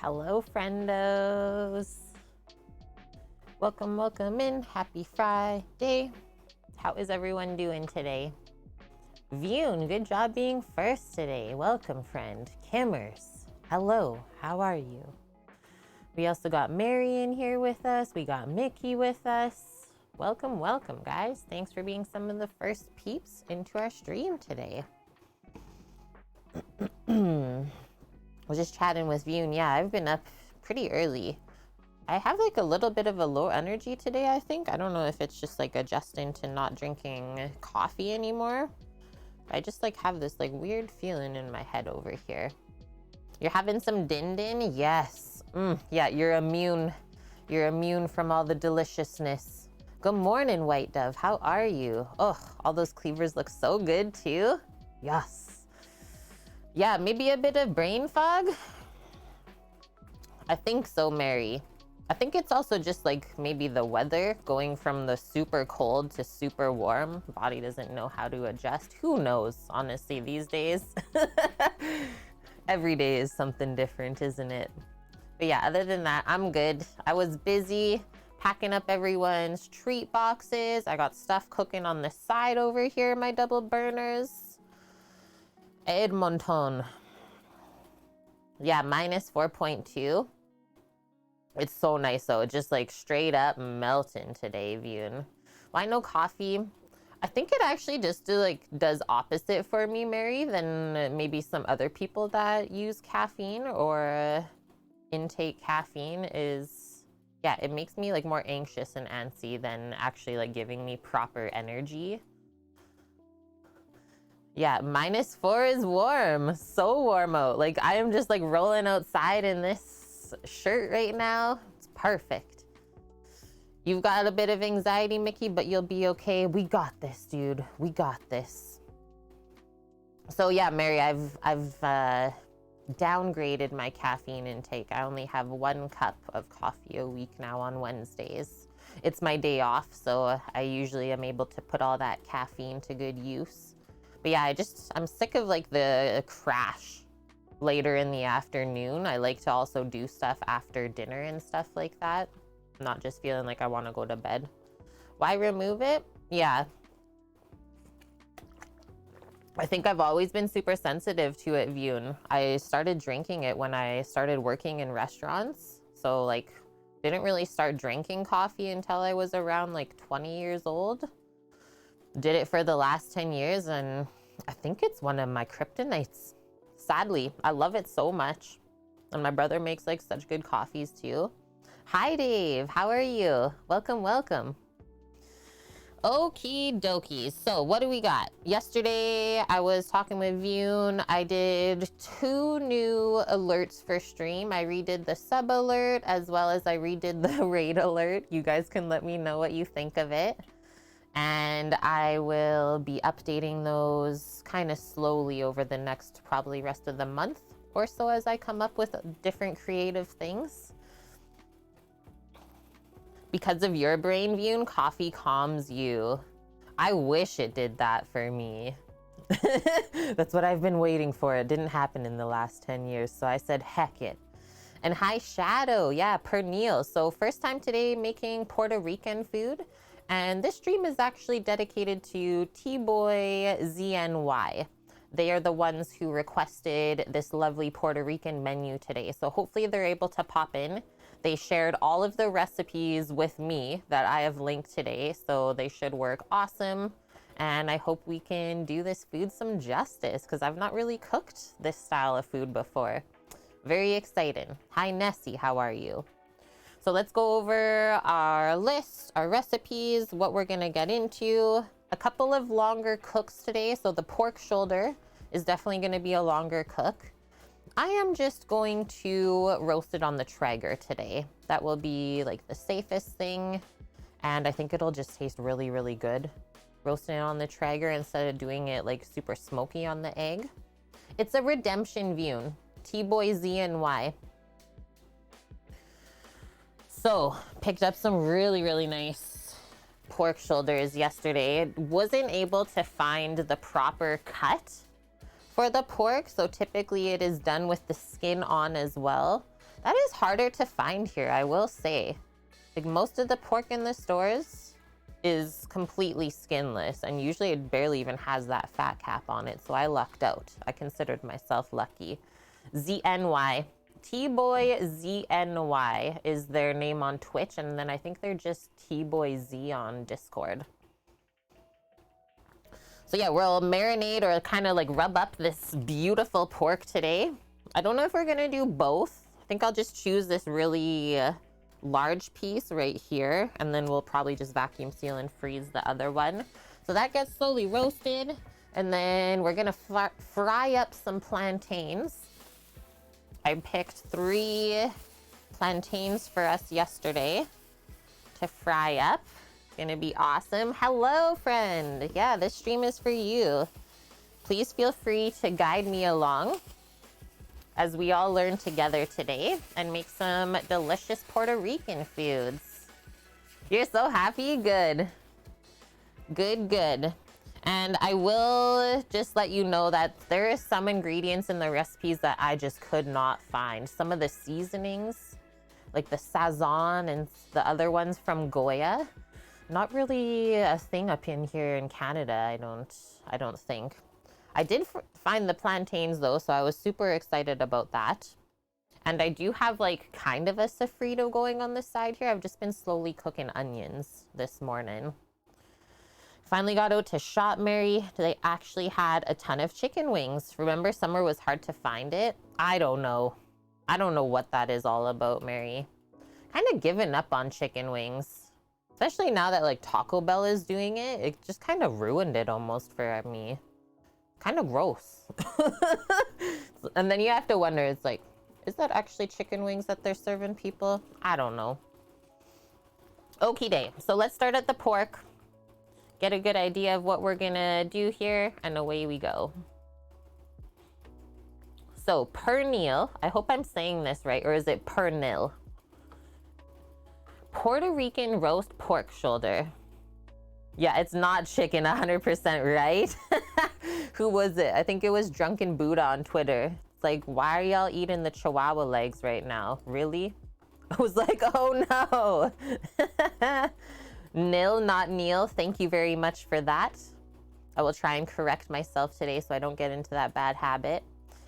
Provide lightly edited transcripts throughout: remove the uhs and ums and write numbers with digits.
Hello, friendos. Welcome in. Happy Friday. How is everyone doing today? Vune, good job being first today. Welcome, friend. Kimmers, hello. How are you? We also got Mary in here with us. We got Mickey with us. Welcome, guys. Thanks for being some of the first peeps into our stream today. I was just chatting with Vune. Yeah, I've been up pretty early. I have like a little bit of a low energy today, I think. I don't know if it's just like adjusting to not drinking coffee anymore. I just like have this like weird feeling in my head over here. You're having some din-din? Yes. Yeah, you're immune. You're immune from all the deliciousness. Good morning, White Dove. How are you? Oh, all those cleavers look so good too. Yes. Yeah, maybe a bit of brain fog. I think so, Mary. I think it's also just like maybe the weather going from the super cold to super warm. Body doesn't know how to adjust. Who knows, honestly, these days. Every day is something different, isn't it? But yeah, other than that, I'm good. I was busy packing up everyone's treat boxes. I got stuff cooking on the side over here, my double burners. Edmonton. Yeah, minus 4.2. It's so nice though. Just like straight up melting today, Vune. Why no coffee? I think it actually just does opposite for me, Mary, than maybe some other people that use caffeine or intake caffeine is, yeah, it makes me like more anxious and antsy than actually like giving me proper energy. Yeah, -4 is warm. So warm out. Like I am just like rolling outside in this shirt right now. It's perfect. You've got a bit of anxiety, Mickey, but you'll be okay. We got this, dude. We got this. So yeah, Mary, I've downgraded my caffeine intake. I only have 1 cup of coffee a week now on Wednesdays. It's my day off, so I usually am able to put all that caffeine to good use. But yeah, I'm sick of like the crash later in the afternoon. I like to also do stuff after dinner and stuff like that. Not just feeling like I want to go to bed. Why remove it? Yeah. I think I've always been super sensitive to it, Vune. I started drinking it when I started working in restaurants. So like, didn't really start drinking coffee until I was around like 20 years old. Did it for the last 10 years, and I think it's one of my kryptonites. Sadly, I love it so much. And my brother makes like such good coffees too. Hi, Dave. How are you? Welcome. Okie dokie. So what do we got? Yesterday, I was talking with Vune. I did 2 new alerts for stream. I redid the sub alert as well as I redid the raid alert. You guys can let me know what you think of it. And I will be updating those kind of slowly over the next probably rest of the month or so as I come up with different creative things. Because of your brain, Vune, coffee calms you. I wish it did that for me. That's what I've been waiting for. It didn't happen in the last 10 years, so I said, heck it. And hi, Shadow. Yeah, Pernil. So first time today making Puerto Rican food. And this stream is actually dedicated to T-Boy ZNY. They are the ones who requested this lovely Puerto Rican menu today. So hopefully they're able to pop in. They shared all of the recipes with me that I have linked today. So they should work awesome. And I hope we can do this food some justice because I've not really cooked this style of food before. Very exciting. Hi, Nessie. How are you? So let's go over our list, our recipes, what we're gonna get into. A couple of longer cooks today. So the pork shoulder is definitely gonna be a longer cook. I am just going to roast it on the Traeger today. That will be like the safest thing. And I think it'll just taste really, really good. Roasting it on the Traeger instead of doing it like super smoky on the egg. It's a redemption Vune. T-Boy ZNY. So, picked up some really, really nice pork shoulders yesterday. Wasn't able to find the proper cut for the pork, so typically it is done with the skin on as well. That is harder to find here, I will say. Like most of the pork in the stores is completely skinless, and usually it barely even has that fat cap on it, so I lucked out. I considered myself lucky. ZNY. T-Boy ZNY is their name on Twitch, and then I think they're just T-Boy Z on Discord. So yeah, we'll marinate or kind of like rub up this beautiful pork today. I don't know if we're gonna do both. I think I'll just choose this really large piece right here, and then we'll probably just vacuum seal and freeze the other one. So that gets slowly roasted, and then we're gonna fry up some plantains. I picked 3 plantains for us yesterday to fry up. It's gonna be awesome. Hello, friend. Yeah, this stream is for you. Please feel free to guide me along as we all learn together today and make some delicious Puerto Rican foods. You're so happy? Good. Good, good. And I will just let you know that there is some ingredients in the recipes that I just could not find. Some of the seasonings, like the sazon and the other ones from Goya, not really a thing up in here in Canada, I don't think. I did find the plantains though, so I was super excited about that. And I do have like kind of a sofrito going on the side here. I've just been slowly cooking onions this morning. Finally got out to Shop Mary. They actually had a ton of chicken wings. Remember, summer was hard to find it? I don't know. I don't know what that is all about, Mary. Kind of given up on chicken wings. Especially now that like Taco Bell is doing it. It just kind of ruined it almost for me. Kind of gross. And then you have to wonder, it's like, is that actually chicken wings that they're serving people? I don't know. Okie day. So let's start at the pork. Get a good idea of what we're gonna do here, and away we go. So pernil, I hope I'm saying this right, or is it pernil? Puerto Rican roast pork shoulder. Yeah, it's not chicken 100%, right? Who was it? I think it was Drunken Buddha on Twitter. It's like, why are y'all eating the chihuahua legs right now? Really? I was like, oh no. Nil, not Neil. Thank you very much for that. I will try and correct myself today so I don't get into that bad habit.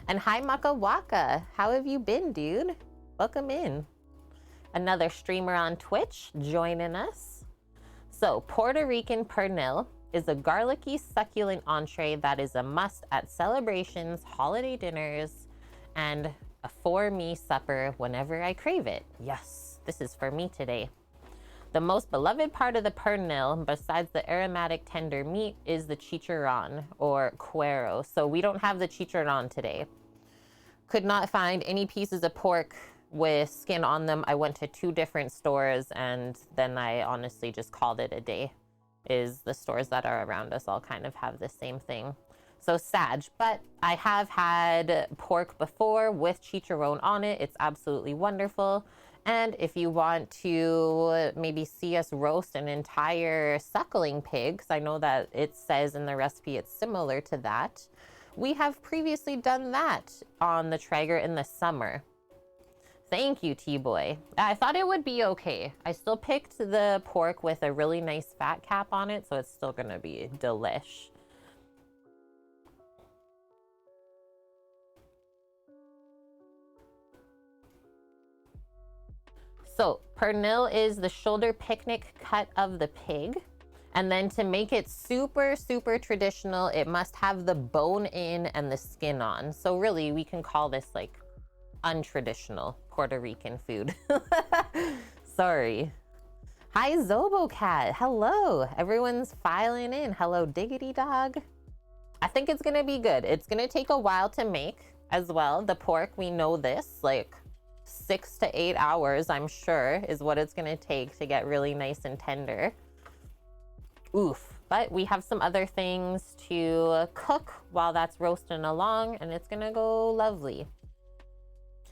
And hi, Maka Waka. How have you been, dude? Welcome in. Another streamer on Twitch joining us. So, Puerto Rican pernil is a garlicky, succulent entree that is a must at celebrations, holiday dinners, and a for-me supper whenever I crave it. Yes, this is for me today. The most beloved part of the pernil, besides the aromatic tender meat, is the chicharron, or cuero. So we don't have the chicharron today. Could not find any pieces of pork with skin on them. I went to 2 different stores, and then I honestly just called it a day. Is the stores that are around us all kind of have the same thing. So sad, but I have had pork before with chicharron on it. It's absolutely wonderful. And if you want to maybe see us roast an entire suckling pig, because I know that it says in the recipe it's similar to that, we have previously done that on the Traeger in the summer. Thank you, T-Boy. I thought it would be okay. I still picked the pork with a really nice fat cap on it, so it's still gonna be delish. So pernil is the shoulder picnic cut of the pig. And then to make it super, super traditional, it must have the bone in and the skin on. So really, we can call this like untraditional Puerto Rican food. Sorry. Hi, Zobocat. Hello. Everyone's filing in. Hello, Diggity Dog. I think it's gonna be good. It's gonna take a while to make as well. The pork, we know this, like 6 to 8 hours, I'm sure, is what it's gonna take to get really nice and tender. Oof. But we have some other things to cook while that's roasting along, and it's gonna go lovely.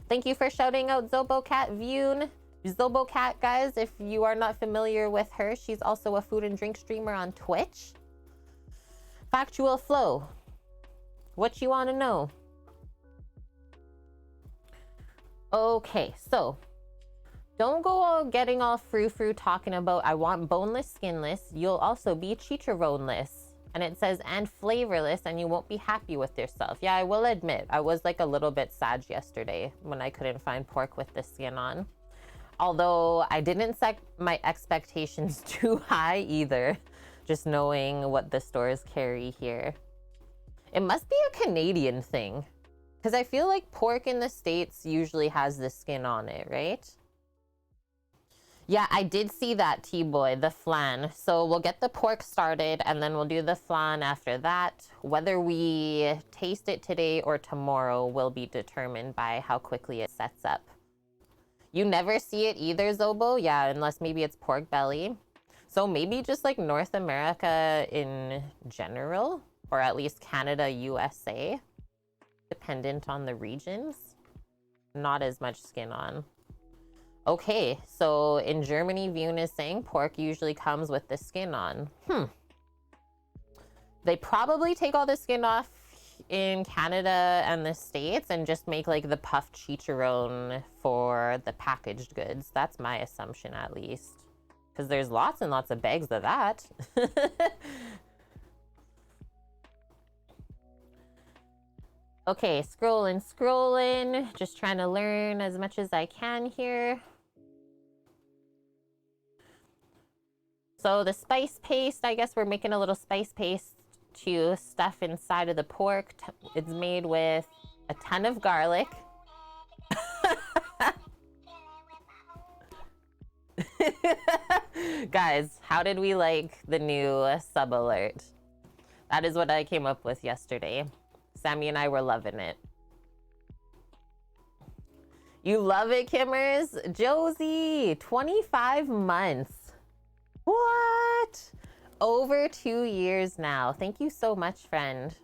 Thank you for shouting out Zobocat Vune. Zobocat, guys, if you are not familiar with her, she's also a food and drink streamer on Twitch. Factual Flow. What you want to know? Okay, so don't go all getting all frou-frou talking about I want boneless, skinless. You'll also be chicharroneless. And it says and flavorless, and you won't be happy with yourself. Yeah, I will admit, I was like a little bit sad yesterday when I couldn't find pork with the skin on. Although I didn't set my expectations too high either, just knowing what the stores carry here. It must be a Canadian thing, because I feel like pork in the States usually has the skin on it, right? Yeah, I did see that, T-Boy, the flan. So we'll get the pork started and then we'll do the flan after that. Whether we taste it today or tomorrow will be determined by how quickly it sets up. You never see it either, Zobo? Yeah, unless maybe it's pork belly. So maybe just like North America in general, or at least Canada, USA, dependent on the regions. Not as much skin on. Okay, so in Germany, Vune is saying pork usually comes with the skin on. They probably take all the skin off in Canada and the States and just make like the puffed chicharron for the packaged goods. That's my assumption, at least. Because there's lots and lots of bags of that. Okay, scrolling. Just trying to learn as much as I can here. So the spice paste, I guess we're making a little spice paste to stuff inside of the pork. It's made with a ton of garlic. Guys, how did we like the new sub alert? That is what I came up with yesterday. Sammy and I were loving it. You love it, Kimmers? Josie, 25 months. What? Over 2 years now. Thank you so much, friend.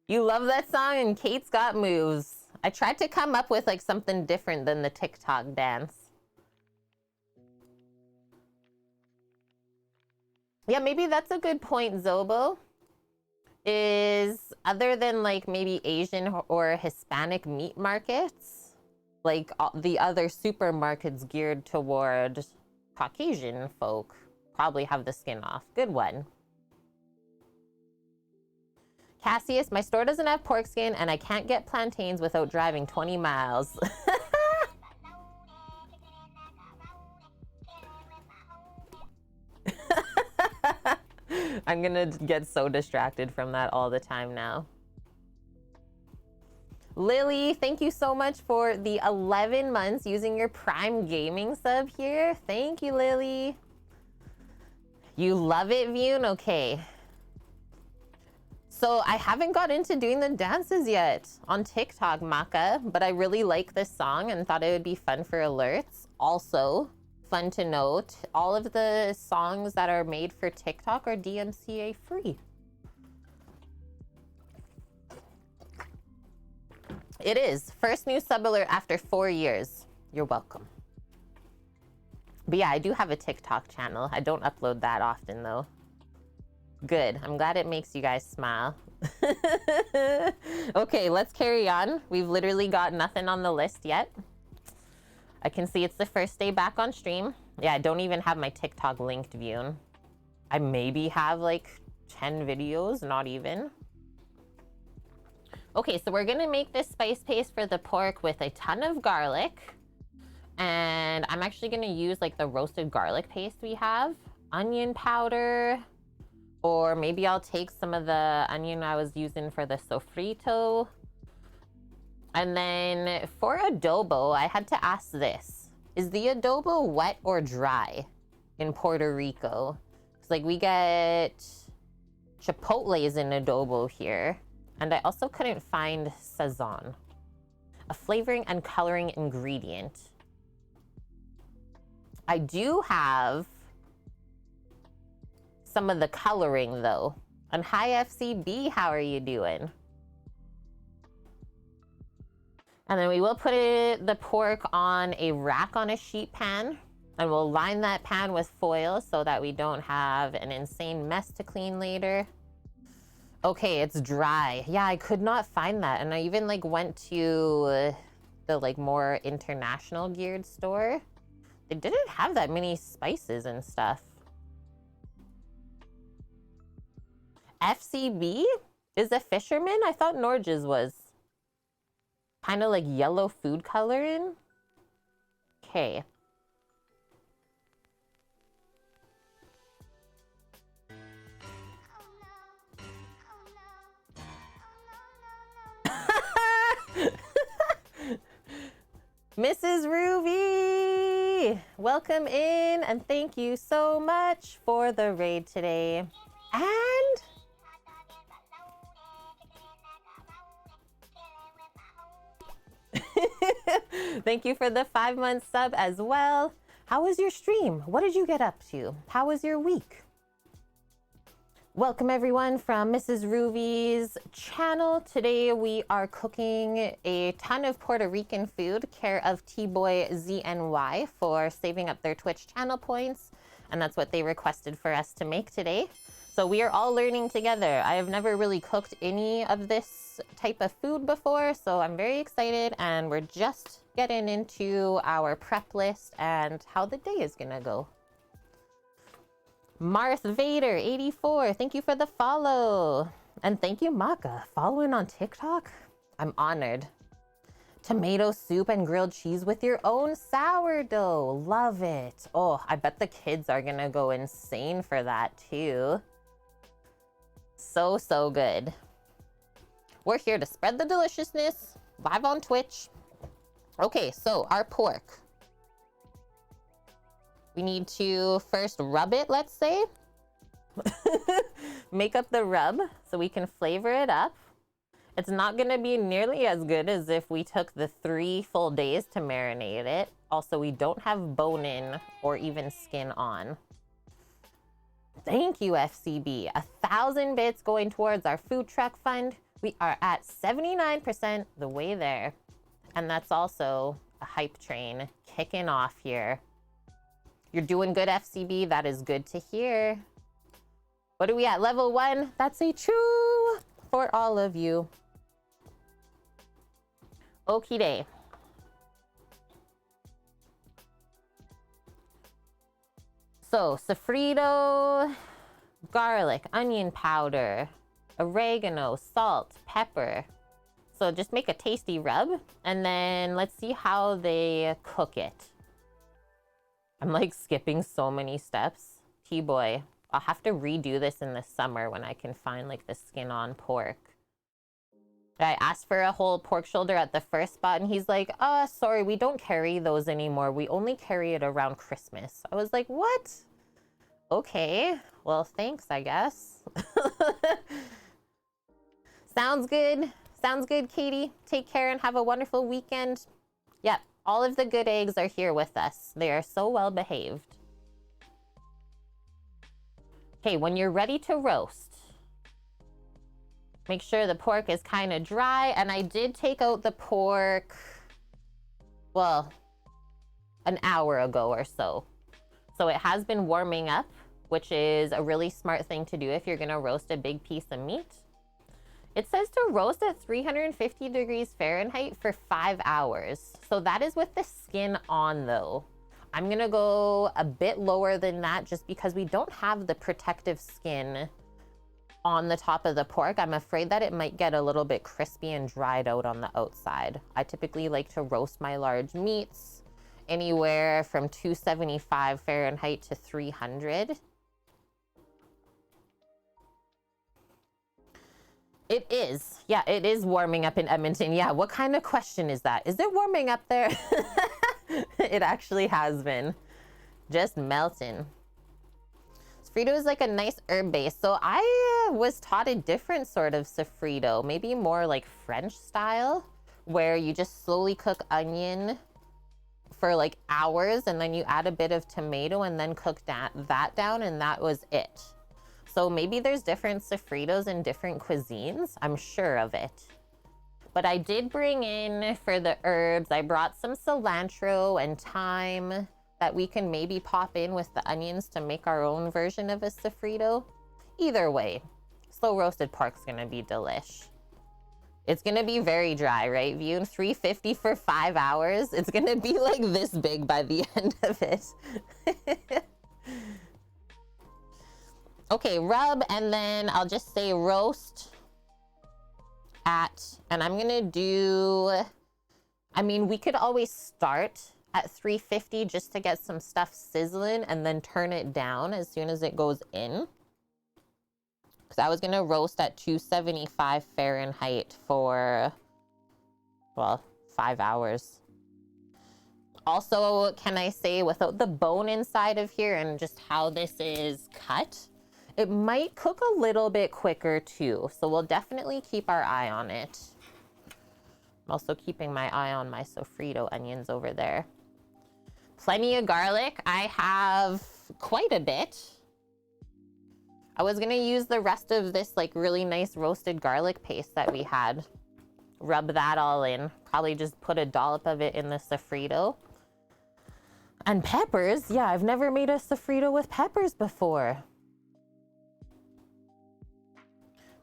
You love that song and Kate's got moves. I tried to come up with like something different than the TikTok dance. Yeah, maybe that's a good point, Zobo. Is other than like maybe Asian or Hispanic meat markets, like the other supermarkets geared toward Caucasian folk probably have the skin off. Good one. Cassius, my store doesn't have pork skin and I can't get plantains without driving 20 miles. I'm gonna get so distracted from that all the time now. Lily, thank you so much for the 11 months using your Prime Gaming sub here. Thank you, Lily. You love it, Vune? Okay. So I haven't got into doing the dances yet on TikTok, Maka, but I really like this song and thought it would be fun for alerts. Also, fun to note, all of the songs that are made for TikTok are DMCA free. It is. First new sub alert after 4 years. You're welcome. But yeah, I do have a TikTok channel. I don't upload that often though. Good. I'm glad it makes you guys smile. Okay, let's carry on. We've literally got nothing on the list yet. I can see it's the first day back on stream. Yeah, I don't even have my TikTok linked, Vune. I maybe have like 10 videos, not even. Okay, so we're gonna make this spice paste for the pork with a ton of garlic. And I'm actually gonna use like the roasted garlic paste we have, onion powder, or maybe I'll take some of the onion I was using for the sofrito. And then for adobo, I had to ask this. Is the adobo wet or dry in Puerto Rico? It's like we get chipotles in adobo here. And I also couldn't find sazon, a flavoring and coloring ingredient. I do have some of the coloring though. And hi FCB, how are you doing? And then we will put the pork on a rack on a sheet pan. And we'll line that pan with foil so that we don't have an insane mess to clean later. Okay, it's dry. Yeah, I could not find that. And I even like went to the like more international geared store. They didn't have that many spices and stuff. FCB is a fisherman? I thought Norges was. Kind of like yellow food coloring. Okay. Mrs. Ruby, welcome in and thank you so much for the raid today. And thank you for the 5-month sub as well. How was your stream? What did you get up to? How was your week? Welcome everyone from Mrs. Ruby's channel. Today we are cooking a ton of Puerto Rican food, care of T-Boy ZNY for saving up their Twitch channel points. And that's what they requested for us to make today. So we are all learning together. I have never really cooked any of this type of food before, so I'm very excited and we're just getting into our prep list and how the day is gonna go. Marth Vader 84, thank you for the follow. And thank you, Maka, following on TikTok. I'm honored. Tomato soup and grilled cheese with your own sourdough. Love it. Oh, I bet the kids are gonna go insane for that too. So, so good. We're here to spread the deliciousness live on Twitch. Okay, so our pork. We need to first rub it, let's say. Make up the rub so we can flavor it up. It's not gonna be nearly as good as if we took the 3 full days to marinate it. Also, we don't have bone-in or even skin on. Thank you, FCB. 1,000 bits going towards our food truck fund. We are at 79% the way there. And that's also a hype train kicking off here. You're doing good, FCB. That is good to hear. What are we at? Level 1? That's a true for all of you. Okie day. So, sofrito, garlic, onion powder, oregano, salt, pepper. So just make a tasty rub and then let's see how they cook it. I'm like skipping so many steps. T-Boy, I'll have to redo this in the summer when I can find like the skin on pork. I asked for a whole pork shoulder at the first spot and he's like, sorry, we don't carry those anymore. We only carry it around Christmas. I was like, what? Okay, well, thanks, I guess. Sounds good. Sounds good, Katie. Take care and have a wonderful weekend. Yep, all of the good eggs are here with us. They are so well behaved. Okay, when you're ready to roast, make sure the pork is kind of dry. And I did take out the pork, well, an hour ago or so. So it has been warming up, which is a really smart thing to do if you're gonna roast a big piece of meat. It says to roast at 350 degrees Fahrenheit for 5 hours. So that is with the skin on though. I'm gonna go a bit lower than that just because we don't have the protective skin on the top of the pork. I'm afraid that it might get a little bit crispy and dried out on the outside. I typically like to roast my large meats anywhere from 275 Fahrenheit to 300. It is. Yeah, it is warming up in Edmonton. Yeah, what kind of question is that? Is it warming up there? It actually has been. Just melting. Sofrito is like a nice herb base. So I was taught a different sort of sofrito, maybe more like French style, where you just slowly cook onion for like hours and then you add a bit of tomato and then cook that down and that was it. So maybe there's different sofritos in different cuisines. I'm sure of it. But I did bring in for the herbs, I brought some cilantro and thyme that we can maybe pop in with the onions to make our own version of a sofrito. Either way, slow roasted pork's gonna be delish. It's gonna be very dry, right, Vune? 350 for 5 hours. It's gonna be like this big by the end of it. Okay, rub, and then I'll just say roast at, and I'm gonna do, I mean, we could always start at 350 just to get some stuff sizzling and then turn it down as soon as it goes in. Because I was going to roast at 275 Fahrenheit for, well, 5 hours. Also, can I say, without the bone inside of here and just how this is cut, it might cook a little bit quicker too. So we'll definitely keep our eye on it. I'm also keeping my eye on my sofrito onions over there. Plenty of garlic. I have quite a bit. I was gonna use the rest of this like really nice roasted garlic paste that we had. Rub that all in. Probably just put a dollop of it in the sofrito. And peppers. Yeah, I've never made a sofrito with peppers before.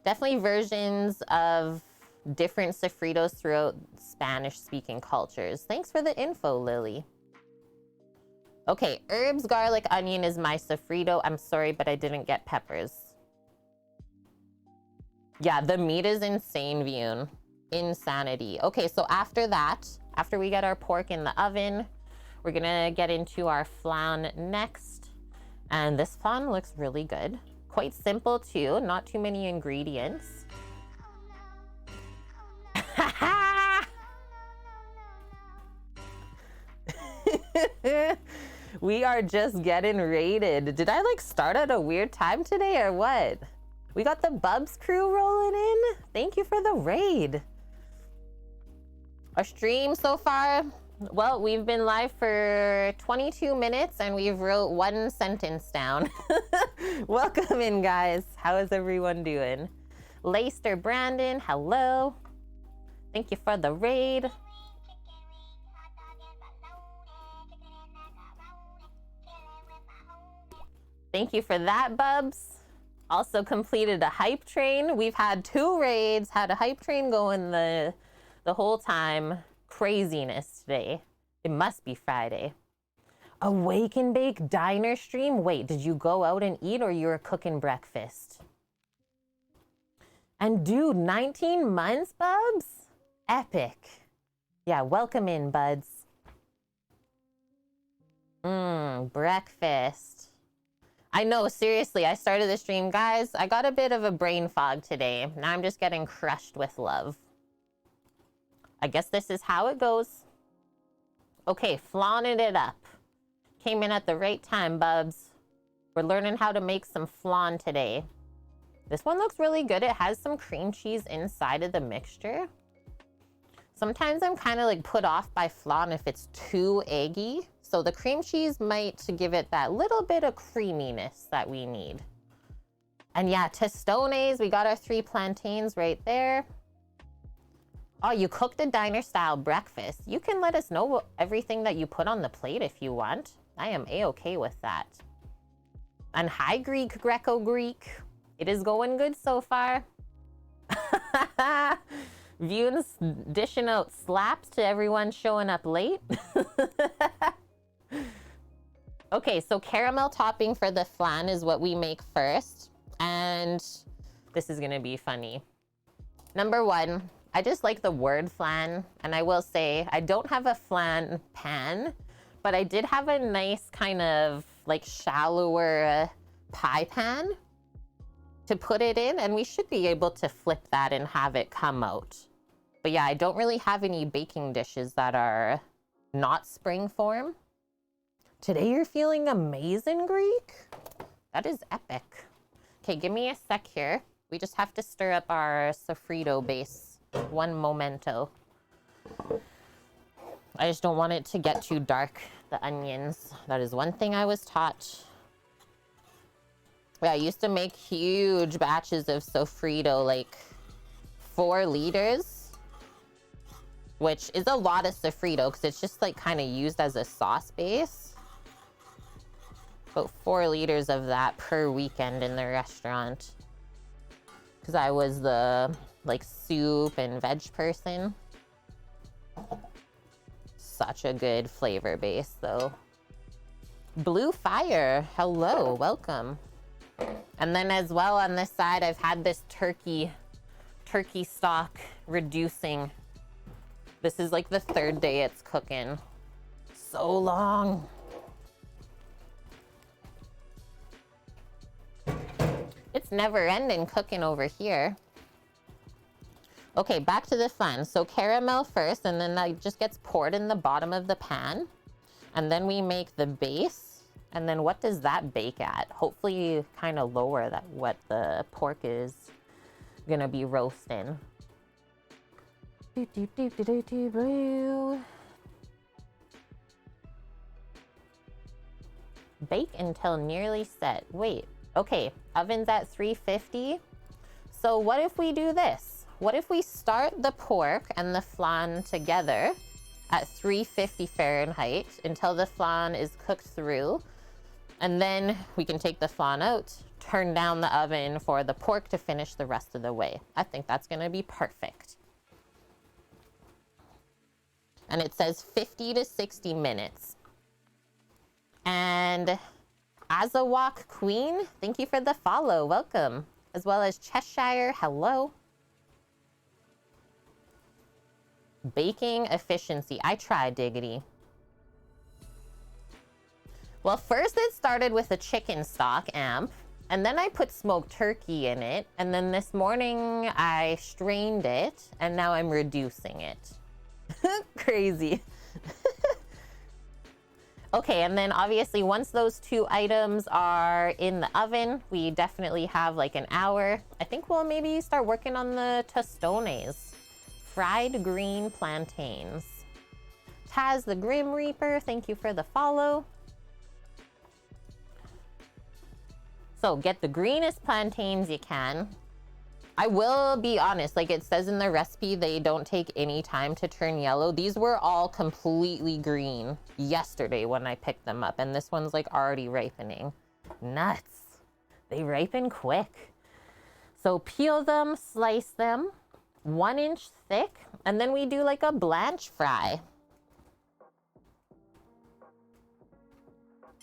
Definitely versions of different sofritos throughout Spanish-speaking cultures. Thanks for the info, Lily. Okay, herbs, garlic, onion is my sofrito. I'm sorry, but I didn't get peppers. Yeah, the meat is insane, Vune. Insanity. Okay, so after that, after we get our pork in the oven, we're gonna get into our flan next. And this flan looks really good. Quite simple too, not too many ingredients. We are just getting raided. Did I like start at a weird time today or what? We got the Bubs crew rolling in. Thank you for the raid. Our stream so far, well, we've been live for 22 minutes and we've wrote 1 sentence down. Welcome in, guys. How is everyone doing? Leister Brandon, hello. Thank you for the raid. Thank you for that, Bubs. Also completed a hype train. We've had 2 raids, had a hype train going the whole time. Craziness today. It must be Friday. A wake and bake diner stream? Wait, did you go out and eat or you were cooking breakfast? And dude, 19 months, Bubs? Epic. Yeah, welcome in, buds. Breakfast. I know, seriously, I started the stream. Guys, I got a bit of a brain fog today. Now I'm just getting crushed with love. I guess this is how it goes. Okay, flaunted it up. Came in at the right time, Bubs. We're learning how to make some flan today. This one looks really good. It has some cream cheese inside of the mixture. Sometimes I'm kind of like put off by flan if it's too eggy. So the cream cheese might give it that little bit of creaminess that we need. And yeah, Tostones, we got our 3 plantains right there. Oh, you cooked a diner style breakfast. You can let us know everything that you put on the plate if you want. I am a-okay with that. And hi, Greek, Greco-Greek. It is going good so far. Vune's dishing out slaps to everyone showing up late. Okay, so caramel topping for the flan is what we make first. And this is gonna be funny. Number 1, I just like the word flan. And I will say, I don't have a flan pan, but I did have a nice kind of like shallower pie pan to put it in. And we should be able to flip that and have it come out. But yeah, I don't really have any baking dishes that are not spring form. Today you're feeling amazing, Greek? That is epic. Okay, give me a sec here. We just have to stir up our sofrito base. One momento. I just don't want it to get too dark, the onions. That is one thing I was taught. Yeah, I used to make huge batches of sofrito, like 4 liters, which is a lot of sofrito because it's just like kind of used as a sauce base. About 4 liters of that per weekend in the restaurant. because I was the like soup and veg person. Such a good flavor base though. Blue Fire, hello, welcome. And then as well on this side, I've had this turkey stock reducing. This is like the third day it's cooking. So long. It's never ending cooking over here. Okay, back to the flan. So caramel first, and then that just gets poured in the bottom of the pan. And then we make the base. And then what does that bake at? Hopefully kind of lower than what the pork is gonna be roasting. Bake until nearly set. Wait, okay, oven's at 350. So what if we do this? What if we start the pork and the flan together at 350 Fahrenheit until the flan is cooked through, and then we can take the flan out, turn down the oven for the pork to finish the rest of the way. I think that's gonna be perfect. And it says 50 to 60 minutes. And Azawak Queen, thank you for the follow, welcome. As well as Cheshire, hello. Baking efficiency, I tried, Diggity. Well, first it started with a chicken stock amp, and then I put smoked turkey in it, and then this morning I strained it, and now I'm reducing it. Crazy. Okay, and then obviously once those two items are in the oven, we definitely have like an hour. I think we'll maybe start working on the Tostones. Fried green plantains. Taz the Grim Reaper, thank you for the follow. So get the greenest plantains you can. I will be honest, like it says in the recipe, they don't take any time to turn yellow. These were all completely green yesterday when I picked them up, and this one's like already ripening. Nuts. They ripen quick. So peel them, slice them, 1 inch thick, and then we do like a blanch fry.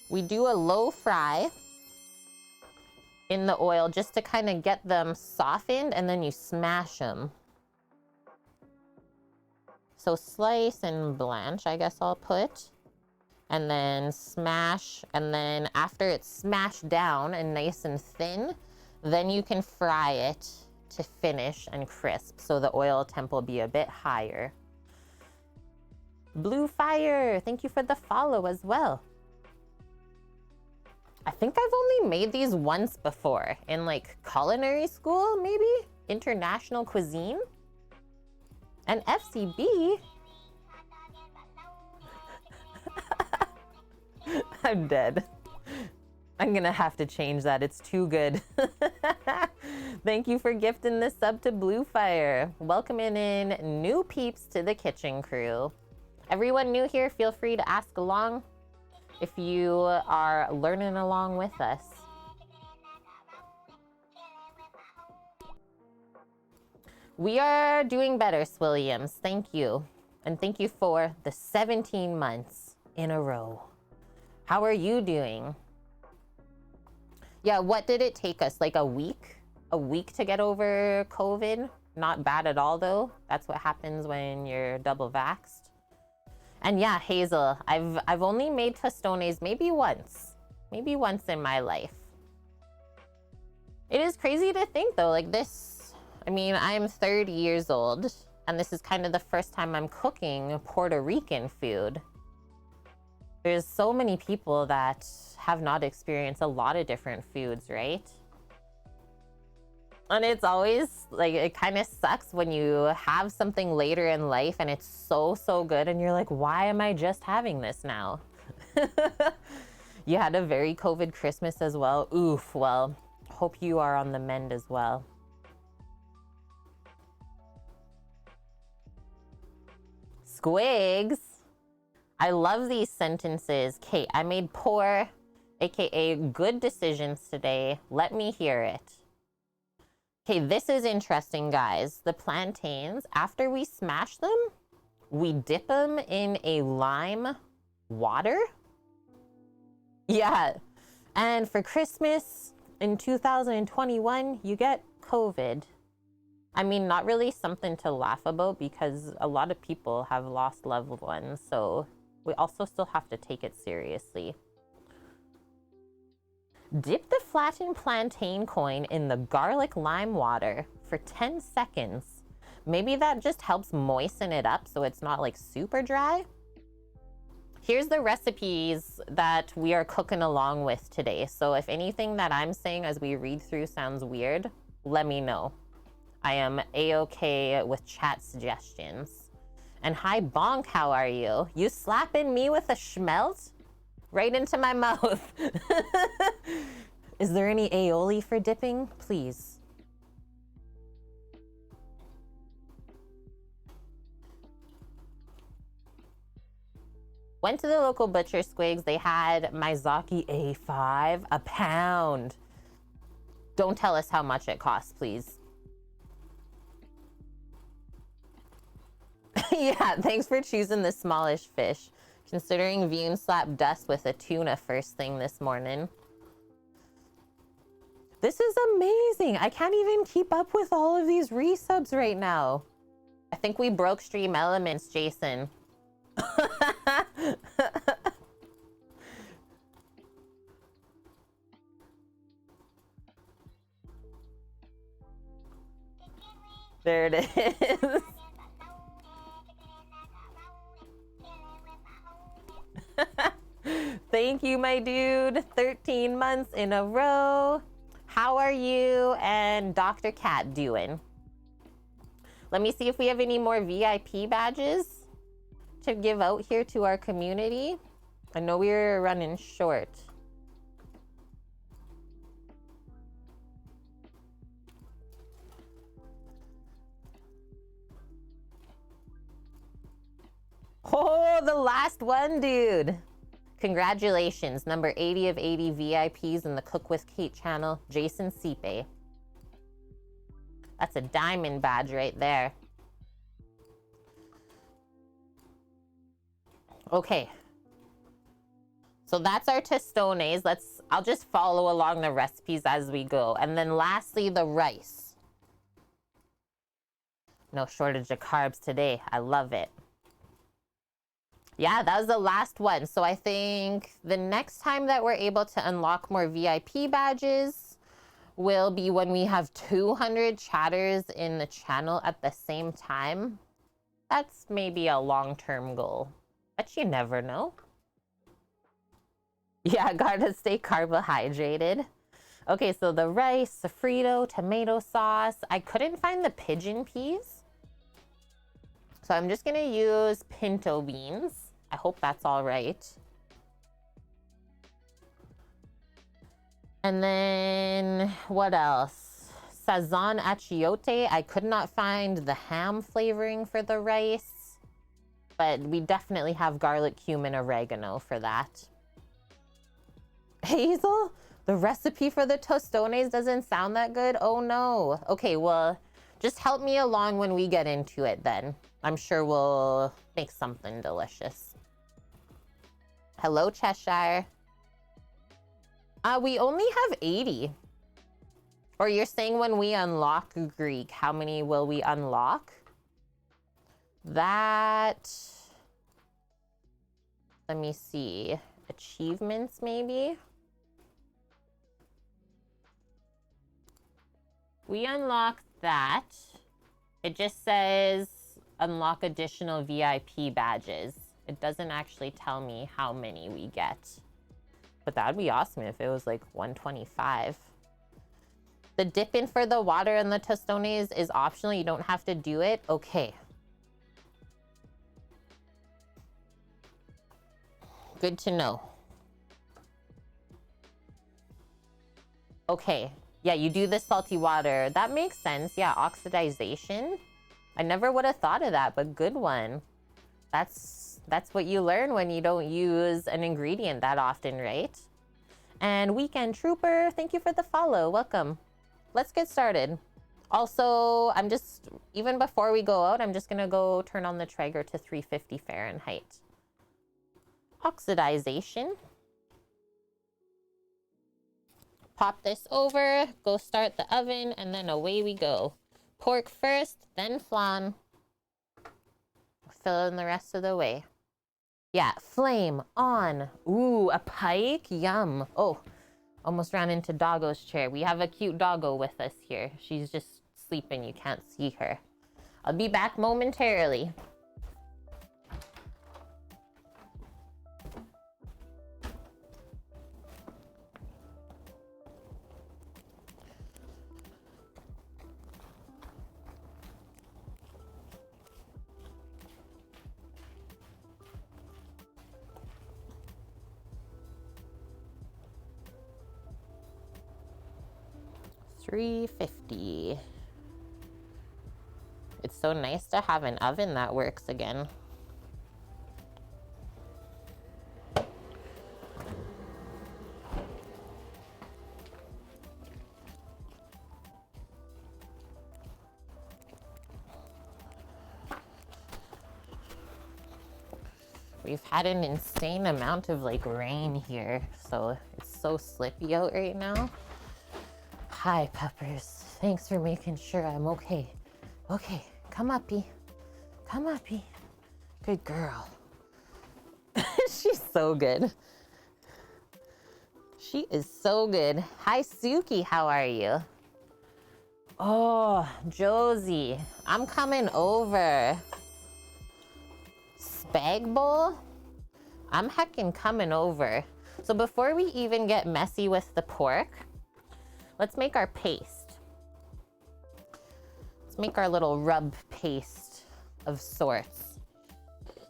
We do a low fry in the oil just to kind of get them softened, and then you smash them. So slice and blanch, I guess I'll put, and then smash, and then after it's smashed down and nice and thin, then you can fry it to finish and crisp, so the oil temp will be a bit higher. Blue Fire, thank you for the follow as well. I think I've only made these once before in like culinary school, maybe international cuisine and FCB. I'm dead. I'm gonna have to change that. It's too good. Thank you for gifting this sub to Blue Fire. Welcoming in new peeps to the kitchen crew. Everyone new here, feel free to ask along if you are learning along with us. We are doing better, Swilliams. Thank you. And thank you for the 17 months in a row. How are you doing? Yeah, what did it take us? Like a week? A week to get over COVID? Not bad at all though. That's what happens when you're double vaxxed. And yeah, Hazel, I've only made tostones maybe once in my life. It is crazy to think though, like this, I mean, I'm 30 years old and this is kind of the first time I'm cooking Puerto Rican food. There's so many people that have not experienced a lot of different foods, right? And it's always like, it kind of sucks when you have something later in life and it's so good and you're like, why am I just having this now? You had a very COVID Christmas as well. Oof, well, hope you are on the mend as well. Squigs. I love these sentences. Kate, I made poor, AKA good decisions today. Let me hear it. Okay, this is interesting, guys. The plantains, after we smash them, we dip them in a lime water. Yeah. And for Christmas in 2021, you get COVID. I mean, not really something to laugh about because a lot of people have lost loved ones. So we also still have to take it seriously. Dip the flattened plantain coin in the garlic lime water for 10 seconds. Maybe that just helps moisten it up so it's not like super dry. Here's the recipes that we are cooking along with today. So if anything that I'm saying as we read through sounds weird, let me know. I am a-okay with chat suggestions. And hi, Bonk, how are you? You slapping me with a schmelt? Right into my mouth. Is there any aioli for dipping? Please. Went to the local butcher, Squigs. They had Mizaki A5, a pound. Don't tell us how much it costs, please. Yeah, thanks for choosing the smallish fish. Considering Vune slapped dust with a tuna first thing this morning. This is amazing. I can't even keep up with all of these resubs right now. I think we broke stream elements, Jason. There it is. Thank you, my dude. 13 months in a row. How are you and Dr. Cat doing? Let me see if we have any more VIP badges to give out here to our community. I know we're running short. Oh, the last one, dude. Congratulations, number 80 of 80 VIPs in the Cook with Kate channel, Jason Sipe. That's a diamond badge right there. Okay. So that's our tostones. I'll just follow along the recipes as we go. And then lastly, the rice. No shortage of carbs today. I love it. Yeah, that was the last one. So I think the next time that we're able to unlock more VIP badges will be when we have 200 chatters in the channel at the same time. That's maybe a long-term goal, but you never know. Yeah, gotta stay carbohydrated. Okay, so the rice, sofrito, tomato sauce. I couldn't find the pigeon peas, so I'm just gonna use pinto beans. I hope that's all right. And then what else? Sazon achiote. I could not find the ham flavoring for the rice, but we definitely have garlic, cumin, oregano for that. Hazel, the recipe for the tostones doesn't sound that good. Oh no. Okay, well, just help me along when we get into it then. I'm sure we'll make something delicious. Hello, Cheshire. We only have 80. Or you're saying when we unlock Greek, how many will we unlock? That, let me see. Achievements, maybe? We unlock that. It just says unlock additional VIP badges. It doesn't actually tell me how many we get. But that would be awesome if it was like 125. The dip in for the water and the tostones is optional. You don't have to do it. Okay. Good to know. Okay. Yeah, you do the salty water. That makes sense. Yeah, oxidization. I never would have thought of that, but good one. That's what you learn when you don't use an ingredient that often, right? And Weekend Trooper, thank you for the follow. Welcome. Let's get started. Also, even before we go out, I'm just gonna go turn on the Traeger to 350 Fahrenheit. Oxidization. Pop this over, go start the oven, and then away we go. Pork first, then flan. Fill in the rest of the way. Yeah, flame on. Ooh, a pike? Yum. Oh, almost ran into Doggo's chair. We have a cute doggo with us here. She's just sleeping. You can't see her. I'll be back momentarily. $3.50. It's so nice to have an oven that works again. We've had an insane amount of like rain here, so it's so slippy out right now. Hi, puppers. Thanks for making sure I'm okay. Okay, come uppy. Come uppy. Good girl. She's so good. She is so good. Hi, Suki. How are you? Oh, Josie. I'm coming over. Spag bowl? I'm heckin' coming over. So before we even get messy with the pork, let's make our paste. Let's make our little rub paste of sorts.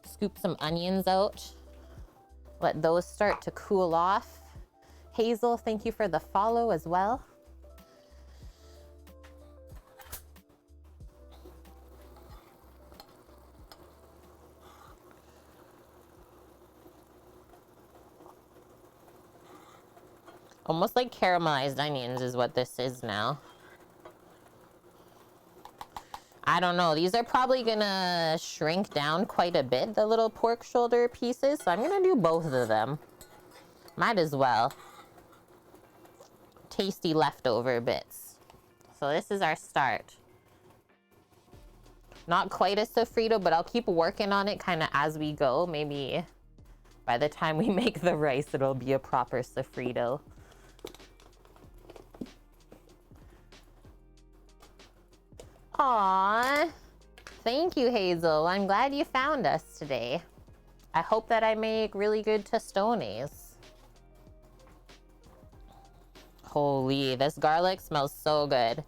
Scoop some onions out. Let those start to cool off. Hazel, thank you for the follow as well. Almost like caramelized onions is what this is now. I don't know. These are probably gonna shrink down quite a bit, the little pork shoulder pieces. So I'm gonna do both of them. Might as well. Tasty leftover bits. So this is our start. Not quite a sofrito, but I'll keep working on it kind of as we go. Maybe by the time we make the rice, it'll be a proper sofrito. Aww. Thank you, Hazel. I'm glad you found us today. I hope that I make really good tostones. Holy, this garlic smells so good.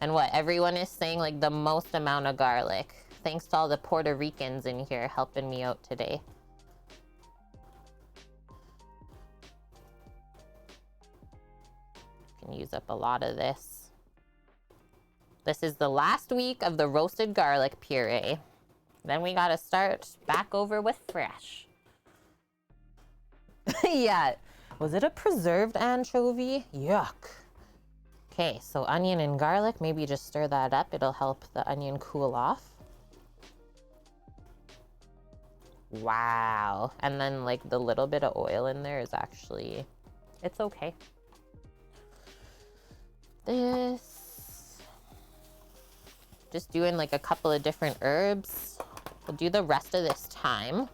And what, everyone is saying like the most amount of garlic. Thanks to all the Puerto Ricans in here helping me out today. Can use up a lot of this. This is the last week of the roasted garlic puree. Then we gotta start back over with fresh. Yeah, was it a preserved anchovy? Yuck. Okay, so onion and garlic, maybe just stir that up. It'll help the onion cool off. Wow. And then like the little bit of oil in there is actually, it's okay. This. Just doing like a couple of different herbs. We'll do the rest of this time.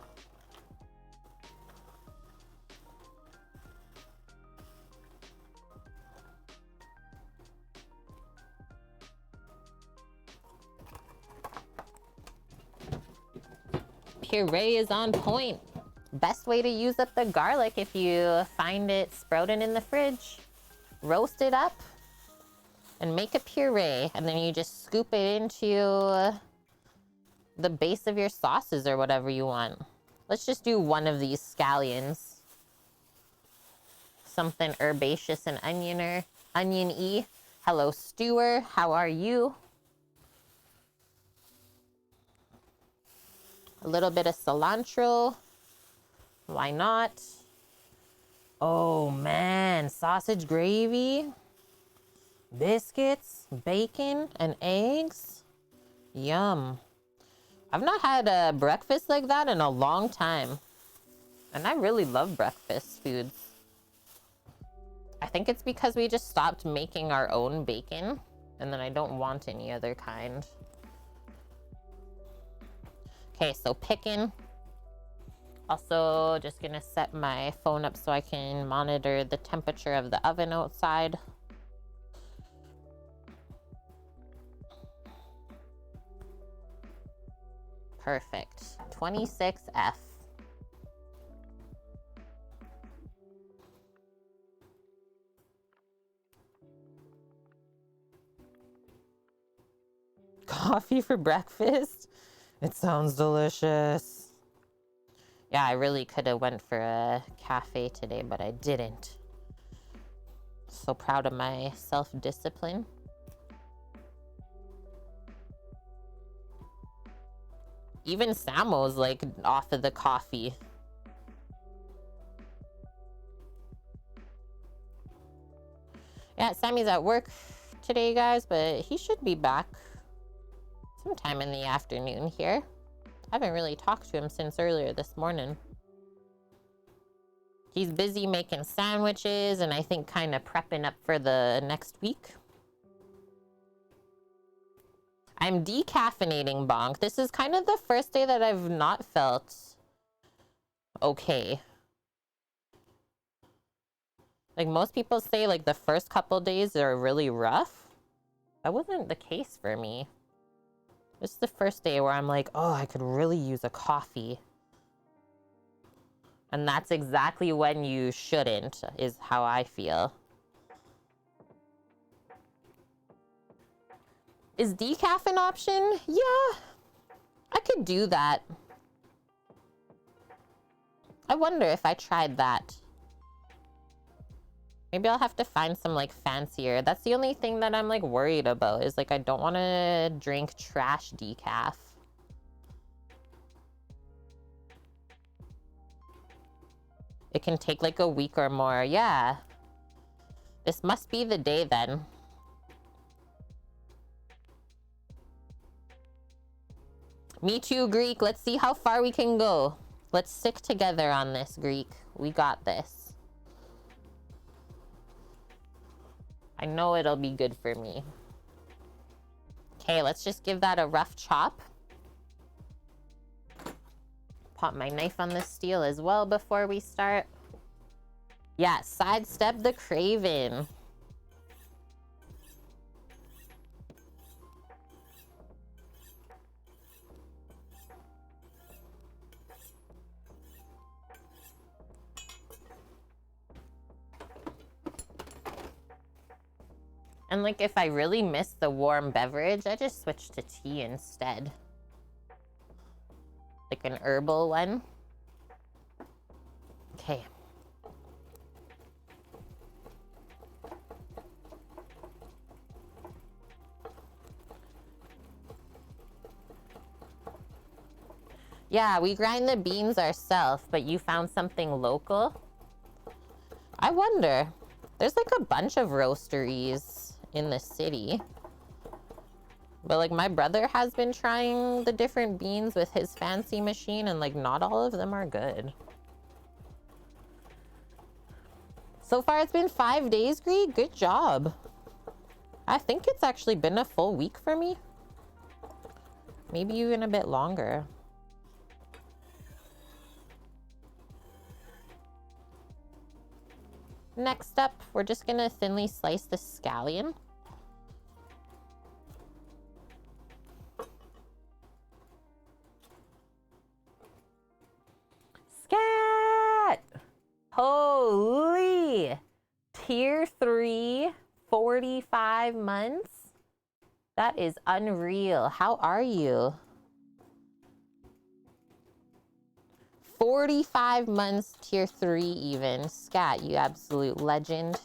Puree is on point. Best way to use up the garlic if you find it sprouting in the fridge. Roast it up and make a puree, and then you just scoop it into the base of your sauces or whatever you want. Let's just do one of these scallions. Something herbaceous and onion-y. Hello, Stewer. How are you? A little bit of cilantro. Why not? Oh man, sausage gravy. Biscuits, bacon, and eggs. Yum. I've not had a breakfast like that in a long time. And I really love breakfast foods. I think it's because we just stopped making our own bacon. And then I don't want any other kind. Okay, so picking. Also, just gonna set my phone up so I can monitor the temperature of the oven outside. Perfect. 26F. Coffee for breakfast? It sounds delicious. Yeah, I really could have went for a cafe today, but I didn't. So proud of my self-discipline. Even Samo's like off of the coffee. Yeah, Sammy's at work today, guys, but he should be back sometime in the afternoon here. I haven't really talked to him since earlier this morning. He's busy making sandwiches and I think kind of prepping up for the next week. I'm decaffeinating, Bonk. This is kind of the first day that I've not felt okay. Like most people say, like the first couple days are really rough. That wasn't the case for me. This is the first day where I'm like, oh, I could really use a coffee. And that's exactly when you shouldn't, is how I feel. Is decaf an option? Yeah, I could do that. I wonder if I tried that. Maybe I'll have to find some like fancier. That's the only thing that I'm like worried about is like I don't want to drink trash decaf. It can take like a week or more. Yeah. This must be the day then. Me too, Greek. Let's see how far we can go. Let's stick together on this, Greek. We got this. I know it'll be good for me. Okay, let's just give that a rough chop. Pop my knife on the steel as well before we start. Yeah, sidestep the craving. And like if I really miss the warm beverage, I just switch to tea instead. Like an herbal one. Okay. Yeah, we grind the beans ourselves, but you found something local? I wonder. There's like a bunch of roasteries in the city. But like my brother has been trying the different beans with his fancy machine and like not all of them are good. So far it's been 5 days, Greek. Good job. I think it's actually been a full week for me. Maybe even a bit longer. Next up, we're just gonna thinly slice the scallion. Scat! Holy! Tier 3, 45 months? That is unreal. How are you? 45 months, tier 3 even. Scat, you absolute legend.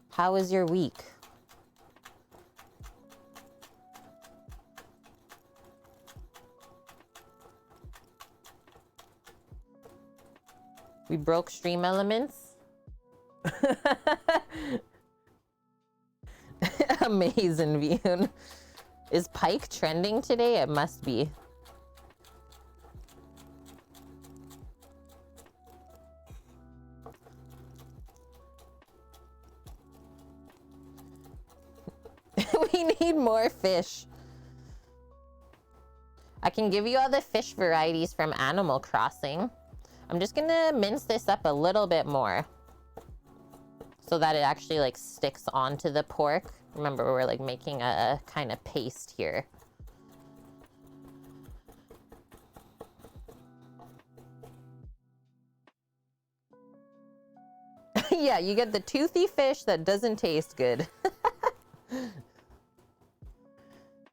How was your week? We broke stream elements. Amazing view. Is pike trending today? It must be. We need more fish. I can give you all the fish varieties from Animal Crossing. I'm just gonna mince this up a little bit more so that it actually like sticks onto the pork. Remember, we're like making a kind of paste here. Yeah, you get the toothy fish that doesn't taste good.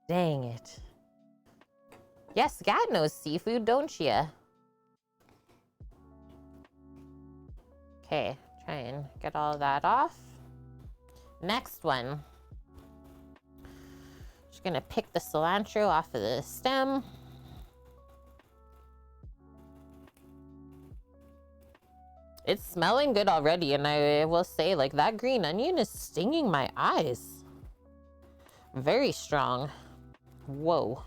Dang it. Yes, God knows seafood, don't ya? Okay, try and get all that off. Next one. Just gonna pick the cilantro off of the stem. It's smelling good already, and I will say, like, that green onion is stinging my eyes. Very strong. Whoa.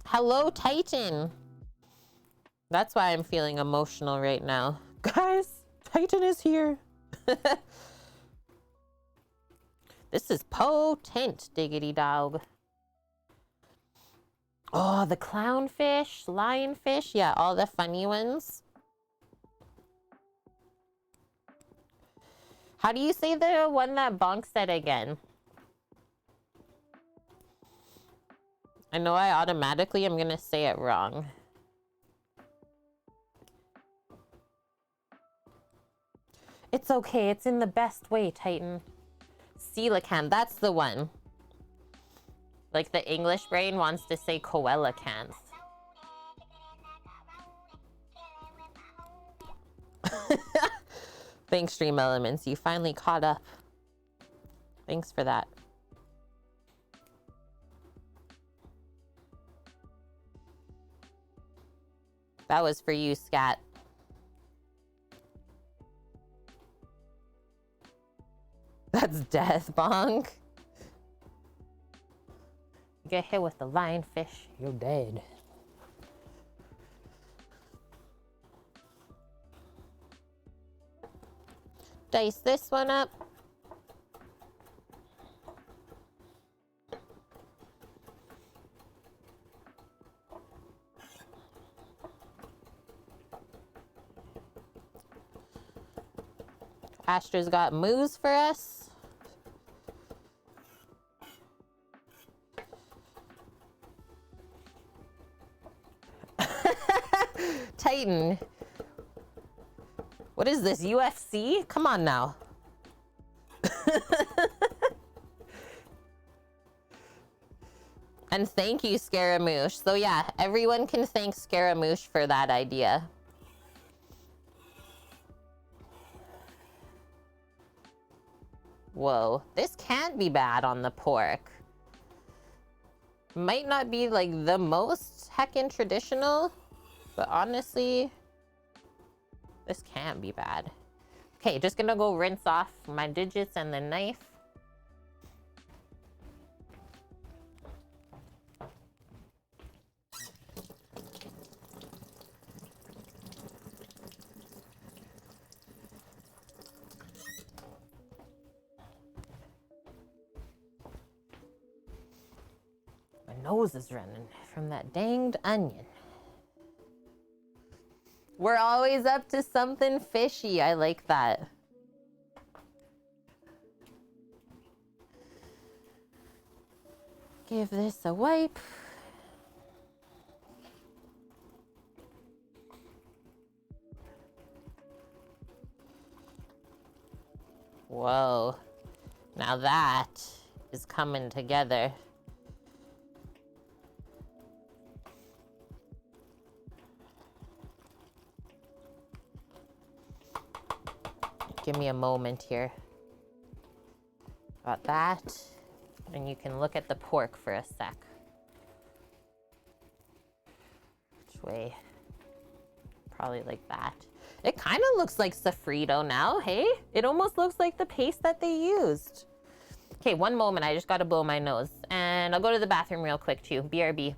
Hello, Titan. That's why I'm feeling emotional right now. Guys, Titan is here. This is potent, diggity dog. Oh, the clownfish, lionfish. Yeah, all the funny ones. How do you say the one that Bonk said again? I know I automatically am gonna say it wrong. It's okay, it's in the best way, Titan. Coelacanth, that's the one. Like the English brain wants to say coelacanth. Thanks, Stream Elements. You finally caught up. Thanks for that. That was for you, Scat. That's death, Bonk. Get hit with the lionfish, you're dead. Dice this one up. Astra's got moose for us. Titan. What is this, UFC? Come on now. And thank you, Scaramouche. So yeah, everyone can thank Scaramouche for that idea. Whoa, this can't be bad on the pork. Might not be like the most heckin' traditional, but honestly, this can't be bad. Okay, just gonna go rinse off my digits and the knife. My nose is running from that danged onion. We're always up to something fishy. I like that. Give this a wipe. Whoa. Now that is coming together. Give me a moment here. Got that. And you can look at the pork for a sec. way. Probably like that. It kind of looks like sofrito now, hey? It almost looks like the paste that they used. Okay, one moment. I just got to blow my nose. And I'll go to the bathroom real quick too. BRB.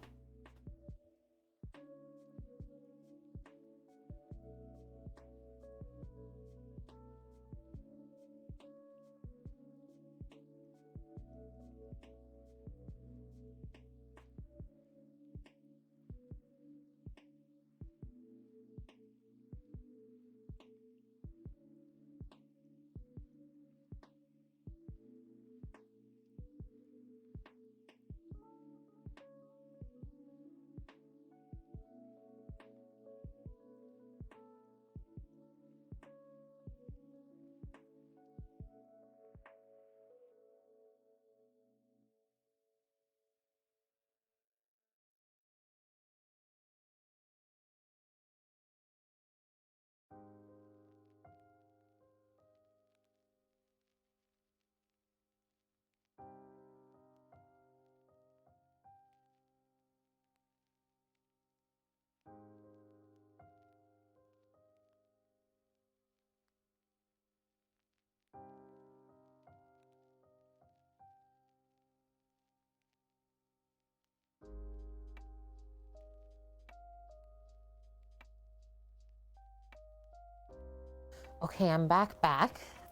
Okay, I'm back.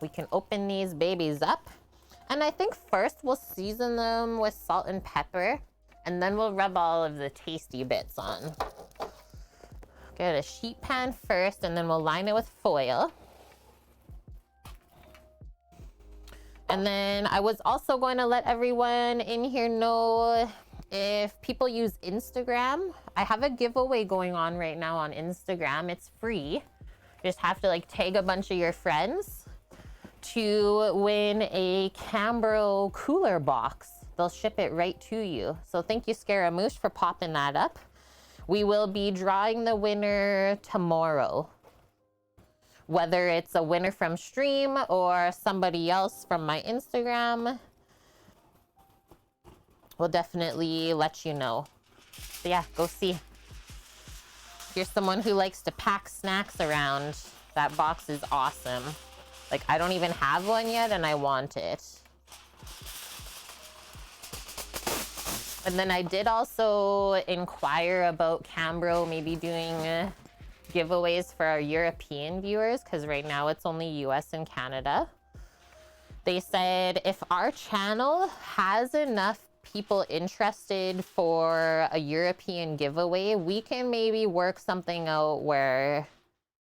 We can open these babies up. And I think first we'll season them with salt and pepper, and then we'll rub all of the tasty bits on. Get a sheet pan first, and then we'll line it with foil. And then I was also going to let everyone in here know if people use Instagram. I have a giveaway going on right now on Instagram. It's free. You just have to like tag a bunch of your friends to win a Cambro cooler box. They'll ship it right to you. So thank you, Scaramouche, for popping that up. We will be drawing the winner tomorrow. Whether it's a winner from stream or somebody else from my Instagram, we'll definitely let you know. So yeah, go see. If you're someone who likes to pack snacks around, that box is awesome. Like, I don't even have one yet and I want it. And then I did also inquire about Cambro maybe doing giveaways for our European viewers, because right now it's only US and Canada. They said if our channel has enough people interested for a European giveaway, we can maybe work something out where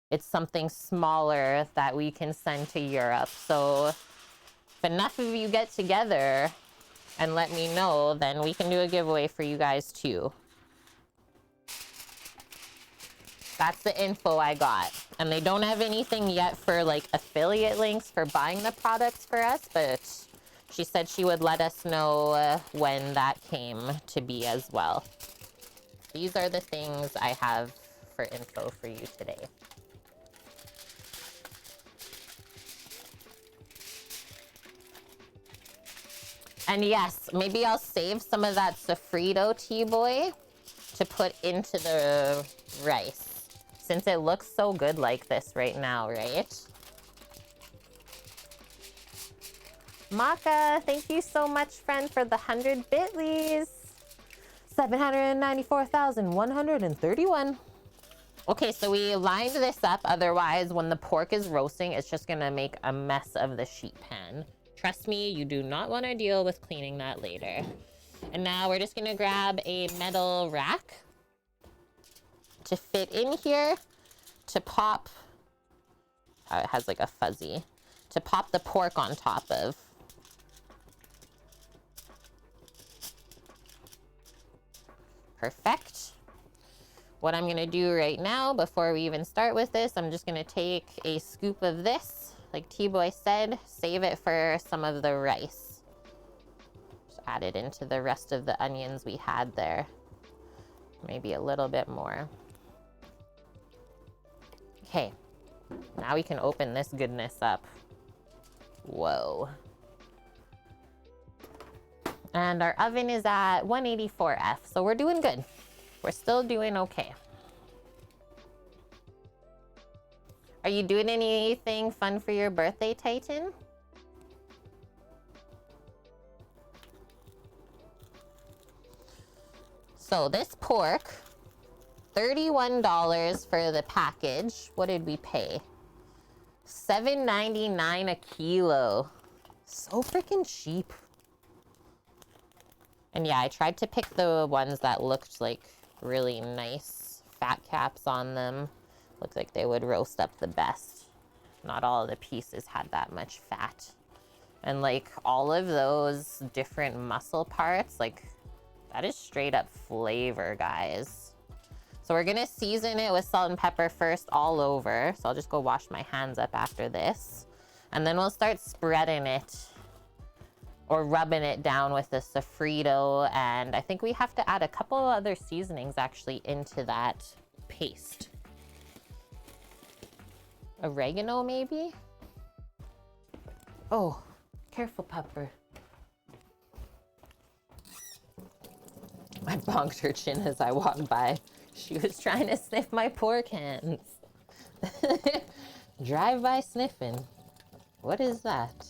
it's something smaller that we can send to Europe. So if enough of you get together and let me know, then we can do a giveaway for you guys too. That's the info I got. And they don't have anything yet for like affiliate links for buying the products for us, but she said she would let us know when that came to be as well. These are the things I have for info for you today. And yes, maybe I'll save some of that sofrito T-boy to put into the rice, since it looks so good like this right now, right? Maka, thank you so much, friend, for the 100 bitlies. 794,131. Okay, so we lined this up. Otherwise, when the pork is roasting, it's just gonna make a mess of the sheet pan. Trust me, you do not want to deal with cleaning that later. And now we're just gonna grab a metal rack to fit in here to pop, it has like a fuzzy, to pop the pork on top of. Perfect. What I'm gonna do right now, before we even start with this, I'm just gonna take a scoop of this, like T-Boy said, save it for some of the rice. Just add it into the rest of the onions we had there. Maybe a little bit more. Okay, now we can open this goodness up. Whoa. And our oven is at 184F, so we're doing good. We're still doing okay. Are you doing anything fun for your birthday, Titan? So this pork, $31 for the package. What did we pay? $7.99 a kilo. So freaking cheap. And yeah, I tried to pick the ones that looked like really nice fat caps on them. Looked like they would roast up the best. Not all of the pieces had that much fat. And like all of those different muscle parts, like that is straight up flavor, guys. So we're gonna season it with salt and pepper first all over. So I'll just go wash my hands up after this. And then we'll start spreading it or rubbing it down with the sofrito. And I think we have to add a couple other seasonings actually into that paste. Oregano, maybe? Oh, careful, Pepper. I bonked her chin as I walked by. She was trying to sniff my pork hands. Drive-by sniffing. What is that?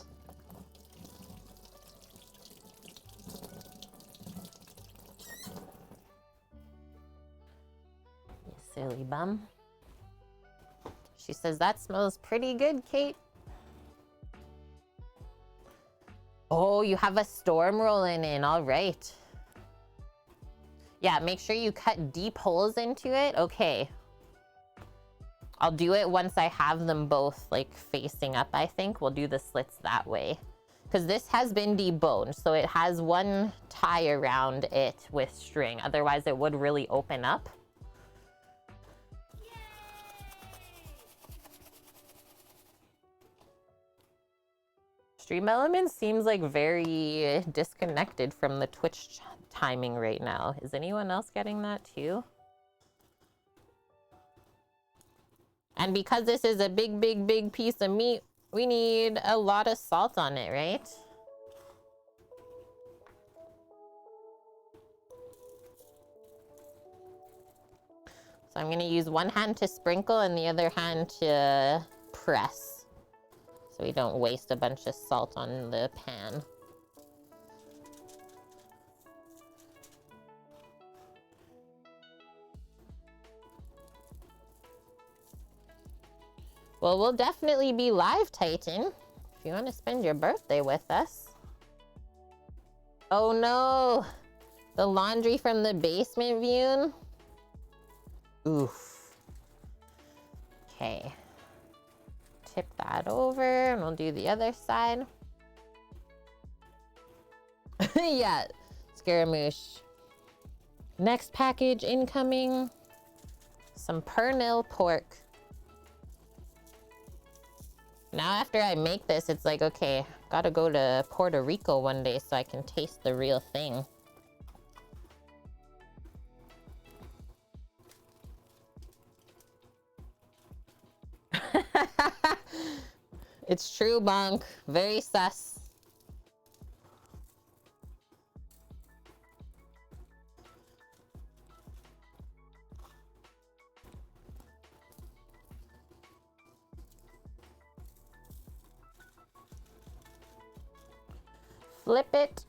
You silly bum. She says, that smells pretty good, Kate. Oh, you have a storm rolling in. All right. Yeah, make sure you cut deep holes into it. Okay. I'll do it once I have them both like facing up, I think. We'll do the slits that way. Because this has been deboned, so it has one tie around it with string. Otherwise, it would really open up. Stream Elements seems like very disconnected from the Twitch timing right now. Is anyone else getting that too? And because this is a big, big, big piece of meat, we need a lot of salt on it, right? So I'm going to use one hand to sprinkle and the other hand to press, so we don't waste a bunch of salt on the pan. Well, we'll definitely be live, Titan, if you want to spend your birthday with us. Oh no, the laundry from the basement view. Oof. Okay. Tip that over and we'll do the other side. Yeah, Scaramouche. Next package incoming. Some Pernil pork. Now after I make this, it's like, okay, gotta go to Puerto Rico one day so I can taste the real thing. It's true, Bonk. Very sus. Flip it.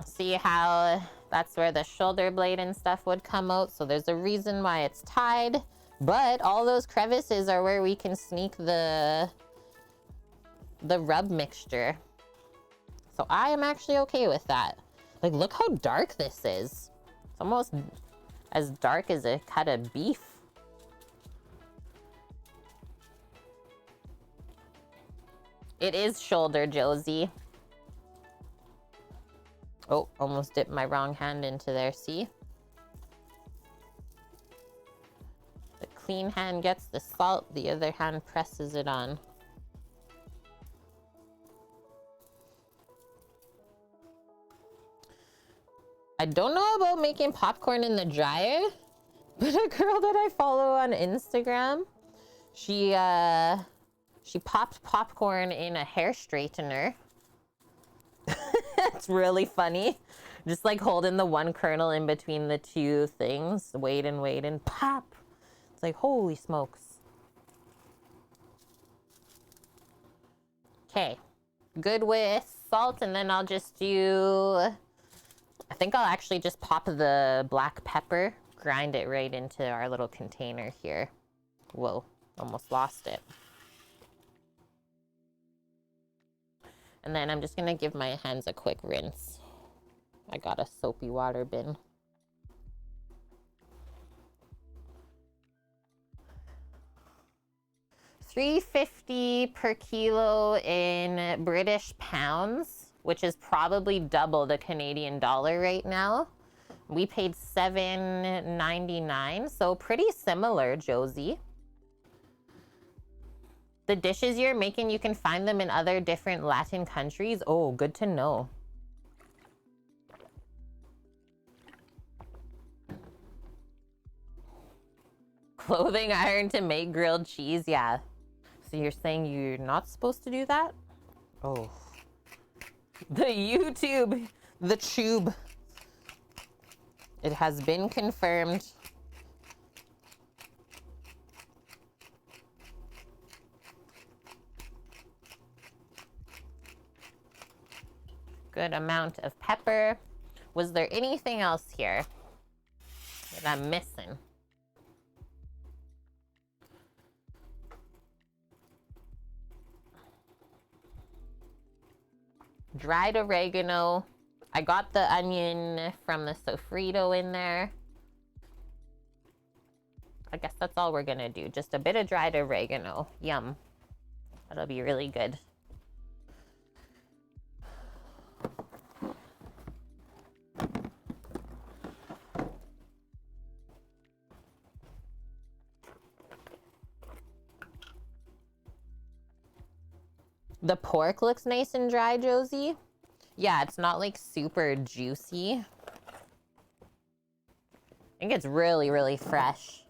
See how that's where the shoulder blade and stuff would come out. So there's a reason why it's tied. But all those crevices are where we can sneak the rub mixture. So I am actually okay with that. Like, look how dark this is. It's almost as dark as a cut of beef. It is shoulder, Josie. Oh, almost dipped my wrong hand into there, see? The clean hand gets the salt, the other hand presses it on. I don't know about making popcorn in the dryer, but a girl that I follow on Instagram, she popped popcorn in a hair straightener. It's really funny. Just like holding the one kernel in between the two things. Wait and pop. It's like, holy smokes. Okay, good with salt, and then I'll just do, I think I'll actually just pop the black pepper, grind it right into our little container here. Whoa, almost lost it. And then I'm just gonna give my hands a quick rinse. I got a soapy water bin. $3.50 per kilo in British pounds, which is probably double the Canadian dollar right now. We paid $7.99, so pretty similar, Josie. The dishes you're making, you can find them in other different Latin countries. Oh, good to know. Clothing iron to make grilled cheese, yeah. So you're saying you're not supposed to do that? Oh. The YouTube, the tube. It has been confirmed. Good amount of pepper. Was there anything else here that I'm missing? Dried oregano. I got the onion from the sofrito in there. I guess that's all we're gonna do. Just a bit of dried oregano. Yum. That'll be really good. The pork looks nice and dry, Josie. Yeah, it's not like super juicy. I think it's really, really fresh.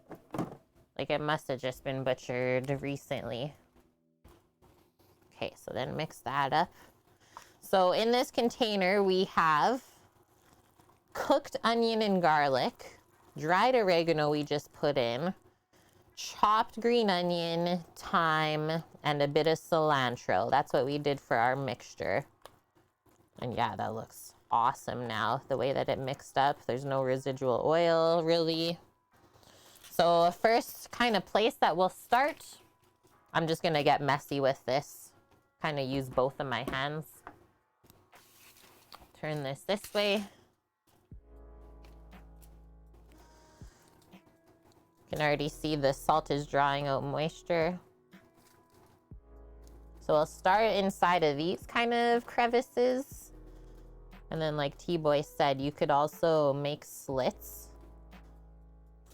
Like it must have just been butchered recently. Okay, so then mix that up. So in this container, we have cooked onion and garlic, dried oregano we just put in, chopped green onion, thyme, and a bit of cilantro. That's what we did for our mixture. And yeah, that looks awesome now, the way that it mixed up. There's no residual oil, really. So first kind of place that we'll start, I'm just gonna get messy with this. Kind of use both of my hands. Turn this way. You can already see the salt is drawing out moisture. So I'll start inside of these kind of crevices. And then like T-Boy said, you could also make slits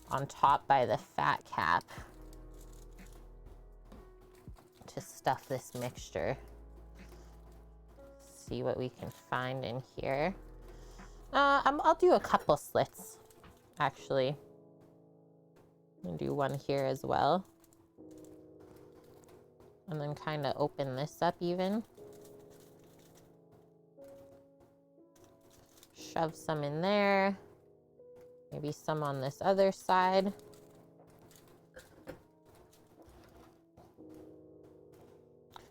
on top by the fat cap to stuff this mixture. See what we can find in here. I'll do a couple slits, actually. I'll do one here as well. And then kind of open this up even. Shove some in there. Maybe some on this other side.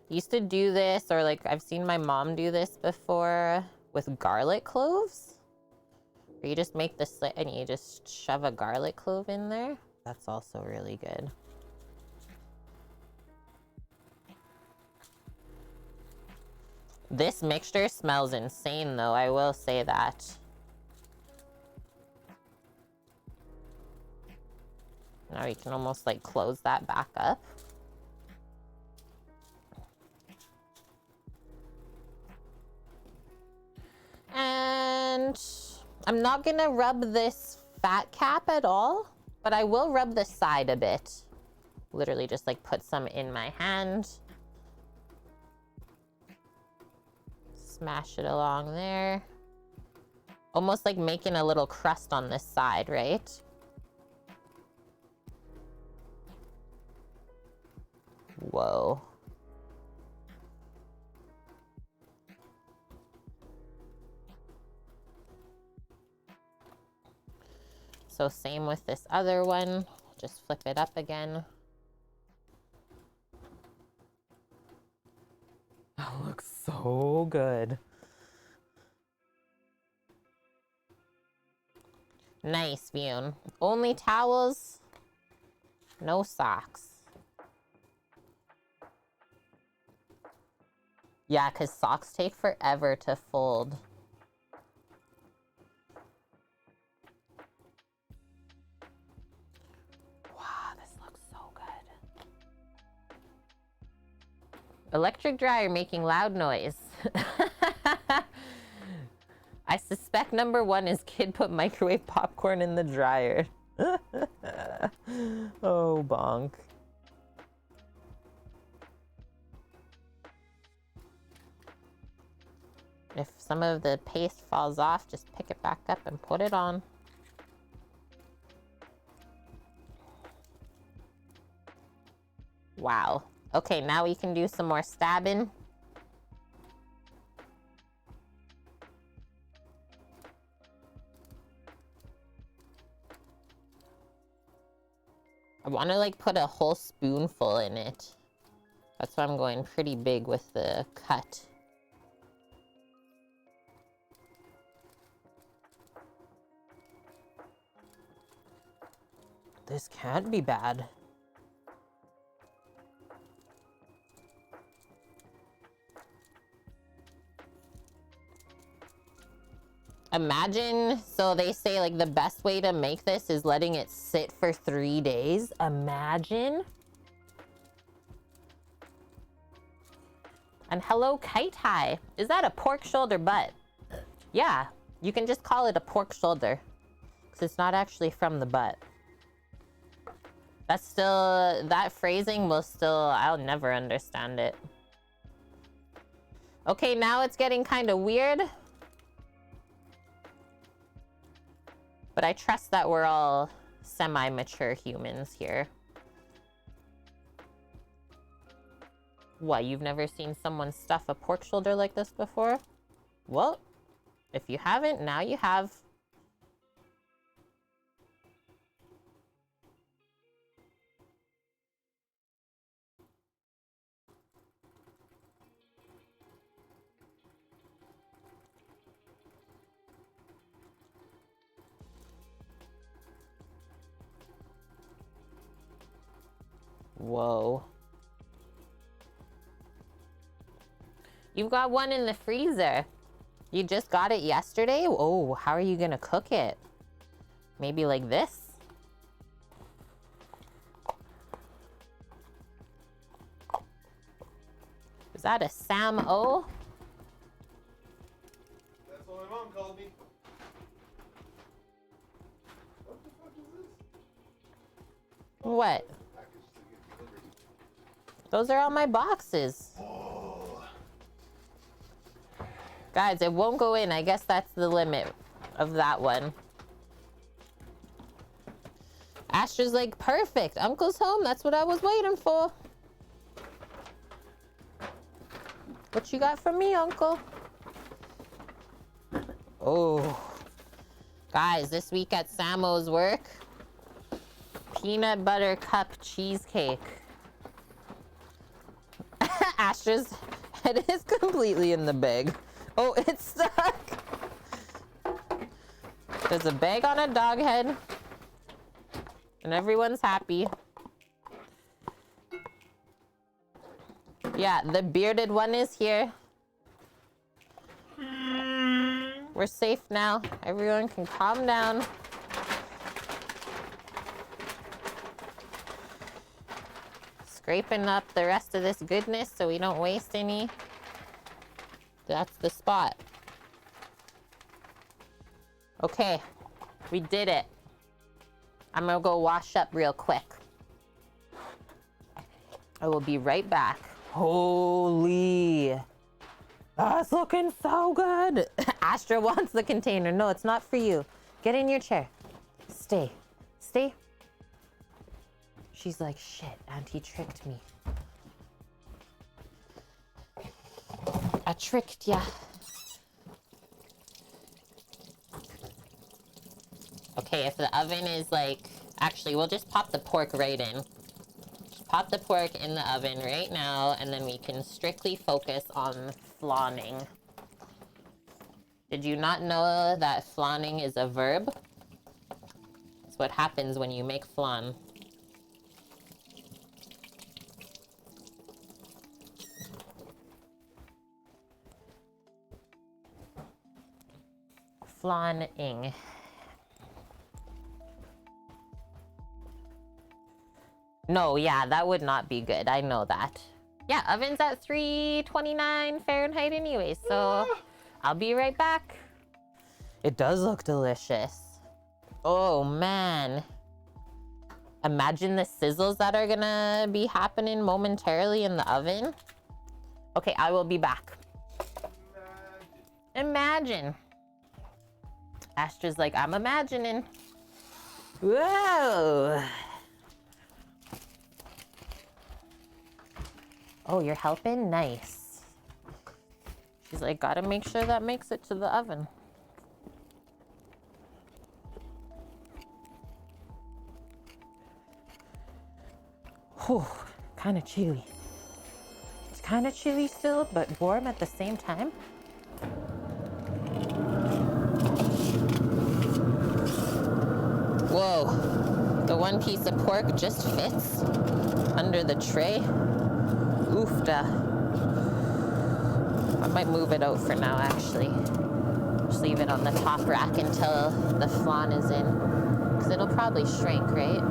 Used to do this, or like I've seen my mom do this before with garlic cloves. Where you just make the slit and you just shove a garlic clove in there. That's also really good. This mixture smells insane though, I will say that. Now you can almost like close that back up. And I'm not gonna rub this fat cap at all, but I will rub the side a bit. Literally just like put some in my hand. Smash it along there. Almost like making a little crust on this side, right? Whoa. So same with this other one. Just flip it up again. so good. Nice, Bune. Only towels, no socks. Yeah, because socks take forever to fold. Wow, this looks so good. Electric dryer making loud noise. I suspect number one is kid put microwave popcorn in the dryer. Oh, bonk. If some of the paste falls off, just pick it back up and put it on. Wow. Okay, now we can do some more stabbing. I want to like put a whole spoonful in it. That's why I'm going pretty big with the cut. This can't be bad. Imagine, so they say like the best way to make this is letting it sit for 3 days. Imagine. And hello, Kite High. Is that a pork shoulder butt? Yeah, you can just call it a pork shoulder. Because it's not actually from the butt. That's still, that phrasing will still, I'll never understand it. Okay, now it's getting kind of weird. But I trust that we're all semi-mature humans here. What, you've never seen someone stuff a pork shoulder like this before? Well, if you haven't, now you have. Whoa. You've got one in the freezer. You just got it yesterday? Oh, how are you gonna cook it? Maybe like this? Is that a Sam-O? That's what my mom called me. What the fuck is this? What? Those are all my boxes. Oh. Guys, it won't go in. I guess that's the limit of that one. Astra's like, perfect. Uncle's home. That's what I was waiting for. What you got for me, Uncle? Oh. Guys, this week at Samo's work, peanut butter cup cheesecake. Astra's head is completely in the bag. Oh, it's stuck. There's a bag on a dog head. And everyone's happy. Yeah, the bearded one is here. We're safe now. Everyone can calm down. Scraping up the rest of this goodness so we don't waste any. That's the spot. Okay, we did it. I'm gonna go wash up real quick. I will be right back. Holy. Oh, it's looking so good. Astra wants the container. No, it's not for you. Get in your chair. Stay. Stay. She's like, shit, Auntie tricked me. I tricked ya. Okay, if the oven is like, actually, we'll just pop the pork right in. Just pop the pork in the oven right now, and then we can strictly focus on flaunning. Did you not know that flaunning is a verb? It's what happens when you make flan. Flaunting. No, yeah, that would not be good. I know that. Yeah, oven's at 329 Fahrenheit anyway, so I'll be right back. It does look delicious. Oh, man. Imagine the sizzles that are gonna be happening momentarily in the oven. Okay, I will be back. Imagine. Astra's like, I'm imagining. Whoa. Oh, you're helping? Nice. She's like, gotta make sure that makes it to the oven. Whew, kind of chilly. It's kind of chilly still, but warm at the same time. Whoa, the one piece of pork just fits under the tray. Oofda. I might move it out for now, actually. Just leave it on the top rack until the flan is in, because it'll probably shrink, right?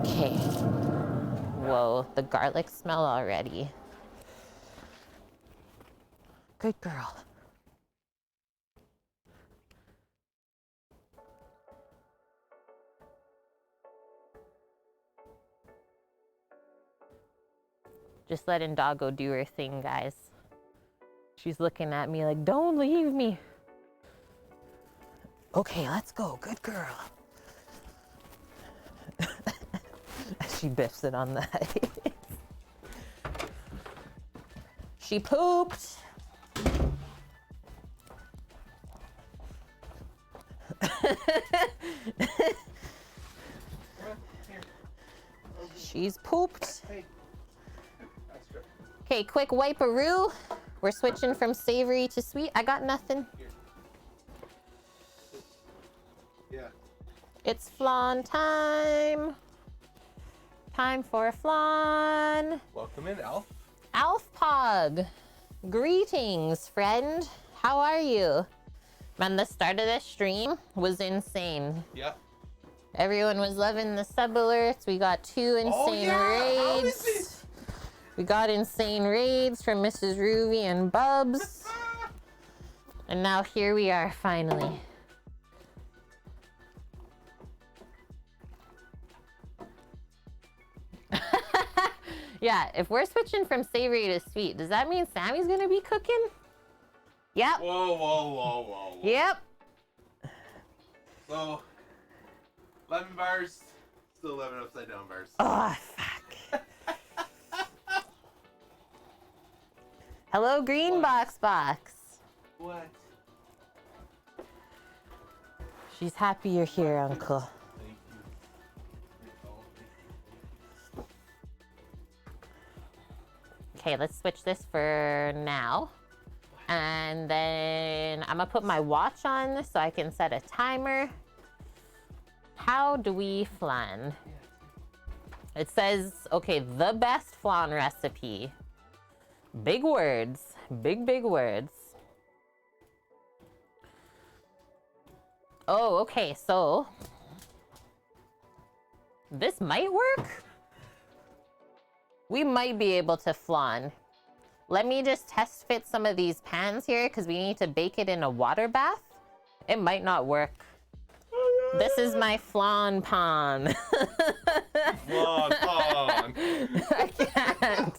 Okay. Whoa, the garlic smell already. Good girl. Just letting Doggo do her thing, guys. She's looking at me like, don't leave me. Okay, let's go. Good girl. She biffs it on the ice. She pooped. She's pooped. Okay, quick wipe-a-roo. We're switching from savory to sweet. I got nothing. Yeah. It's flan time. Time for flan. Welcome in, Alf. Alf Pog. Greetings, friend. How are you? Man, the start of this stream was insane. Yeah. Everyone was loving the sub alerts. We got 2 insane raids. We got insane raids from Mrs. Ruby and Bubs. And now here we are, finally. Yeah, if we're switching from savory to sweet, does that mean Sammy's gonna be cooking? Yep. Whoa, whoa, whoa, whoa. Yep. So, 11 bars, still 11 upside down bars. Oh, fuck. Hello, Green Box. What? She's happy you're here, Uncle. Thank you. Okay, let's switch this for now. And then I'm gonna put my watch on so I can set a timer. How do we flan? It says, okay, the best flan recipe. Big words, big words. Oh, okay, so this might work. We might be able to flan. Let me just test fit some of these pans here because we need to bake it in a water bath. It might not work. This is my flan pan. Flan pan. I can't.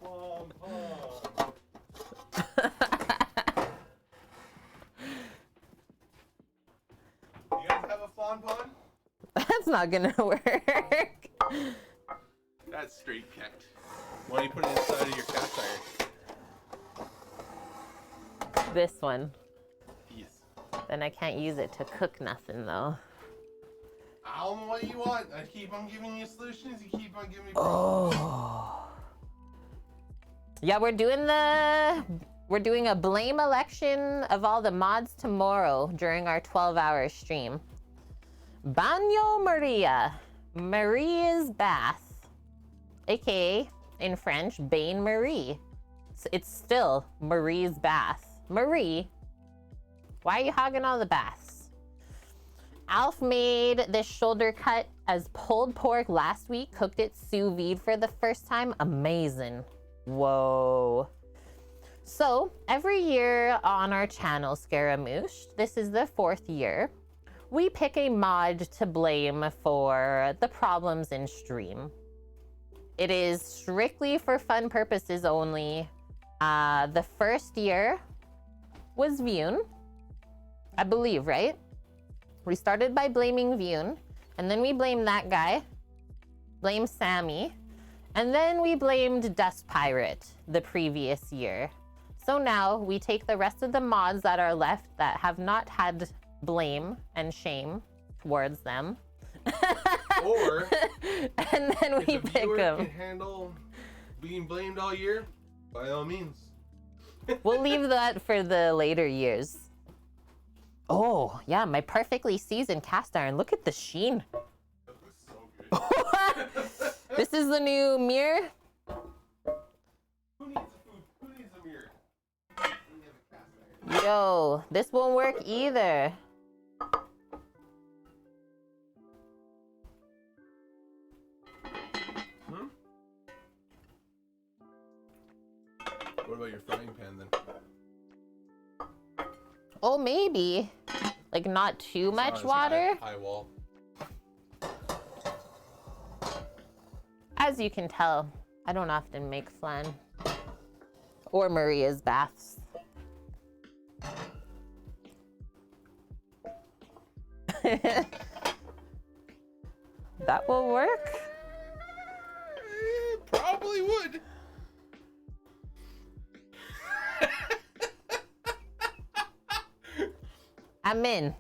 Flan pan. You guys have a flan pan? That's not gonna work. That's straight kept. Why don't you put it inside of your cast iron? This one. Yes. Then I can't use it to cook nothing though. Tell them what you want. I keep on giving you solutions. You keep on giving me Oh. Yeah, we're doing a blame election of all the mods tomorrow during our 12-hour stream. Baño Maria, Maria's bath, aka in French, Bain Marie. It's still Marie's bath. Marie, why are you hogging all the baths? Alf made this shoulder cut as pulled pork last week, cooked it sous vide for the first time. Amazing. Whoa. So every year on our channel, Scaramouche, this is the 4th year, we pick a mod to blame for the problems in stream. It is strictly for fun purposes only. The first year was Vune, I believe, right? We started by blaming Vune, and then we blamed that guy, blamed Sammy, and then we blamed Dust Pirate the previous year. So now we take the rest of the mods that are left that have not had blame and shame towards them. Or and then we if a pick viewer them. can handle being blamed all year, by all means. We'll leave that for the later years. Oh, yeah, my perfectly seasoned cast iron. Look at the sheen. That looks so good. This is the new mirror. Who needs food? Who needs a mirror? We have a cast iron. Yo, this won't work either. What about your frying pan then? Oh, maybe. Like not too much water. High wall. As you can tell, I don't often make flan or Maria's baths. That will work. Probably would. I'm in.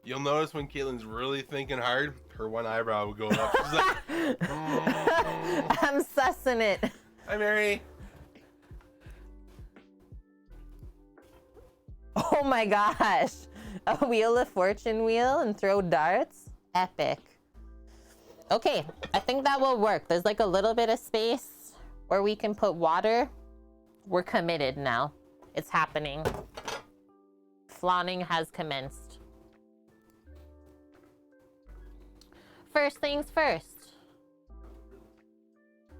You'll notice when Caitlin's really thinking hard, her one eyebrow will go up. She's like, I'm sussing it. "Hi, Mary." Oh my gosh. A Wheel of Fortune wheel and throw darts? Epic. Okay, I think that will work. There's like a little bit of space where we can put water. We're committed now. It's happening. Flanning has commenced. First things first.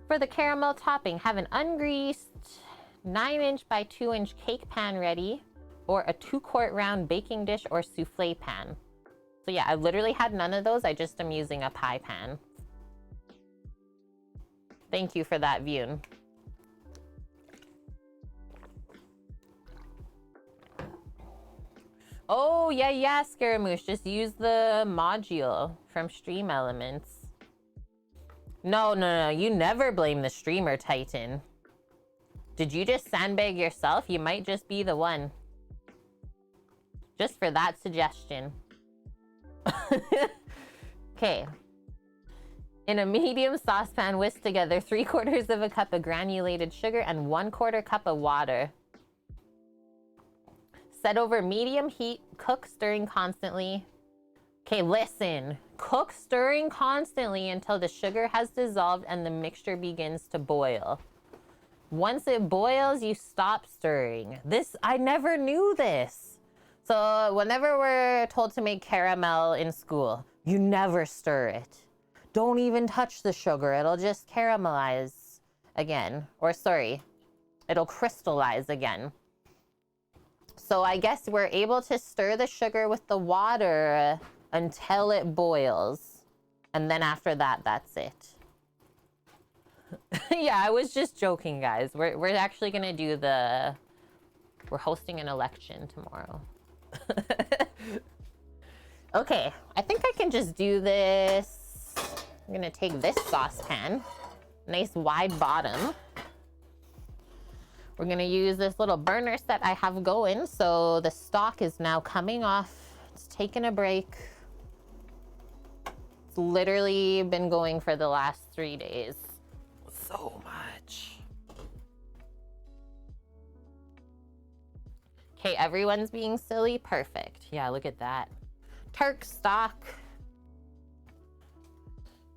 For the caramel topping, have an ungreased 9-inch by 2-inch cake pan ready, or a 2-quart round baking dish or souffle pan. So yeah, I literally had none of those. I just am using a pie pan. Thank you for that, Vune. Oh, yeah, Scaramouche. Just use the module from Stream Elements. No. You never blame the streamer, Titan. Did you just sandbag yourself? You might just be the one. Just for that suggestion. Okay. In a medium saucepan, whisk together 3/4 cup of granulated sugar and 1/4 cup of water. Set over medium heat, cook stirring constantly. Okay, listen. Cook stirring constantly until the sugar has dissolved and the mixture begins to boil. Once it boils, you stop stirring. I never knew this. So whenever we're told to make caramel in school, you never stir it. Don't even touch the sugar. It'll just caramelize again. Or sorry, it'll crystallize again. So I guess we're able to stir the sugar with the water until it boils. And then after that, that's it. Yeah, I was just joking, guys. We're actually gonna do we're hosting an election tomorrow. Okay, I think I can just do this. I'm gonna take this saucepan, nice wide bottom. We're gonna use this little burner set I have going, so the stock is now coming off. It's taking a break. It's literally been going for the last 3 days. So much. Okay, everyone's being silly. Perfect. Yeah, look at that. Turk stock.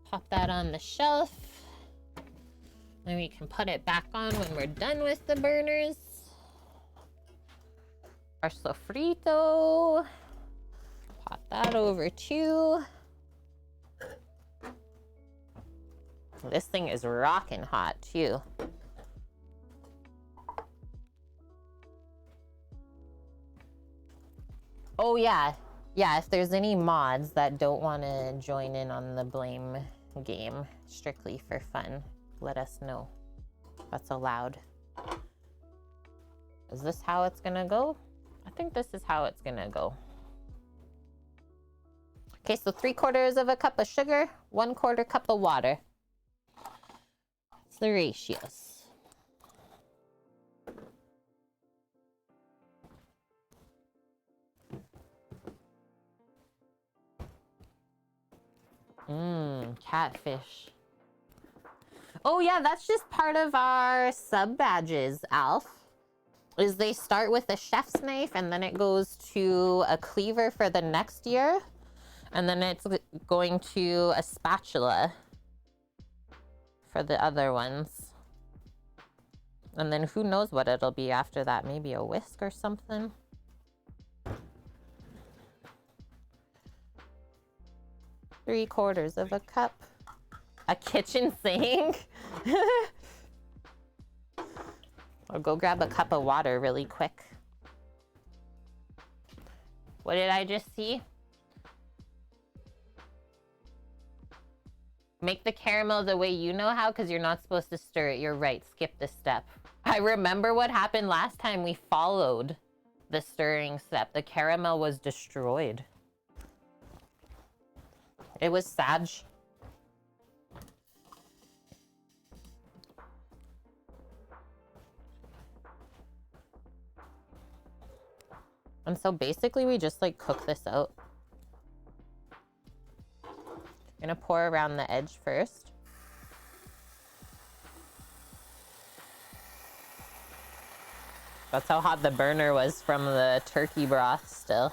Pop that on the shelf. Then we can put it back on when we're done with the burners. Our sofrito. Pop that over too. This thing is rocking hot too. Oh yeah. Yeah, if there's any mods that don't want to join in on the blame game, strictly for fun, let us know. That's allowed. Is this how it's gonna go? I think this is how it's gonna go. Okay, so 3/4 of a cup of sugar, 1/4 cup of water. That's the ratios. Catfish. Oh yeah, that's just part of our sub badges, Alf. Is they start with a chef's knife and then it goes to a cleaver for the next year. And then it's going to a spatula for the other ones. And then who knows what it'll be after that. Maybe a whisk or something. Three-quarters of a cup. A kitchen sink. Or go grab a cup of water really quick. What did I just see? Make the caramel the way you know how, because you're not supposed to stir it. You're right. Skip this step. I remember what happened last time we followed the stirring step. The caramel was destroyed. It was sad. And so basically we just like cook this out. I'm gonna pour around the edge first. That's how hot the burner was from the turkey broth still.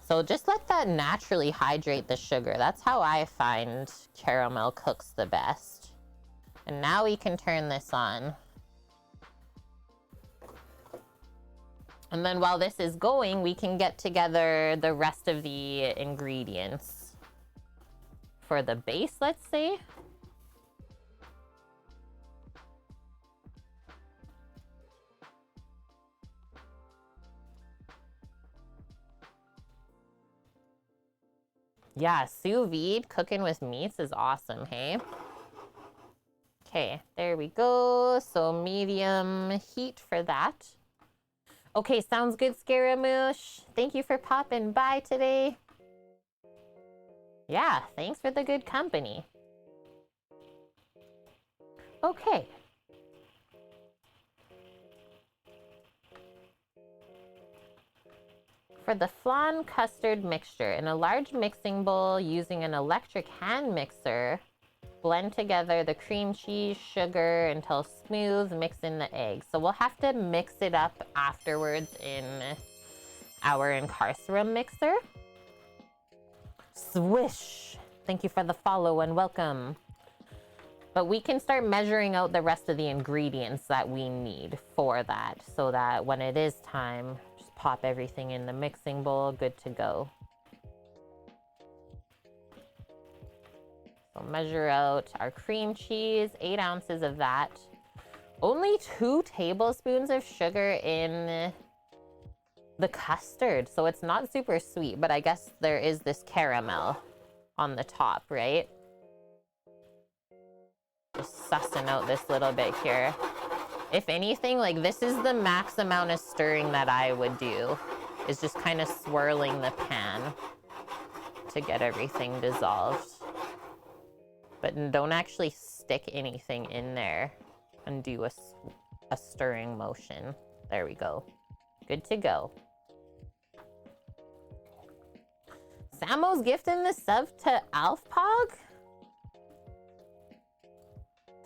So just let that naturally hydrate the sugar. That's how I find caramel cooks the best. And now we can turn this on. And then while this is going, we can get together the rest of the ingredients. For the base, let's say. Yeah, sous vide cooking with meats is awesome, hey? Okay, there we go. So medium heat for that. Okay, sounds good, Scaramouche. Thank you for popping by today. Yeah, thanks for the good company. Okay. For the flan custard mixture, in a large mixing bowl using an electric hand mixer, blend together the cream cheese, sugar until smooth, mix in the eggs. So we'll have to mix it up afterwards in our incarcerum mixer. Swish! Thank you for the follow and welcome. But we can start measuring out the rest of the ingredients that we need for that, so that when it is time, just pop everything in the mixing bowl, good to go. So measure out our cream cheese, 8 ounces of that. Only 2 tablespoons of sugar in the custard. So it's not super sweet, but I guess there is this caramel on the top, right? Just sussing out this little bit here. If anything, like this is the max amount of stirring that I would do, is just kind of swirling the pan to get everything dissolved. But don't actually stick anything in there and do a stirring motion. There we go. Good to go. Samo's gifting the sub to Alfpog?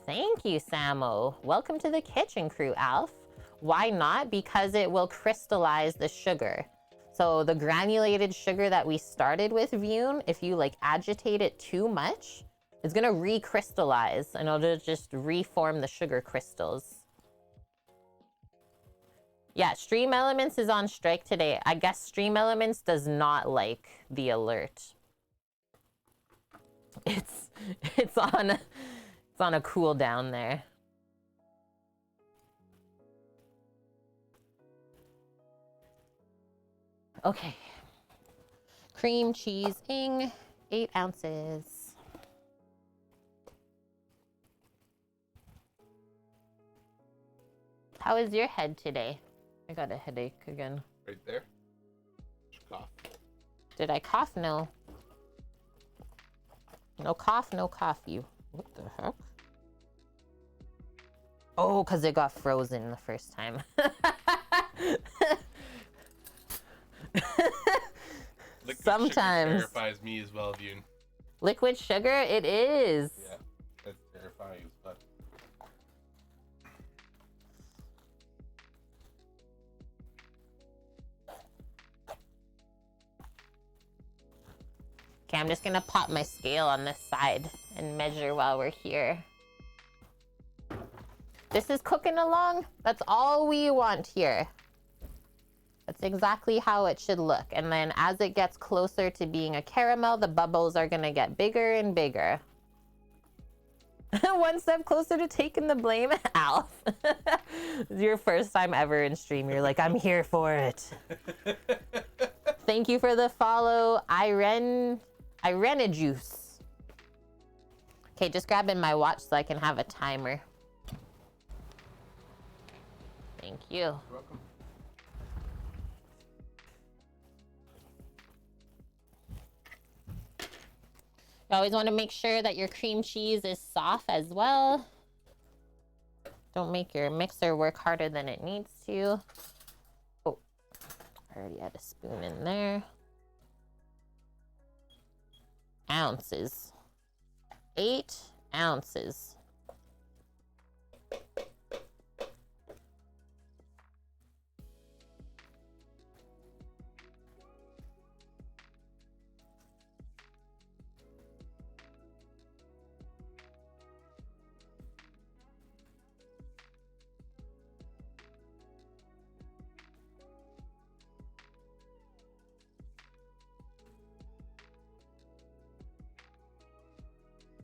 Thank you, Samo. Welcome to the kitchen crew, Alf. Why not? Because it will crystallize the sugar. So the granulated sugar that we started with, Vune, if you like agitate it too much, it's gonna recrystallize and it'll just reform the sugar crystals. Yeah, Stream Elements is on strike today. I guess Stream Elements does not like the alert. It's on a cooldown there. Okay. Cream cheese-ing, 8 ounces. How is your head today? I got a headache again. Right there. Just cough. Did I cough? No. No cough, no cough, you. What the heck? Oh, because it got frozen the first time. Liquid Sometimes. sugar terrifies me as well, Vune. Liquid sugar? It is. Yeah, that's terrifying as fuck. Okay, I'm just gonna pop my scale on this side and measure while we're here. This is cooking along. That's all we want here. That's exactly how it should look. And then as it gets closer to being a caramel, the bubbles are gonna get bigger and bigger. One step closer to taking the blame, Alf. It's your first time ever in stream. You're like, I'm here for it. Thank you for the follow, Irene Juice. Okay, just grabbing my watch so I can have a timer. Thank you. You're welcome. You always want to make sure that your cream cheese is soft as well. Don't make your mixer work harder than it needs to. Oh, I already had a spoon in there. Ounces. 8 ounces.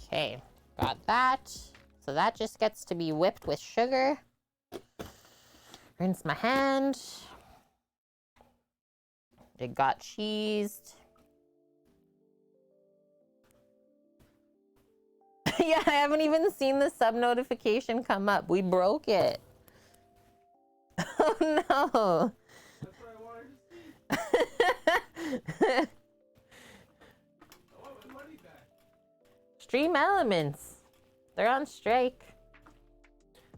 Okay, got that. So that just gets to be whipped with sugar. Rinse my hand. It got cheesed. Yeah, I haven't even seen the sub notification come up. We broke it. Oh no. That's what I wanted to see. I want my money back. Stream Elements. They're on strike.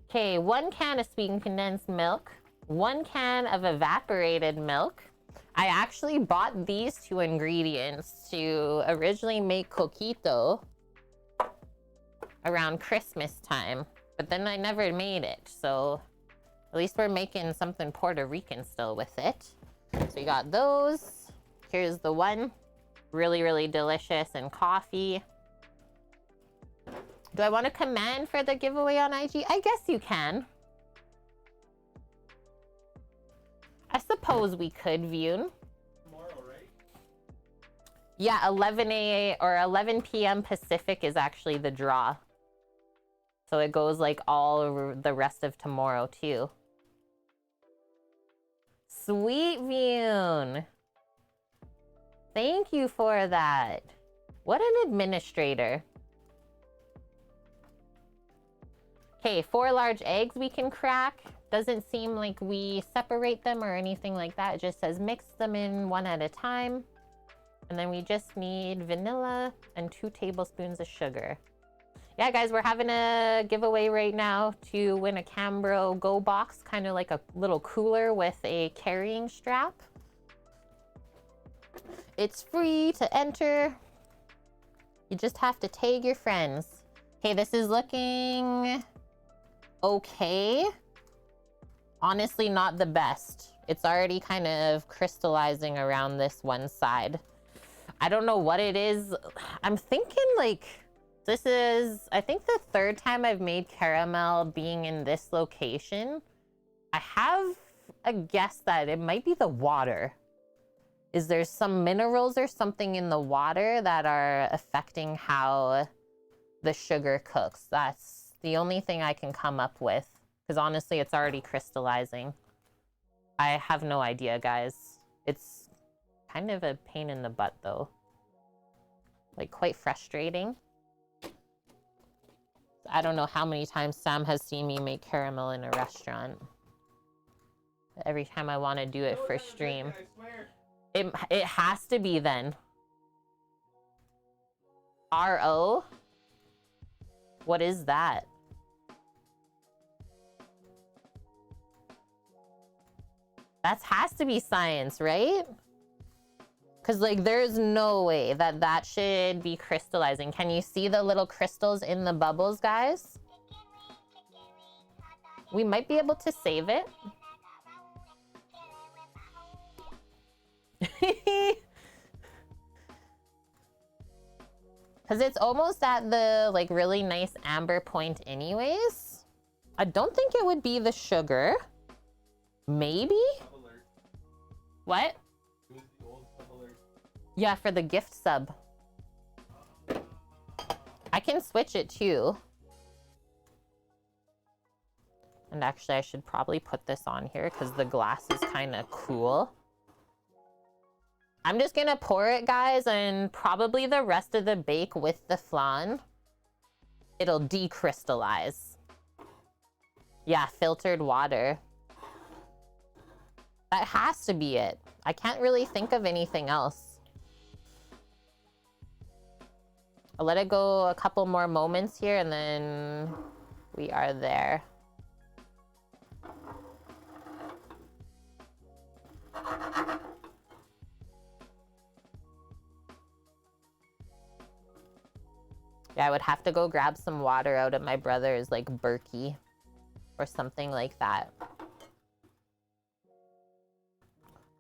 Okay, 1 can of sweetened condensed milk, 1 can of evaporated milk. I actually bought these 2 ingredients to originally make coquito around Christmas time, but then I never made it, so at least we're making something Puerto Rican still with it. So you got those. Here's the one. Really, really delicious, and coffee. Do I want to command for the giveaway on IG? I guess you can. I suppose we could, Vune. Tomorrow, right? Yeah, 11 a.m. or 11 p.m. Pacific is actually the draw. So it goes like all over the rest of tomorrow too. Sweet, Vune. Thank you for that. What an administrator. Okay, 4 large eggs we can crack. Doesn't seem like we separate them or anything like that. It just says mix them in 1 at a time. And then we just need vanilla and 2 tablespoons of sugar. Yeah, guys, we're having a giveaway right now to win a Cambro Go box, kind of like a little cooler with a carrying strap. It's free to enter. You just have to tag your friends. Okay, this is looking okay. Honestly, not the best. It's already kind of crystallizing around this one side. I don't know what it is. I'm thinking like, this is, I think the third time I've made caramel being in this location. I have a guess that it might be the water. Is there some minerals or something in the water that are affecting how the sugar cooks? That's the only thing I can come up with. Because honestly, it's already crystallizing. I have no idea, guys. It's kind of a pain in the butt, though. Like, quite frustrating. I don't know how many times Sam has seen me make caramel in a restaurant. Every time I want to do it for stream. It has to be then. RO? What is that? That has to be science, right? Because, like, there's no way that that should be crystallizing. Can you see the little crystals in the bubbles, guys? We might be able to save it. Because it's almost at the, like, really nice amber point anyways. I don't think it would be the sugar. Maybe? What? Yeah, for the gift sub. I can switch it too. And actually, I should probably put this on here because the glass is kind of cool. I'm just gonna pour it, guys, and probably the rest of the bake with the flan. It'll decrystallize. Yeah, filtered water. That has to be it. I can't really think of anything else. I'll let it go a couple more moments here and then we are there. Yeah, I would have to go grab some water out of my brother's, like, Berkey or something like that.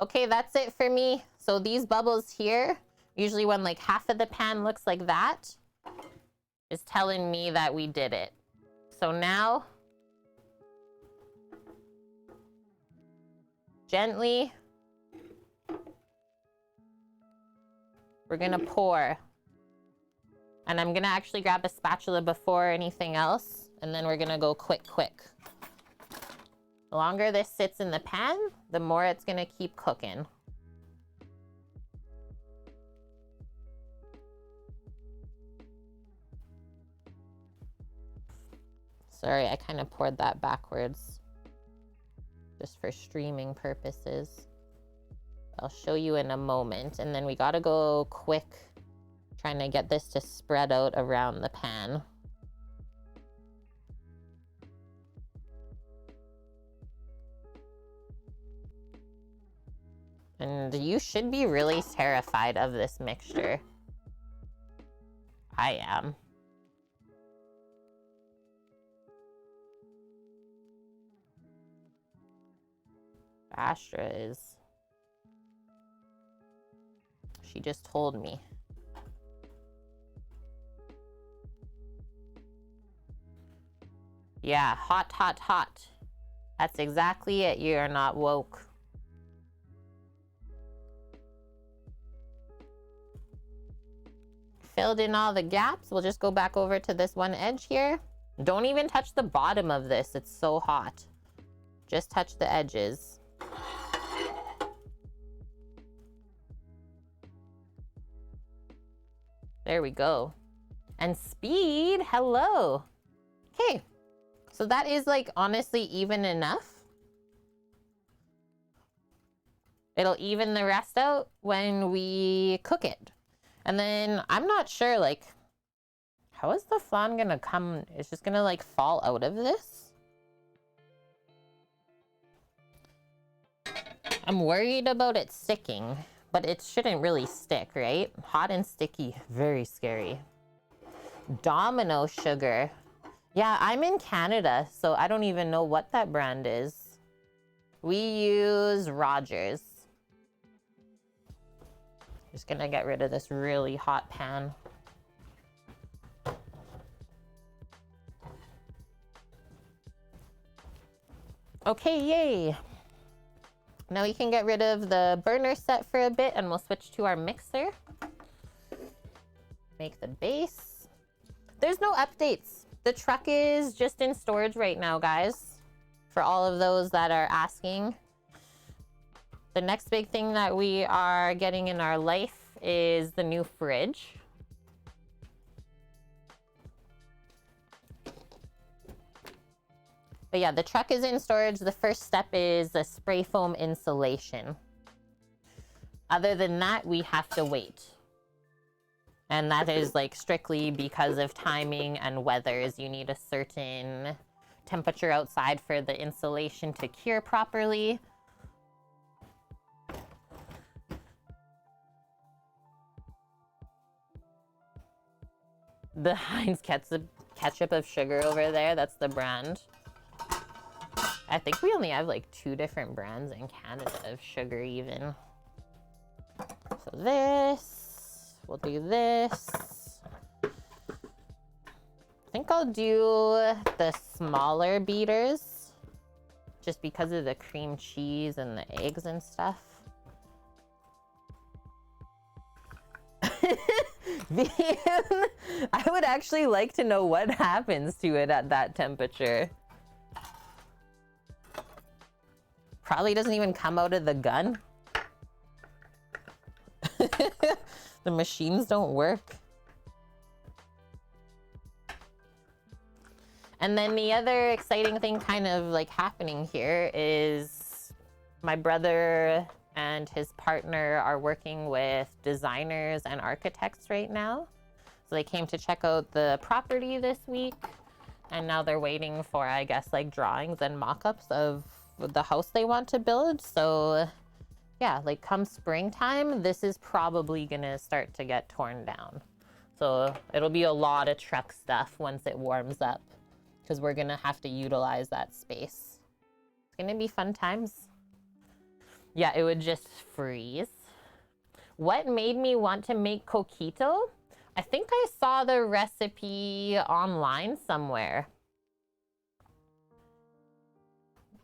Okay, that's it for me. So these bubbles here, usually when like half of the pan looks like that, is telling me that we did it. So now, gently, we're gonna pour. And I'm gonna actually grab a spatula before anything else, and then we're gonna go quick. The longer this sits in the pan, the more it's gonna keep cooking. Sorry, I kind of poured that backwards. Just for streaming purposes. I'll show you in a moment. And then we gotta go quick, trying to get this to spread out around the pan. And you should be really terrified of this mixture. I am. Astra is. She just told me. Yeah, hot. That's exactly it. You're not woke. Filled in all the gaps. We'll just go back over to this one edge here. Don't even touch the bottom of this. It's so hot. Just touch the edges. There we go. And speed, hello. Okay, so that is like honestly even enough. It'll even the rest out when we cook it. And then I'm not sure, like, how is the flan gonna come? It's just gonna like fall out of this. I'm worried about it sticking, but it shouldn't really stick, right? Hot and sticky, very scary. Domino sugar. Yeah, I'm in Canada, so I don't even know what that brand is. We use Rogers. Just gonna get rid of this really hot pan. Okay, yay. Now we can get rid of the burner set for a bit and we'll switch to our mixer. Make the base. There's no updates. The truck is just in storage right now, guys. For all of those that are asking. The next big thing that we are getting in our life is the new fridge. But yeah, the truck is in storage. The first step is the spray foam insulation. Other than that, we have to wait. And that is like strictly because of timing and weathers. You need a certain temperature outside for the insulation to cure properly. The Heinz ketchup of sugar over there, that's the brand. I think we only have like 2 different brands in Canada of sugar even. So this, we'll do this. I think I'll do the smaller beaters just because of the cream cheese and the eggs and stuff. I would actually like to know what happens to it at that temperature. Probably doesn't even come out of the gun. The machines don't work. And then the other exciting thing kind of like happening here is my brother and his partner are working with designers and architects right now. So they came to check out the property this week, and now they're waiting for, I guess, like drawings and mock-ups of the house they want to build. So yeah, like come springtime, this is probably gonna start to get torn down. So it'll be a lot of truck stuff once it warms up, because we're gonna have to utilize that space. It's gonna be fun times. Yeah, it would just freeze. What made me want to make coquito? I think I saw the recipe online somewhere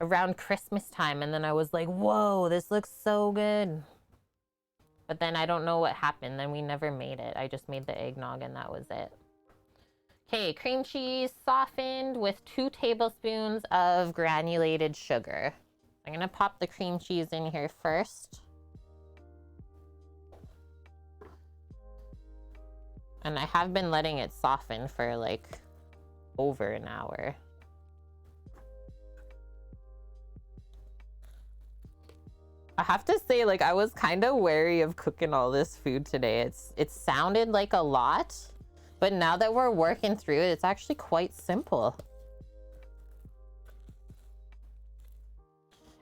around Christmas time, and then I was like, whoa, this looks so good. But then I don't know what happened. Then we never made it. I just made the eggnog and that was it. Okay, cream cheese softened with 2 tablespoons of granulated sugar. I'm gonna pop the cream cheese in here first. And I have been letting it soften for like over an hour. I have to say, like, I was kind of wary of cooking all this food today. It sounded like a lot, but now that we're working through it, it's actually quite simple.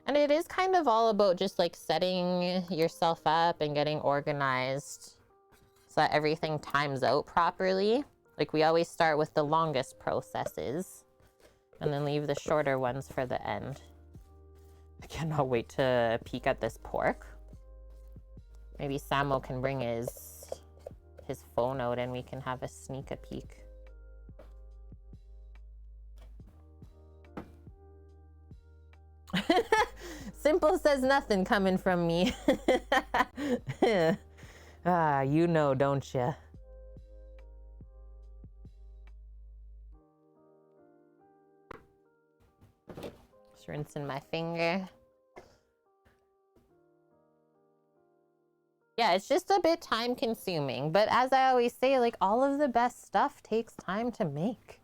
And it is kind of all about just like setting yourself up and getting organized so that everything times out properly. Like we always start with the longest processes and then leave the shorter ones for the end. I cannot wait to peek at this pork. Maybe Samo can bring his phone out and we can have a sneak a peek. Simple says nothing coming from me. Ah, you know, don't you? Just rinsing my finger. Yeah, it's just a bit time consuming, but as I always say, like all of the best stuff takes time to make.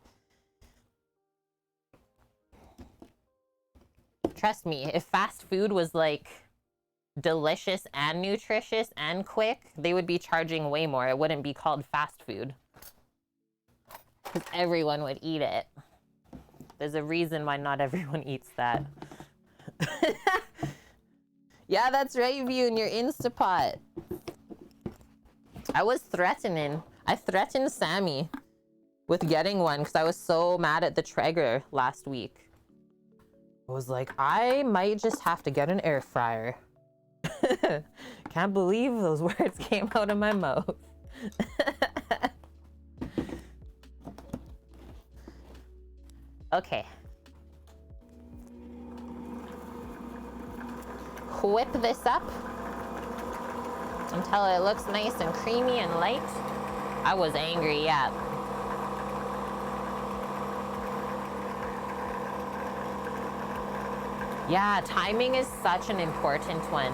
Trust me, if fast food was like delicious and nutritious and quick, they would be charging way more. It wouldn't be called fast food, because everyone would eat it. There's a reason why not everyone eats that. Yeah, that's right, View, in your Instapot. I was threatening. I threatened Sammy with getting one because I was so mad at the Traeger last week. I was like, I might just have to get an air fryer. Can't believe those words came out of my mouth. Okay. Whip this up until it looks nice and creamy and light. I was angry, yeah. Yeah, timing is such an important one.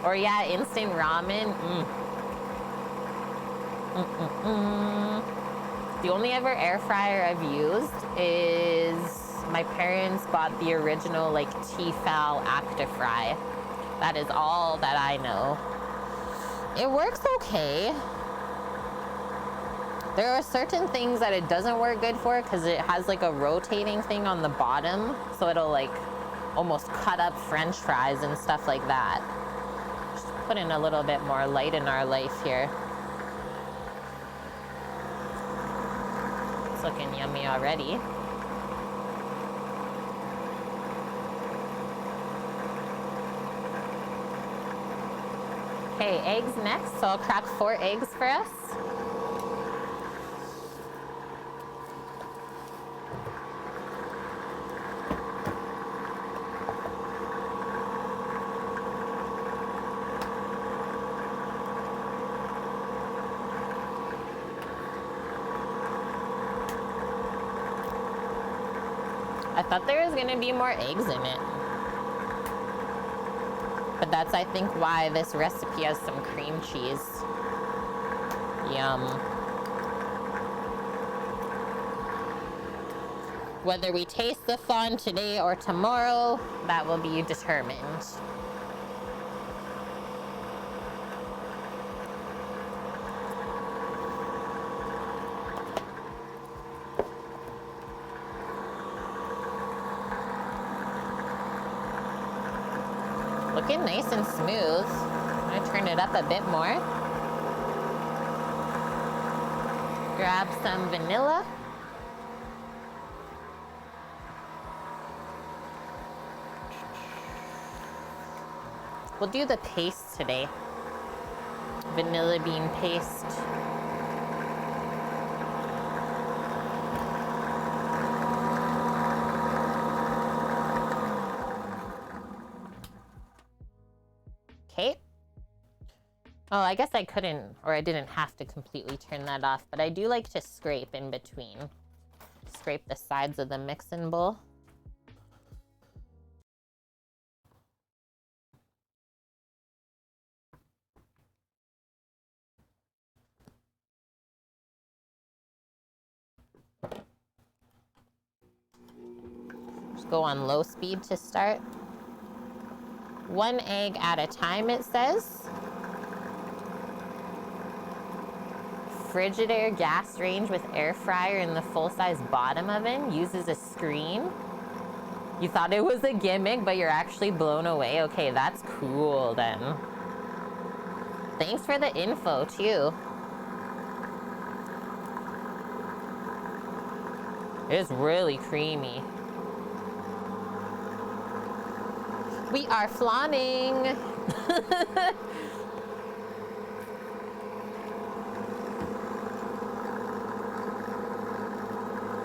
Or yeah, instant ramen. The only ever air fryer I've used is my parents bought the original like Tefal Actifry. That is all that I know. It works okay. There are certain things that it doesn't work good for because it has like a rotating thing on the bottom, so it'll like almost cut up French fries and stuff like that. Just put in a little bit more light in our life here. It's looking yummy already. Okay, eggs next. So I'll crack 4 eggs for us. I thought there was gonna be more eggs in it. But that's, I think, why this recipe has some cream cheese. Yum. Whether we taste the flan today or tomorrow, that will be determined. Looking nice and smooth. I'm gonna turn it up a bit more. Grab some vanilla. We'll do the paste today. Vanilla bean paste. Okay. Oh, I guess I couldn't, or I didn't have to completely turn that off, but I do like to scrape in between. Scrape the sides of the mixing bowl. Just go on low speed to start. 1 egg at a time, it says. Frigidaire gas range with air fryer in the full-size bottom oven. Uses a screen. You thought it was a gimmick, but you're actually blown away. Okay, that's cool then. Thanks for the info, too. It's really creamy. We are flanning.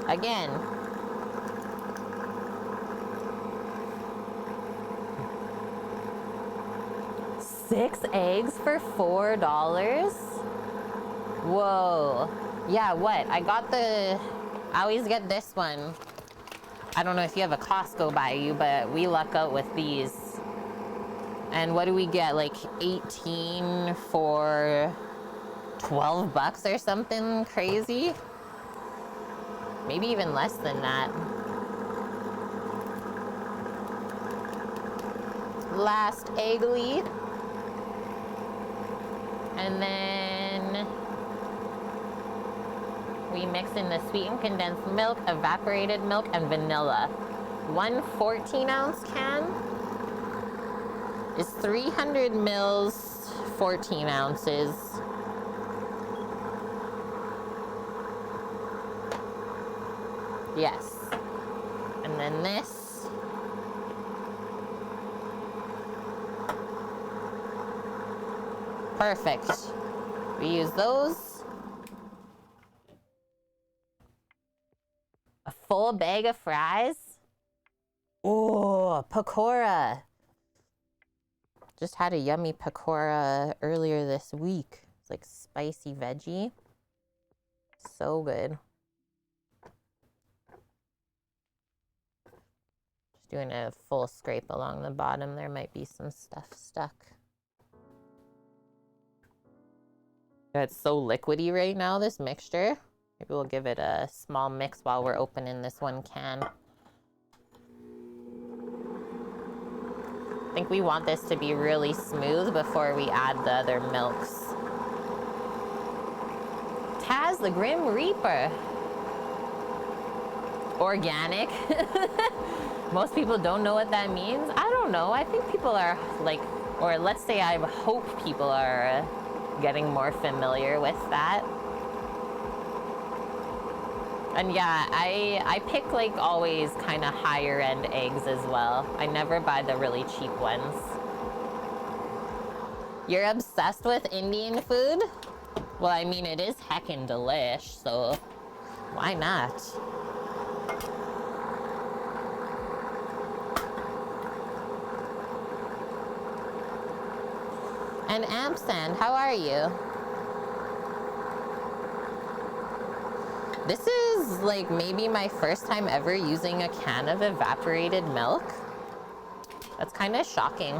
Again. Six eggs for $4? Whoa. Yeah, what? I always get this one. I don't know if you have a Costco by you, but we luck out with these. And what do we get? Like 18 for 12 bucks or something crazy? Maybe even less than that. Last egg lead. And then we mix in the sweetened condensed milk, evaporated milk, and vanilla. 1 14-ounce can. Is 300 mils 14 ounces? Yes. And then this. Perfect. We use those. A full bag of fries. Oh, pakora. Just had a yummy pakora earlier this week. It's like spicy veggie. So good. Just doing a full scrape along the bottom. There might be some stuff stuck. It's so liquidy right now, this mixture. Maybe we'll give it a small mix while we're opening this one can. I think we want this to be really smooth before we add the other milks. Taz the Grim Reaper. Organic. Most people don't know what that means. I don't know. I think people are like, or let's say I hope people are getting more familiar with that. And yeah, I pick like always kind of higher end eggs as well. I never buy the really cheap ones. You're obsessed with Indian food? Well, I mean, it is heckin' delish, so why not? And Amsand, how are you? This is like maybe my first time ever using a can of evaporated milk. That's kind of shocking.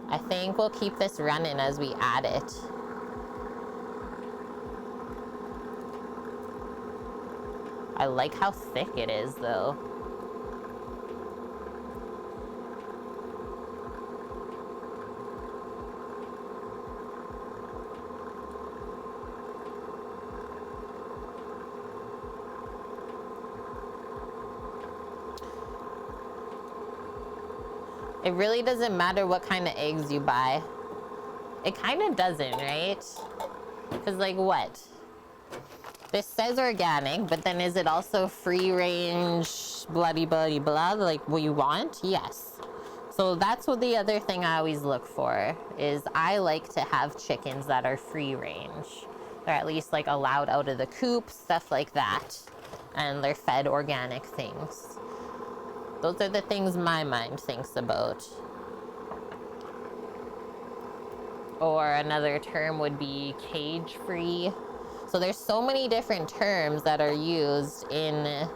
I think we'll keep this running as we add it. I like how thick it is though. It really doesn't matter what kind of eggs you buy. It kind of doesn't, right? Because like what? This says organic, but then is it also free range, bloody bloody blah, like what you want? Yes. So that's what the other thing I always look for is I like to have chickens that are free range. They're at least like allowed out of the coop, stuff like that. And they're fed organic things. Those are the things my mind thinks about. Or another term would be cage-free. So there's so many different terms that are used in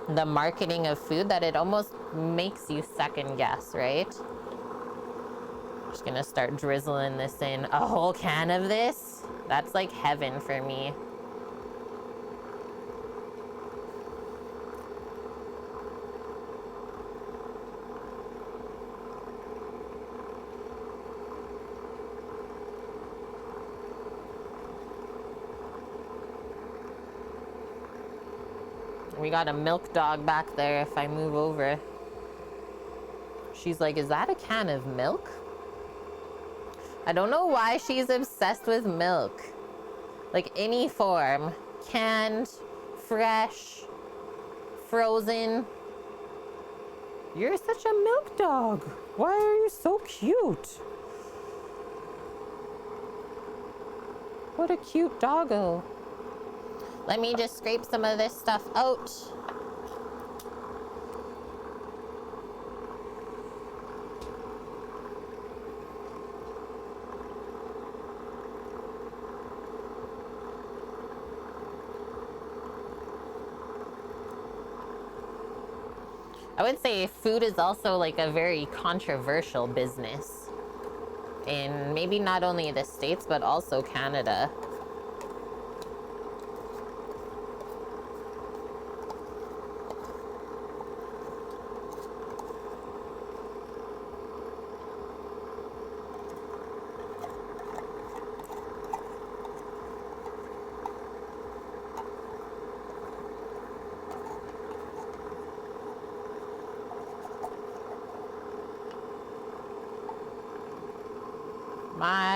the marketing of food that it almost makes you second guess, right? Just gonna start drizzling this in. A whole can of this? That's like heaven for me. We got a milk dog back there if I move over. She's like, is that a can of milk? I don't know why she's obsessed with milk. Like any form. Canned, fresh, frozen. You're such a milk dog. Why are you so cute? What a cute doggo. Let me just scrape some of this stuff out. I would say food is also like a very controversial business in maybe not only the States, but also Canada.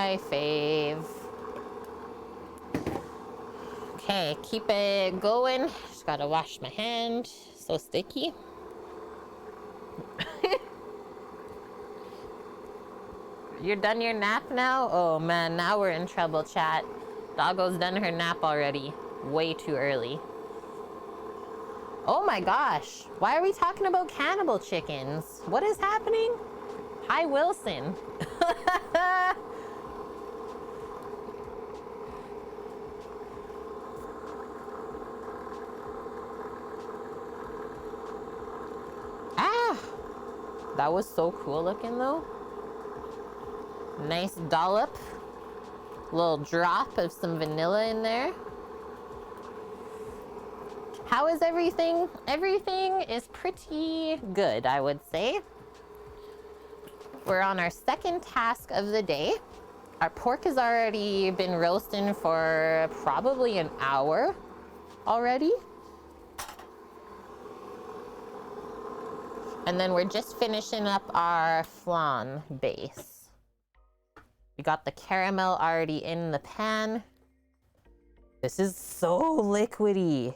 my fave. Okay, keep it going. Just gotta wash my hand. So sticky. You're done your nap now? Oh man, now we're in trouble, chat. Doggo's done her nap already. Way too early. Oh my gosh. Why are we talking about cannibal chickens? What is happening? Hi, Wilson. Ah! That was so cool looking though. Nice dollop. Little drop of some vanilla in there. How is everything? Everything is pretty good, I would say. We're on our second task of the day. Our pork has already been roasting for probably an hour already. And then we're just finishing up our flan base. We got the caramel already in the pan. This is so liquidy.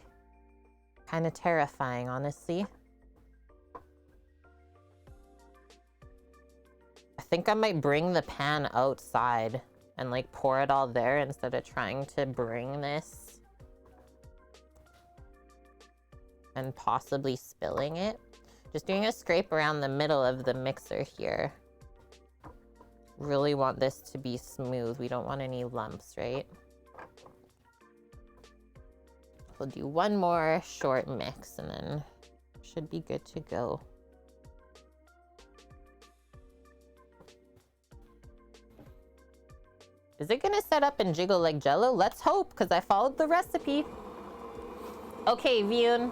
Kind of terrifying, honestly. I think I might bring the pan outside and like pour it all there instead of trying to bring this and possibly spilling it. Just doing a scrape around the middle of the mixer here. Really want this to be smooth. We don't want any lumps, right? We'll do one more short mix and then should be good to go. Is it gonna set up and jiggle like Jello? Let's hope, because I followed the recipe. Okay, Vyun,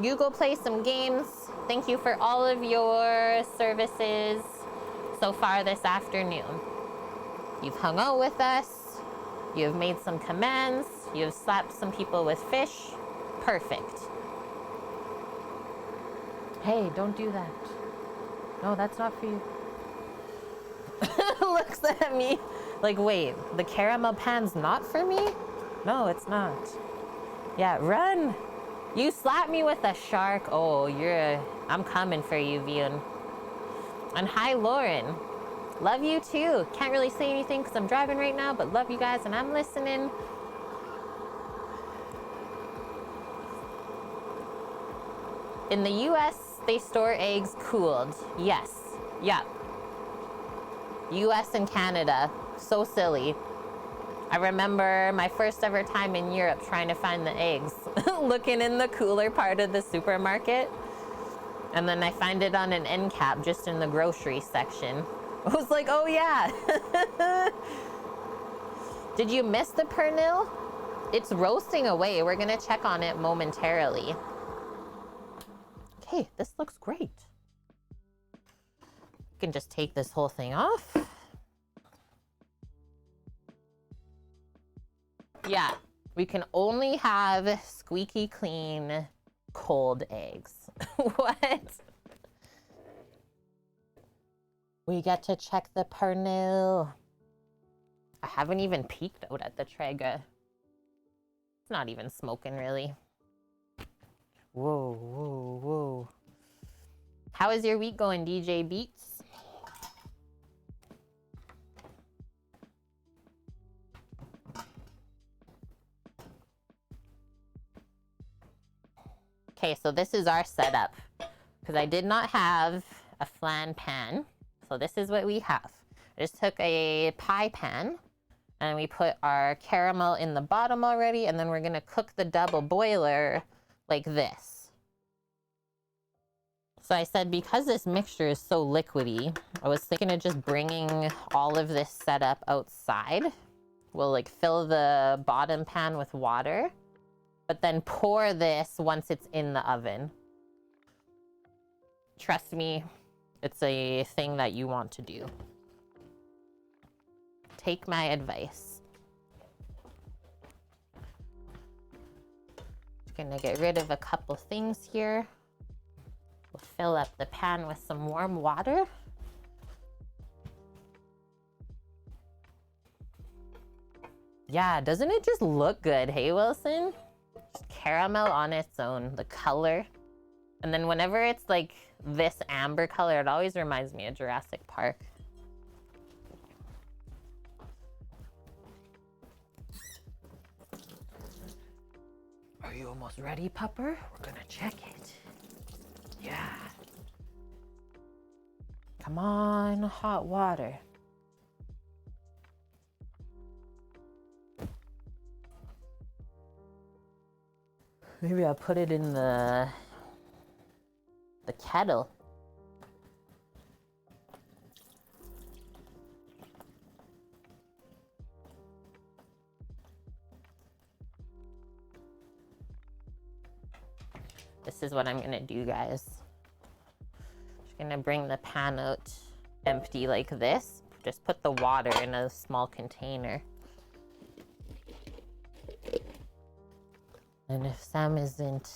you go play some games. Thank you for all of your services so far this afternoon. You've hung out with us. You've made some commands. You've slapped some people with fish. Perfect. Hey, don't do that. No, that's not for you. Looks at me like, wait, the caramel pan's not for me? No, it's not. Yeah, run. You slapped me with a shark. Oh, I'm coming for you, Vyun. And hi, Lauren. Love you too. Can't really say anything because I'm driving right now, but love you guys and I'm listening. In the US, they store eggs cooled. Yes. Yeah. US and Canada. So silly. I remember my first ever time in Europe trying to find the eggs. Looking in the cooler part of the supermarket. And then I find it on an end cap just in the grocery section. I was like, oh yeah. Did you miss the pernil? It's roasting away. We're gonna check on it momentarily. Okay, this looks great. You can just take this whole thing off. Yeah, we can only have squeaky clean cold eggs. What? We get to check the pernil. I haven't even peeked out at the Traeger. It's not even smoking really. Whoa, whoa, whoa. How is your week going, DJ Beats? Okay, so this is our setup because I did not have a flan pan. So this is what we have. I just took a pie pan and we put our caramel in the bottom already, and then we're gonna cook the double boiler like this. So I said, because this mixture is so liquidy, I was thinking of just bringing all of this setup outside. We'll like fill the bottom pan with water, but then pour this once it's in the oven. Trust me, it's a thing that you want to do. Take my advice. Just gonna get rid of a couple things here. We'll fill up the pan with some warm water. Yeah, doesn't it just look good, hey Wilson? Just caramel on its own, the color. And then whenever it's like this amber color, it always reminds me of Jurassic Park. Are you almost ready, pupper? We're gonna check it. Yeah. Come on, hot water. Maybe I'll put it in the kettle. This is what I'm gonna do, guys. Just gonna bring the pan out empty like this. Just put the water in a small container. And if Sam isn't,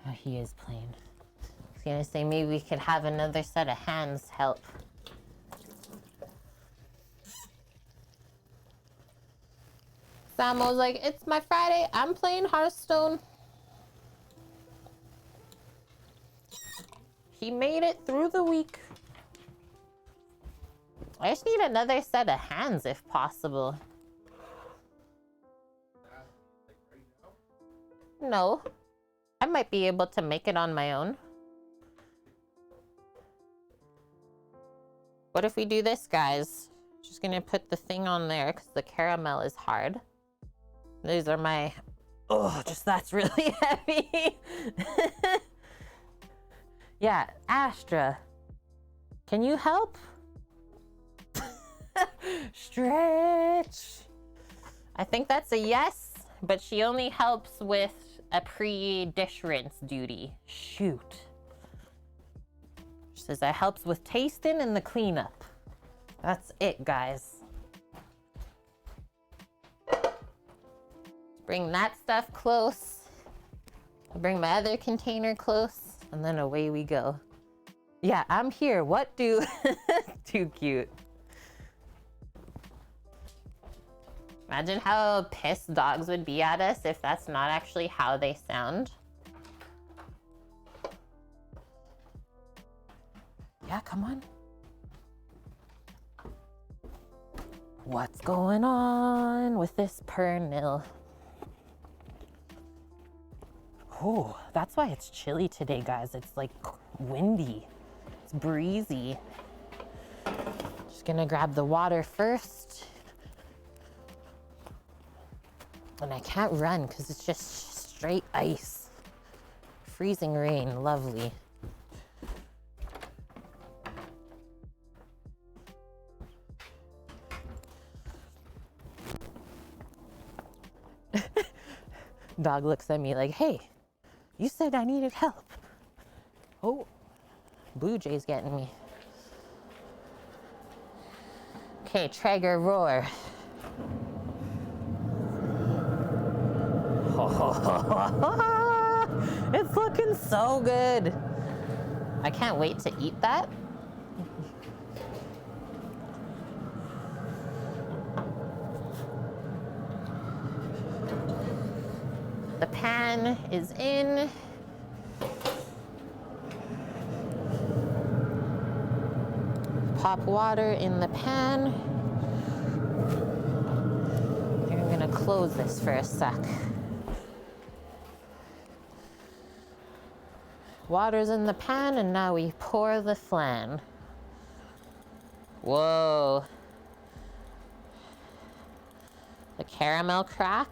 oh, he is playing. I was gonna say maybe we could have another set of hands help. Sam was like, it's my Friday, I'm playing Hearthstone. He made it through the week. I just need another set of hands if possible. No, I might be able to make it on my own. What if we do this, guys? Just gonna put the thing on there because the caramel is hard. These are my, oh, just that's really heavy. Yeah, Astra, can you help? Stretch. I think that's a yes, but she only helps with a pre-dish rinse duty. Shoot. She says that helps with tasting and the cleanup. That's it, guys. Bring that stuff close. I'll bring my other container close, and then away we go. Yeah, I'm here. What do... Too cute. Imagine how pissed dogs would be at us if that's not actually how they sound. Yeah, come on. What's going on with this Pernil? Oh, that's why it's chilly today, guys. It's like windy. It's breezy. Just gonna grab the water first. And I can't run because it's just straight ice. Freezing rain, lovely. Dog looks at me like, hey, you said I needed help. Oh, Blue Jay's getting me. Okay, Traeger roar. It's looking so good. I can't wait to eat that. The pan is in. Pop water in the pan. And I'm gonna close this for a sec. Water's in the pan, and now we pour the flan. Whoa. The caramel crack.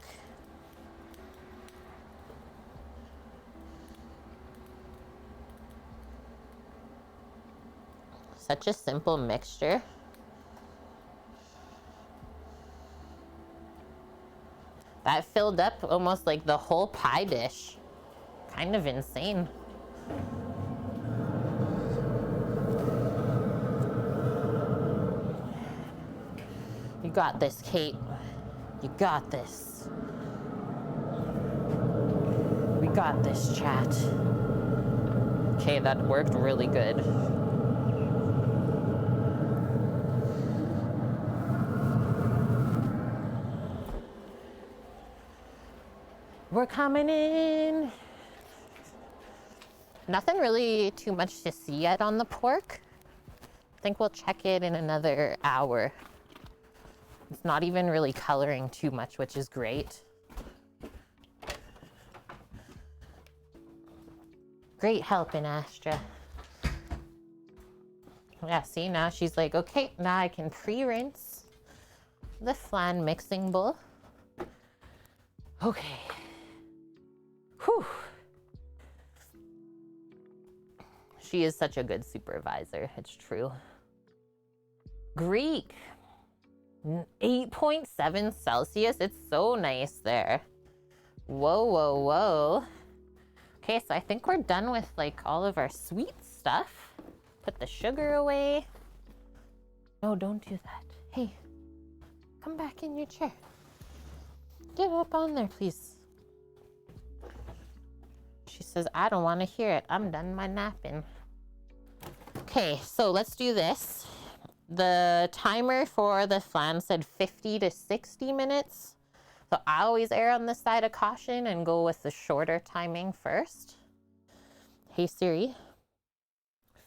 Such a simple mixture. That filled up almost like the whole pie dish. Kind of insane. You got this, Kate. You got this. We got this, chat. Okay, that worked really good. We're coming in. Nothing really too much to see yet on the pork. I think we'll check it in another hour. It's not even really coloring too much, which is great. Great helping, Astra. Yeah, see, now she's like, okay, now I can pre-rinse the flan mixing bowl. Okay. Whew. She is such a good supervisor, it's true. Greek, 8.7 Celsius. It's so nice there. Whoa, whoa, whoa. Okay, so I think we're done with like all of our sweet stuff. Put the sugar away. No, don't do that. Hey, come back in your chair. Get up on there, please. She says, I don't want to hear it. I'm done my napping. Okay, so let's do this. The timer for the flan said 50 to 60 minutes. So I always err on the side of caution and go with the shorter timing first. Hey Siri,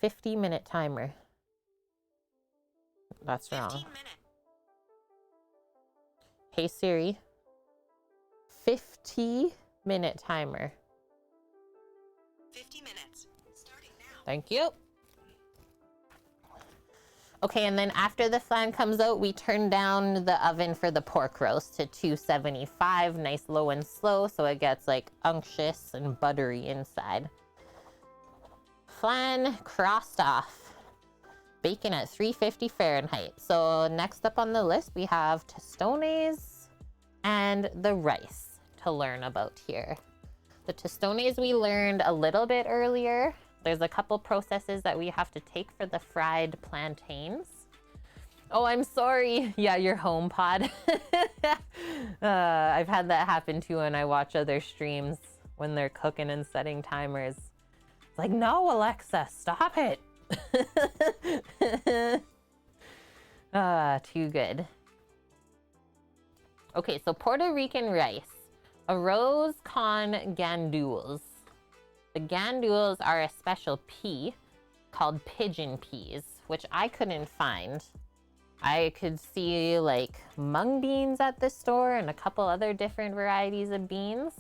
50-minute timer. That's wrong. 15 minutes. Hey Siri, 50-minute timer. 50 minutes. Starting now. Thank you. Okay, and then after the flan comes out, we turn down the oven for the pork roast to 275, nice low and slow, so it gets like unctuous and buttery inside. Flan crossed off. Bacon at 350 Fahrenheit. So next up on the list, we have tostones and the rice to learn about here. The tostones we learned a little bit earlier. There's a couple processes that we have to take for the fried plantains. Oh, I'm sorry. Yeah, your home pod. I've had that happen too when I watch other streams when they're cooking and setting timers. It's like, no, Alexa, stop it. Too good. Okay, so Puerto Rican rice. Arroz con gandules. The gandules are a special pea called pigeon peas, which I couldn't find. I could see like mung beans at the store and a couple other different varieties of beans.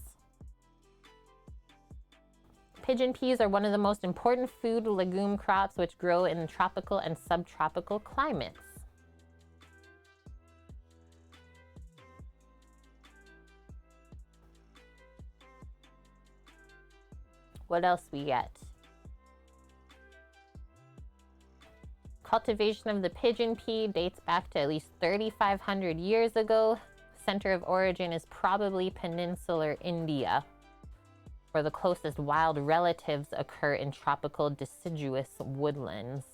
Pigeon peas are one of the most important food legume crops which grow in tropical and subtropical climates. What else we get? Cultivation of the pigeon pea dates back to at least 3,500 years ago. Center of origin is probably peninsular India, where the closest wild relatives occur in tropical deciduous woodlands.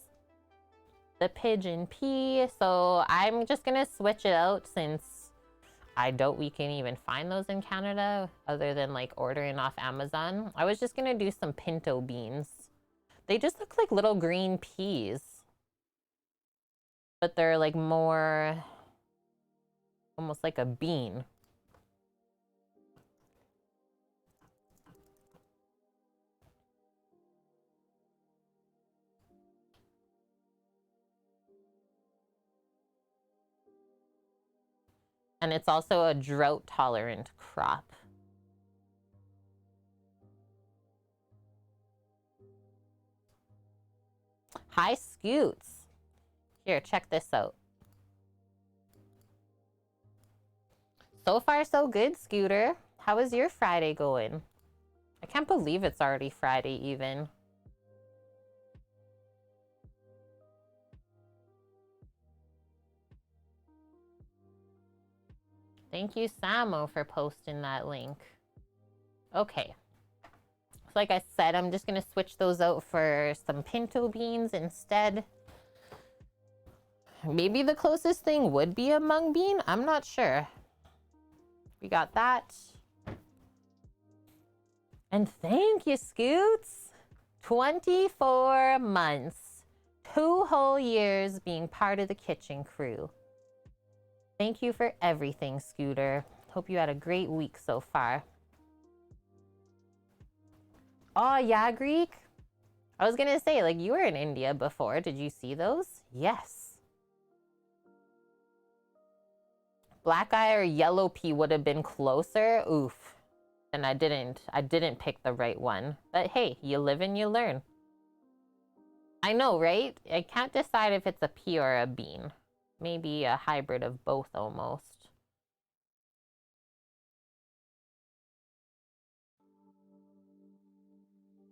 The pigeon pea, so I'm just gonna switch it out since I doubt we can even find those in Canada other than like ordering off Amazon. I was just gonna do some pinto beans. They just look like little green peas, but they're like more, almost like a bean. And it's also a drought-tolerant crop. Hi, Scoots. Here, check this out. So far, so good, Scooter. How is your Friday going? I can't believe it's already Friday, even. Thank you, Samo, for posting that link. Okay. So like I said, I'm just going to switch those out for some pinto beans instead. Maybe the closest thing would be a mung bean. I'm not sure. We got that. And thank you, Scoots. 24 months. 2 whole years being part of the kitchen crew. Thank you for everything, Scooter. Hope you had a great week so far. Oh, yeah, Greek. I was gonna say, like, you were in India before. Did you see those? Yes. Black eye or yellow pea would have been closer. Oof. And I didn't pick the right one. But hey, you live and you learn. I know, right? I can't decide if it's a pea or a bean. Maybe a hybrid of both almost.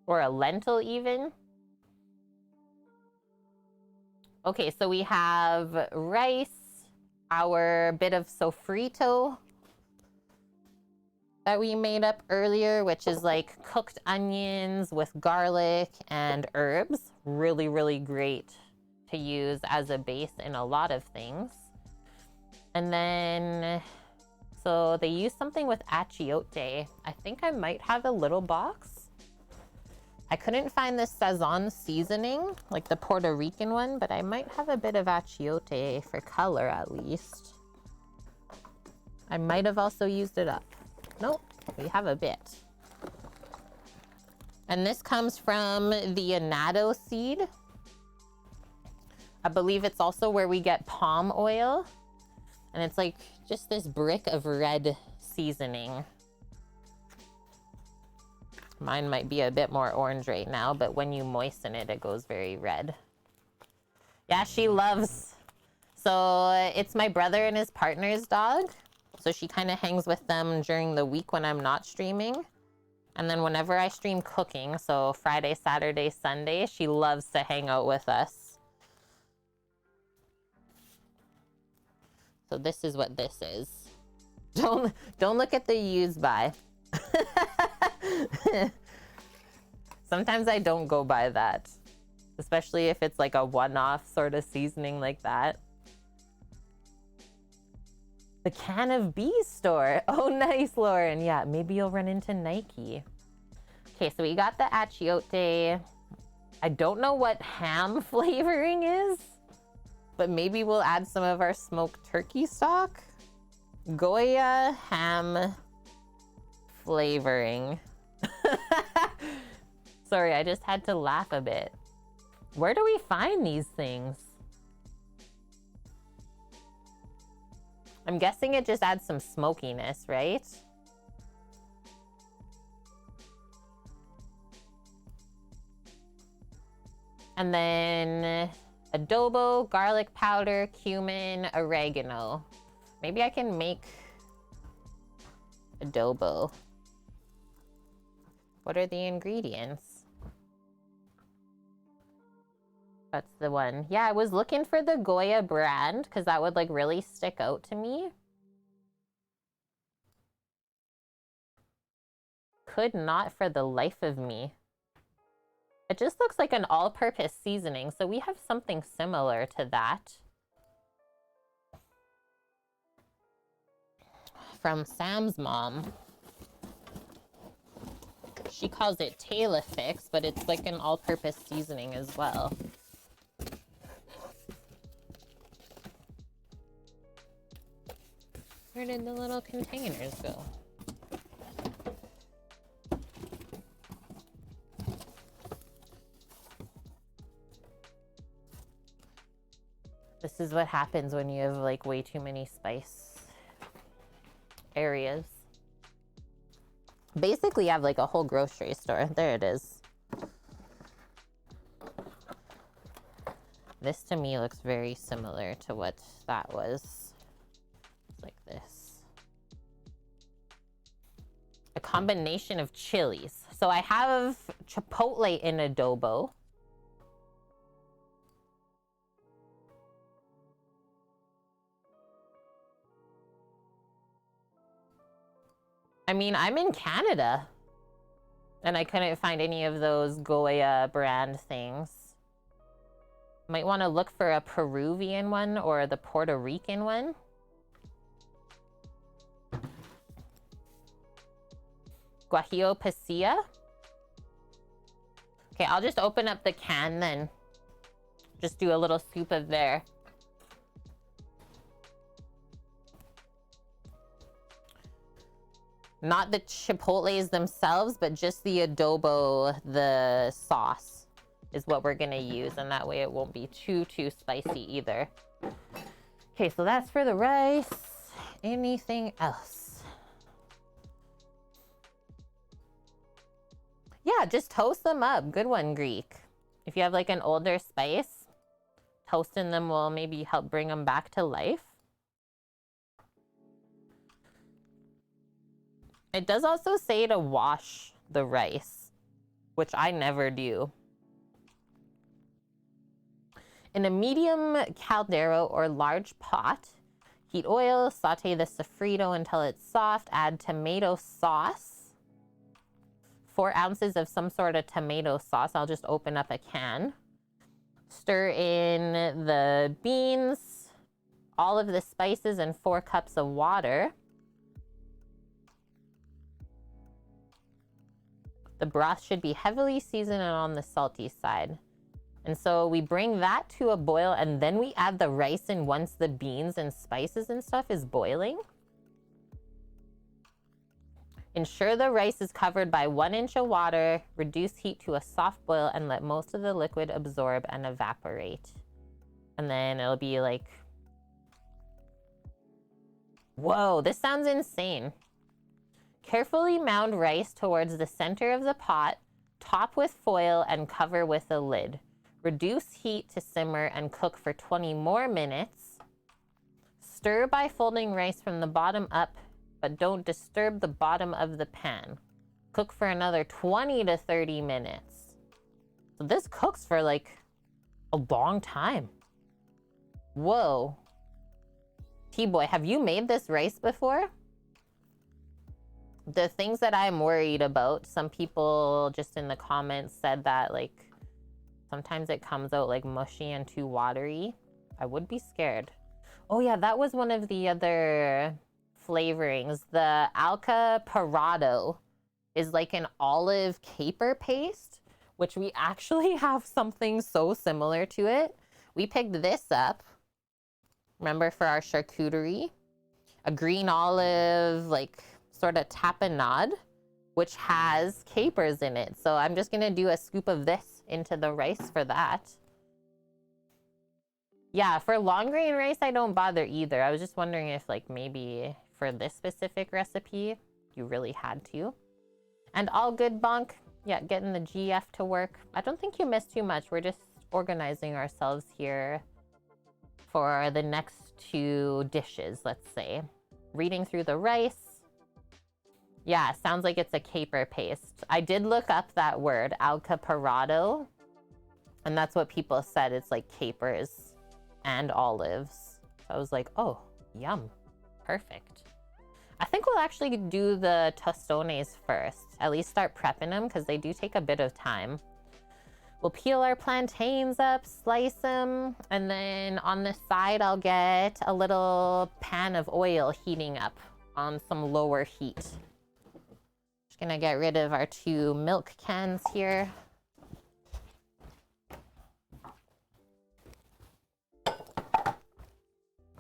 Or a lentil even. Okay, so we have rice, our bit of sofrito that we made up earlier, which is like cooked onions with garlic and herbs. Really, really great to use as a base in a lot of things. And then, so they use something with achiote. I think I might have a little box. I couldn't find the Sazon seasoning, like the Puerto Rican one, but I might have a bit of achiote for color at least. I might have also used it up. Nope, we have a bit. And this comes from the annatto seed. I believe it's also where we get palm oil. And it's like just this brick of red seasoning. Mine might be a bit more orange right now, but when you moisten it, it goes very red. Yeah, she loves. So it's my brother and his partner's dog. So she kind of hangs with them during the week when I'm not streaming. And then whenever I stream cooking, so Friday, Saturday, Sunday, she loves to hang out with us. So this is what this is. Don't look at the use by. Sometimes I don't go by that, especially if it's like a one-off sort of seasoning like that. The Can of Bees store. Oh, nice, Lauren. Yeah, maybe you'll run into Nike. Okay, so we got the achiote. I don't know what ham flavoring is, but maybe we'll add some of our smoked turkey stock. Goya ham flavoring. Sorry, I just had to laugh a bit. Where do we find these things? I'm guessing it just adds some smokiness, right? And then adobo, garlic powder, cumin, oregano. Maybe I can make adobo. What are the ingredients? That's the one. Yeah, I was looking for the Goya brand because that would like really stick out to me. Could not for the life of me. It just looks like an all-purpose seasoning, so we have something similar to that. From Sam's mom. She calls it Taylor Fix, but it's like an all-purpose seasoning as well. Where did the little containers go? This is what happens when you have like way too many spice areas. Basically, you have like a whole grocery store. There it is. This to me looks very similar to what that was. It's like this. A combination of chilies. So I have chipotle in adobo. I mean, I'm in Canada and I couldn't find any of those Goya brand things. Might want to look for a Peruvian one or the Puerto Rican one. Guajillo pasilla. Okay, I'll just open up the can then. Just do a little scoop of there. Not the chipotles themselves, but just the adobo, the sauce is what we're gonna use, and that way it won't be too spicy either. Okay, so that's for the rice. Anything else? Yeah, just toast them up. Good one, Greek. If you have like an older spice, toasting them will maybe help bring them back to life. It does also say to wash the rice, which I never do. In a medium caldero or large pot, heat oil, saute the sofrito until it's soft, add tomato sauce. 4 ounces of some sort of tomato sauce. I'll just open up a can. Stir in the beans, all of the spices, and 4 cups of water. The broth should be heavily seasoned and on the salty side. And so we bring that to a boil, and then we add the rice in once the beans and spices and stuff is boiling. Ensure the rice is covered by 1 inch of water, reduce heat to a soft boil, and let most of the liquid absorb and evaporate. And then it'll be like, whoa, this sounds insane. Carefully mound rice towards the center of the pot, top with foil, and cover with a lid. Reduce heat to simmer and cook for 20 more minutes. Stir by folding rice from the bottom up, but don't disturb the bottom of the pan. Cook for another 20 to 30 minutes. So this cooks for like a long time. Whoa. T-Boy, have you made this rice before? The things that I'm worried about, some people just in the comments said that like sometimes it comes out like mushy and too watery. I would be scared. Oh yeah, that was one of the other flavorings. The alca parado is like an olive caper paste, which we actually have something so similar to it. We picked this up, remember, for our charcuterie. A green olive, like sort of tapenade, which has capers in it. So I'm just gonna do a scoop of this into the rice for that. Yeah, for long grain rice, I don't bother either. I was just wondering if like maybe for this specific recipe, you really had to. And all good, Bonk. Yeah, getting the GF to work. I don't think you missed too much. We're just organizing ourselves here for the next 2 dishes, let's say. Reading through the rice. Yeah, sounds like it's a caper paste. I did look up that word, alcaparado, and that's what people said. It's like capers and olives. So I was like, oh, yum. Perfect. I think we'll actually do the tostones first. At least start prepping them because they do take a bit of time. We'll peel our plantains up, slice them, and then on the side I'll get a little pan of oil heating up on some lower heat. Just gonna get rid of our 2 milk cans here.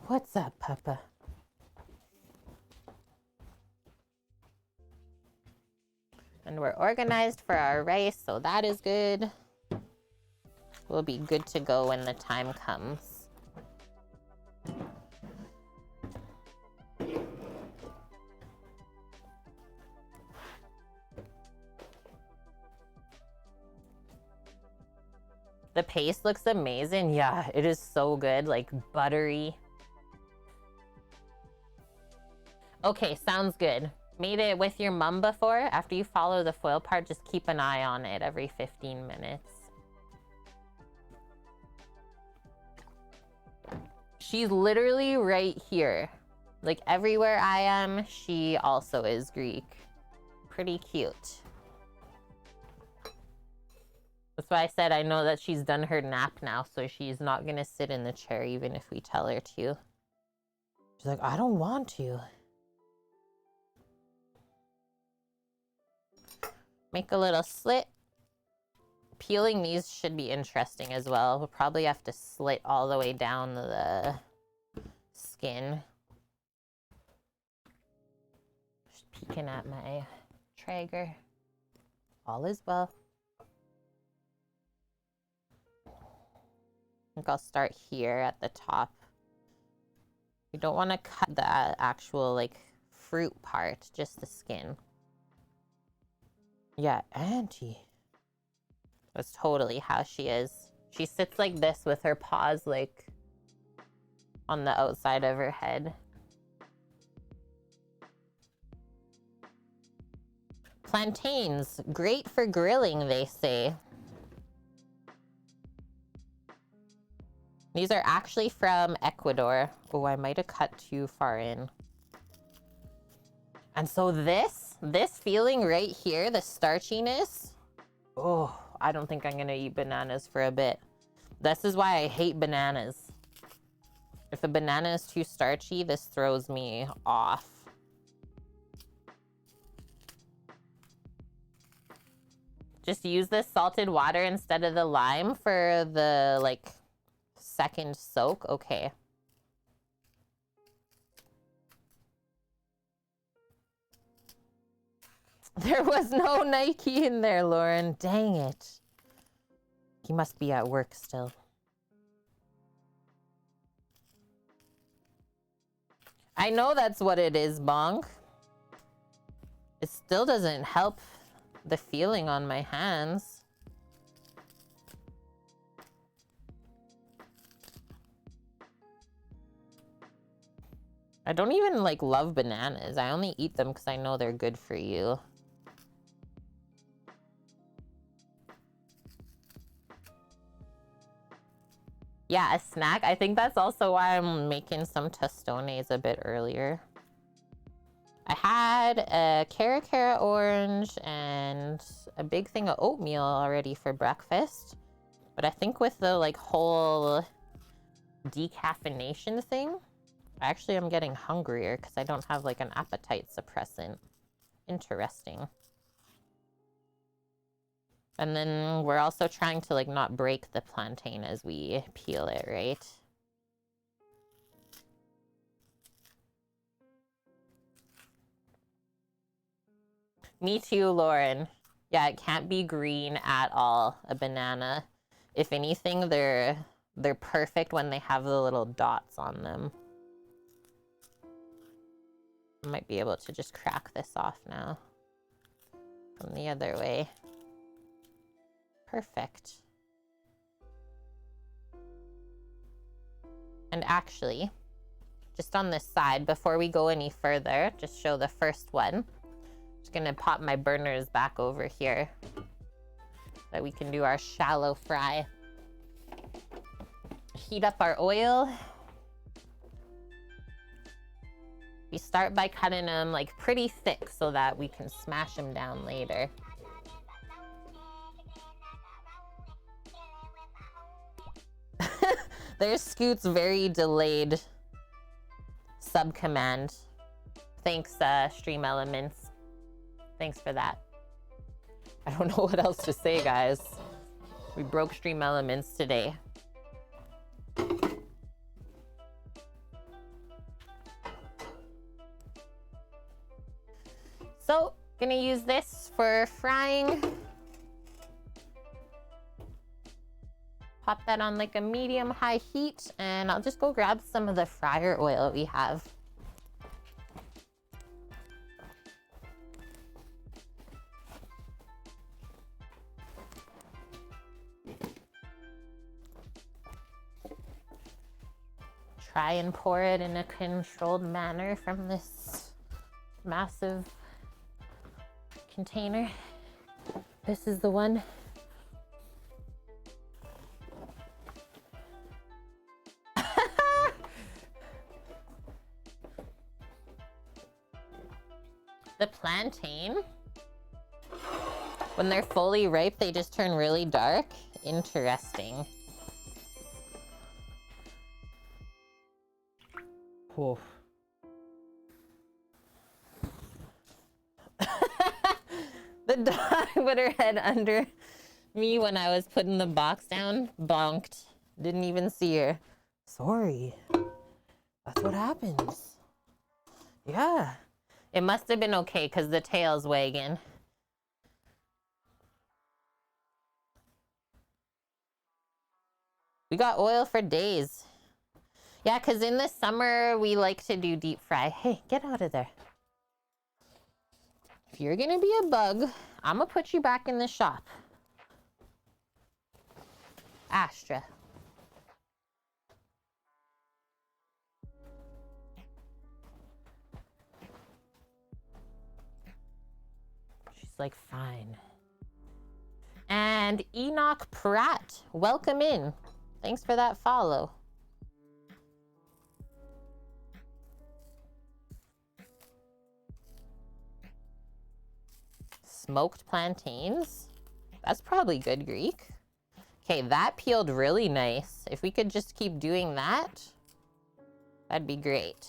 What's up, Papa? And we're organized for our rice, so that is good. We'll be good to go when the time comes. The paste looks amazing. Yeah, it is so good, like buttery. Okay, sounds good. Made it with your mom before? After you follow the foil part, just keep an eye on it every 15 minutes. She's literally right here. Like everywhere I am, she also is Greek. Pretty cute. That's why I said I know that she's done her nap now, so she's not gonna sit in the chair even if we tell her to. She's like, I don't want to. Make a little slit. Peeling these should be interesting as well. We'll probably have to slit all the way down the skin. Just peek looking at my Traeger. All is well. I think I'll start here at the top. We don't want to cut the actual like fruit part, just the skin. Yeah, Auntie. That's totally how she is. She sits like this with her paws like on the outside of her head. Plantains, great for grilling, they say. These are actually from Ecuador. Oh, I might have cut too far in. And so this feeling right here, the starchiness, oh, I don't think I'm gonna eat bananas for a bit. This is why I hate bananas. If a banana is too starchy, this throws me off. Just use this salted water instead of the lime for the like second soak. Okay. There was no Nike in there, Lauren. Dang it. He must be at work still. I know that's what it is, Bonk. It still doesn't help the feeling on my hands. I don't even like love bananas. I only eat them because I know they're good for you. Yeah, a snack. I think that's also why I'm making some tostones a bit earlier. I had a cara orange and a big thing of oatmeal already for breakfast. But I think with the like whole decaffeination thing, actually I'm getting hungrier because I don't have like an appetite suppressant. Interesting. And then we're also trying to like not break the plantain as we peel it, right? Me too, Lauren. Yeah, it can't be green at all, a banana. If anything, they're perfect when they have the little dots on them. I might be able to just crack this off now. From the other way. Perfect. And actually, just on this side, before we go any further, just show the first one. Just gonna pop my burners back over here so that we can do our shallow fry. Heat up our oil. We start by cutting them like pretty thick so that we can smash them down later. There's Scoot's very delayed sub-command. Thanks, Stream Elements. Thanks for that. I don't know what else to say, guys. We broke Stream Elements today. So, gonna use this for frying. Pop that on like a medium-high heat, and I'll just go grab some of the fryer oil we have. Try and pour it in a controlled manner from this massive container. This is the one. The plantain, when they're fully ripe, they just turn really dark. Interesting. Oof. The dog put her head under me when I was putting the box down. Bonked. Didn't even see her. Sorry. That's what happens. Yeah. It must have been okay because the tail's wagging. We got oil for days. Yeah, because in the summer, we like to do deep fry. Hey, get out of there. If you're going to be a bug, I'm going to put you back in the shop. Astra. She's like, fine. And Enoch Pratt, welcome in. Thanks for that follow. Smoked plantains. That's probably good Greek. Okay, that peeled really nice. If we could just keep doing that, that'd be great.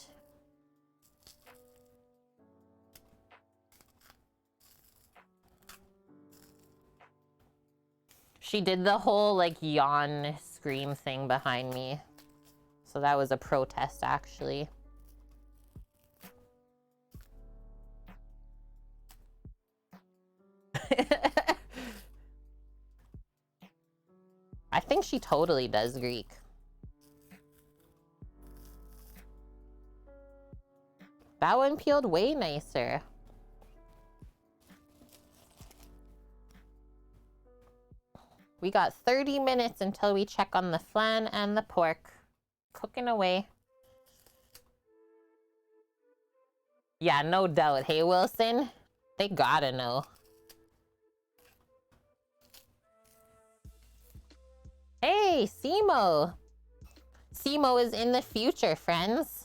She did the whole like yawn scream thing behind me. So that was a protest actually. I think she totally does Greek. That one peeled way nicer. We got 30 minutes until we check on the flan and the pork. Cooking away. Yeah, no doubt. Hey, Wilson, they gotta know. Hey, Simo. Simo is in the future, friends.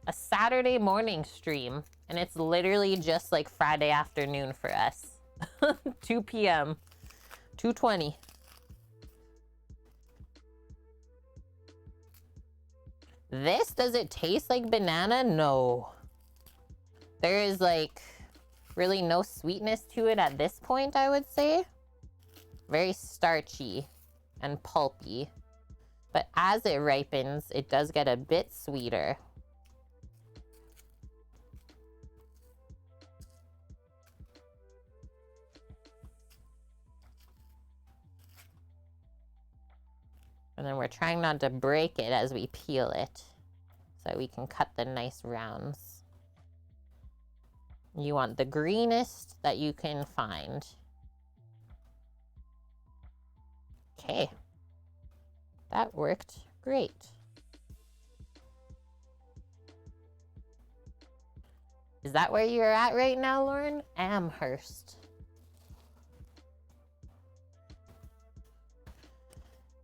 A Saturday morning stream. And it's literally just like Friday afternoon for us. 2 p.m. 2:20. This, does it taste like banana? No. There is like really no sweetness to it at this point, I would say. Very starchy and pulpy. But as it ripens, it does get a bit sweeter. And then we're trying not to break it as we peel it, so we can cut the nice rounds. You want the greenest that you can find. Okay. That worked great. Is that where you're at right now, Lauren? Amherst.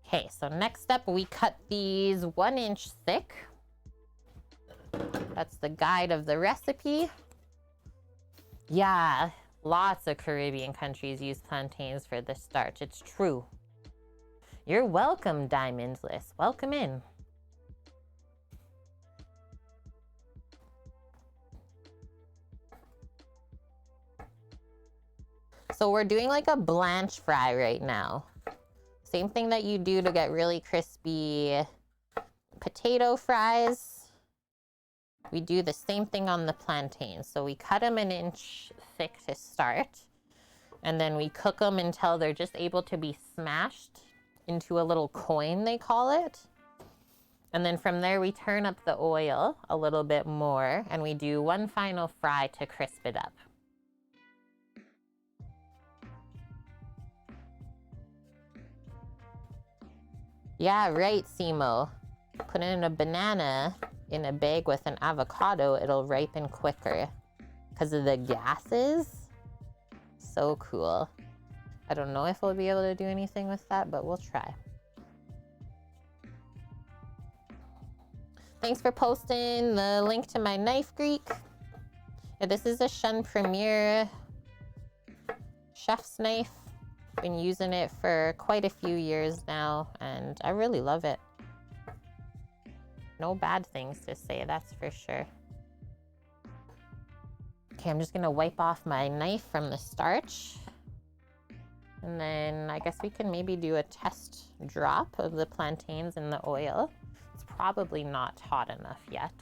Okay, so next up we cut these 1 inch thick. That's the guide of the recipe. Yeah, lots of Caribbean countries use plantains for the starch. It's true. You're welcome, Diamondless. Welcome in. So we're doing like a blanch fry right now. Same thing that you do to get really crispy potato fries. We do the same thing on the plantains. So we cut them 1 inch thick to start. And then we cook them until they're just able to be smashed into a little coin, they call it. And then from there, we turn up the oil a little bit more. And we do one final fry to crisp it up. Yeah, right, Simo. Put in a banana in a bag with an avocado, it'll ripen quicker because of the gases. So cool. I don't know if we'll be able to do anything with that, but we'll try. Thanks for posting the link to my knife, Greek. Yeah, this is a Shun Premier chef's knife. Been using it for quite a few years now, and I really love it. No bad things to say, that's for sure. Okay, I'm just gonna wipe off my knife from the starch. And then I guess we can maybe do a test drop of the plantains in the oil. It's probably not hot enough yet.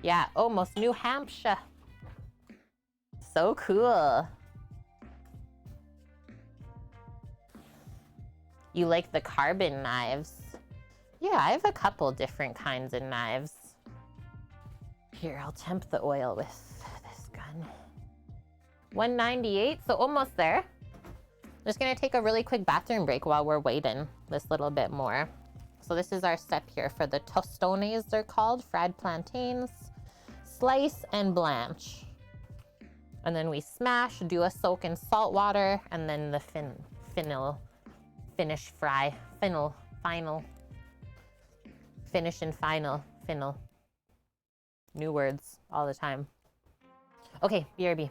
Yeah, almost New Hampshire. So cool. You like the carbon knives? Yeah, I have a couple different kinds of knives. Here, I'll temp the oil with this gun. 198, so almost there. Just gonna take a really quick bathroom break while we're waiting this little bit more. So this is our step here for the Tostones, they're called, fried plantains. Slice and blanch. And then we smash, do a soak in salt water, and then the finish fry, final, finish and final. New words all the time. Okay, BRB.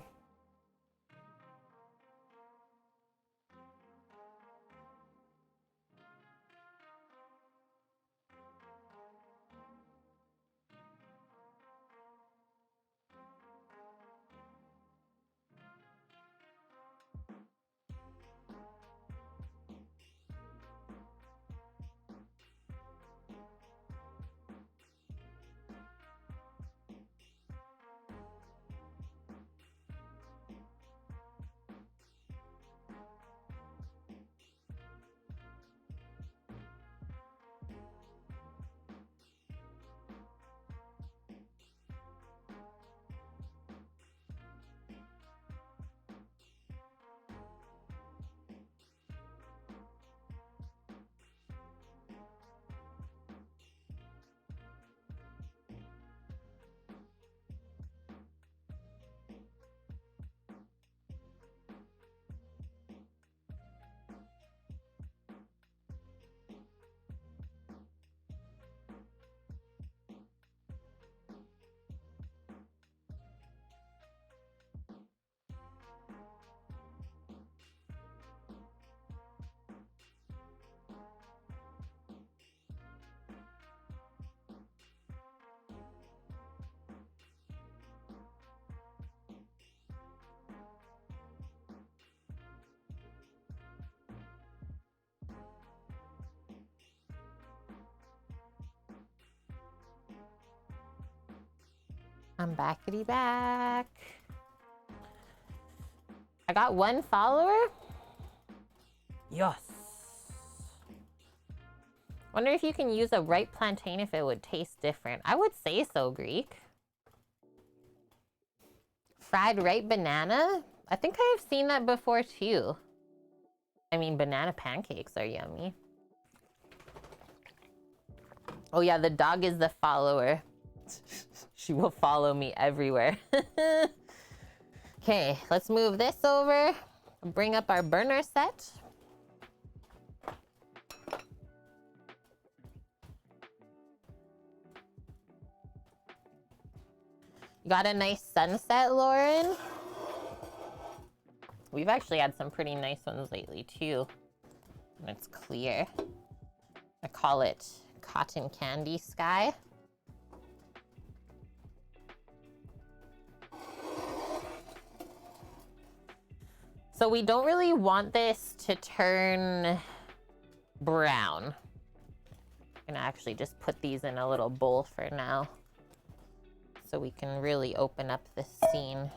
I'm backity back. I got 1 follower. Yes. Wonder if you can use a ripe plantain if it would taste different. I would say so, Greek. Fried ripe banana? I think I have seen that before too. I mean, banana pancakes are yummy. Oh yeah, the dog is the follower. She will follow me everywhere. Okay, let's move this over. Bring up our burner set. Got a nice sunset, Lauren? We've actually had some pretty nice ones lately too. And it's clear. I call it cotton candy sky. So we don't really want this to turn brown. I'm gonna actually just put these in a little bowl for now, so we can really open up this scene.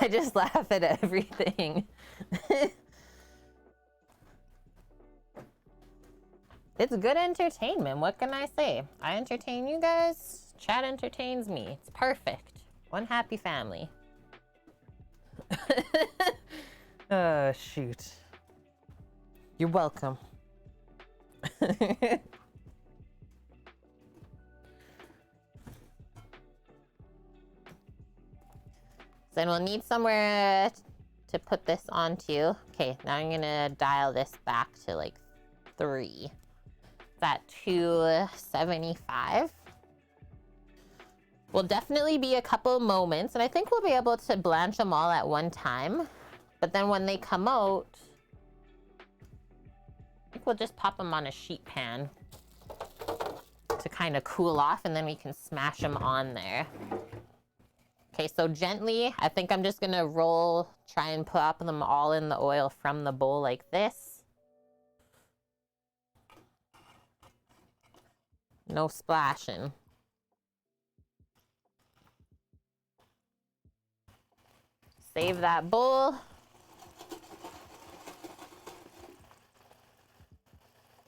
I just laugh at everything. It's good entertainment. What can I say? I entertain you guys. Chat entertains me. It's perfect. One happy family. Oh, shoot. You're welcome. Then we'll need somewhere to put this onto. Okay, now I'm gonna dial this back to like 3. It's at 275. Will definitely be a couple moments, and I think we'll be able to blanch them all at one time. But then when they come out, I think we'll just pop them on a sheet pan to kind of cool off, and then we can smash them on there. Okay, so gently, I think I'm just gonna roll, try and pop them all in the oil from the bowl like this. No splashing. Save that bowl.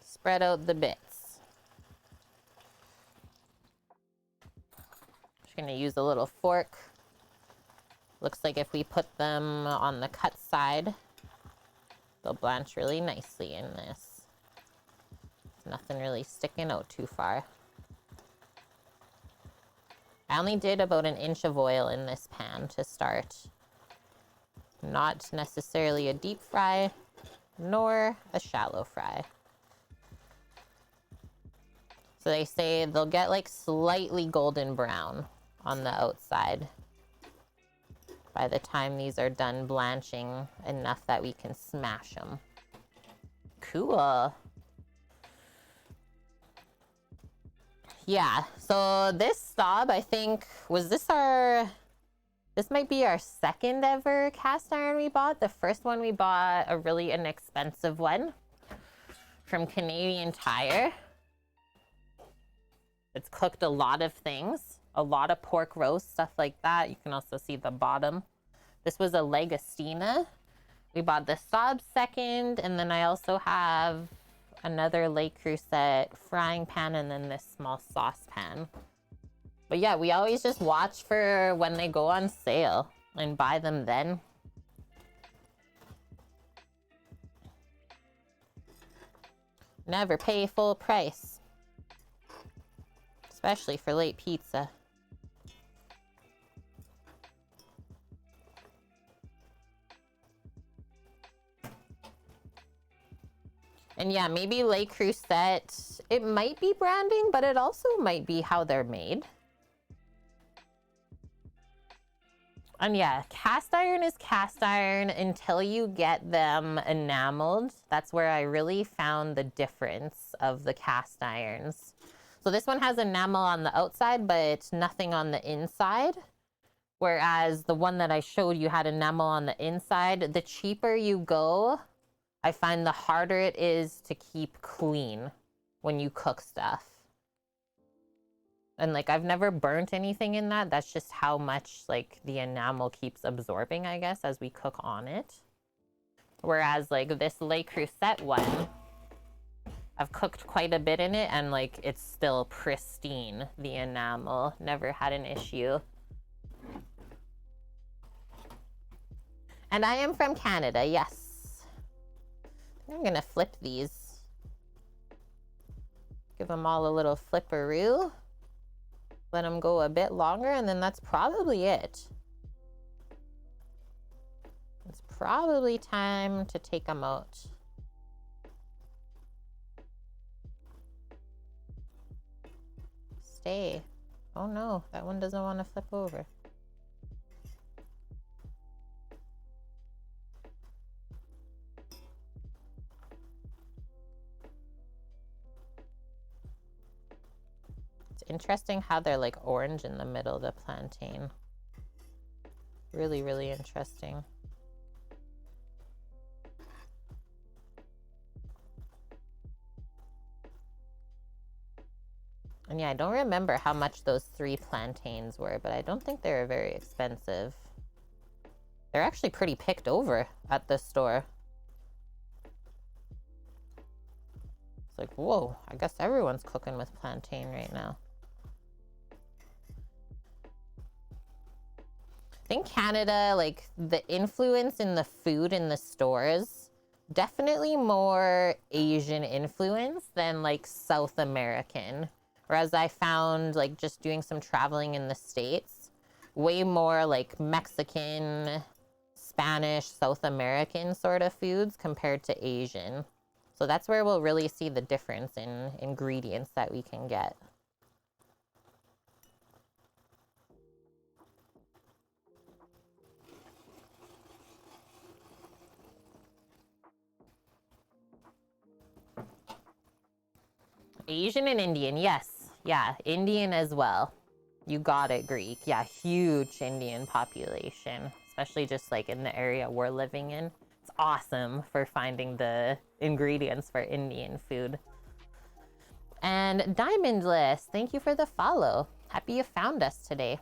Spread out the bits. Just gonna use a little fork. Looks like if we put them on the cut side, they'll blanch really nicely in this. Nothing really sticking out too far. I only did about 1 inch of oil in this pan to start. Not necessarily a deep fry, nor a shallow fry. So they say they'll get like slightly golden brown on the outside by the time these are done blanching enough that we can smash them. Cool. Yeah, so this stob, I think, this might be our second ever cast iron we bought. The first one we bought a really inexpensive one from Canadian Tire. It's cooked a lot of things, a lot of pork roast, stuff like that. You can also see the bottom. This was a Legostina. We bought the stob second, and then I also have another Le Creuset frying pan and then this small saucepan. But yeah, we always just watch for when they go on sale and buy them then. Never pay full price. Especially for late pizza. And yeah, maybe Le Creuset, it might be branding, but it also might be how they're made. And yeah, cast iron is cast iron until you get them enameled. That's where I really found the difference of the cast irons. So this one has enamel on the outside, but nothing on the inside. Whereas the one that I showed you had enamel on the inside. The cheaper you go, I find the harder it is to keep clean when you cook stuff. And like, I've never burnt anything in that. That's just how much like the enamel keeps absorbing, I guess, as we cook on it. Whereas like this Le Creuset one, I've cooked quite a bit in it and like it's still pristine. The enamel never had an issue. And I am from Canada, yes. I'm gonna flip these. Give them all a little flipperoo. Let them go a bit longer, and then that's probably it. It's probably time to take them out. Stay. Oh no, that one doesn't want to flip over. It's interesting how they're like orange in the middle, the plantain. Really, really interesting. And yeah, I don't remember how much those 3 plantains were, but I don't think they were very expensive. They're actually pretty picked over at the store. It's like, whoa, I guess everyone's cooking with plantain right now. I think Canada, like the influence in the food in the stores, definitely more Asian influence than like South American. Whereas I found like just doing some traveling in the States, way more like Mexican, Spanish, South American sort of foods compared to Asian. So that's where we'll really see the difference in ingredients that we can get. Asian and Indian, yes. Yeah, Indian as well. You got it, Greek. Yeah, huge Indian population, especially just like in the area we're living in. It's awesome for finding the ingredients for Indian food. And Diamondless, thank you for the follow. Happy you found us today.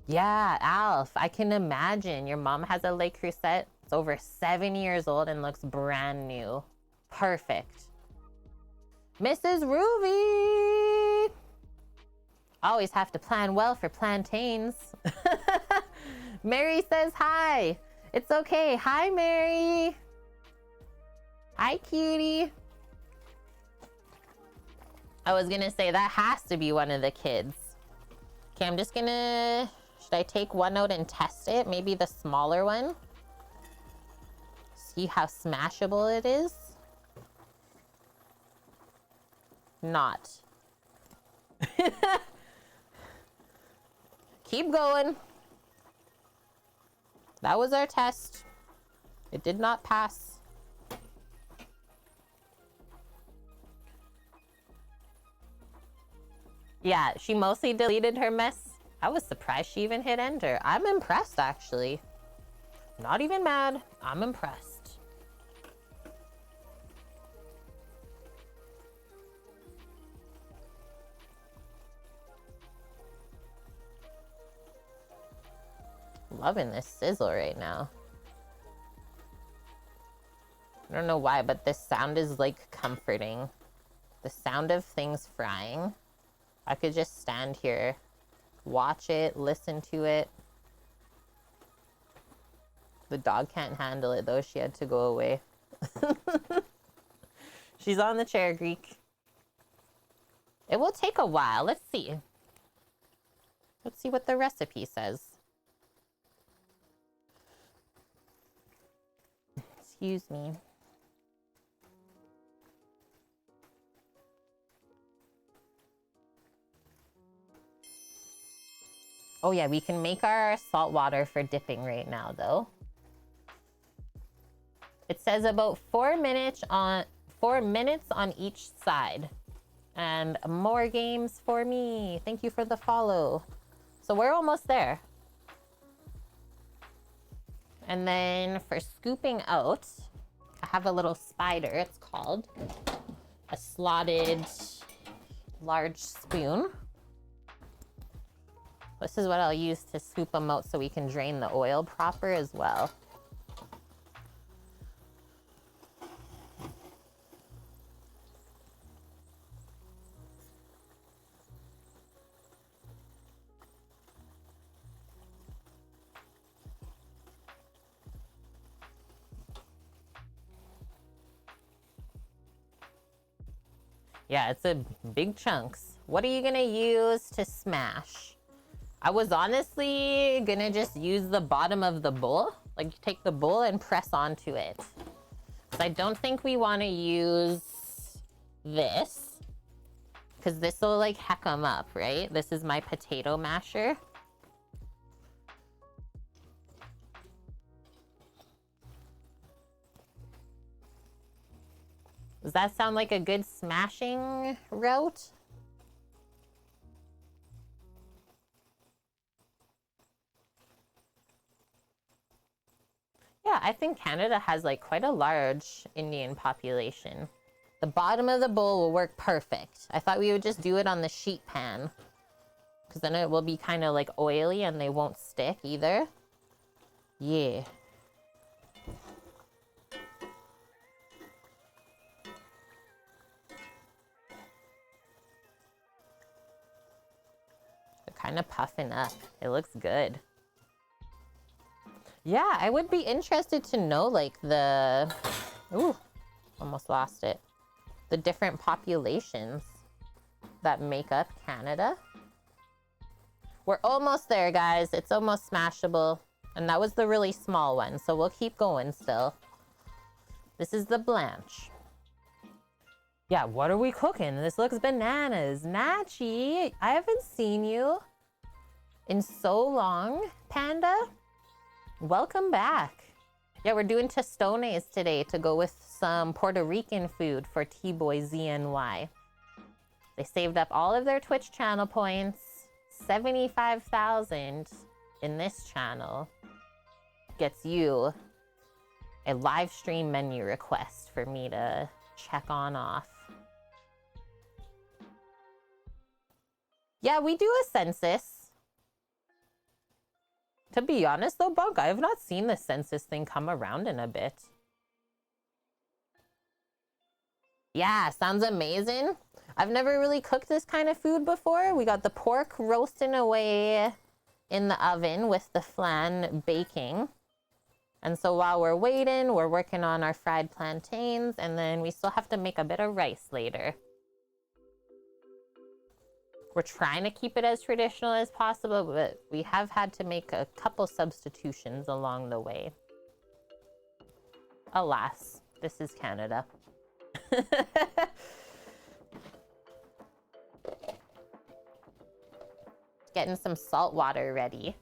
Yeah, Alf, I can imagine. Your mom has a Le Creuset. It's over 7 years old and looks brand new. Perfect. Mrs. Ruby! Always have to plan well for plantains. Mary says hi. It's okay. Hi, Mary. Hi, cutie. I was gonna say that has to be one of the kids. Okay, I'm just gonna... Should I take one out and test it? Maybe the smaller one? See how smashable it is? Not. Keep going. That was our test. It did not pass. Yeah, she mostly deleted her mess. I was surprised she even hit enter. I'm impressed, actually. Not even mad. I'm impressed. Loving this sizzle right now. I don't know why, but this sound is like comforting. The sound of things frying. I could just stand here, watch it, listen to it. The dog can't handle it though. She had to go away. She's on the chair, Greek. It will take a while. Let's see. Let's see what the recipe says. Excuse me. Oh yeah, we can make our salt water for dipping right now though. It says about 4 minutes on each side. And more games for me. Thank you for the follow. So we're almost there. And then for scooping out, I have a little spider, it's called. A slotted large spoon. This is what I'll use to scoop them out so we can drain the oil proper as well. Yeah, it's a big chunks. What are you gonna use to smash? I was honestly gonna just use the bottom of the bowl. Like take the bowl and press onto it. So I don't think we wanna use this. Cause this will like heck them up, right? This is my potato masher. Does that sound like a good smashing route? Yeah, I think Canada has like quite a large Indian population. The bottom of the bowl will work perfect. I thought we would just do it on the sheet pan, because then it will be kind of like oily and they won't stick either. Yeah. Kind of puffing up. It looks good. Yeah, I would be interested to know like the... Ooh, almost lost it. The different populations that make up Canada. We're almost there, guys. It's almost smashable. And that was the really small one, so we'll keep going still. This is the blanch. Yeah, what are we cooking? This looks bananas. Nachi, I haven't seen you in so long, Panda. Welcome back. Yeah, we're doing Tostones today to go with some Puerto Rican food for T-Boy ZNY. They saved up all of their Twitch channel points, 75,000 in this channel gets you a live stream menu request for me to check on off. Yeah, we do a census. To be honest though, Bunk, I have not seen the census thing come around in a bit. Yeah, sounds amazing. I've never really cooked this kind of food before. We got the pork roasting away in the oven with the flan baking. And so while we're waiting, we're working on our fried plantains, and then we still have to make a bit of rice later. We're trying to keep it as traditional as possible, but we have had to make a couple substitutions along the way. Alas, this is Canada. Getting some salt water ready.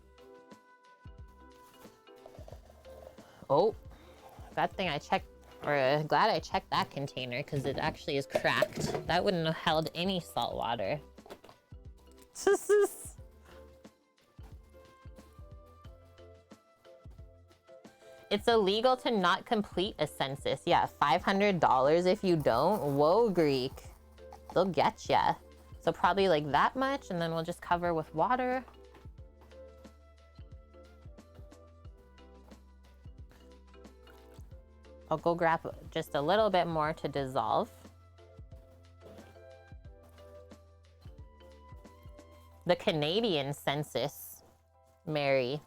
Oh, that thing I checked, or glad I checked that container because it actually is cracked. That wouldn't have held any salt water. It's illegal to not complete a census. Yeah, $500 if you don't. Whoa, Greek. They'll get ya. So probably like that much, and then we'll just cover with water. I'll go grab just a little bit more to dissolve. The Canadian census, Mary.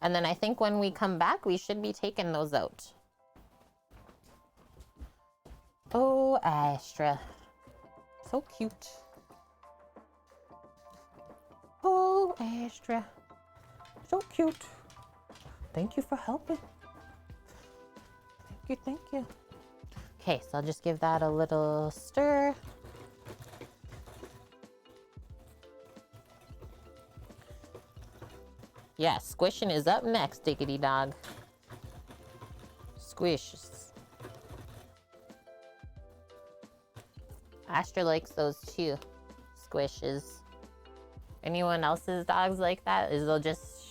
And then I think when we come back, we should be taking those out. Oh, Astra. So cute. Oh, Astra. So cute. Thank you for helping. Thank you, thank you. Okay, so I'll just give that a little stir. Yeah, squishing is up next, diggity dog. Squish. Astra likes those too. Squishes. Anyone else's dogs like that?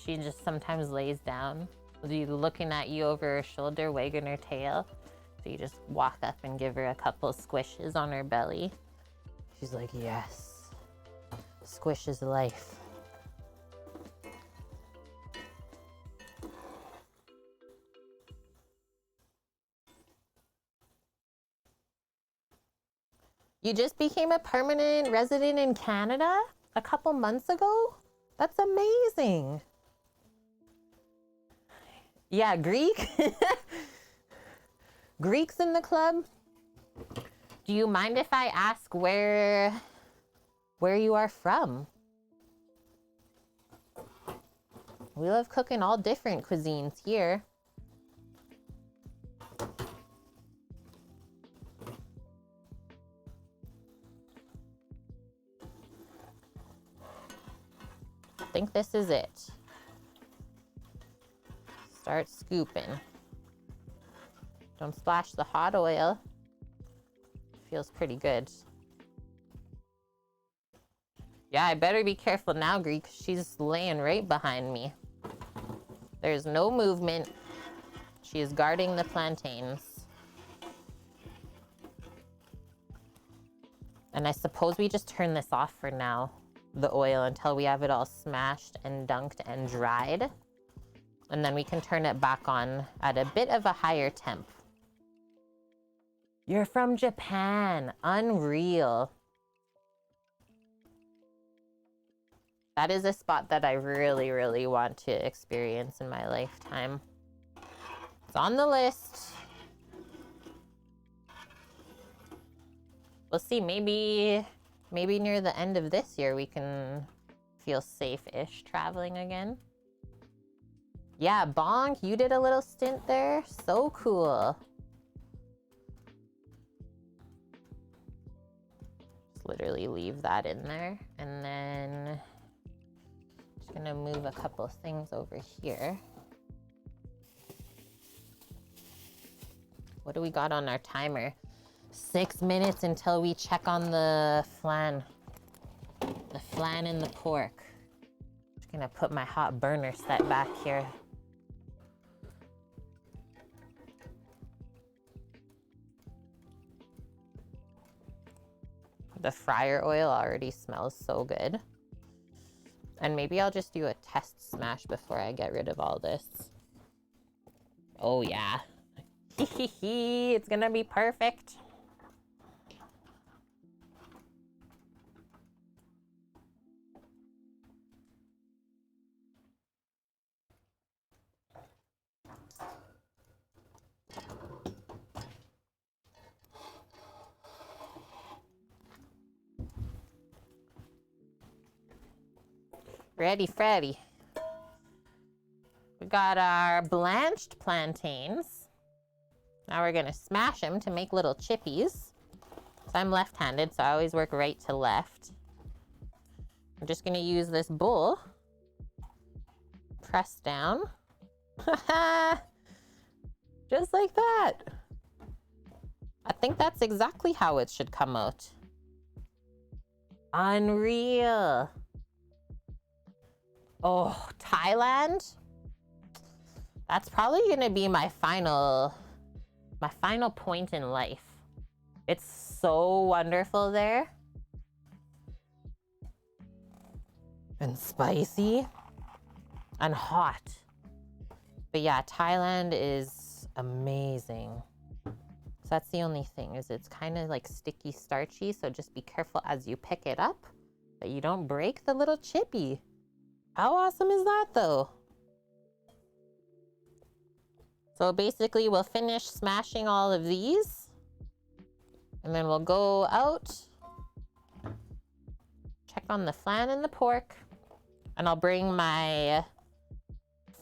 She just sometimes lays down. She'll be looking at you over her shoulder, wagging her tail. So you just walk up and give her a couple squishes on her belly. She's like, yes. Squish is life. You just became a permanent resident in Canada a couple months ago? That's amazing. Yeah, Greek. Greeks in the club. Do you mind if I ask where you are from? We love cooking all different cuisines here. I think this is it. Start scooping. Don't splash the hot oil. Feels pretty good. Yeah, I better be careful now, Greek. She's laying right behind me. There's no movement. She is guarding the plantains. And I suppose we just turn this off for now, the oil, until we have it all smashed and dunked and dried. And then we can turn it back on at a bit of a higher temp. You're from Japan. Unreal. That is a spot that I really, really want to experience in my lifetime. It's on the list. We'll see, maybe near the end of this year we can feel safe-ish traveling again. Yeah, Bonk, you did a little stint there. So cool. Just literally leave that in there. And then just gonna move a couple things over here. What do we got on our timer? 6 minutes until we check on the flan. The flan and the pork. Just gonna put my hot burner set back here. The fryer oil already smells so good. And maybe I'll just do a test smash before I get rid of all this. Oh yeah. It's gonna be perfect. Ready, Freddy. We got our blanched plantains. Now we're gonna smash them to make little chippies. So I'm left-handed, so I always work right to left. I'm just gonna use this bowl. Press down. Just like that. I think that's exactly how it should come out. Unreal. Oh, Thailand? That's probably gonna be my final point in life. It's so wonderful there. And spicy. And hot. But yeah, Thailand is amazing. So that's the only thing, is it's kind of like sticky, starchy, so just be careful as you pick it up that you don't break the little chippy. How awesome is that though? So basically we'll finish smashing all of these and then we'll go out, check on the flan and the pork, and I'll bring my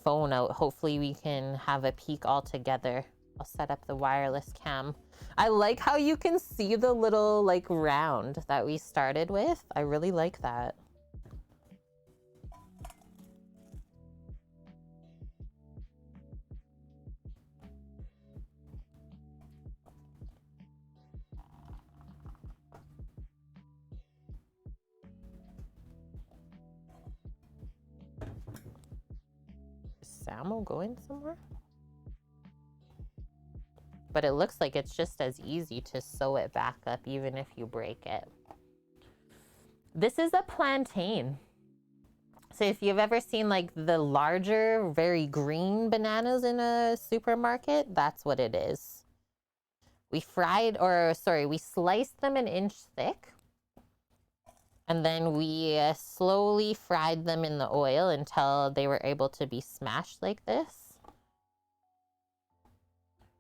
phone out. Hopefully we can have a peek all together. I'll set up the wireless cam. I like how you can see the little like round that we started with. I really like that. Sam will go in somewhere? But it looks like it's just as easy to sew it back up even if you break it. This is a plantain. So if you've ever seen like the larger, very green bananas in a supermarket, that's what it is. We sliced them an inch thick. And then we slowly fried them in the oil until they were able to be smashed like this.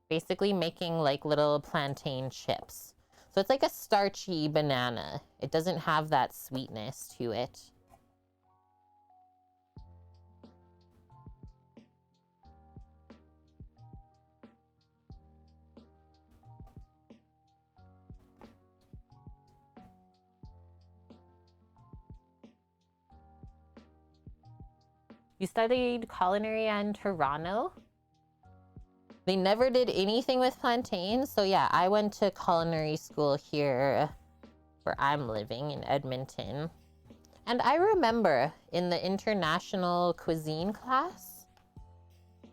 Basically making like little plantain chips. So it's like a starchy banana. It doesn't have that sweetness to it. You studied culinary in Toronto? They never did anything with plantains. So yeah, I went to culinary school here where I'm living in Edmonton. And I remember in the international cuisine class,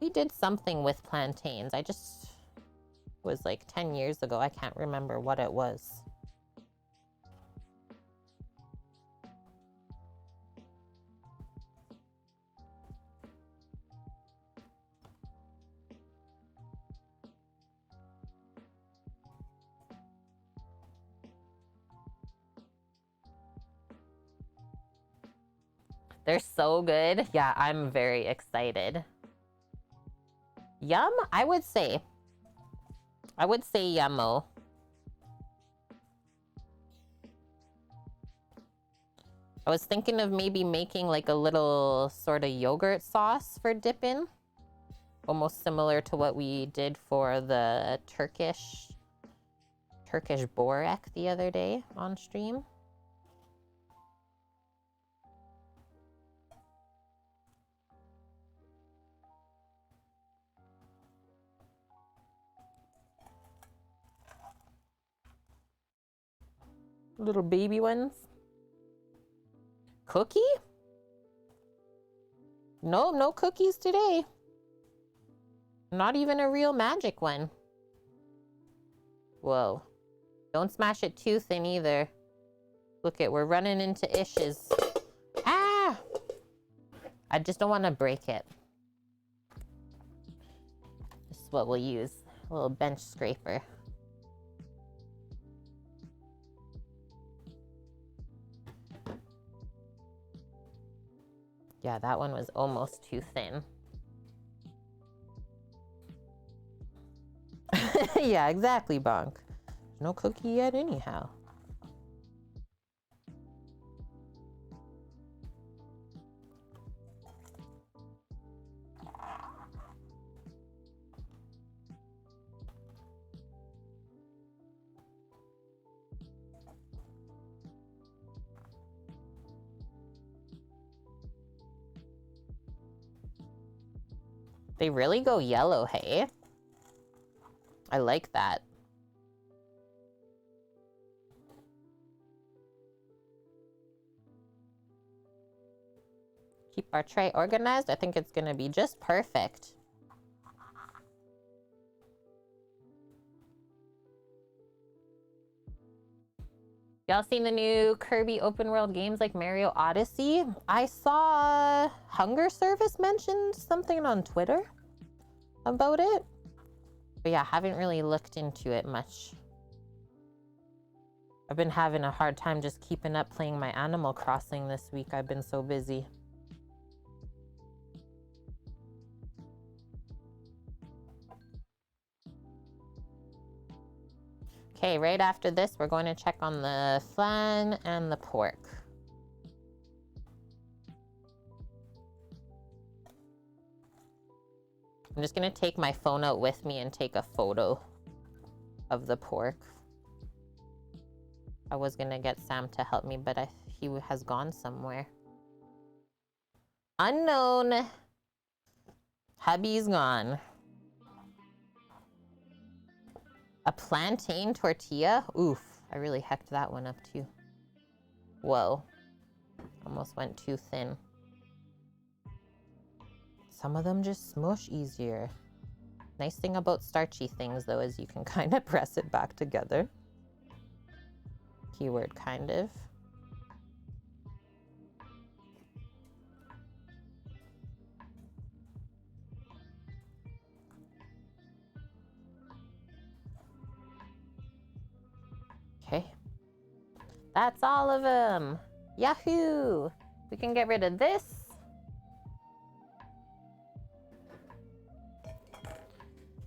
we did something with plantains. I just was like 10 years ago. I can't remember what it was. They're so good. Yeah, I'm very excited. Yum? I would say yummo. I was thinking of maybe making like a little sort of yogurt sauce for dipping. Almost similar to what we did for the Turkish borek the other day on stream. Little baby ones. Cookie? No, no cookies today. Not even a real magic one. Whoa. Don't smash it too thin either. Look it, we're running into issues. Ah! I just don't want to break it. This is what we'll use. A little bench scraper. Yeah, that one was almost too thin. Yeah, exactly, Bonk. No cookie yet anyhow. They really go yellow, hey? I like that. Keep our tray organized. I think it's gonna be just perfect. Y'all seen the new Kirby open world games like Mario Odyssey? I saw Hunger Service mentioned something on Twitter about it. But yeah, haven't really looked into it much. I've been having a hard time just keeping up playing my Animal Crossing this week. I've been so busy. Okay, right after this, we're going to check on the flan and the pork. I'm just gonna take my phone out with me and take a photo of the pork. I was gonna get Sam to help me, but he has gone somewhere. Unknown. Hubby's gone. A plantain tortilla? Oof, I really hecked that one up too. Whoa, almost went too thin. Some of them just smush easier. Nice thing about starchy things though is you can kind of press it back together. Keyword kind of. Okay, that's all of them. Yahoo! We can get rid of this.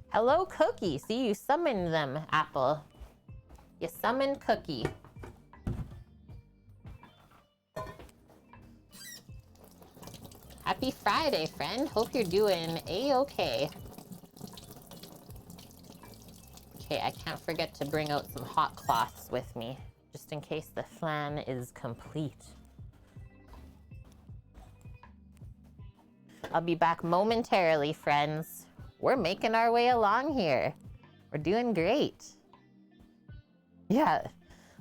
Hello, Cookie. See, you summoned them, Apple. You summoned Cookie. Happy Friday, friend. Hope you're doing A-okay. Okay, I can't forget to bring out some hot cloths with me, just in case the flan is complete. I'll be back momentarily, friends. We're making our way along here. We're doing great. Yeah,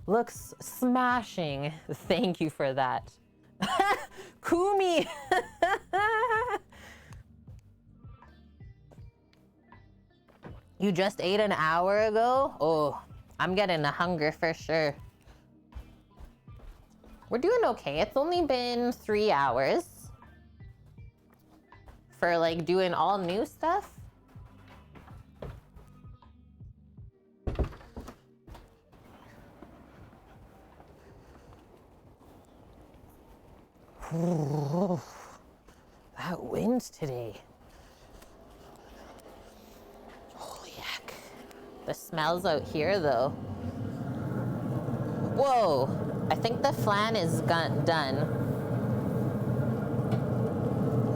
looks smashing. Thank you for that. Kumi! You just ate an hour ago? Oh, I'm getting a hunger for sure. We're doing okay. It's only been 3 hours for like doing all new stuff. That wind today. Holy heck. The smells out here though. Whoa, I think the flan is done.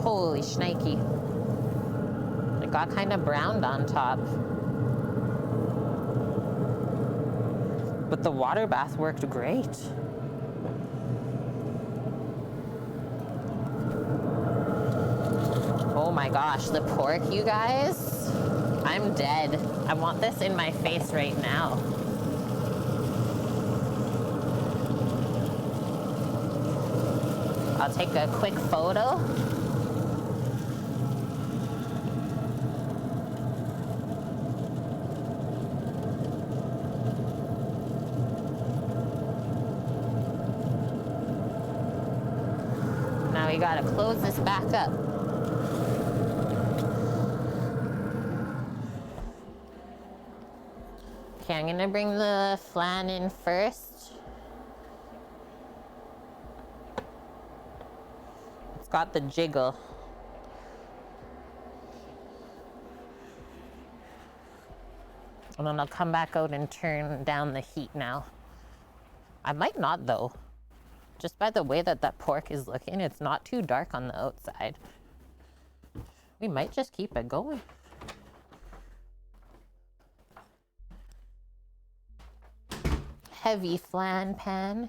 Holy shnikey. It got kind of browned on top. But the water bath worked great. Oh my gosh, the pork, you guys. I'm dead. I want this in my face right now. I'll take a quick photo. Now we gotta close this back up. Okay, I'm gonna bring the flan in first. It's got the jiggle. And then I'll come back out and turn down the heat now. I might not though. Just by the way that that pork is looking, it's not too dark on the outside. We might just keep it going. Heavy flan pan.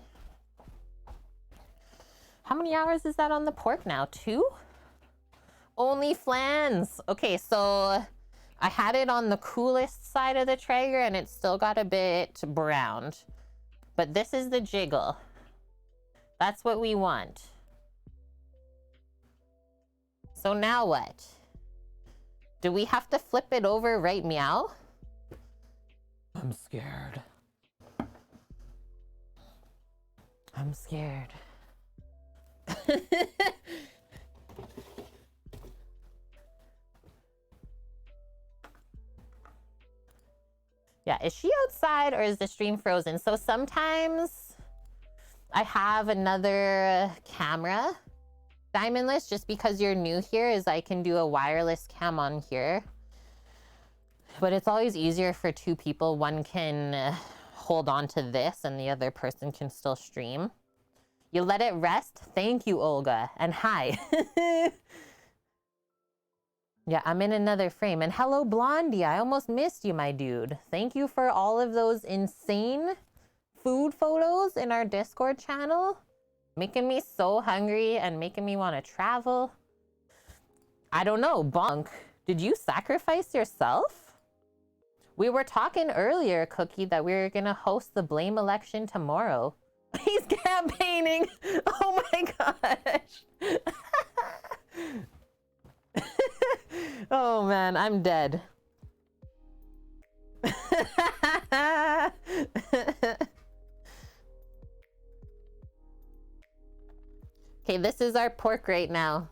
How many hours is that on the pork now? 2? Only flans. Okay, so I had it on the coolest side of the Traeger and it still got a bit browned. But this is the jiggle. That's what we want. So now what? Do we have to flip it over right meow? I'm scared. I'm scared. Yeah, is she outside or is the stream frozen? So sometimes I have another camera, Diamondless, just because you're new here, is I can do a wireless cam on here. But it's always easier for 2 people. One can hold on to this and the other person can still stream. You let it rest? Thank you, Olga. And hi. Yeah, I'm in another frame. And hello, Blondie. I almost missed you, my dude. Thank you for all of those insane food photos in our Discord channel. Making me so hungry and making me want to travel. I don't know, Bonk. Did you sacrifice yourself? We were talking earlier, Cookie, that we were going to host the blame election tomorrow. He's campaigning. Oh my gosh. Oh man, I'm dead. Okay, this is our pork right now.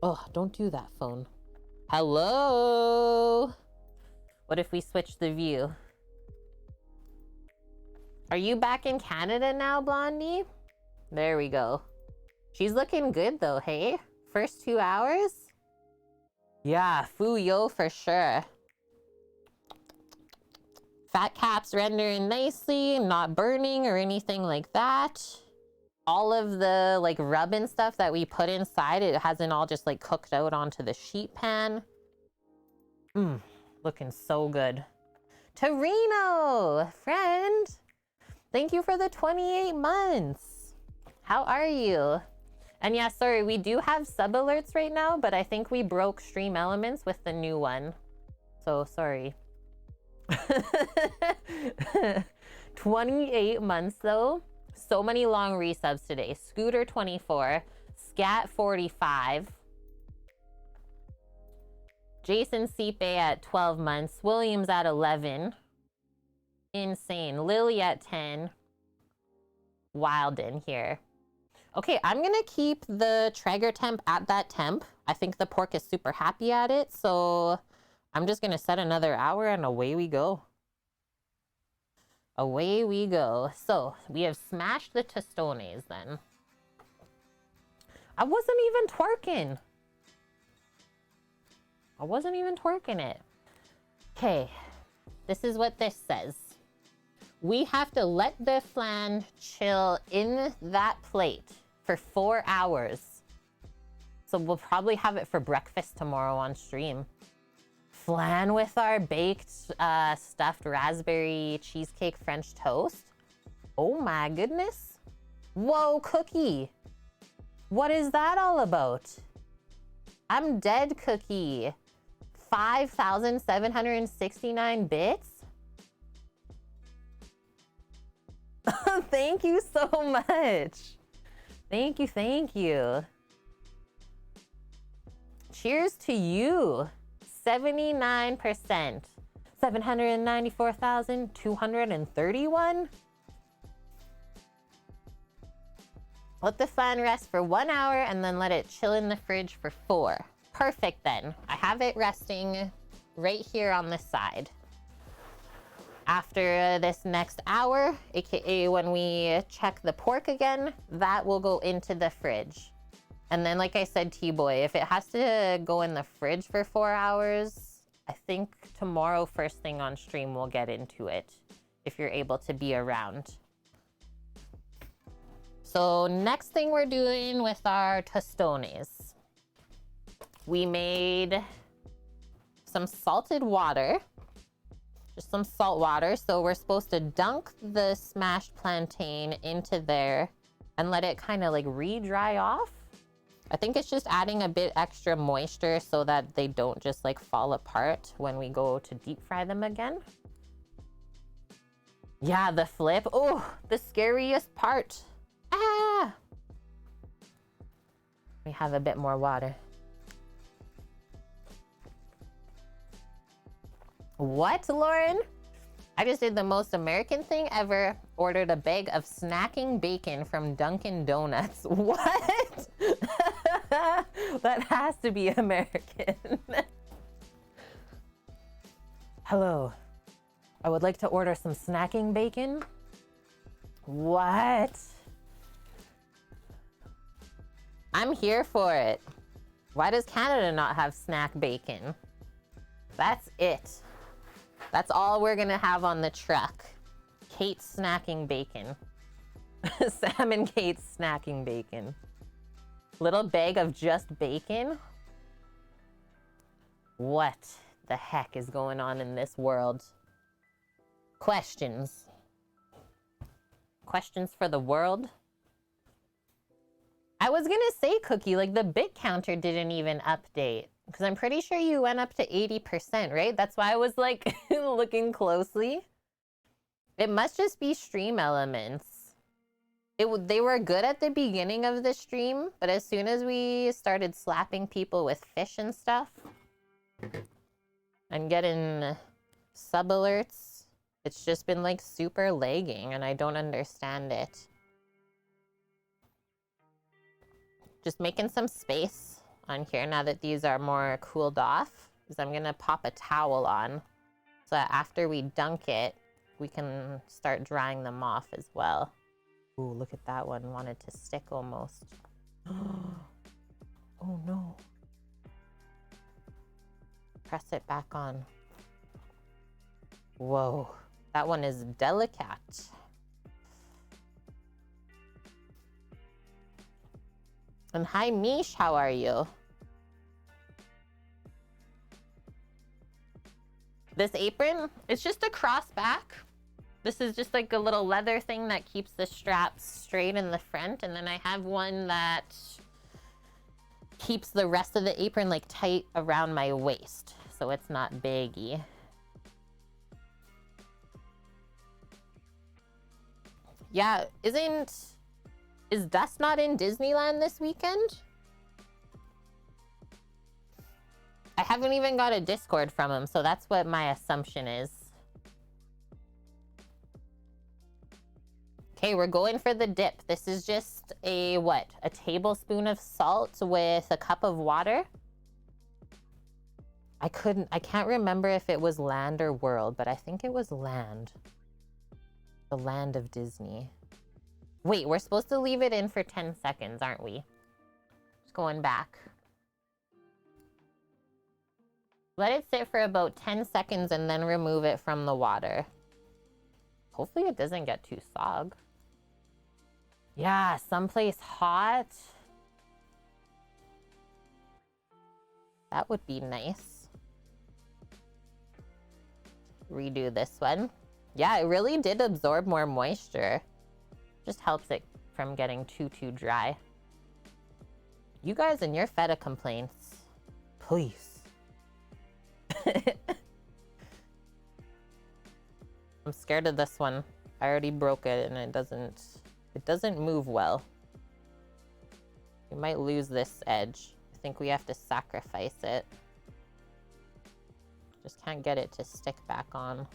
Oh, don't do that, phone. Hello? What if we switch the view? Are you back in Canada now, Blondie? There we go. She's looking good though, hey? First 2 hours? Yeah, Fuyo for sure. Fat caps rendering nicely, not burning or anything like that. All of the like rub and stuff that we put inside, it hasn't all just like cooked out onto the sheet pan. Looking so good. Torino, friend. Thank you for the 28 months. How are you? And yeah, sorry, we do have sub alerts right now, but I think we broke Stream Elements with the new one. So sorry. 28 months though. So many long resubs today. Scooter 24, Scat 45, Jason Sipe at 12 months, Williams at 11. Insane. Lily at 10. Wild in here. Okay, I'm gonna keep the Traeger temp at that temp. I think the pork is super happy at it, so I'm just gonna set another hour and away we go. Away we go. So we have smashed the Tostones then. I wasn't even twerking. I wasn't even twerking it. Okay, this is what this says. We have to let the flan chill in that plate for 4 hours. So we'll probably have it for breakfast tomorrow on stream. Flan with our baked stuffed raspberry cheesecake French toast. Oh my goodness. Whoa, Cookie. What is that all about? I'm dead, Cookie. 5,769 bits? Thank you so much. Thank you, thank you. Cheers to you. 79%. 794,231. Let the flan rest for 1 hour and then let it chill in the fridge for 4. Perfect then. I have it resting right here on the side. After this next hour, aka when we check the pork again, that will go into the fridge. And then, like I said, T-Boy, if it has to go in the fridge for 4 hours, I think tomorrow first thing on stream we'll get into it, if you're able to be around. So next thing we're doing with our tostones, we made some salted water, just some salt water. So we're supposed to dunk the smashed plantain into there and let it kind of like re-dry off. I think it's just adding a bit extra moisture so that they don't just like fall apart when we go to deep fry them again. Yeah, the flip. Oh, the scariest part. Ah! We have a bit more water. What, Lauren? I just did the most American thing ever. Ordered a bag of snacking bacon from Dunkin' Donuts. What? That has to be American. Hello. I would like to order some snacking bacon. What? I'm here for it. Why does Canada not have snack bacon? That's it. That's all we're gonna have on the truck. Kate's snacking bacon. Sam and Kate's snacking bacon. Little bag of just bacon? What the heck is going on in this world? Questions. Questions for the world? I was gonna say, Cookie, like the bit counter didn't even update. Because I'm pretty sure you went up to 80%, right? That's why I was like looking closely. It must just be stream elements. They were good at the beginning of the stream, but as soon as we started slapping people with fish and stuff and getting sub alerts, it's just been like super lagging and I don't understand it. Just making some space on here now that these are more cooled off, because I'm gonna pop a towel on so that after we dunk it, we can start drying them off as well. Ooh, look at that one. Wanted to stick almost. Oh no. Press it back on. Whoa, that one is delicate. And hi, Mish, how are you? This apron, it's just a cross back. This is just like a little leather thing that keeps the straps straight in the front. And then I have one that keeps the rest of the apron like tight around my waist, so it's not baggy. Yeah, is Dust not in Disneyland this weekend? I haven't even got a Discord from him, so that's what my assumption is. Okay, we're going for the dip. This is just a, what? A tablespoon of salt with a cup of water. I can't remember if it was land or world, but I think it was land. The land of Disney. Wait, we're supposed to leave it in for 10 seconds, aren't we? Just going back. Let it sit for about 10 seconds and then remove it from the water. Hopefully it doesn't get too sog. Yeah, someplace hot. That would be nice. Redo this one. Yeah, it really did absorb more moisture. Just helps it from getting too dry. You guys and your feta complaints. Please. I'm scared of this one. I already broke it and it doesn't move well. We might lose this edge. I think we have to sacrifice it. Just can't get it to stick back on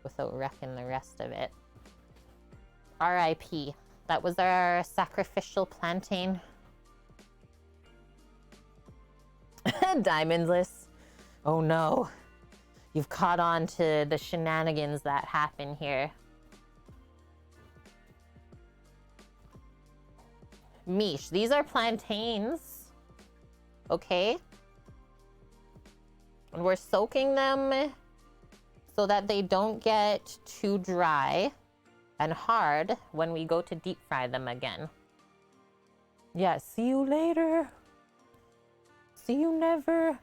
without wrecking the rest of it. R.I.P. That was our sacrificial plantain. Diamondless. Oh no. You've caught on to the shenanigans that happen here. Mish, these are plantains. Okay? And we're soaking them so that they don't get too dry and hard when we go to deep fry them again. Yeah, see you later. See you never.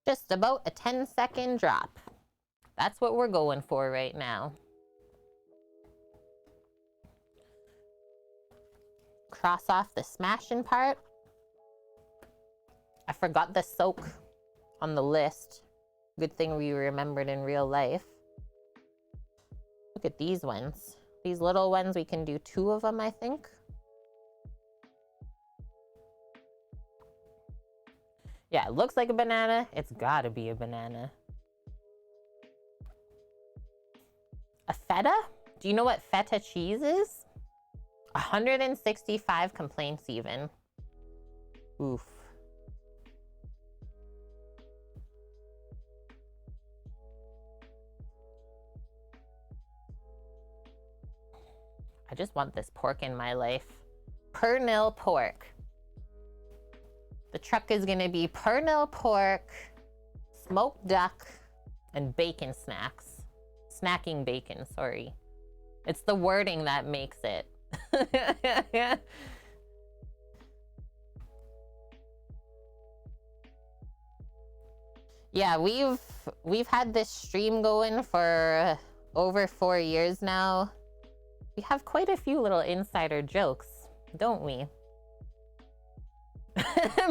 Just about a 10-second drop. That's what we're going for right now. Cross off the smashing part. I forgot the soak on the list. Good thing we remembered in real life. Look at these ones. These little ones, we can do 2 of them, I think. Yeah, it looks like a banana. It's gotta be a banana. A feta? Do you know what feta cheese is? 165 complaints even. Oof. I just want this pork in my life. Pernil pork. The truck is gonna be Pernil pork, smoked duck, and bacon snacks. Snacking bacon, sorry. It's the wording that makes it. Yeah, we've had this stream going for over 4 years now. We have quite a few little insider jokes, don't we?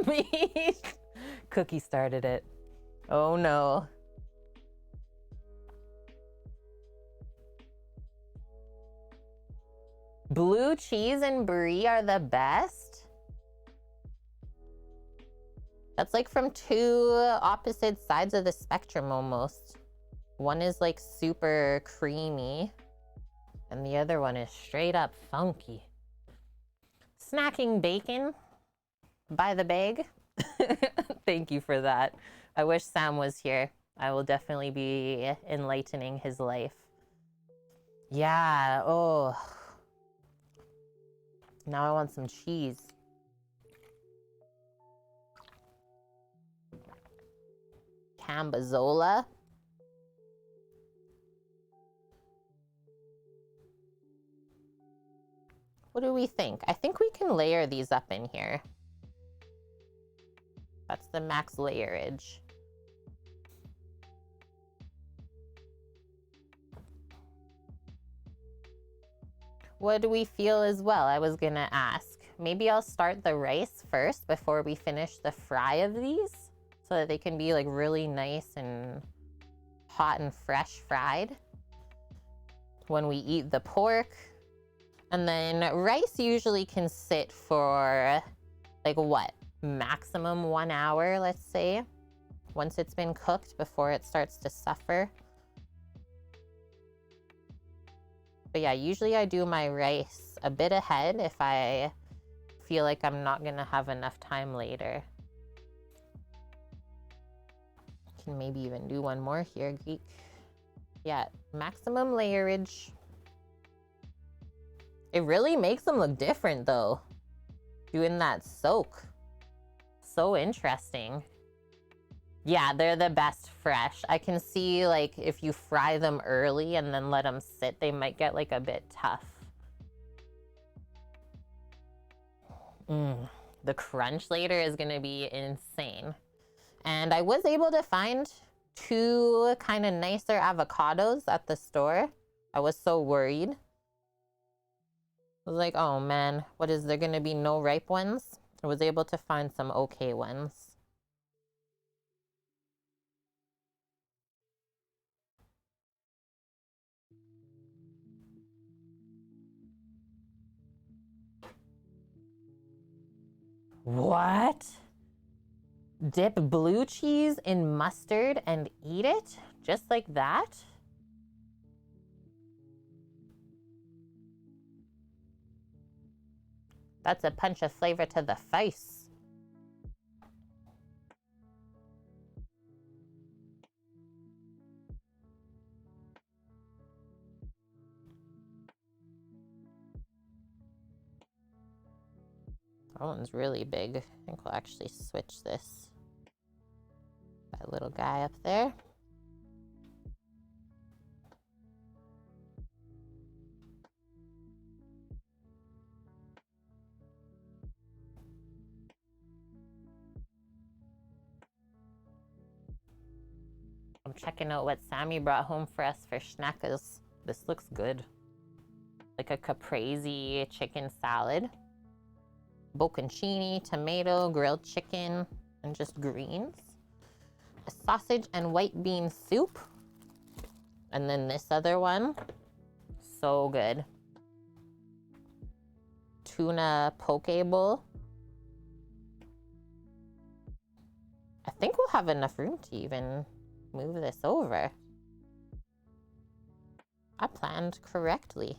Me. Cookie started it. Oh no. Blue cheese and brie are the best? That's like from 2 opposite sides of the spectrum almost. One is like super creamy, and the other one is straight up funky. Snacking bacon by the bag. Thank you for that. I wish Sam was here. I will definitely be enlightening his life. Yeah, oh. Now I want some cheese. Cambazola. What do we think? I think we can layer these up in here. That's the max layerage. What do we feel as well? I was gonna ask. Maybe I'll start the rice first before we finish the fry of these, so that they can be like really nice and hot and fresh fried when we eat the pork. And then rice usually can sit for like what? Maximum 1 hour, let's say, once it's been cooked before it starts to suffer. But yeah, usually I do my rice a bit ahead if I feel like I'm not gonna have enough time later. Can maybe even do one more here, Geek. Yeah, maximum layerage. It really makes them look different though, doing that soak. So interesting. Yeah, they're the best fresh. I can see like if you fry them early and then let them sit, they might get like a bit tough. The crunch later is gonna be insane. And I was able to find 2 kind of nicer avocados at the store. I was so worried. I was like, oh man, what is there gonna be no ripe ones? I was able to find some okay ones. What? Dip blue cheese in mustard and eat it? Just like that? That's a punch of flavor to the face. That one's really big. I think we'll actually switch this. That little guy up there. I'm checking out what Sammy brought home for us for schnackers. This looks good. Like a caprese chicken salad. Bocconcini, tomato, grilled chicken, and just greens. A sausage and white bean soup. And then this other one. So good. Tuna poke bowl. I think we'll have enough room to even move this over. I planned correctly.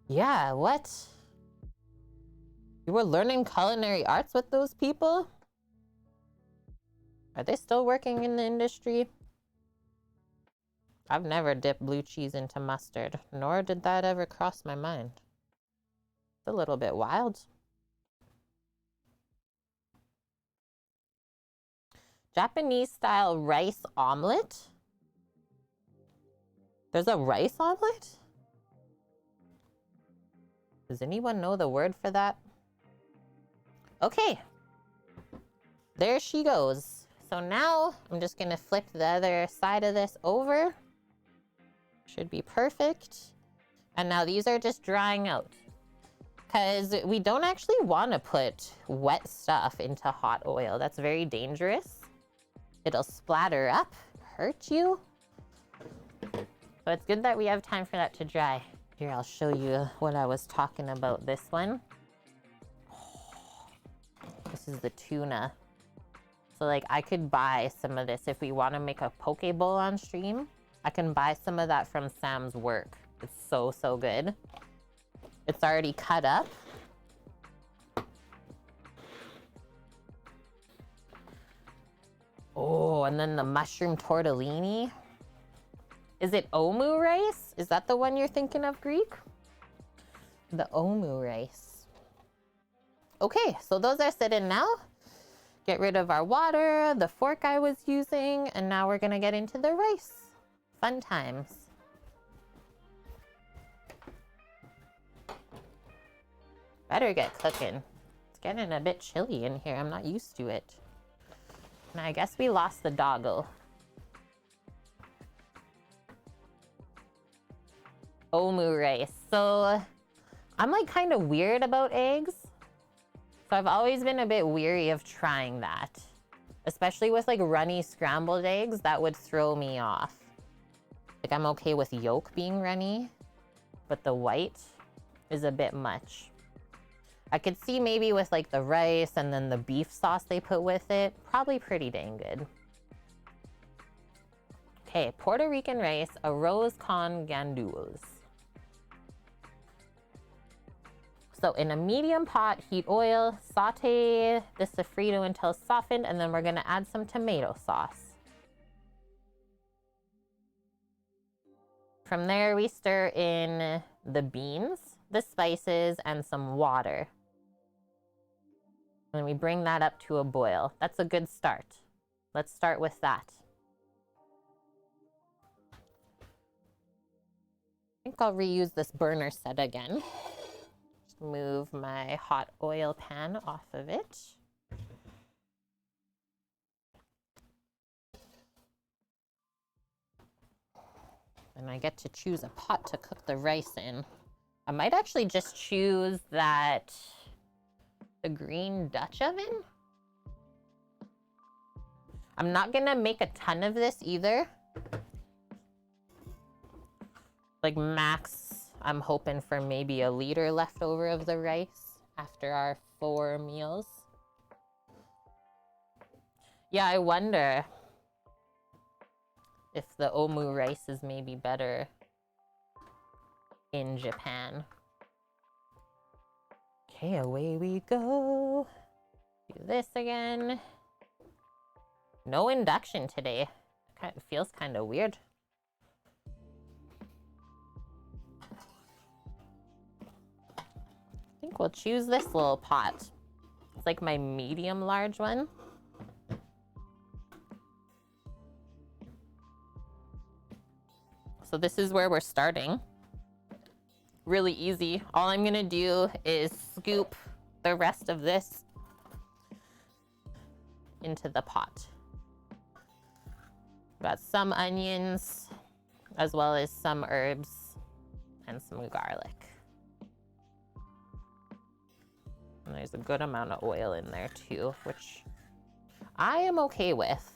Yeah, what? You were learning culinary arts with those people? Are they still working in the industry? I've never dipped blue cheese into mustard, nor did that ever cross my mind. It's a little bit wild. Japanese style rice omelet? There's a rice omelet? Does anyone know the word for that? Okay. There she goes. So now I'm just gonna flip the other side of this over. Should be perfect. And now these are just drying out. Because we don't actually want to put wet stuff into hot oil. That's very dangerous. It'll splatter up, hurt you. So it's good that we have time for that to dry. Here, I'll show you what I was talking about. This one. This is the tuna. So like I could buy some of this if we want to make a poke bowl on stream. I can buy some of that from Sam's work. It's so, so good. It's already cut up. Oh, and then the mushroom tortellini. Is it omu rice? Is that the one you're thinking of, Greek? The omu rice. Okay, so those are sitting now. Get rid of our water, the fork I was using, and now we're gonna get into the rice. Fun times. Better get cooking. It's getting a bit chilly in here. I'm not used to it. And I guess we lost the doggo. Omu rice. So I'm like kind of weird about eggs. So I've always been a bit weary of trying that. Especially with like runny scrambled eggs, that would throw me off. Like I'm okay with yolk being runny, but the white is a bit much. I could see maybe with like the rice and then the beef sauce they put with it, probably pretty dang good. Okay, Puerto Rican rice, arroz con gandules. So in a medium pot, heat oil, saute the sofrito until softened, and then we're gonna add some tomato sauce. From there, we stir in the beans, the spices, and some water. And we bring that up to a boil. That's a good start. Let's start with that. I think I'll reuse this burner set again. Just move my hot oil pan off of it. And I get to choose a pot to cook the rice in. I might actually just choose the green Dutch oven. I'm not gonna make a ton of this either. Like max, I'm hoping for maybe a liter left over of the rice after our 4 meals. Yeah, I wonder if the omu rice is maybe better in Japan. Okay, away we go. Do this again. No induction today. It feels kind of weird. I think we'll choose this little pot. It's like my medium large one. So this is where we're starting. Really easy. All I'm gonna do is scoop the rest of this into the pot. Got some onions, as well as some herbs and some garlic. And there's a good amount of oil in there too, which I am okay with.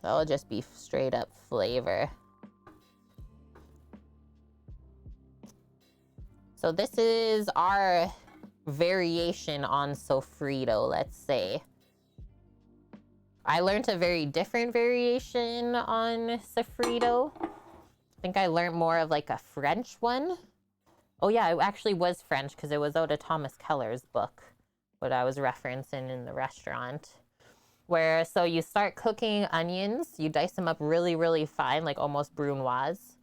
That'll just be straight up flavor. So this is our variation on sofrito, let's say. I learned a very different variation on sofrito. I think I learned more of like a French one. Oh yeah, it actually was French because it was out of Thomas Keller's book, what I was referencing in the restaurant. Where, so you start cooking onions, you dice them up really, really fine, like almost brunoise.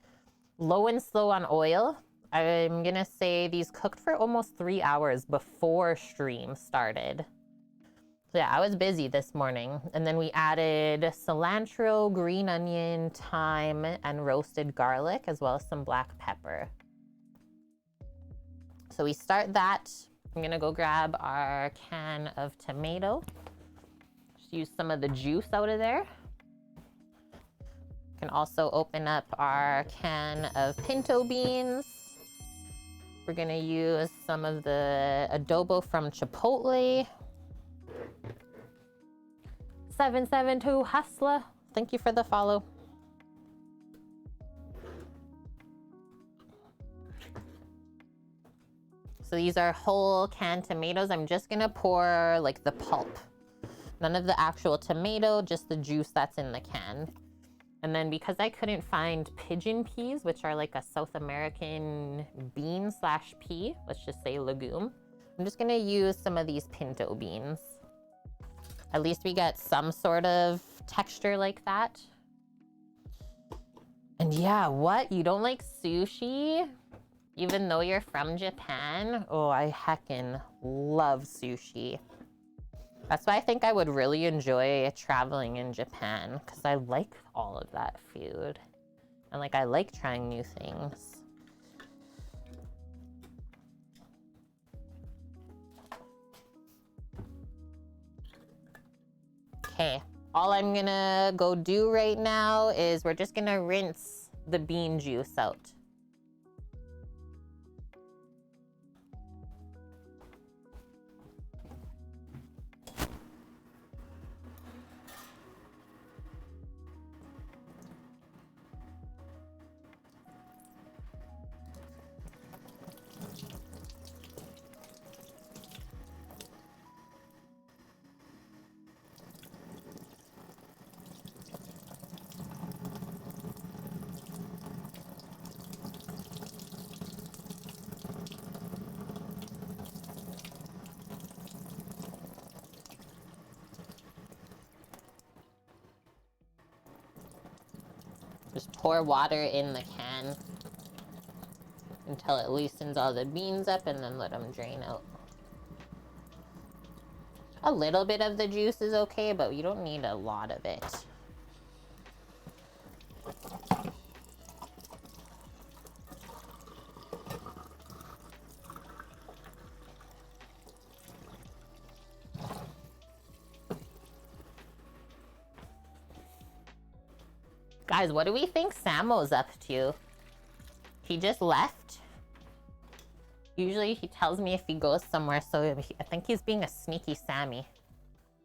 Low and slow on oil. I'm gonna say these cooked for almost 3 hours before stream started. So yeah, I was busy this morning. And then we added cilantro, green onion, thyme, and roasted garlic, as well as some black pepper. So we start that. I'm gonna go grab our can of tomato. Just use some of the juice out of there. Can also open up our can of pinto beans. We're gonna use some of the adobo from Chipotle. 772 Hustler, thank you for the follow. So these are whole canned tomatoes. I'm just gonna pour like the pulp. None of the actual tomato, just the juice that's in the can. And then because I couldn't find pigeon peas, which are like a South American bean slash pea, let's just say legume, I'm just gonna use some of these pinto beans. At least we get some sort of texture like that. And yeah, what? You don't like sushi? Even though you're from Japan? Oh, I heckin' love sushi. That's why I think I would really enjoy traveling in Japan, because I like all of that food. And like, I like trying new things. Okay, all I'm gonna go do right now is we're just gonna rinse the bean juice out. Just pour water in the can until it loosens all the beans up and then let them drain out. A little bit of the juice is okay, but you don't need a lot of it. Guys, what do we think Samo's up to? He just left. Usually he tells me if he goes somewhere, so I think he's being a sneaky Sammy.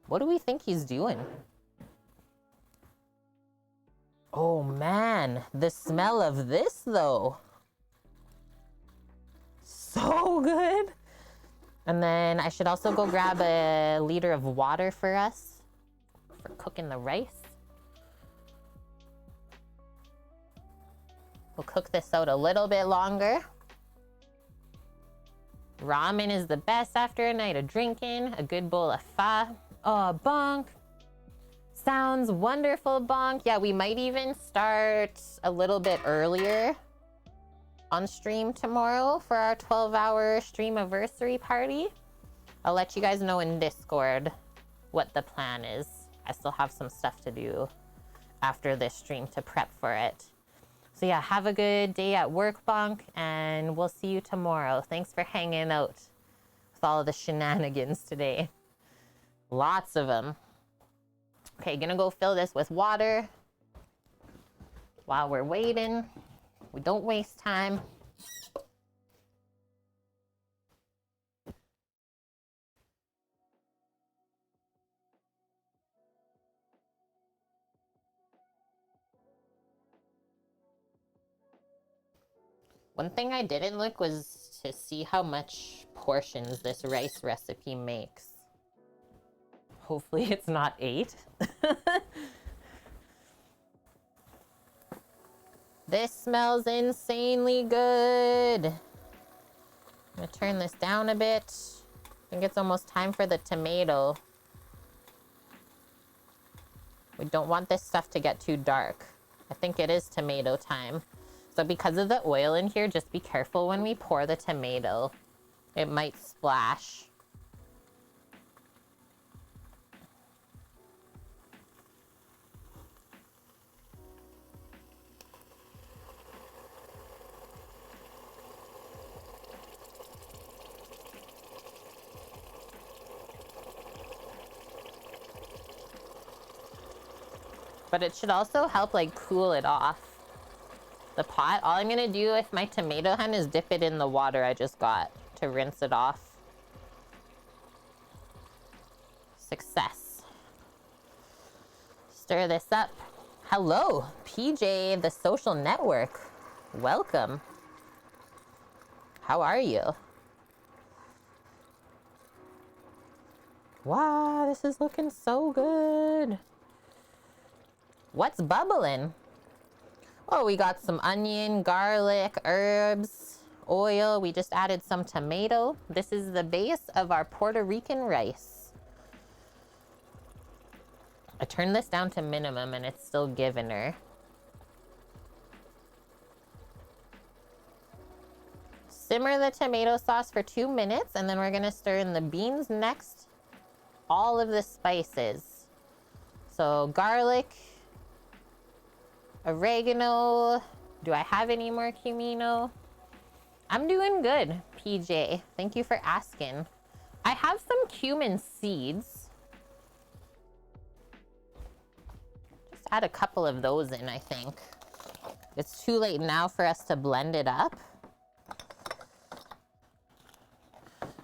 What do we think he's doing? Oh man, the smell of this though. So good. And then I should also go grab a liter of water for us for cooking the rice. We'll cook this out a little bit longer. Ramen is the best after a night of drinking. A good bowl of pho. Oh, bonk. Sounds wonderful, bonk. Yeah, we might even start a little bit earlier on stream tomorrow for our 12-hour streamiversary party. I'll let you guys know in Discord what the plan is. I still have some stuff to do after this stream to prep for it. So yeah, have a good day at work, bonk, and we'll see you tomorrow. Thanks for hanging out with all of the shenanigans today. Lots of them. Okay, gonna go fill this with water while we're waiting. We don't waste time. One thing I didn't look was to see how much portions this rice recipe makes. Hopefully it's not 8. This smells insanely good. I'm gonna turn this down a bit. I think it's almost time for the tomato. We don't want this stuff to get too dark. I think it is tomato time. So because of the oil in here, just be careful when we pour the tomato. It might splash. But it should also help like cool it off. The pot, all I'm gonna do with my tomato hen is dip it in the water I just got to rinse it off. Success. Stir this up. Hello, PJ, the social network. Welcome. How are you? Wow, this is looking so good. What's bubbling? Oh, we got some onion, garlic, herbs, oil. We just added some tomato. This is the base of our Puerto Rican rice. I turned this down to minimum and it's still giving her. Simmer the tomato sauce for 2 minutes and then we're gonna stir in the beans next. All of the spices. So garlic, oregano. Do I have any more cumino? I'm doing good, PJ. Thank you for asking. I have some cumin seeds. Just add a couple of those in, I think. It's too late now for us to blend it up.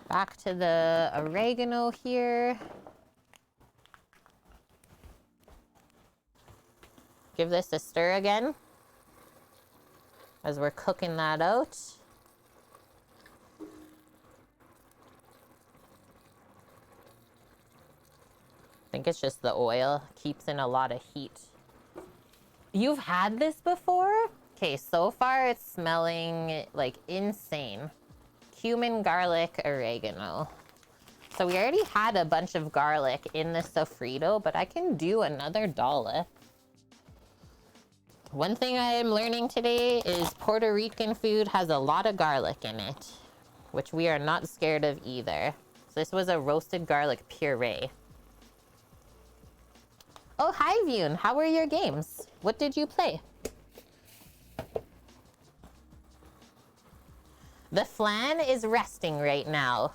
Back to the oregano here. Give this a stir again as we're cooking that out. I think it's just the oil keeps in a lot of heat. You've had this before? Okay, so far it's smelling like insane. Cumin, garlic, oregano. So we already had a bunch of garlic in the sofrito, but I can do another dollop. One thing I am learning today is Puerto Rican food has a lot of garlic in it, which we are not scared of either. So this was a roasted garlic puree. Oh, hi, Vune. How were your games? What did you play? The Flan is resting right now,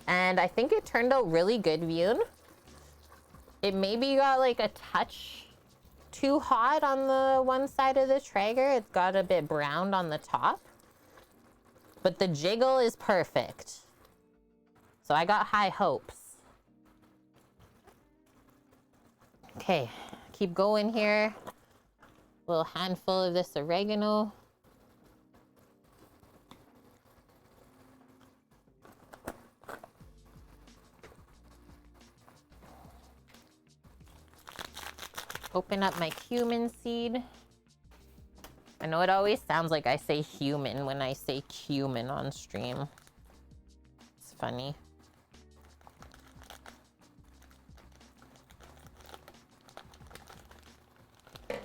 and I think it turned out really good, Vune. It maybe got like a touch too hot on the one side of the Traeger. It's got a bit browned on the top. But the jiggle is perfect. So I got high hopes. Okay, keep going here. Little handful of this oregano. Open up my cumin seed. I know it always sounds like I say human when I say cumin on stream. It's funny. If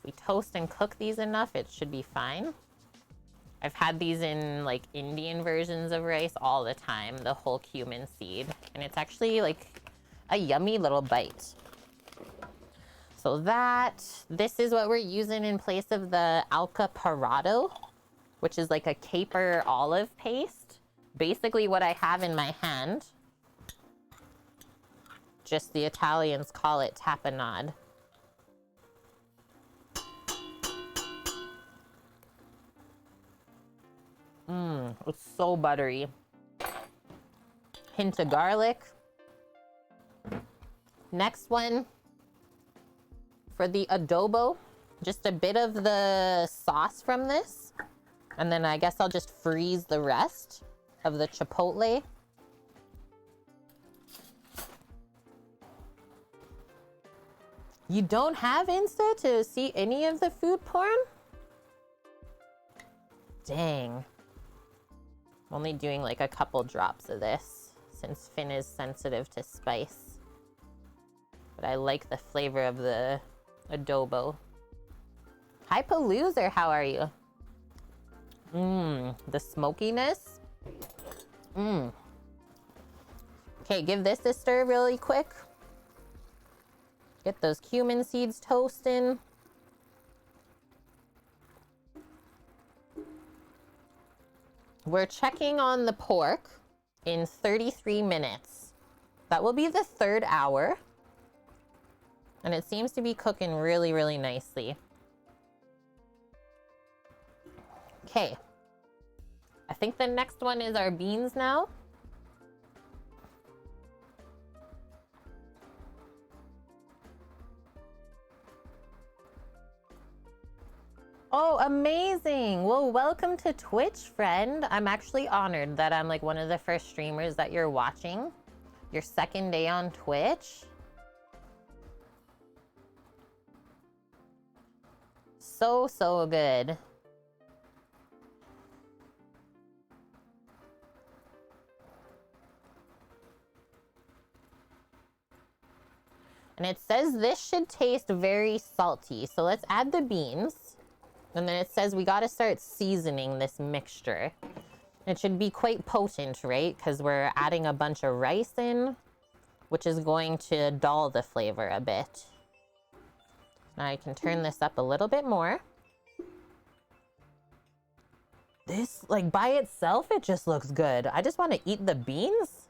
we toast and cook these enough, it should be fine. I've had these in like Indian versions of rice all the time, the whole cumin seed. And it's actually like a yummy little bite. So this is what we're using in place of the alca parado, which is like a caper olive paste. Basically what I have in my hand. Just the Italians call it tapenade. It's so buttery. Hint of garlic. Next one, for the adobo, just a bit of the sauce from this. And then I guess I'll just freeze the rest of the chipotle. You don't have Insta to see any of the food porn? Dang. I'm only doing like a couple drops of this since Finn is sensitive to spice. But I like the flavor of the adobo. Hi, Paloozer, how are you? The smokiness. Okay, give this a stir really quick. Get those cumin seeds toasting. We're checking on the pork in 33 minutes. That will be the third hour. And it seems to be cooking really, really nicely. Okay. I think the next one is our beans now. Oh, amazing. Well, welcome to Twitch, friend. I'm actually honored that I'm like one of the first streamers that you're watching. Your second day on Twitch. So, so good. And it says this should taste very salty. So let's add the beans. And then it says we got to start seasoning this mixture. It should be quite potent, right? Because we're adding a bunch of rice in, which is going to dull the flavor a bit. Now I can turn this up a little bit more. This, like by itself, it just looks good. I just want to eat the beans.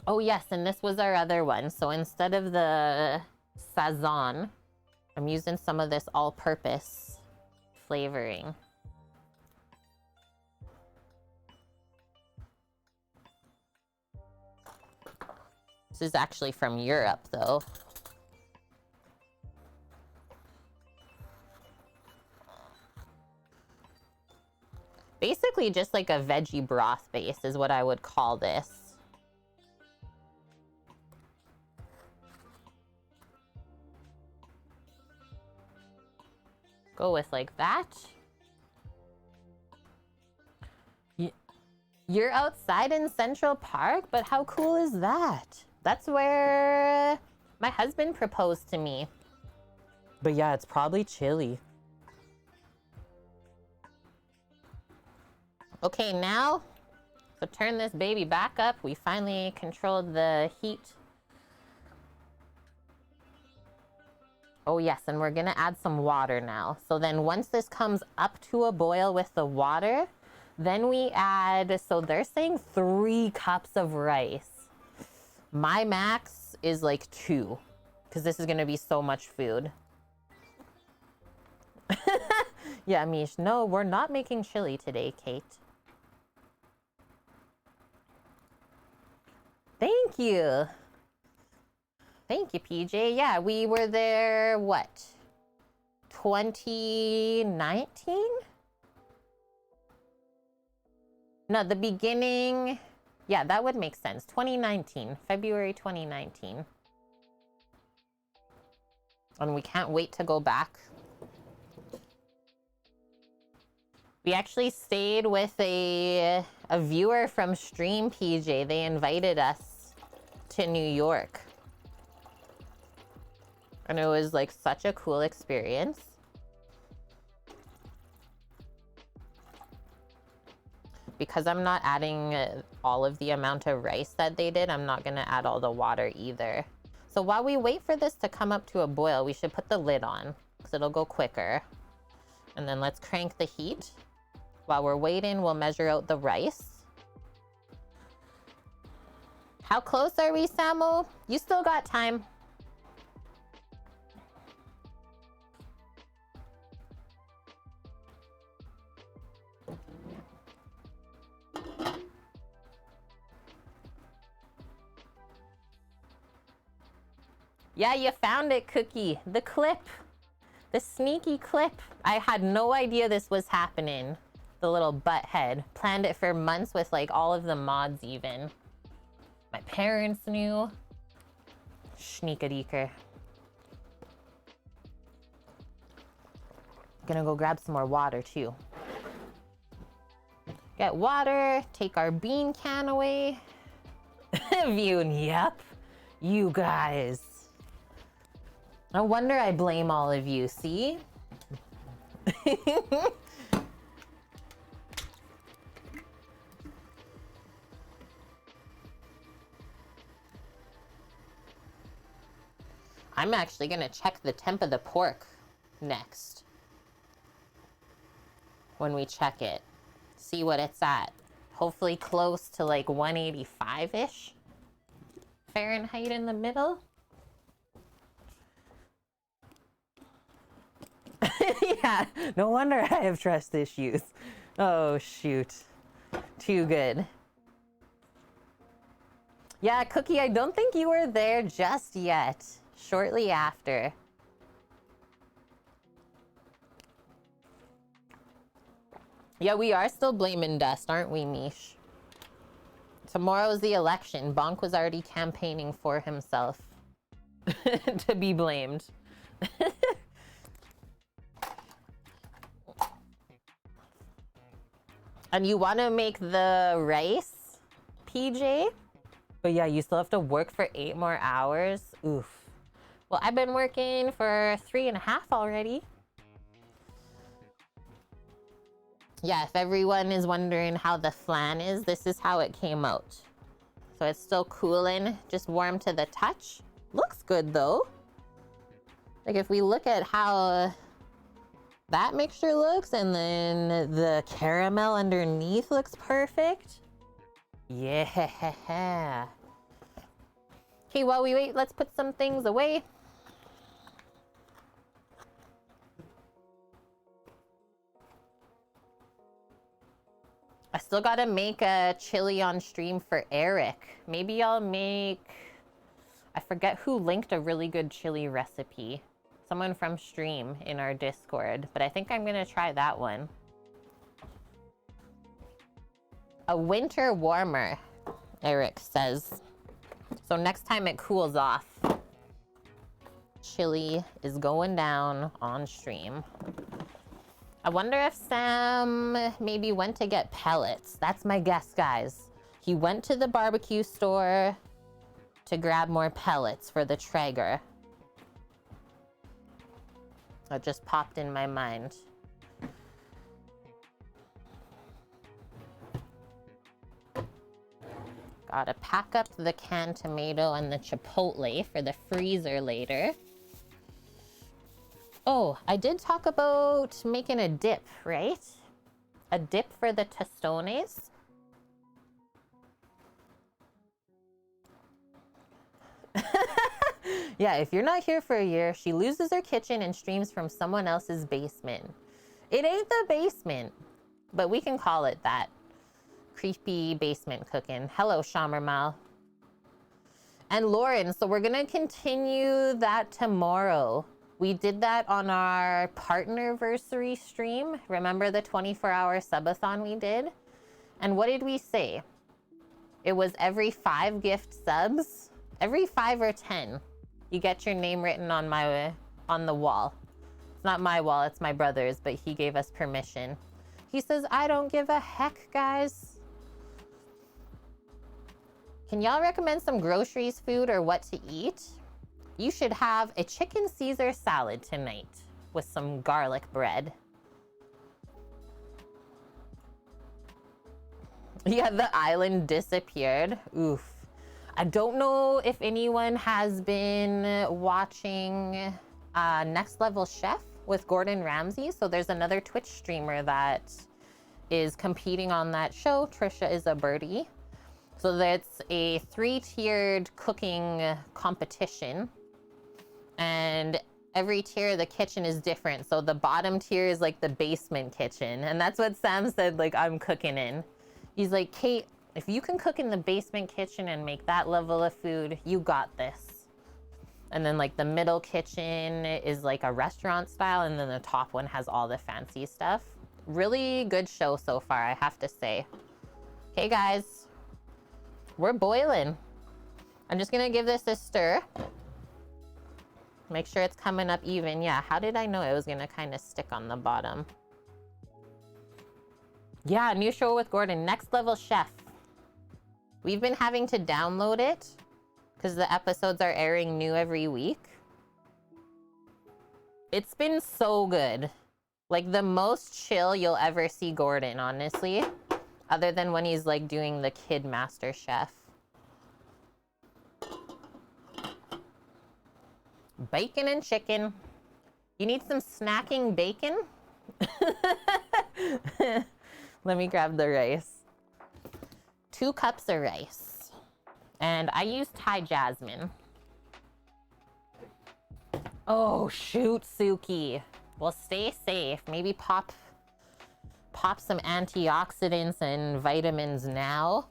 Oh yes, and this was our other one. So instead of the sazon, I'm using some of this all-purpose flavoring. This is actually from Europe, though. Basically just like a veggie broth base is what I would call this. Go with like that. You're outside in Central Park, but how cool is that? That's where my husband proposed to me. But yeah, it's probably chilly. Okay, now, so turn this baby back up. We finally controlled the heat. Oh yes, and we're gonna add some water now. So then once this comes up to a boil with the water, then we add, so they're saying 3 cups of rice. My max is like 2, because this is gonna be so much food. Yeah, Mish, no, we're not making chili today, Kate. Thank you. Thank you, PJ. Yeah, we were there, what? 2019? No, the beginning. Yeah, that would make sense. 2019, February 2019. And we can't wait to go back. We actually stayed with a viewer from Stream, PJ. They invited us to New York. And it was like such a cool experience. Because I'm not adding all of the amount of rice that they did, I'm not gonna add all the water either. So while we wait for this to come up to a boil, we should put the lid on because it'll go quicker. And then let's crank the heat. While we're waiting, we'll measure out the rice. How close are we, Samo? You still got time. Yeah, you found it, Cookie. The clip. The sneaky clip. I had no idea this was happening. The little butt head. Planned it for months with like all of the mods even. My parents knew. Sneakadeeker. Gonna go grab some more water too. Get water, take our bean can away. View, yep. You guys. No wonder I blame all of you, see? I'm actually gonna check the temp of the pork next. When we check it. See what it's at. Hopefully close to like 185-ish Fahrenheit in the middle. Yeah, no wonder I have trust issues. Oh, shoot. Too good. Yeah, Cookie, I don't think you were there just yet. Shortly after. Yeah, we are still blaming dust, aren't we, Mish? Tomorrow's the election. Bonk was already campaigning for himself to be blamed. And you want to make the rice, PJ? But yeah, you still have to work for 8 more hours. Oof. Well, I've been working for 3.5 already. Yeah, if everyone is wondering how the flan is, this is how it came out. So it's still cooling, just warm to the touch. Looks good though. Like if we look at how that mixture looks and then the caramel underneath looks perfect. Yeah. Okay, while we wait, let's put some things away. I still gotta make a chili on stream for Eric. Maybe I'll make... I forget who linked a really good chili recipe. Someone from stream in our Discord, but I think I'm gonna try that one. A winter warmer, Eric says. So next time it cools off, chili is going down on stream. I wonder if Sam maybe went to get pellets. That's my guess, guys. He went to the barbecue store to grab more pellets for the Traeger. That just popped in my mind. Gotta pack up the canned tomato and the chipotle for the freezer later. Oh, I did talk about making a dip, right? A dip for the Tostones. Yeah, if you're not here for a year, she loses her kitchen and streams from someone else's basement. It ain't the basement, but we can call it that. Creepy basement cooking. Hello, Shamermal. And Lauren, so we're gonna continue that tomorrow. We did that on our partnerversary stream. Remember the 24-hour subathon we did? And what did we say? It was every 5 gift subs, every 5 or 10, you get your name written on the wall. It's not my wall, it's my brother's, but he gave us permission. He says, I don't give a heck, guys. Can y'all recommend some groceries, food, or what to eat? You should have a chicken Caesar salad tonight with some garlic bread. Yeah, the island disappeared. Oof. I don't know if anyone has been watching Next Level Chef with Gordon Ramsay. So there's another Twitch streamer that is competing on that show. Trisha is a birdie. So that's a 3-tiered cooking competition. And every tier of the kitchen is different. So the bottom tier is like the basement kitchen. And that's what Sam said, like, I'm cooking in. He's like, Kate, if you can cook in the basement kitchen and make that level of food, you got this. And then like the middle kitchen is like a restaurant style. And then the top one has all the fancy stuff. Really good show so far, I have to say. Okay, guys. We're boiling. I'm just gonna give this a stir. Make sure it's coming up even. Yeah, how did I know it was gonna kind of stick on the bottom? Yeah, new show with Gordon, Next Level Chef. We've been having to download it because the episodes are airing new every week. It's been so good. Like the most chill you'll ever see Gordon, honestly. Other than when he's like doing the kid master chef. Bacon and chicken. You need some snacking bacon? Let me grab the rice. 2 cups of rice. And I use Thai jasmine. Oh shoot, Suki. Well, stay safe. Maybe pop some antioxidants and vitamins now.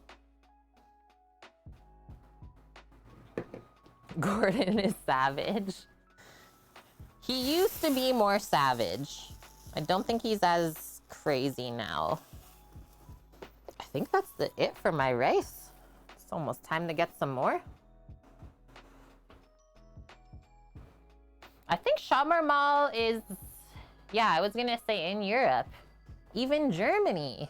Gordon is savage. He used to be more savage. I don't think he's as crazy now. I think that's it for my rice. It's almost time to get some more. I think shawarma is, yeah, I was gonna say in Europe. Even Germany.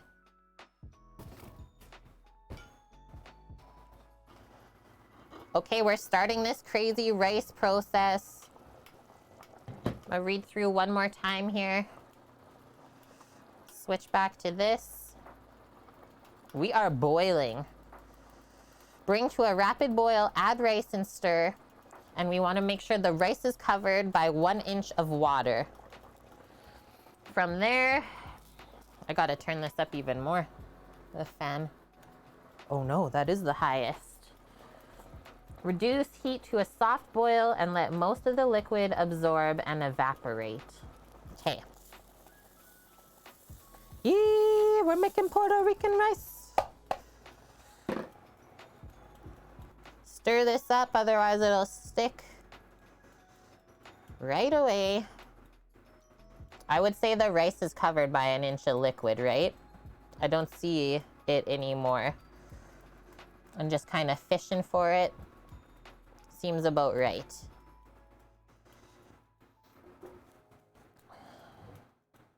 Okay, we're starting this crazy rice process. I'll read through one more time here. Switch back to this. We are boiling. Bring to a rapid boil, add rice and stir. And we want to make sure the rice is covered by 1 inch of water. From there, I gotta turn this up even more. The fan. Oh no, that is the highest. Reduce heat to a soft boil and let most of the liquid absorb and evaporate. Okay. Yeah, we're making Puerto Rican rice. Stir this up, otherwise it'll stick right away. I would say the rice is covered by 1 inch of liquid, right? I don't see it anymore. I'm just kind of fishing for it. Seems about right.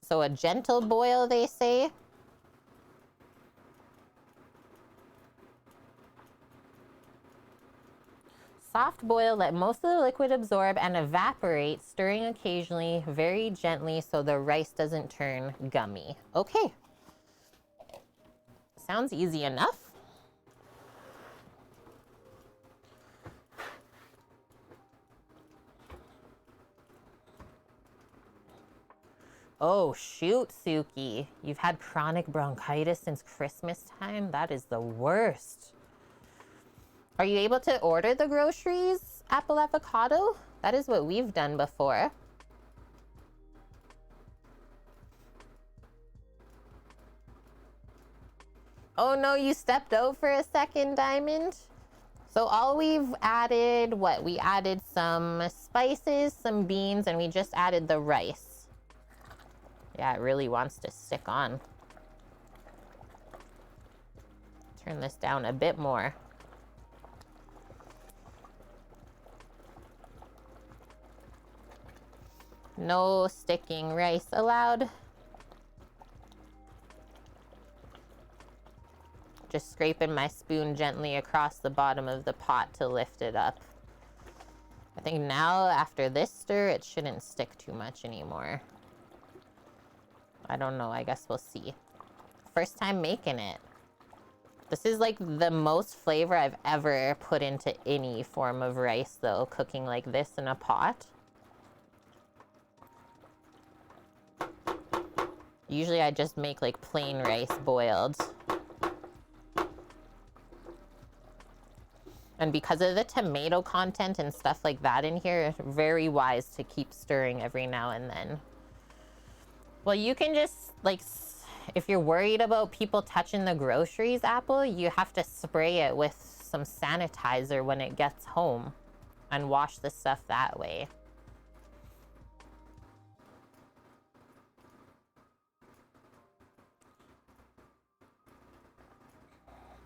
So a gentle boil, they say. Soft boil, let most of the liquid absorb and evaporate, stirring occasionally, very gently so the rice doesn't turn gummy. Okay. Sounds easy enough. Oh, shoot, Suki. You've had chronic bronchitis since Christmas time? That is the worst. Are you able to order the groceries, Apple Avocado? That is what we've done before. Oh no, you stepped out for a second, Diamond? So all we've added, we added some spices, some beans, and we just added the rice. Yeah, it really wants to stick on. Turn this down a bit more. No sticking rice allowed. Just scraping my spoon gently across the bottom of the pot to lift it up. I think now, after this stir, it shouldn't stick too much anymore. I don't know, I guess we'll see. First time making it. This is like the most flavor I've ever put into any form of rice, though, cooking like this in a pot. Usually I just make like plain rice boiled. And because of the tomato content and stuff like that in here, very wise to keep stirring every now and then. Well, you can just, like, if you're worried about people touching the groceries, Apple, you have to spray it with some sanitizer when it gets home and wash the stuff that way.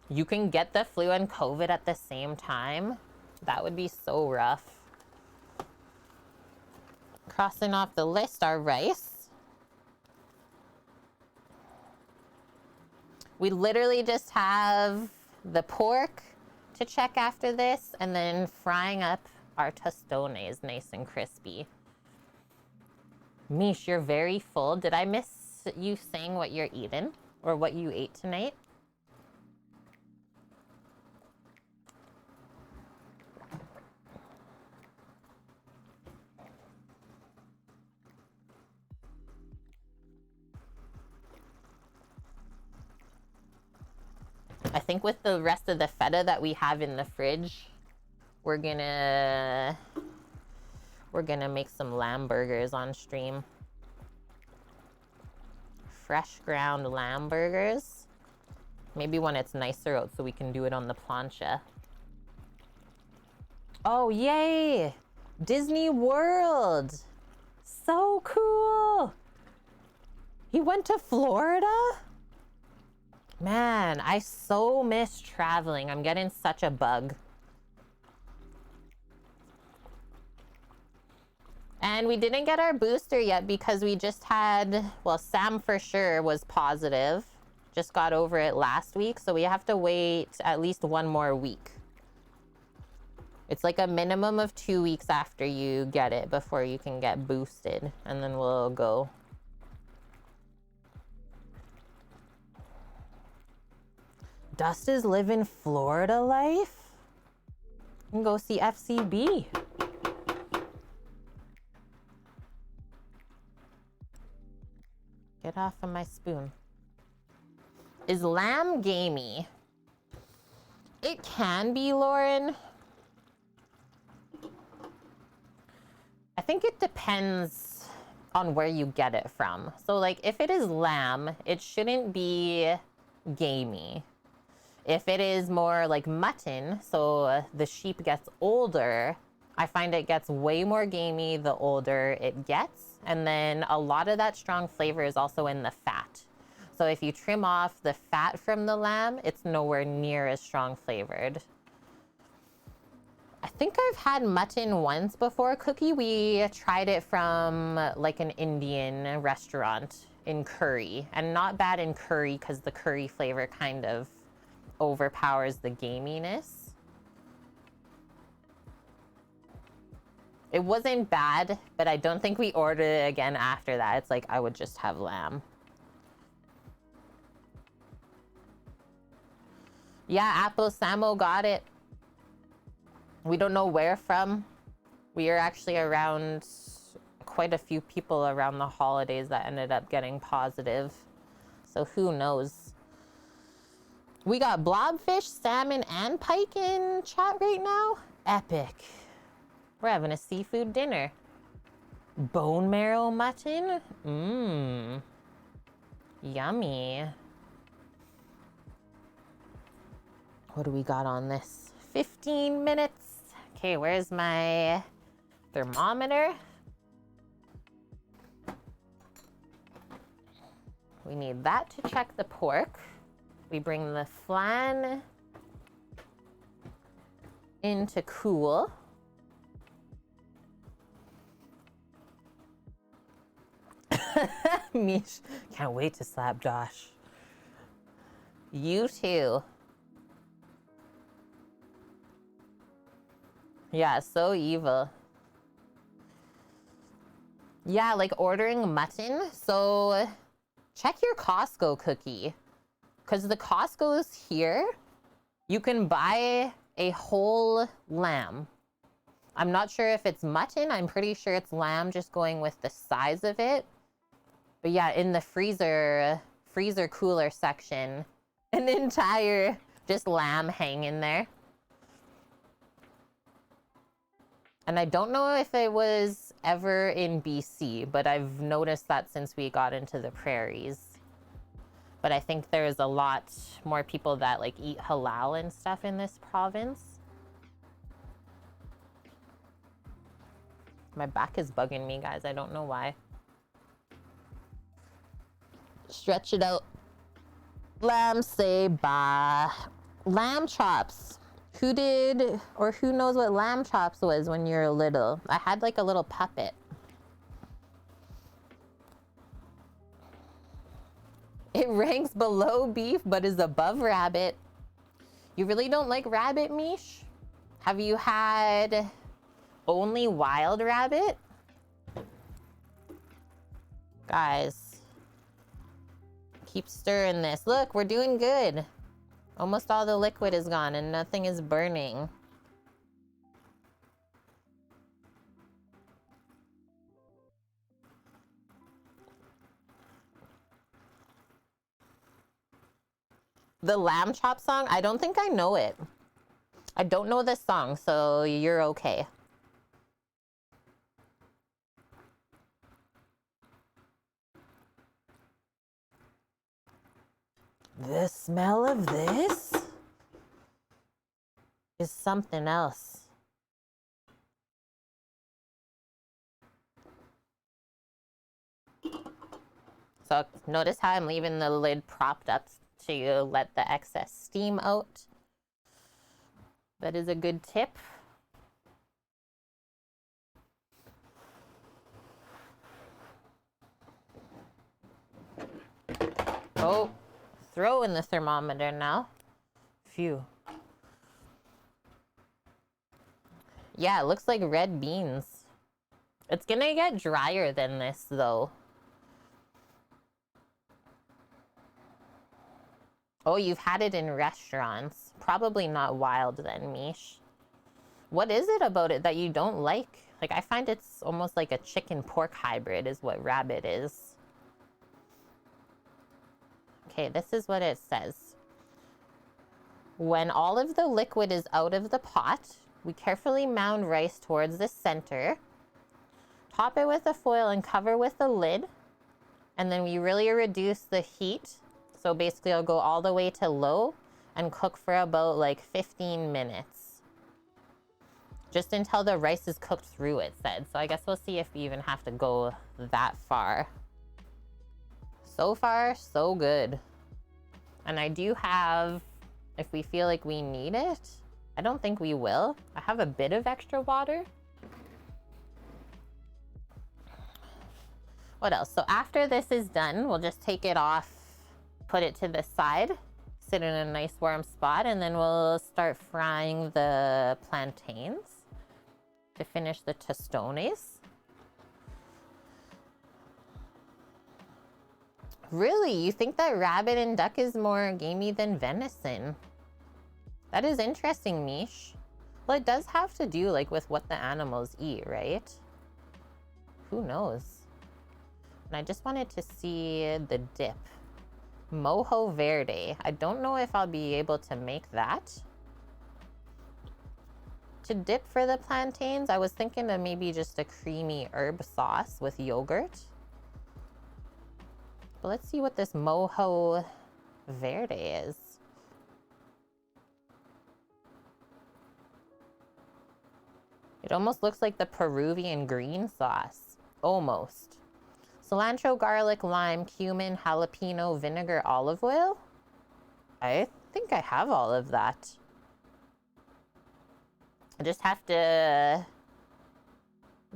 You can get the flu and COVID at the same time. That would be so rough. Crossing off the list, our rice. We literally just have the pork to check after this, and then frying up our tostones nice and crispy. Mish, you're very full. Did I miss you saying what you're eating or what you ate tonight? I think with the rest of the feta that we have in the fridge, we're gonna make some lamb burgers on stream. Fresh ground lamb burgers. Maybe when it's nicer out so we can do it on the plancha. Oh, yay! Disney World! So cool! He went to Florida? Man, I so miss traveling. I'm getting such a bug. And we didn't get our booster yet because we just had, well, Sam for sure was positive. Just got over it last week, so we have to wait at least 1 more week. It's like a minimum of 2 weeks after you get it before you can get boosted, and then we'll go. Dust is living Florida life? You can go see FCB. Get off of my spoon. Is lamb gamey? It can be, Lauren. I think it depends on where you get it from. So, like, if it is lamb, it shouldn't be gamey. If it is more like mutton, so the sheep gets older, I find it gets way more gamey the older it gets. And then a lot of that strong flavor is also in the fat. So if you trim off the fat from the lamb, it's nowhere near as strong flavored. I think I've had mutton once before, Cookie. We tried it from like an Indian restaurant in curry. And not bad in curry because the curry flavor kind of overpowers the gaminess. It wasn't bad, but I don't think we ordered it again after that. It's like I would just have lamb. Yeah, Apple Samo got it. We don't know where from. We are actually around quite a few people around the holidays that ended up getting positive. So who knows? We got blobfish, salmon, and pike in chat right now. Epic. We're having a seafood dinner. Bone marrow mutton? Mmm. Yummy. What do we got on this? 15 minutes. Okay, where's my thermometer? We need that to check the pork. We bring the flan in to cool. Mish, can't wait to slap Josh. You too. Yeah, so evil. Yeah, like ordering mutton. So check your Costco cookie. Because the Costco's here, you can buy a whole lamb. I'm not sure if it's mutton. I'm pretty sure it's lamb, just going with the size of it. But yeah, in the freezer cooler section, an entire just lamb hanging there. And I don't know if it was ever in BC, but I've noticed that since we got into the prairies. But I think there's a lot more people that like eat halal and stuff in this province. My back is bugging me, guys. I don't know why. Stretch it out. Lamb say bye. Lamb chops. Who did or who knows what lamb chops was when you were little? I had like a little puppet. It ranks below beef but is above rabbit. You really don't like rabbit, Mish? Have you had only wild rabbit? Guys, keep stirring this. Look, we're doing good. Almost all the liquid is gone and nothing is burning. The lamb chop song? I don't think I know it. I don't know this song, so you're okay. The smell of this is something else. So notice how I'm leaving the lid propped up to let the excess steam out. That is a good tip. Oh, throw in the thermometer now. Phew. Yeah, it looks like red beans. It's gonna get drier than this though. Oh, you've had it in restaurants. Probably not wild then, Mish. What is it about it that you don't like? Like, I find it's almost like a chicken pork hybrid is what rabbit is. Okay, this is what it says. When all of the liquid is out of the pot, we carefully mound rice towards the center, top it with a foil and cover with a lid, and then we really reduce the heat. So basically I'll go all the way to low and cook for about like 15 minutes. Just until the rice is cooked through, it said. So I guess we'll see if we even have to go that far. So far, so good. And I do have, if we feel like we need it, I don't think we will. I have a bit of extra water. What else? So after this is done, we'll just take it off, put it to the side, sit in a nice warm spot, and then we'll start frying the plantains to finish the tostones. Really? You think that rabbit and duck is more gamey than venison? That is interesting, Mish. Well, it does have to do like with what the animals eat, right? Who knows? And I just wanted to see the dip. Mojo verde. I don't know if I'll be able to make that. To dip for the plantains, I was thinking of maybe just a creamy herb sauce with yogurt. But let's see what this mojo verde is. It almost looks like the Peruvian green sauce. Almost. Cilantro, garlic, lime, cumin, jalapeno, vinegar, olive oil. I think I have all of that. I just have to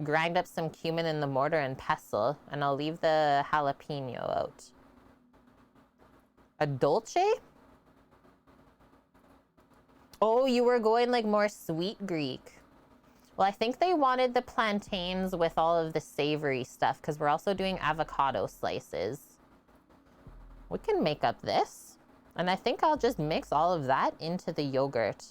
grind up some cumin in the mortar and pestle, and I'll leave the jalapeno out. A dolce? Oh, you were going like more sweet Greek. Well, I think they wanted the plantains with all of the savory stuff because we're also doing avocado slices. We can make up this. And I think I'll just mix all of that into the yogurt.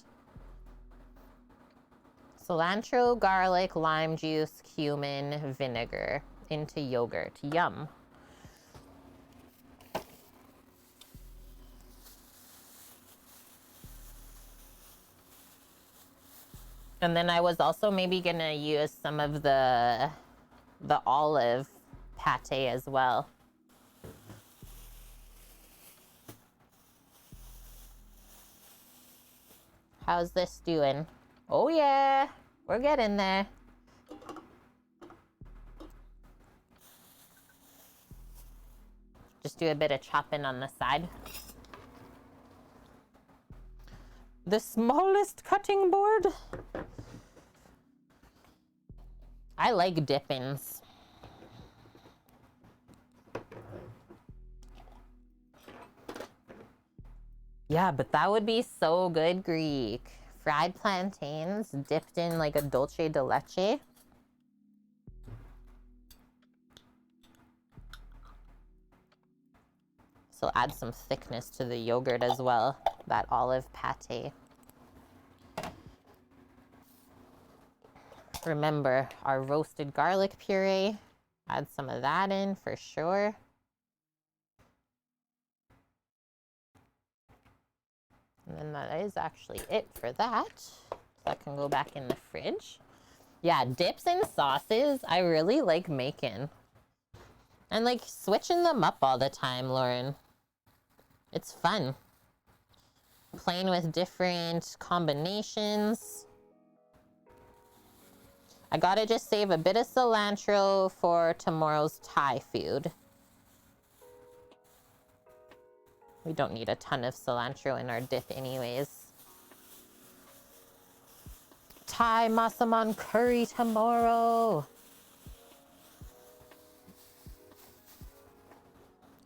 Cilantro, garlic, lime juice, cumin, vinegar into yogurt. Yum. And then I was also maybe gonna use some of the olive pate as well. How's this doing? Oh yeah, we're getting there. Just do a bit of chopping on the side. The smallest cutting board. I like dippings. Yeah, but that would be so good, Greek. Fried plantains dipped in like a dulce de leche. So add some thickness to the yogurt as well, that olive pate. Remember our roasted garlic puree. Add some of that in for sure. And then that is actually it for that. So that can go back in the fridge. Yeah, dips and sauces, I really like making. And like switching them up all the time, Lauren. It's fun. Playing with different combinations. I gotta just save a bit of cilantro for tomorrow's Thai food. We don't need a ton of cilantro in our dip anyways. Thai masaman curry tomorrow.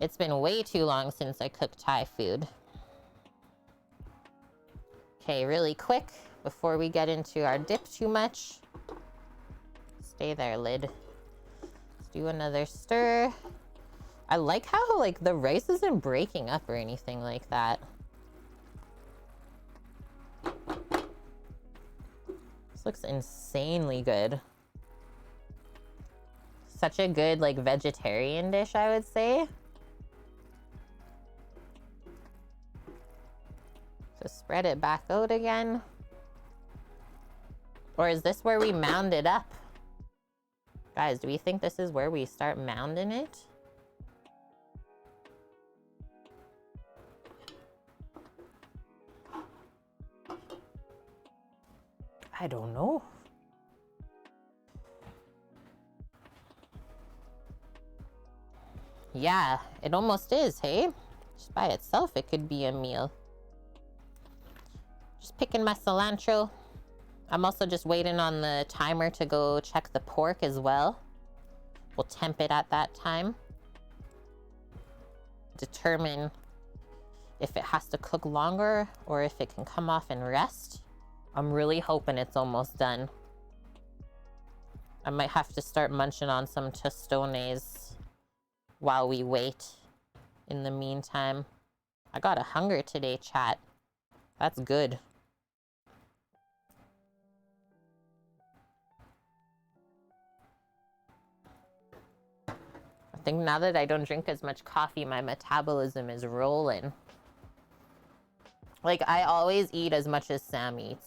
It's been way too long since I cooked Thai food. Okay, really quick, before we get into our dip too much. Stay there, lid. Let's do another stir. I like how like the rice isn't breaking up or anything like that. This looks insanely good. Such a good like vegetarian dish, I would say. So spread it back out again. Or is this where we mound it up? Guys, do we think this is where we start mounding it? I don't know. Yeah, it almost is, hey? Just by itself, it could be a meal. Just picking my cilantro. I'm also just waiting on the timer to go check the pork as well. We'll temp it at that time. Determine if it has to cook longer or if it can come off and rest. I'm really hoping it's almost done. I might have to start munching on some Tostones while we wait in the meantime. I got a hunger today, chat. That's good. I think now that I don't drink as much coffee, my metabolism is rolling. Like, I always eat as much as Sam eats.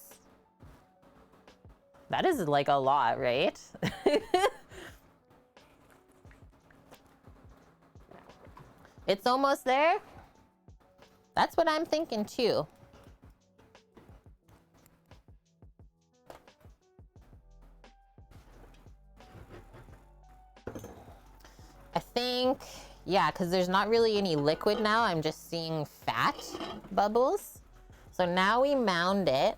That is like a lot, right? It's almost there. That's what I'm thinking too. Yeah, because there's not really any liquid now. I'm just seeing fat bubbles. So now we mound it.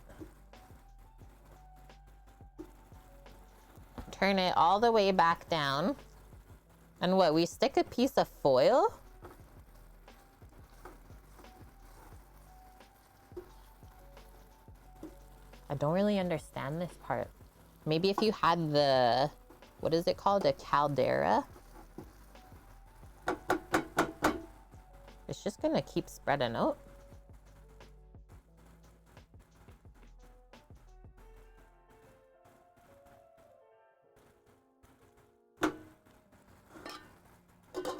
Turn it all the way back down. And what, we stick a piece of foil? I don't really understand this part. Maybe if you had the, what is it called? A caldera? It's just gonna keep spreading out.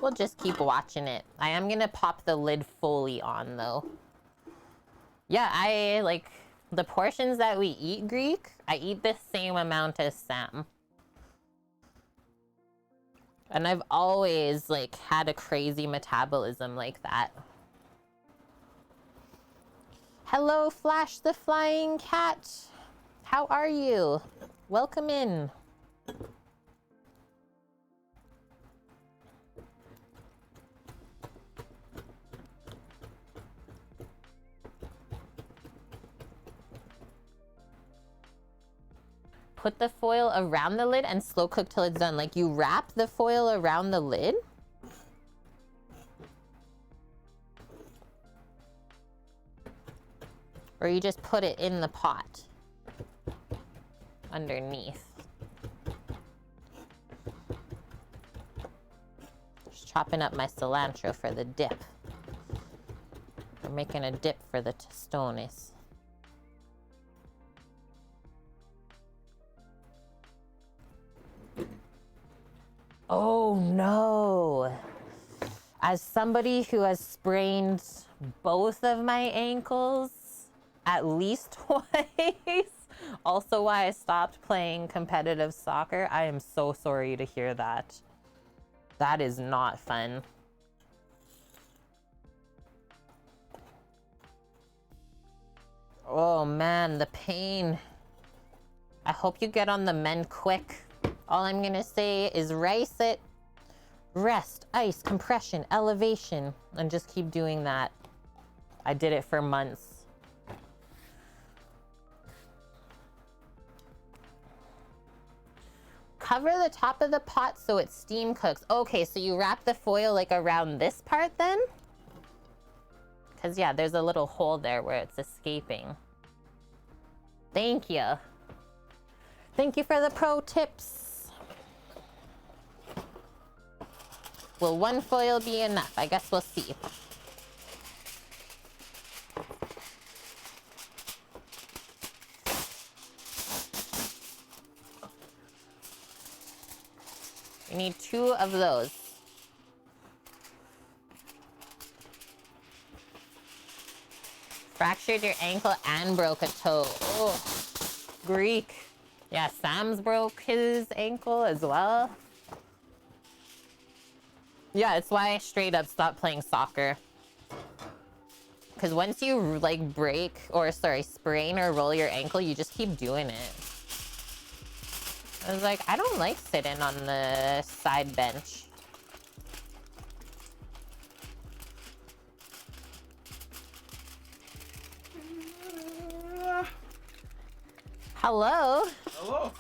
We'll just keep watching it. I am gonna pop the lid fully on though. Yeah, I like the portions that we eat Greek, I eat the same amount as Sam. And I've always like had a crazy metabolism like that. Hello, Flash the Flying Cat. How are you? Welcome in. Put the foil around the lid and slow cook till it's done. Like you wrap the foil around the lid. Or you just put it in the pot underneath. Just chopping up my cilantro for the dip. We're making a dip for the tostones. Oh no. As somebody who has sprained both of my ankles at least twice, also why I stopped playing competitive soccer, I am so sorry to hear that. That is not fun. Oh man, the pain. I hope you get on the mend quick. All I'm gonna say is rice it, rest, ice, compression, elevation, and just keep doing that. I did it for months. Cover the top of the pot so it steam cooks. Okay, so you wrap the foil like around this part then? Because yeah, there's a little hole there where it's escaping. Thank you. Thank you for the pro tips. Will one foil be enough? I guess we'll see. We need 2 of those. Fractured your ankle and broke a toe. Oh, Greek. Yeah, Sam's broke his ankle as well. Yeah, it's why I straight up stopped playing soccer. Because once you like break, or sorry, sprain or roll your ankle, you just keep doing it. I was like, I don't like sitting on the side bench. Hello? Hello.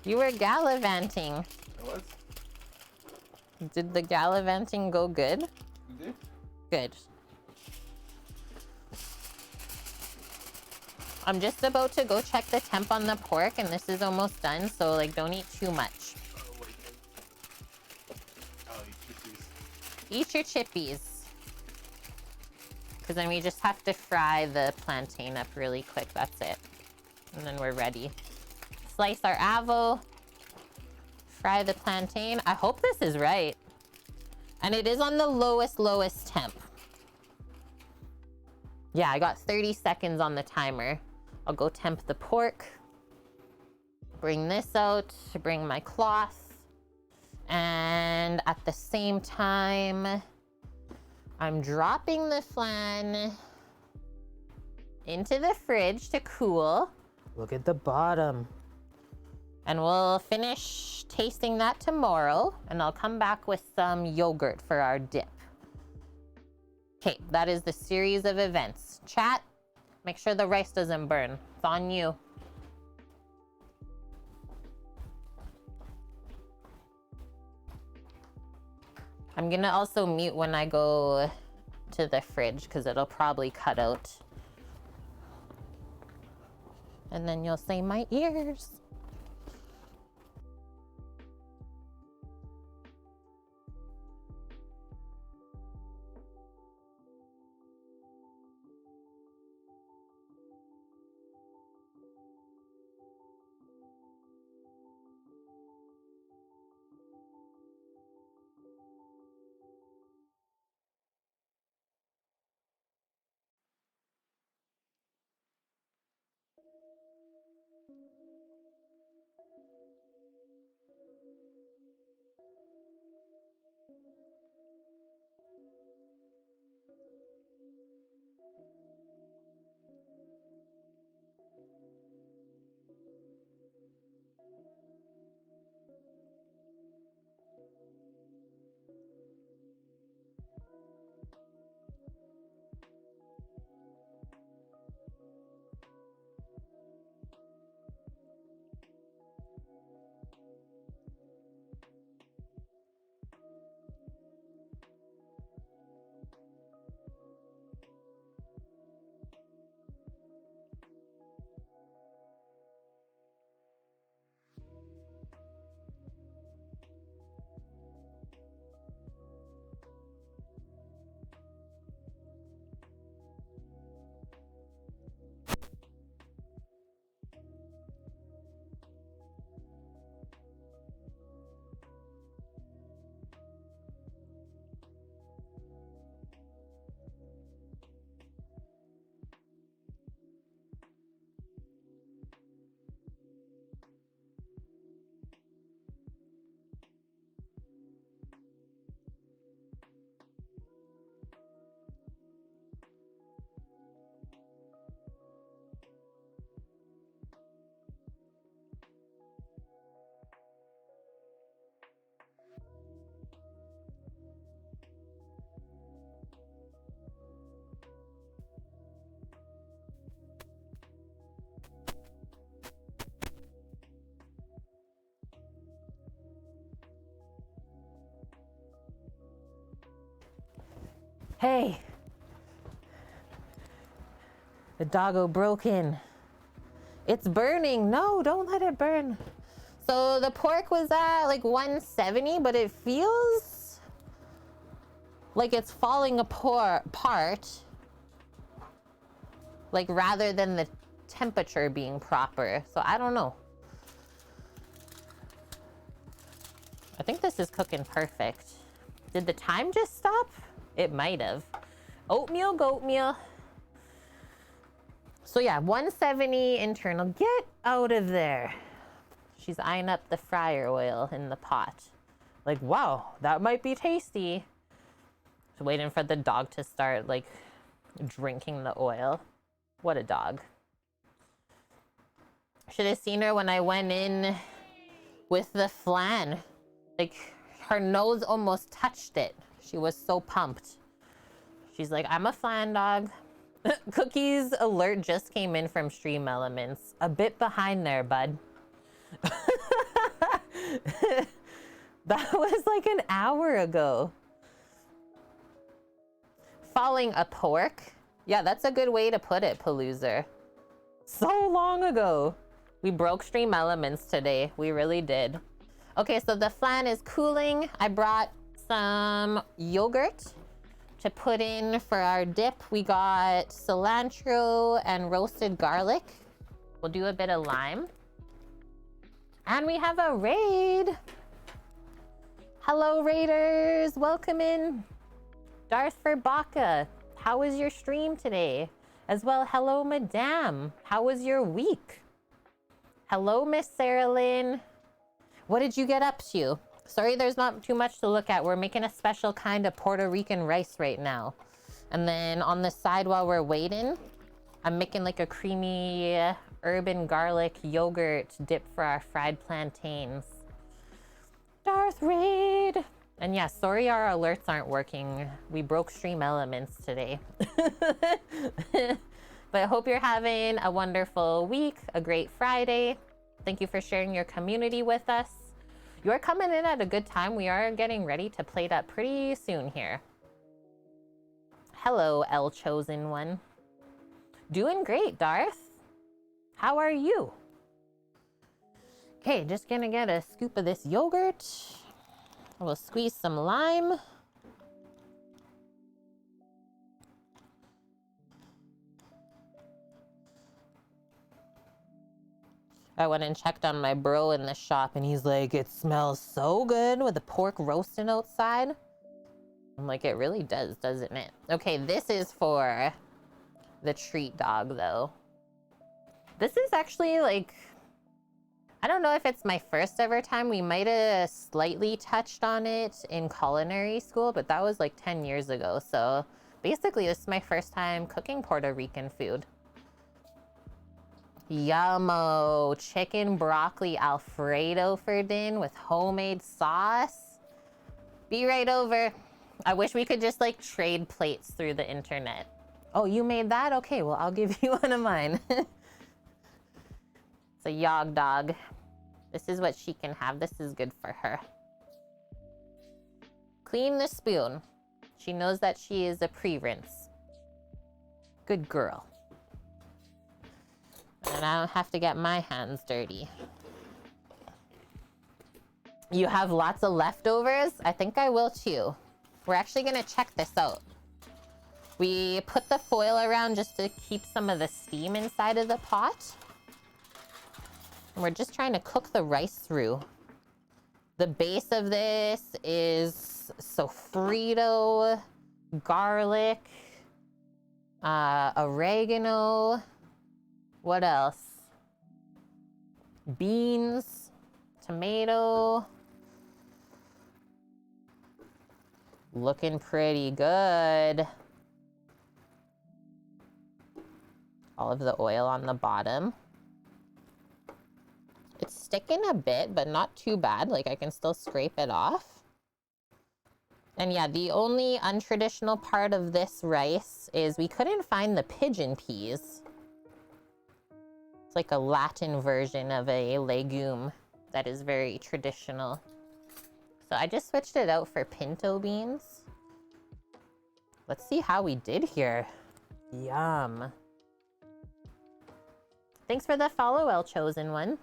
You were gallivanting. I was. Did the gallivanting go good? You did? Good. I'm just about to go check the temp on the pork and this is almost done, so like don't eat too much. Oh, wait. I'll eat chippies. Eat your chippies. Because then we just have to fry the plantain up really quick, that's it. And then we're ready. Slice our avo. Fry the plantain. I hope this is right. And it is on the lowest temp. Yeah, I got 30 seconds on the timer. I'll go temp the pork. Bring this out to bring my cloth. And at the same time, I'm dropping the flan into the fridge to cool. Look at the bottom. And we'll finish tasting that tomorrow, and I'll come back with some yogurt for our dip. Okay, that is the series of events. Chat, make sure the rice doesn't burn. It's on you. I'm gonna also mute when I go to the fridge because it'll probably cut out. And then you'll say my ears. Hey, the doggo broke in. It's burning. No, don't let it burn. So the pork was at like 170, but it feels like it's falling apart. Like rather than the temperature being proper. So I don't know. I think this is cooking perfect. Did the time just stop? It might have. Oatmeal, goat meal. So yeah, 170 internal. Get out of there. She's eyeing up the fryer oil in the pot. Like, wow, that might be tasty. Just waiting for the dog to start like drinking the oil. What a dog. Should have seen her when I went in with the flan. Like her nose almost touched it. She was so pumped. She's like, I'm a flan dog. Cookies alert just came in from Stream Elements. A bit behind there, bud. That was like an hour ago. Falling a pork? Yeah, that's a good way to put it, Paloozer. So long ago. We broke Stream Elements today. We really did. Okay, so the flan is cooling. I brought some yogurt to put in for our dip. We got cilantro and roasted garlic. We'll do a bit of lime. And we have a raid. Hello, raiders. Welcome in. Darth for Baka. How was your stream today? As well, hello, madame. How was your week? Hello, Miss Sarah Lynn. What did you get up to? Sorry, there's not too much to look at. We're making a special kind of Puerto Rican rice right now. And then on the side while we're waiting, I'm making like a creamy urban garlic yogurt dip for our fried plantains. Darth Raid! And yeah, sorry our alerts aren't working. We broke stream elements today. But I hope you're having a wonderful week, a great Friday. Thank you for sharing your community with us. You're coming in at a good time. We are getting ready to plate up pretty soon here. Hello, El Chosen One. Doing great, Darth. How are you? Okay, just gonna get a scoop of this yogurt. We'll squeeze some lime. I went and checked on my bro in the shop and he's like, it smells so good with the pork roasting outside. I'm like, it really does, doesn't it? Okay, this is for the treat dog though. This is actually like, I don't know if it's my first ever time. We might have slightly touched on it in culinary school, but that was like 10 years ago. So basically this is my first time cooking Puerto Rican food. Yummo, chicken broccoli Alfredo for din with homemade sauce. Be right over. I wish we could just like trade plates through the internet. Oh, you made that? Okay, well, I'll give you one of mine. It's a yog dog. This is what she can have. This is good for her. Clean the spoon. She knows that she is a pre-rinse. Good girl. And I don't have to get my hands dirty. You have lots of leftovers? I think I will too. We're actually gonna check this out. We put the foil around just to keep some of the steam inside of the pot. And we're just trying to cook the rice through. The base of this is sofrito, garlic, oregano. What else? Beans, tomato. Looking pretty good. All of the oil on the bottom. It's sticking a bit, but not too bad. Like I can still scrape it off. And yeah, the only untraditional part of this rice is we couldn't find the pigeon peas. It's like a Latin version of a legume that is very traditional. So I just switched it out for pinto beans. Let's see how we did here. Yum. Thanks for the follow, El Chosen One.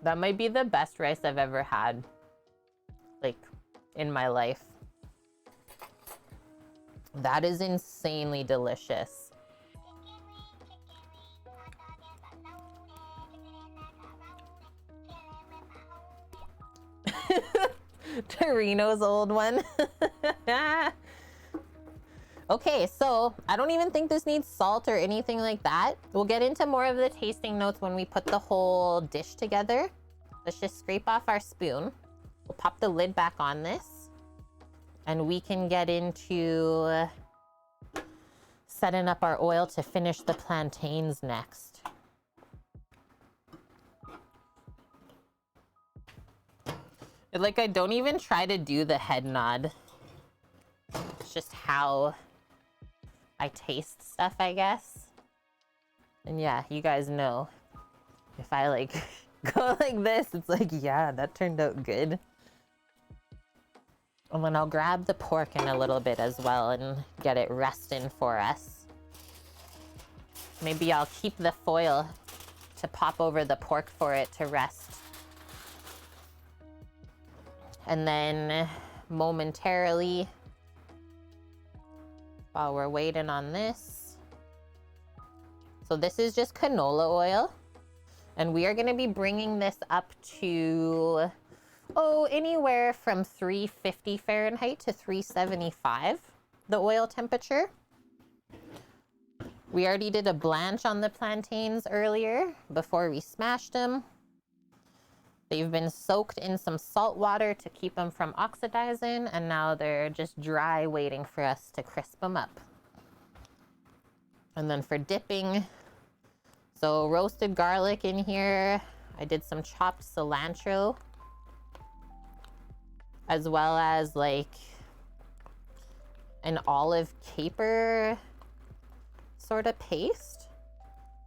That might be the best rice I've ever had. Like, in my life. That is insanely delicious. Torino's old one. Okay, so I don't even think this needs salt or anything like that. We'll get into more of the tasting notes when we put the whole dish together. Let's just scrape off our spoon. We'll pop the lid back on this. And we can get into setting up our oil to finish the plantains next. Like, I don't even try to do the head nod. It's just how I taste stuff, I guess. And yeah, you guys know. If I like go like this, it's like, yeah, that turned out good. And then I'll grab the pork in a little bit as well and get it resting for us. Maybe I'll keep the foil to pop over the pork for it to rest. And then momentarily, while we're waiting on this. So this is just canola oil. And we are gonna be bringing this up to, anywhere from 350 Fahrenheit to 375, the oil temperature. We already did a blanch on the plantains earlier before we smashed them. They've been soaked in some salt water to keep them from oxidizing, and now they're just dry, waiting for us to crisp them up. And then for dipping, so roasted garlic in here. I did some chopped cilantro, as well as like an olive caper sort of paste,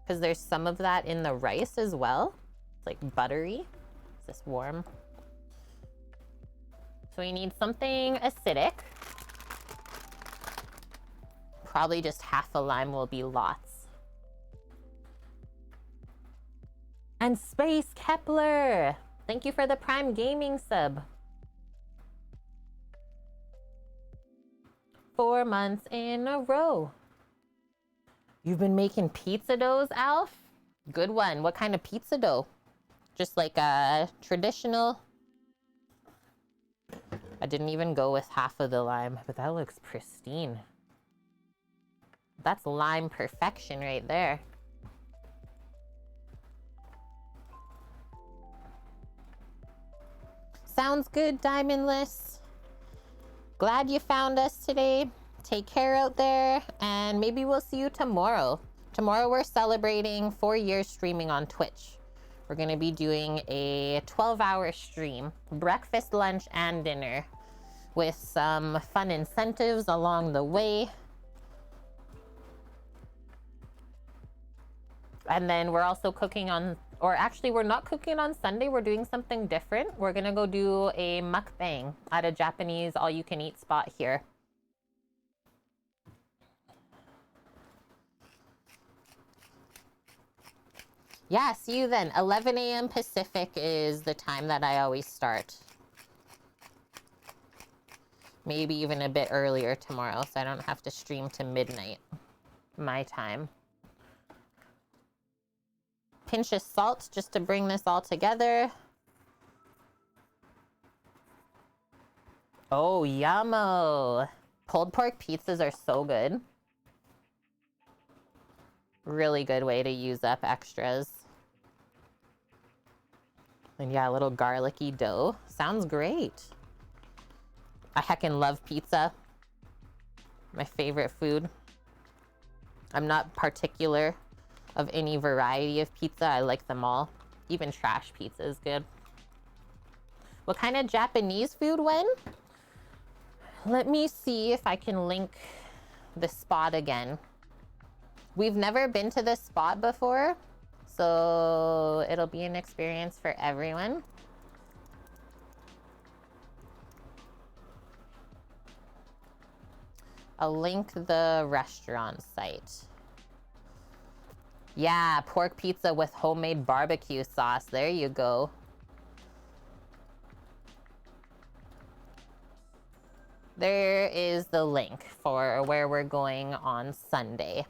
because there's some of that in the rice as well. It's like buttery. Is this warm? So we need something acidic. Probably just half a lime will be lots. And Space Kepler, thank you for the Prime Gaming sub. 4 months in a row. You've been making pizza doughs, Alf? Good one. What kind of pizza dough? Just like a traditional. I didn't even go with half of the lime, but that looks pristine. That's lime perfection right there. Sounds good, Diamondless. Glad you found us today. Take care out there, and maybe we'll see you tomorrow. Tomorrow we're celebrating 4 years streaming on Twitch. We're gonna be doing a 12-hour stream, breakfast, lunch, and dinner, with some fun incentives along the way. And then we're also cooking on, or actually we're not cooking on Sunday, we're doing something different. We're gonna go do a mukbang at a Japanese all-you-can-eat spot here. Yeah, see you then. 11 a.m. Pacific is the time that I always start. Maybe even a bit earlier tomorrow, so I don't have to stream to midnight, my time. Pinch of salt just to bring this all together. Oh, yummo. Pulled pork pizzas are so good. Really good way to use up extras. And yeah, a little garlicky dough. Sounds great. I heckin' love pizza. My favorite food. I'm not particular of any variety of pizza. I like them all. Even trash pizza is good. What kind of Japanese food when? Let me see if I can link the spot again. We've never been to this spot before, so it'll be an experience for everyone. I'll link the restaurant site. Yeah, pork pizza with homemade barbecue sauce. There you go. There is the link for where we're going on Sunday.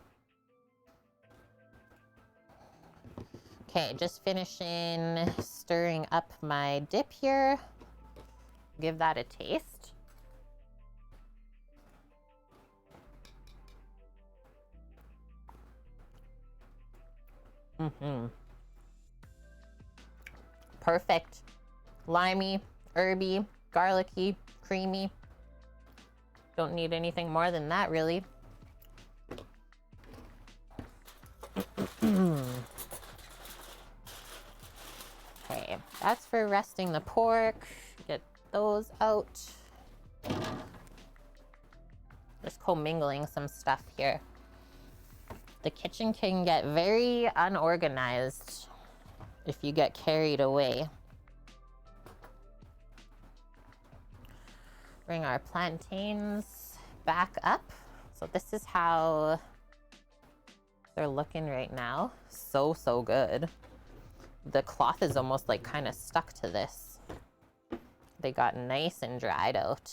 Okay, just finishing stirring up my dip here. Give that a taste. Perfect. Limey, herby, garlicky, creamy. Don't need anything more than that, really. Okay, that's for resting the pork. Get those out. Just commingling some stuff here. The kitchen can get very unorganized if you get carried away. Bring our plantains back up. So this is how they're looking right now. So, so good. The cloth is almost like kind of stuck to this. They got nice and dried out.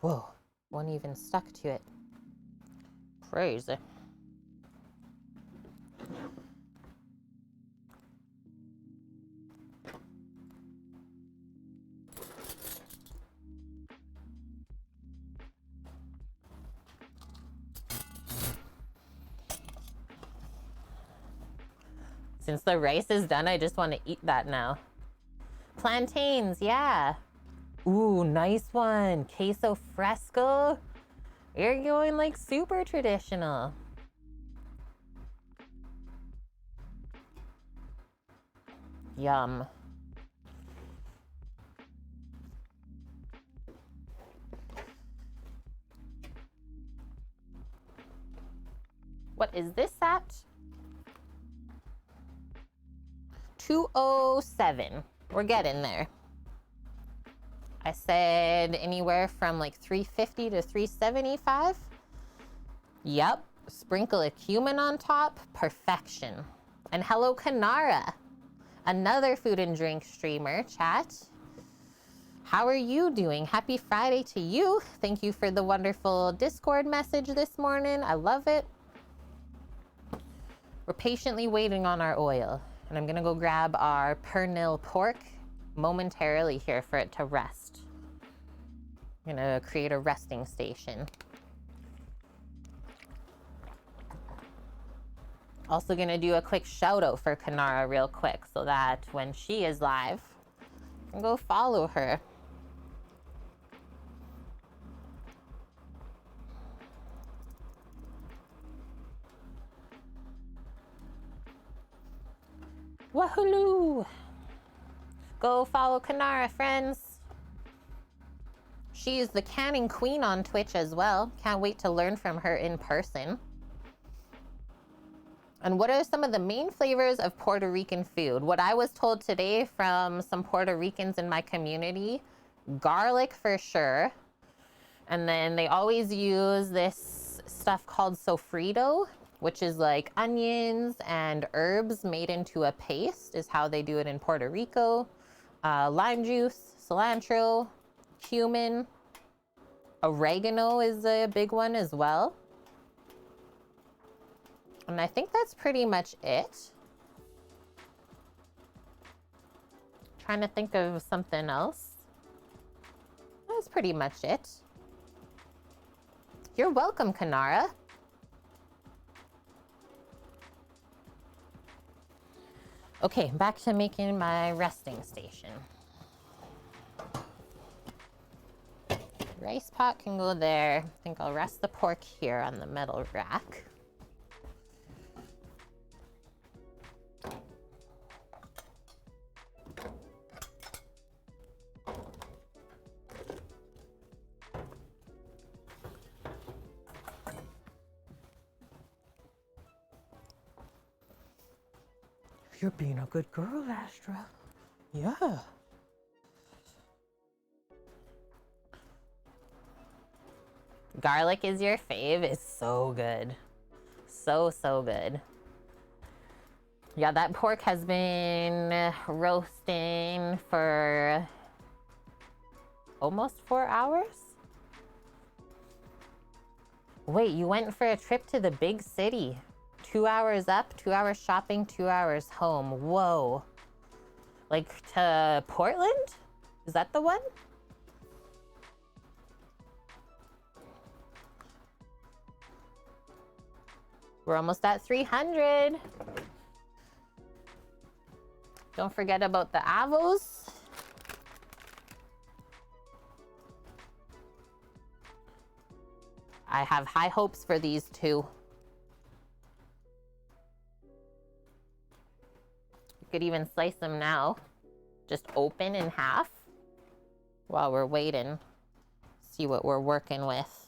Whoa, one even stuck to it. Crazy. Since the rice is done, I just want to eat that now. Plantains, yeah. Ooh, nice one. Queso fresco. You're going like super traditional. Yum. What is this at? 207. We're getting there. I said anywhere from like 350 to 375. Yep. Sprinkle a cumin on top. Perfection. And hello, Kanara. Another food and drink streamer. Chat. How are you doing? Happy Friday to you. Thank you for the wonderful Discord message this morning. I love it. We're patiently waiting on our oil. And I'm gonna go grab our Pernil pork momentarily here for it to rest. I'm gonna create a resting station. Also gonna do a quick shout out for Kanara real quick so that when she is live, you can go follow her. Wahoo! Go follow Kanara, friends. She is the canning queen on Twitch as well. Can't wait to learn from her in person. And what are some of the main flavors of Puerto Rican food? What I was told today from some Puerto Ricans in my community, garlic for sure. And then they always use this stuff called sofrito, which is like onions and herbs made into a paste, is how they do it in Puerto Rico. Lime juice, cilantro, cumin, oregano is a big one as well. And I think that's pretty much it. Trying to think of something else. That's pretty much it. You're welcome, Kanara. Okay, back to making my resting station. Rice pot can go there. I think I'll rest the pork here on the metal rack. You're being a good girl, Astra. Yeah. Garlic is your fave. It's so good. So, so good. Yeah, that pork has been roasting for almost 4 hours. Wait, you went for a trip to the big city. 2 hours up, 2 hours shopping, 2 hours home. Whoa. Like to Portland? Is that the one? We're almost at 300. Don't forget about the avos. I have high hopes for these two. You could even slice them now. Just open in half while we're waiting. See what we're working with.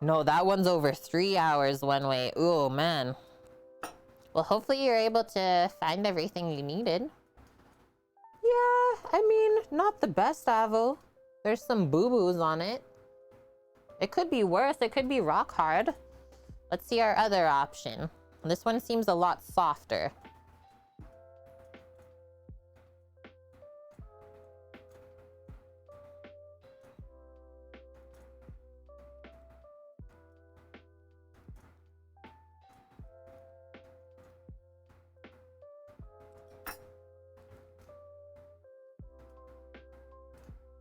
No, that one's over 3 hours one way. Oh, man. Well, hopefully you're able to find everything you needed. Yeah, I mean, not the best avo. There's some boo-boos on it. It could be worse. It could be rock hard. Let's see our other option. This one seems a lot softer.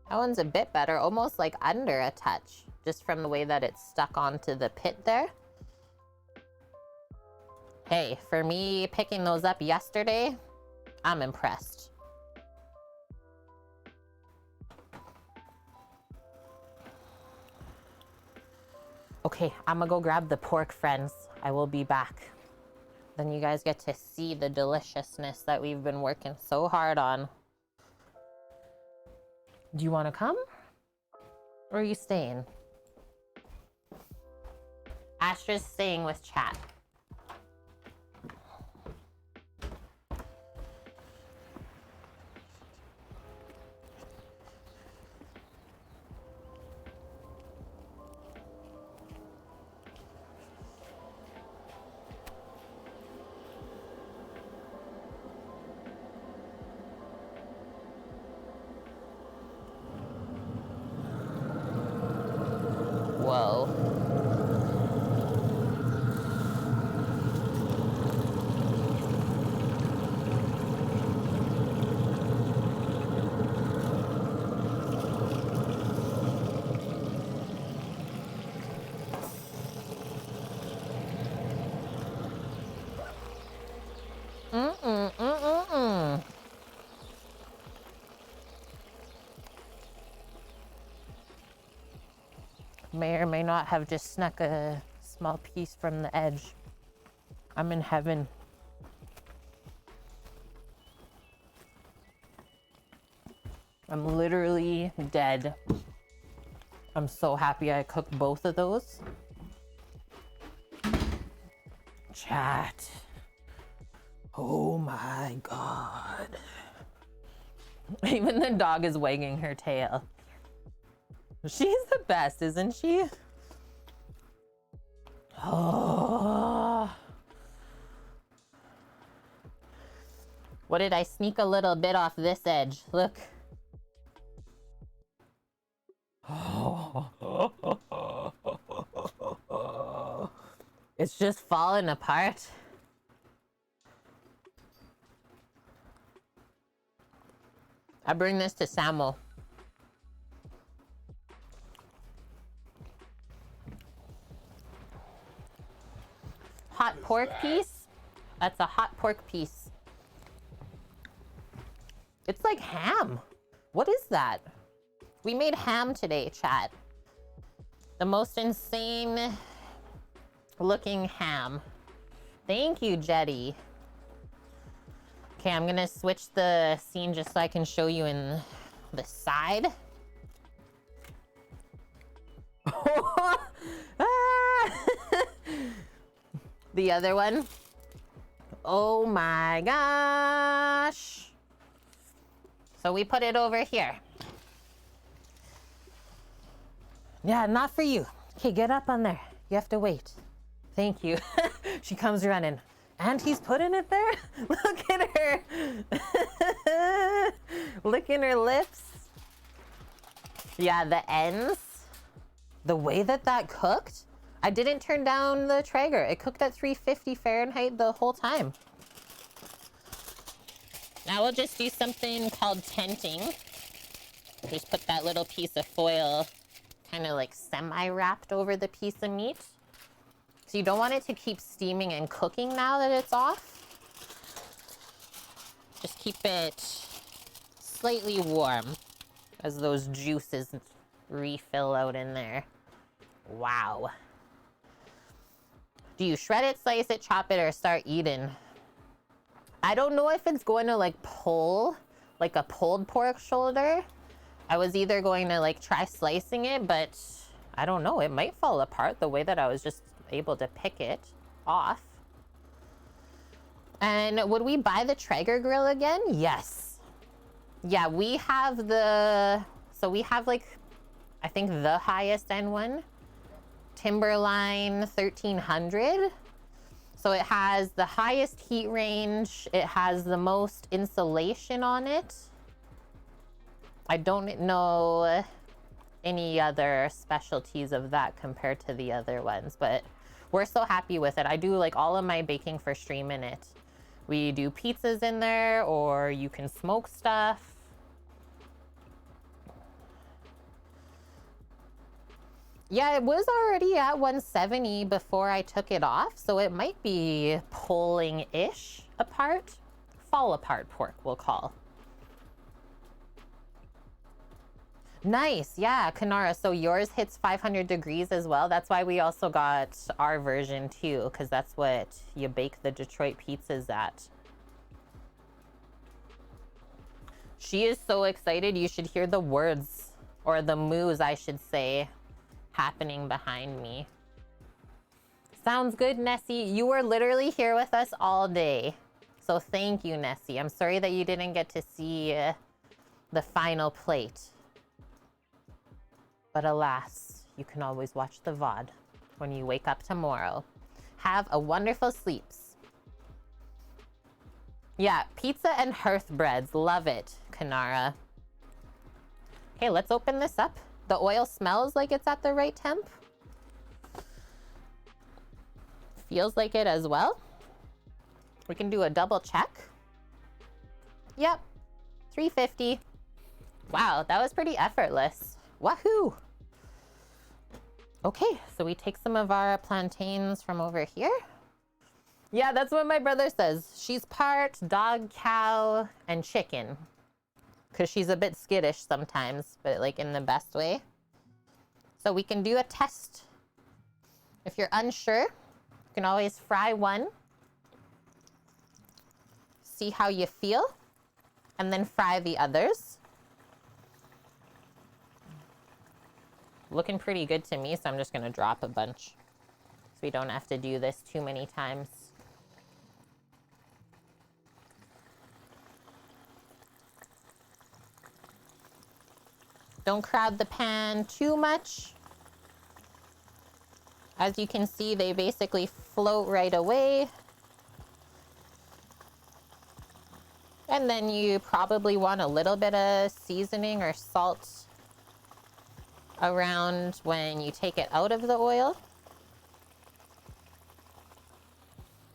That one's a bit better, almost like under a touch, just from the way that it's stuck onto the pit there. Hey, for me picking those up yesterday, I'm impressed. Okay, I'm gonna go grab the pork, friends. I will be back. Then you guys get to see the deliciousness that we've been working so hard on. Do you want to come? Or are you staying? Astra's staying with chat. Whoa. May or may not have just snuck a small piece from the edge. I'm in heaven. I'm literally dead. I'm so happy I cooked both of those. Chat. Oh my God. Even the dog is wagging her tail. She's the best, isn't she? Oh. What did I sneak a little bit off this edge? Look. It's just falling apart. I bring this to Samuel. Hot pork piece? That's a hot pork piece. It's like ham. What is that? We made ham today, chat. The most insane looking ham. Thank you, Jetty. Okay, I'm gonna switch the scene just so I can show you in the side. The other one. Oh my gosh. So we put it over here. Yeah, not for you. Okay, get up on there. You have to wait. Thank you. She comes running. And he's putting it there? Look at her. Licking her lips. Yeah, the ends. The way that that cooked. I didn't turn down the Traeger. It cooked at 350 Fahrenheit the whole time. Now we'll just do something called tenting. Just put that little piece of foil kind of like semi-wrapped over the piece of meat. So you don't want it to keep steaming and cooking now that it's off. Just keep it slightly warm as those juices refill out in there. Wow. Do you shred it, slice it, chop it, or start eating? I don't know if it's going to like pull, like a pulled pork shoulder. I was either going to like try slicing it, but I don't know. It might fall apart the way that I was just able to pick it off. And would we buy the Traeger grill again? Yes. Yeah, we have the, so we have like, I think the highest end one. Timberline 1300. So it has the highest heat range. It has the most insulation on it. I don't know any other specialties of that compared to the other ones, but we're so happy with it. I do like all of my baking for stream in it. We do pizzas in there, or you can smoke stuff. Yeah, it was already at 170 before I took it off, so it might be pulling-ish apart. Fall apart pork, we'll call. Nice, yeah, Kanara. So yours hits 500 degrees as well. That's why we also got our version too, because that's what you bake the Detroit pizzas at. She is so excited. You should hear the words, or the moos, I should say, happening behind me. Sounds good, Nessie. You were literally here with us all day. So thank you, Nessie. I'm sorry that you didn't get to see the final plate. But alas, you can always watch the VOD when you wake up tomorrow. Have a wonderful sleeps. Yeah, pizza and hearth breads. Love it, Kanara. Okay, let's open this up. The oil smells like it's at the right temp. Feels like it as well. We can do a double check. Yep, 350. Wow, that was pretty effortless. Wahoo! Okay, so we take some of our plantains from over here. Yeah, that's what my brother says. She's part dog, cow, and chicken. Because she's a bit skittish sometimes, but like in the best way. So we can do a test. If you're unsure, you can always fry one. See how you feel. And then fry the others. Looking pretty good to me, so I'm just gonna drop a bunch. So we don't have to do this too many times. Don't crowd the pan too much. As you can see, they basically float right away. And then you probably want a little bit of seasoning or salt around when you take it out of the oil.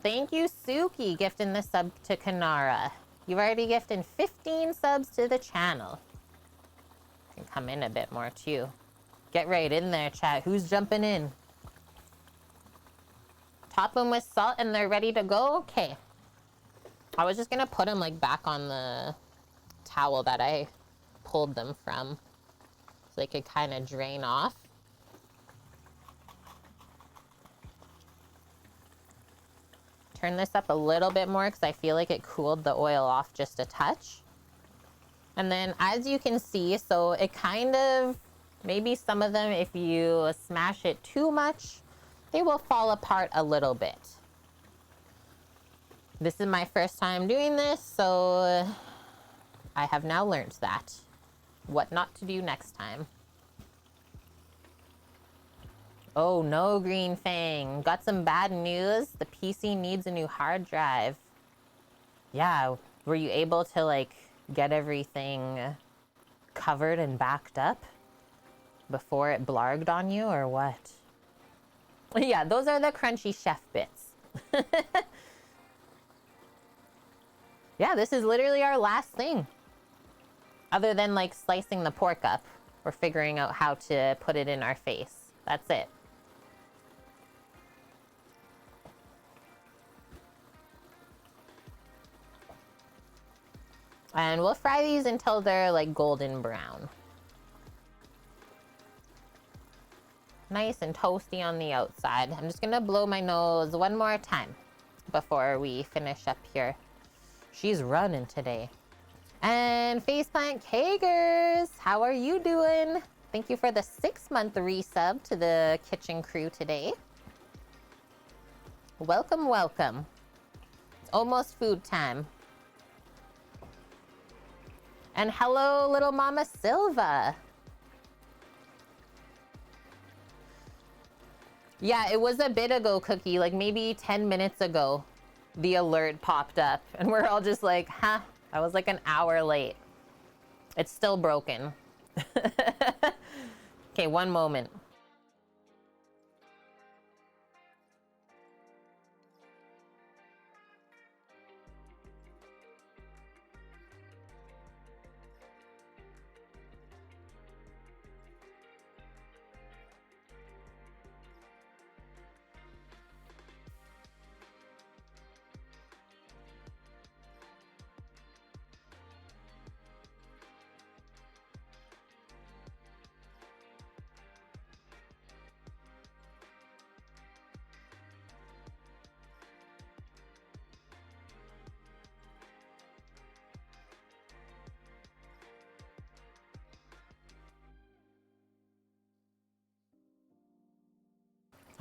Thank you, Suki, gifting the sub to Kanara. You've already gifted 15 subs to the channel. Can come in a bit more too. Get right in there, chat. Who's jumping in? Top them with salt and they're ready to go? Okay. I was just gonna put them like back on the towel that I pulled them from, so they could kind of drain off. Turn this up a little bit more because I feel like it cooled the oil off just a touch. And then as you can see, so it kind of, maybe some of them, if you smash it too much, they will fall apart a little bit. This is my first time doing this, so I have now learned that. What not to do next time. Oh no, Green Fang. Got some bad news. The PC needs a new hard drive. Yeah, were you able to like get everything covered and backed up before it blarged on you or what? Yeah, those are the crunchy chef bits. Yeah, this is literally our last thing. Other than like slicing the pork up or figuring out how to put it in our face. That's it. And we'll fry these until they're like golden brown. Nice and toasty on the outside. I'm just gonna blow my nose one more time before we finish up here. She's running today. And Faceplant Kagers, how are you doing? Thank you for the 6-month resub to the kitchen crew today. Welcome, welcome. It's almost food time. And hello, little Mama Silva. Yeah, it was a bit ago, Cookie, like maybe 10 minutes ago, the alert popped up and we're all just like, huh, I was like an hour late. It's still broken. Okay, one moment.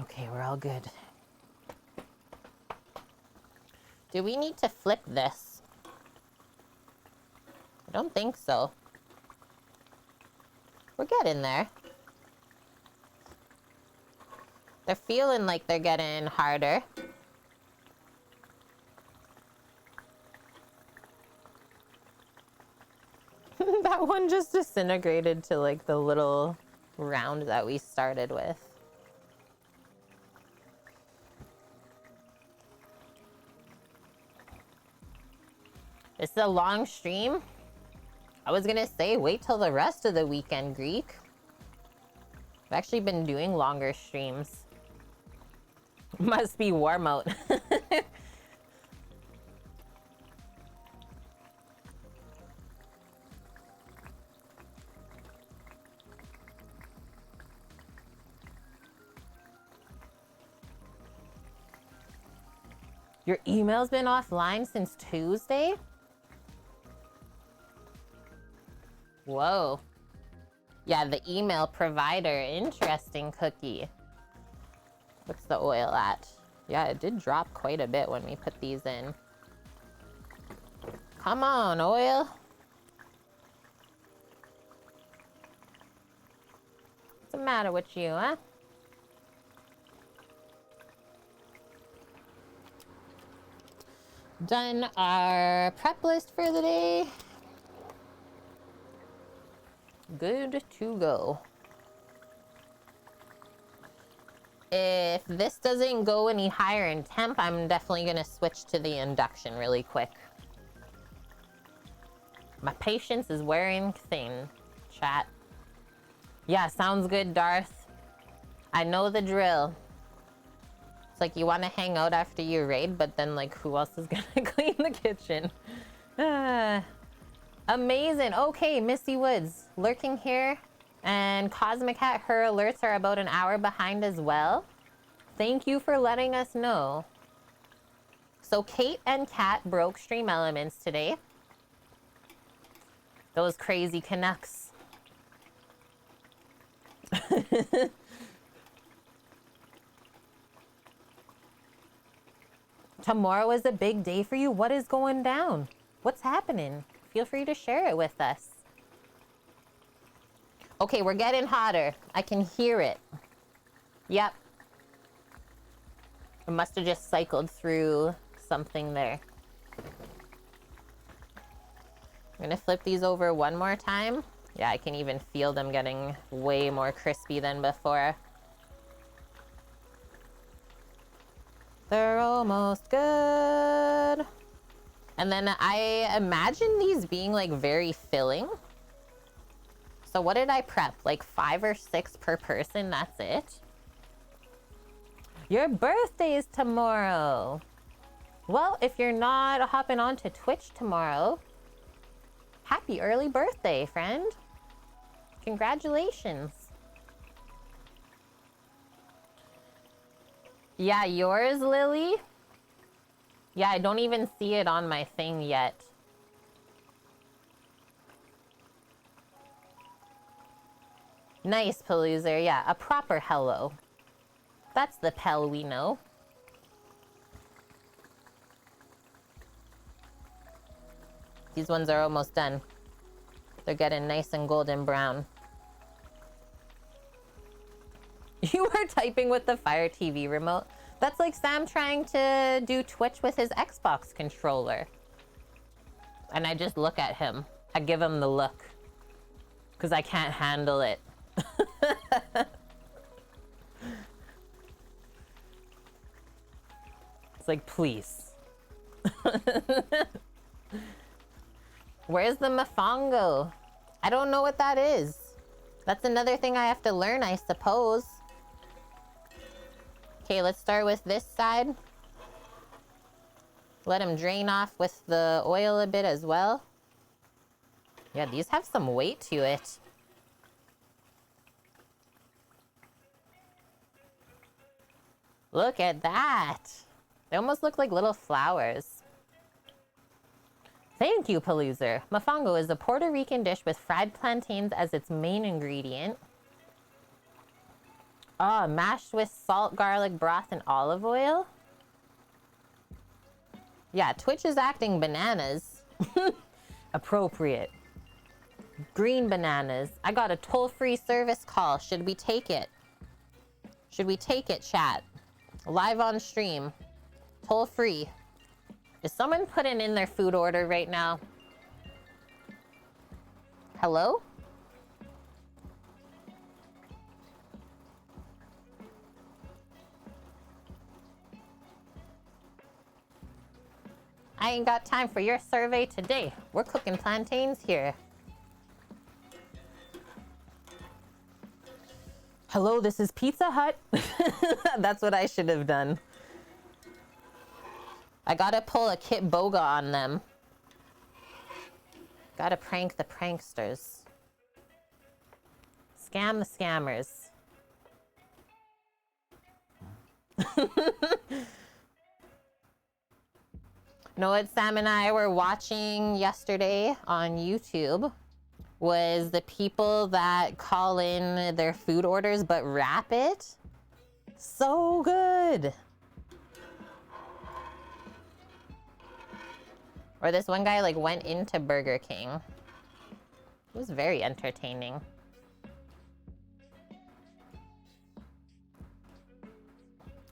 Okay, we're all good. Do we need to flip this? I don't think so. We're getting there. They're feeling like they're getting harder. That one just disintegrated to like the little round that we started with. It's a long stream. I was gonna say, wait till the rest of the weekend, Greek. I've actually been doing longer streams. Must be warm out. Your email's been offline since Tuesday? Whoa. Yeah, the email provider. Interesting cookie. What's the oil at? Yeah, it did drop quite a bit when we put these in. Come on, oil. What's the matter with you, huh? Done our prep list for the day. Good to go. If this doesn't go any higher in temp, I'm definitely gonna switch to the induction really quick. My patience is wearing thin, chat. Yeah, sounds good, Darth. I know the drill. It's like you want to hang out after you raid, but then like who else is gonna clean the kitchen? Amazing. Okay, Misty Woods lurking here, and Cosmic Hat, her alerts are about an hour behind as well. Thank you for letting us know. So Kate and Kat broke stream elements today. Those crazy Canucks. Tomorrow is a big day for you. What is going down? What's happening? Feel free to share it with us. Okay, we're getting hotter. I can hear it. Yep. I must have just cycled through something there. I'm gonna flip these over one more time. Yeah, I can even feel them getting way more crispy than before. They're almost good. And then I imagine these being like very filling. So what did I prep? Like 5 or 6 per person, that's it? Your birthday is tomorrow. Well, if you're not hopping on to Twitch tomorrow, happy early birthday, friend. Congratulations. Yeah, yours, Lily? Yeah, I don't even see it on my thing yet. Nice, Paloozer. Yeah, a proper hello. That's the Pel we know. These ones are almost done. They're getting nice and golden brown. You were typing with the Fire TV remote. That's like Sam trying to do Twitch with his Xbox controller. And I just look at him. I give him the look. Because I can't handle it. It's like, please. Where's the mofongo? I don't know what that is. That's another thing I have to learn, I suppose. Okay, let's start with this side. Let them drain off with the oil a bit as well. Yeah, these have some weight to it. Look at that. They almost look like little flowers. Thank you, Paloozer. Mofongo is a Puerto Rican dish with fried plantains as its main ingredient. Ah, mashed with salt, garlic, broth, and olive oil. Yeah, Twitch is acting bananas. Appropriate. Green bananas. I got a toll-free service call. Should we take it? Should we take it, chat? Live on stream. Toll-free. Is someone putting in their food order right now? Hello? I ain't got time for your survey today. We're cooking plantains here. Hello, this is Pizza Hut. That's what I should have done. I gotta pull a Kit Boga on them. Gotta prank the pranksters. Scam the scammers. Know what Sam and I were watching yesterday on YouTube was the people that call in their food orders but wrap it. So good. Or this one guy like went into Burger King. It was very entertaining.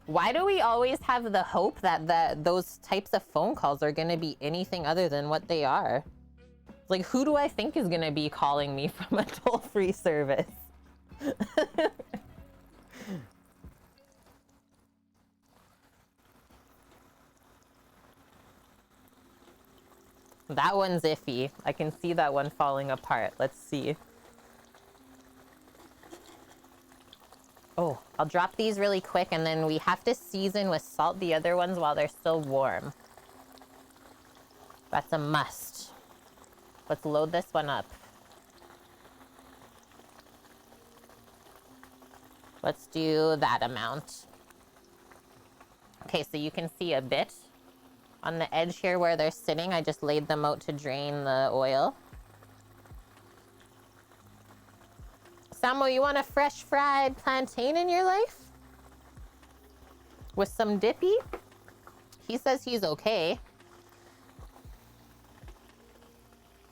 Why do we always have the hope that those types of phone calls are gonna be anything other than what they are? Like, who do I think is gonna be calling me from a toll-free service? That one's iffy. I can see that one falling apart. Let's see. Oh, I'll drop these really quick, and then we have to season with salt the other ones while they're still warm. That's a must. Let's load this one up. Let's do that amount. Okay, so you can see a bit on the edge here where they're sitting. I just laid them out to drain the oil. Samo, you want a fresh fried plantain in your life? With some dippy? He says he's okay.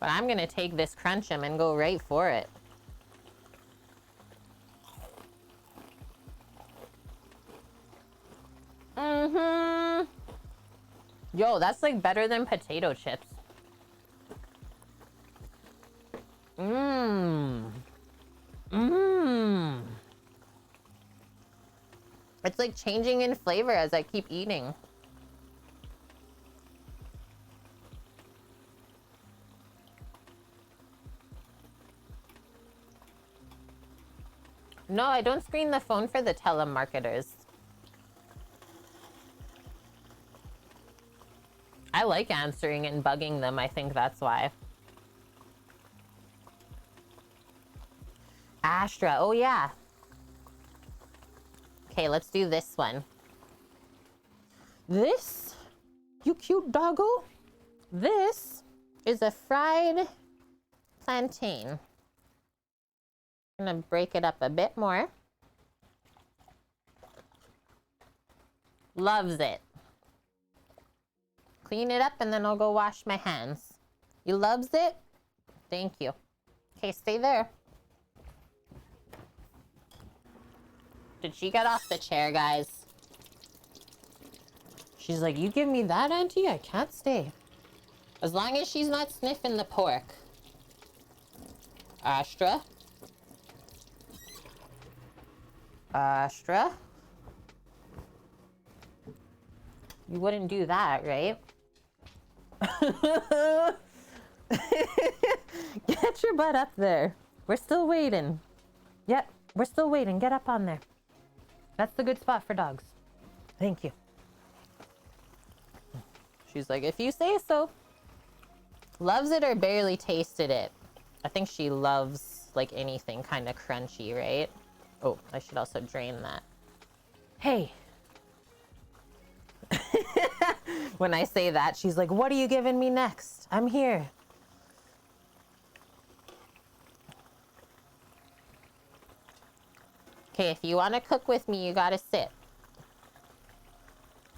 But I'm gonna take this crunch'em and go right for it. Mm-hmm. Yo, that's like better than potato chips. Mmm. Mmm. It's like changing in flavor as I keep eating. No, I don't screen the phone for the telemarketers. I like answering and bugging them. I think that's why. Astra. Oh, yeah. Okay, let's do this one. This, you cute doggo, this is a fried plantain. I'm gonna break it up a bit more. Loves it. Clean it up and then I'll go wash my hands. You loves it? Thank you. Okay, stay there. Did she get off the chair, guys? She's like, you give me that, Auntie? I can't stay. As long as she's not sniffing the pork. Astra? Astra? You wouldn't do that, right? Get your butt up there. We're still waiting. Yep, we're still waiting. Get up on there. That's the good spot for dogs. Thank you. She's like, if you say so. Loves it or barely tasted it? I think she loves like anything kind of crunchy, right? Oh, I should also drain that. Hey. When I say that, she's like, what are you giving me next? I'm here. Okay, if you want to cook with me, you gotta sit.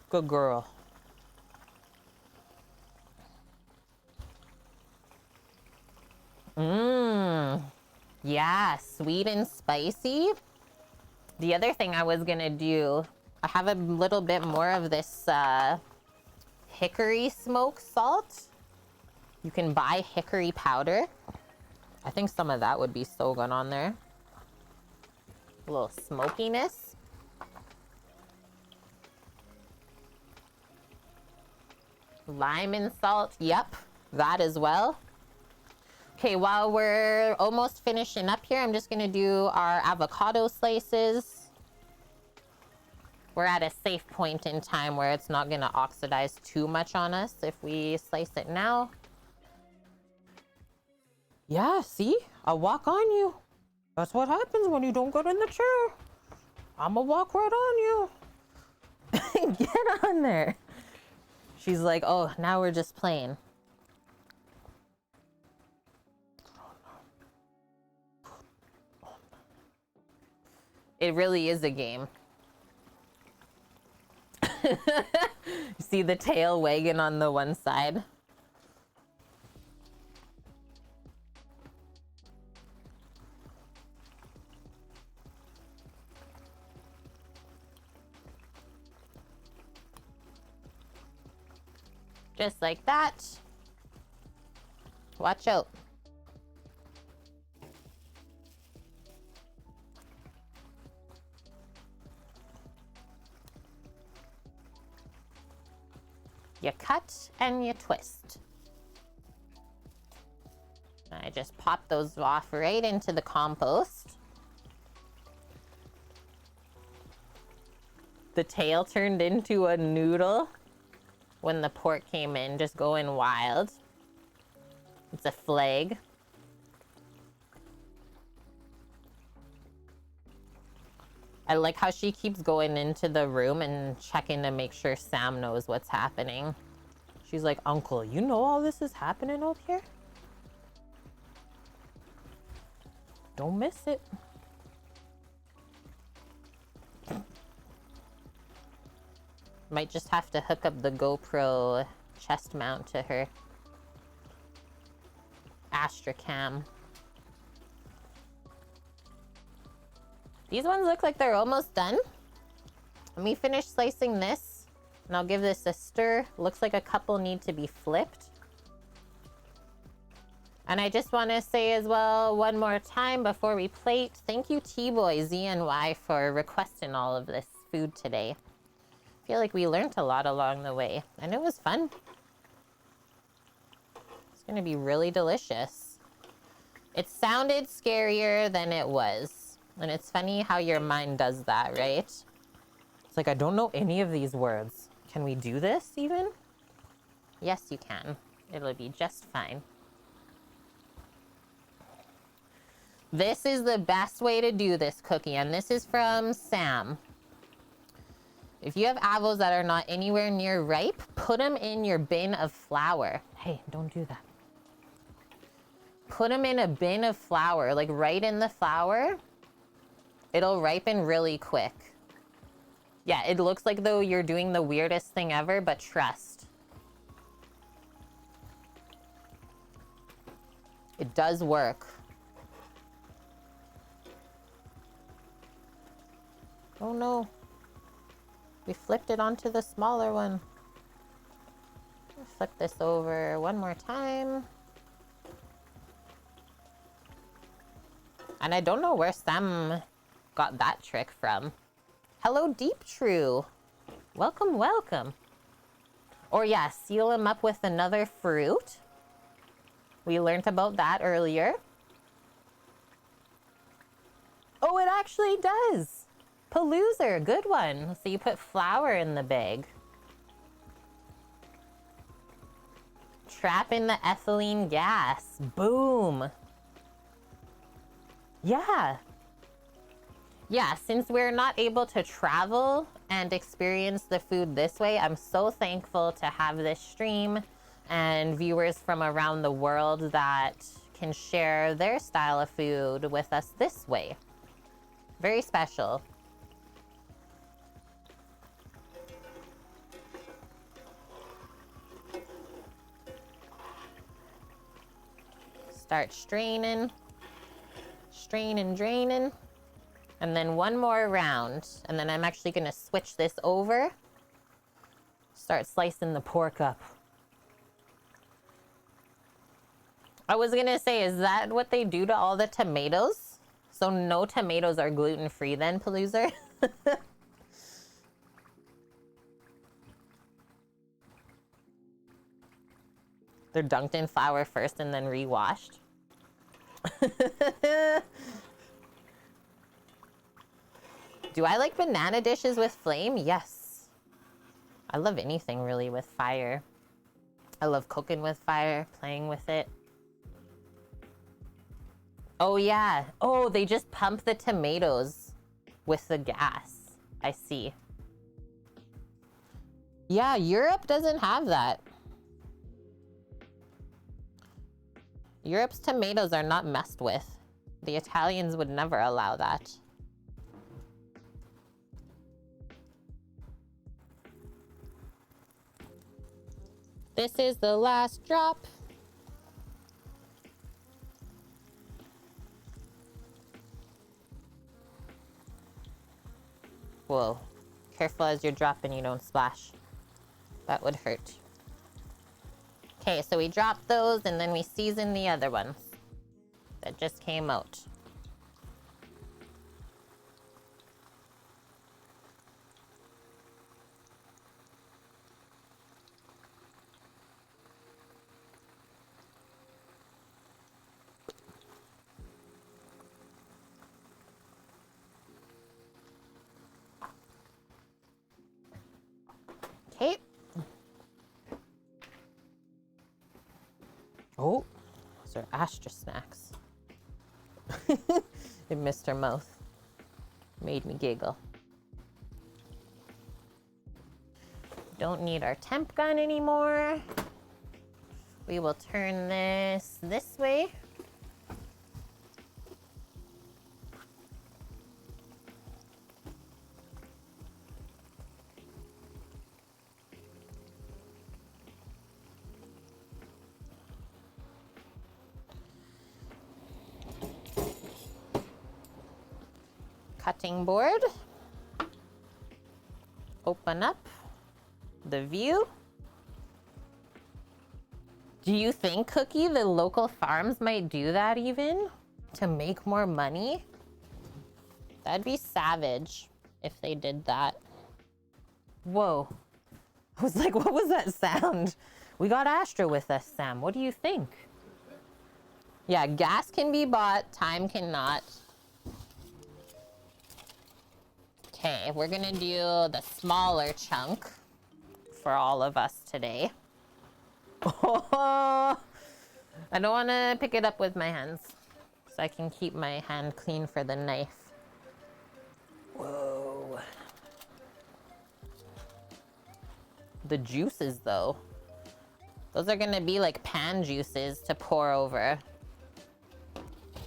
Good girl. Mmm. Yeah, sweet and spicy. The other thing I was gonna do, I have a little bit more of this hickory smoked salt. You can buy hickory powder. I think some of that would be so good on there. A little smokiness. Lime and salt, yep, that as well. Okay, while we're almost finishing up here, I'm just gonna do our avocado slices. We're at a safe point in time where it's not gonna oxidize too much on us if we slice it now. Yeah, see? I'll walk on you. That's what happens when you don't get in the chair. I'ma walk right on you. Get on there. She's like, oh, now we're just playing. It really is a game. You see the tail wagging on the one side? Just like that. Watch out. You cut and you twist. I just pop those off right into the compost. The tail turned into a noodle when the pork came in, just going wild. It's a flag. I like how she keeps going into the room and checking to make sure Sam knows what's happening. She's like, Uncle, you know all this is happening out here? Don't miss it. Might just have to hook up the GoPro chest mount to her Astracam. These ones look like they're almost done. Let me finish slicing this, and I'll give this a stir. Looks like a couple need to be flipped. And I just want to say as well, one more time before we plate, thank you T-Boy ZNY for requesting all of this food today. I feel like we learned a lot along the way, and it was fun. It's gonna be really delicious. It sounded scarier than it was. And it's funny how your mind does that, right? It's like, I don't know any of these words. Can we do this even? Yes, you can. It'll be just fine. This is the best way to do this cookie, and this is from Sam. If you have avos that are not anywhere near ripe, put them in your bin of flour. Hey, don't do that. Put them in a bin of flour, like right in the flour. It'll ripen really quick. Yeah, it looks like though you're doing the weirdest thing ever, but trust. It does work. Oh no. We flipped it onto the smaller one. Flip this over one more time. And I don't know where Sam got that trick from. Hello, Deep True. Welcome, welcome. Or yeah, seal them up with another fruit. We learned about that earlier. Oh, it actually does. Paloozer, good one. So you put flour in the bag. Trap in the ethylene gas. Boom. Yeah. Yeah, since we're not able to travel and experience the food this way, I'm so thankful to have this stream and viewers from around the world that can share their style of food with us this way. Very special. Start straining, draining. And then one more round. And then I'm actually gonna switch this over. Start slicing the pork up. I was gonna say, is that what they do to all the tomatoes? So no tomatoes are gluten-free then, Paloozer? They're dunked in flour first and then re-washed. Do I like banana dishes with flame? Yes. I love anything really with fire. I love cooking with fire, playing with it. Oh yeah. Oh, they just pump the tomatoes with the gas. I see. Yeah, Europe doesn't have that. Europe's tomatoes are not messed with. The Italians would never allow that. This is the last drop. Whoa. Careful as you're dropping, you don't splash. That would hurt. Okay, so we drop those and then we season the other ones that just came out. Okay. Oh, those are Astra snacks. It missed her mouth. Made me giggle. Don't need our temp gun anymore. We will turn this way. Cutting board. Open up the view. Do you think, Cookie, the local farms might do that even to make more money? That'd be savage if they did that. Whoa. I was like, what was that sound? We got Astra with us, Sam. What do you think? Yeah, gas can be bought, time cannot. Okay, we're gonna do the smaller chunk for all of us today. Oh, I don't want to pick it up with my hands, so I can keep my hand clean for the knife. Whoa. The juices, though. Those are gonna be like pan juices to pour over.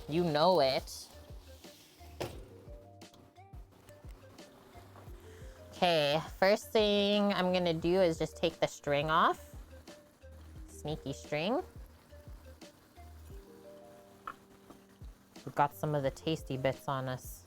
You know it. Okay, first thing I'm gonna do is just take the string off. Sneaky string. We've got some of the tasty bits on us.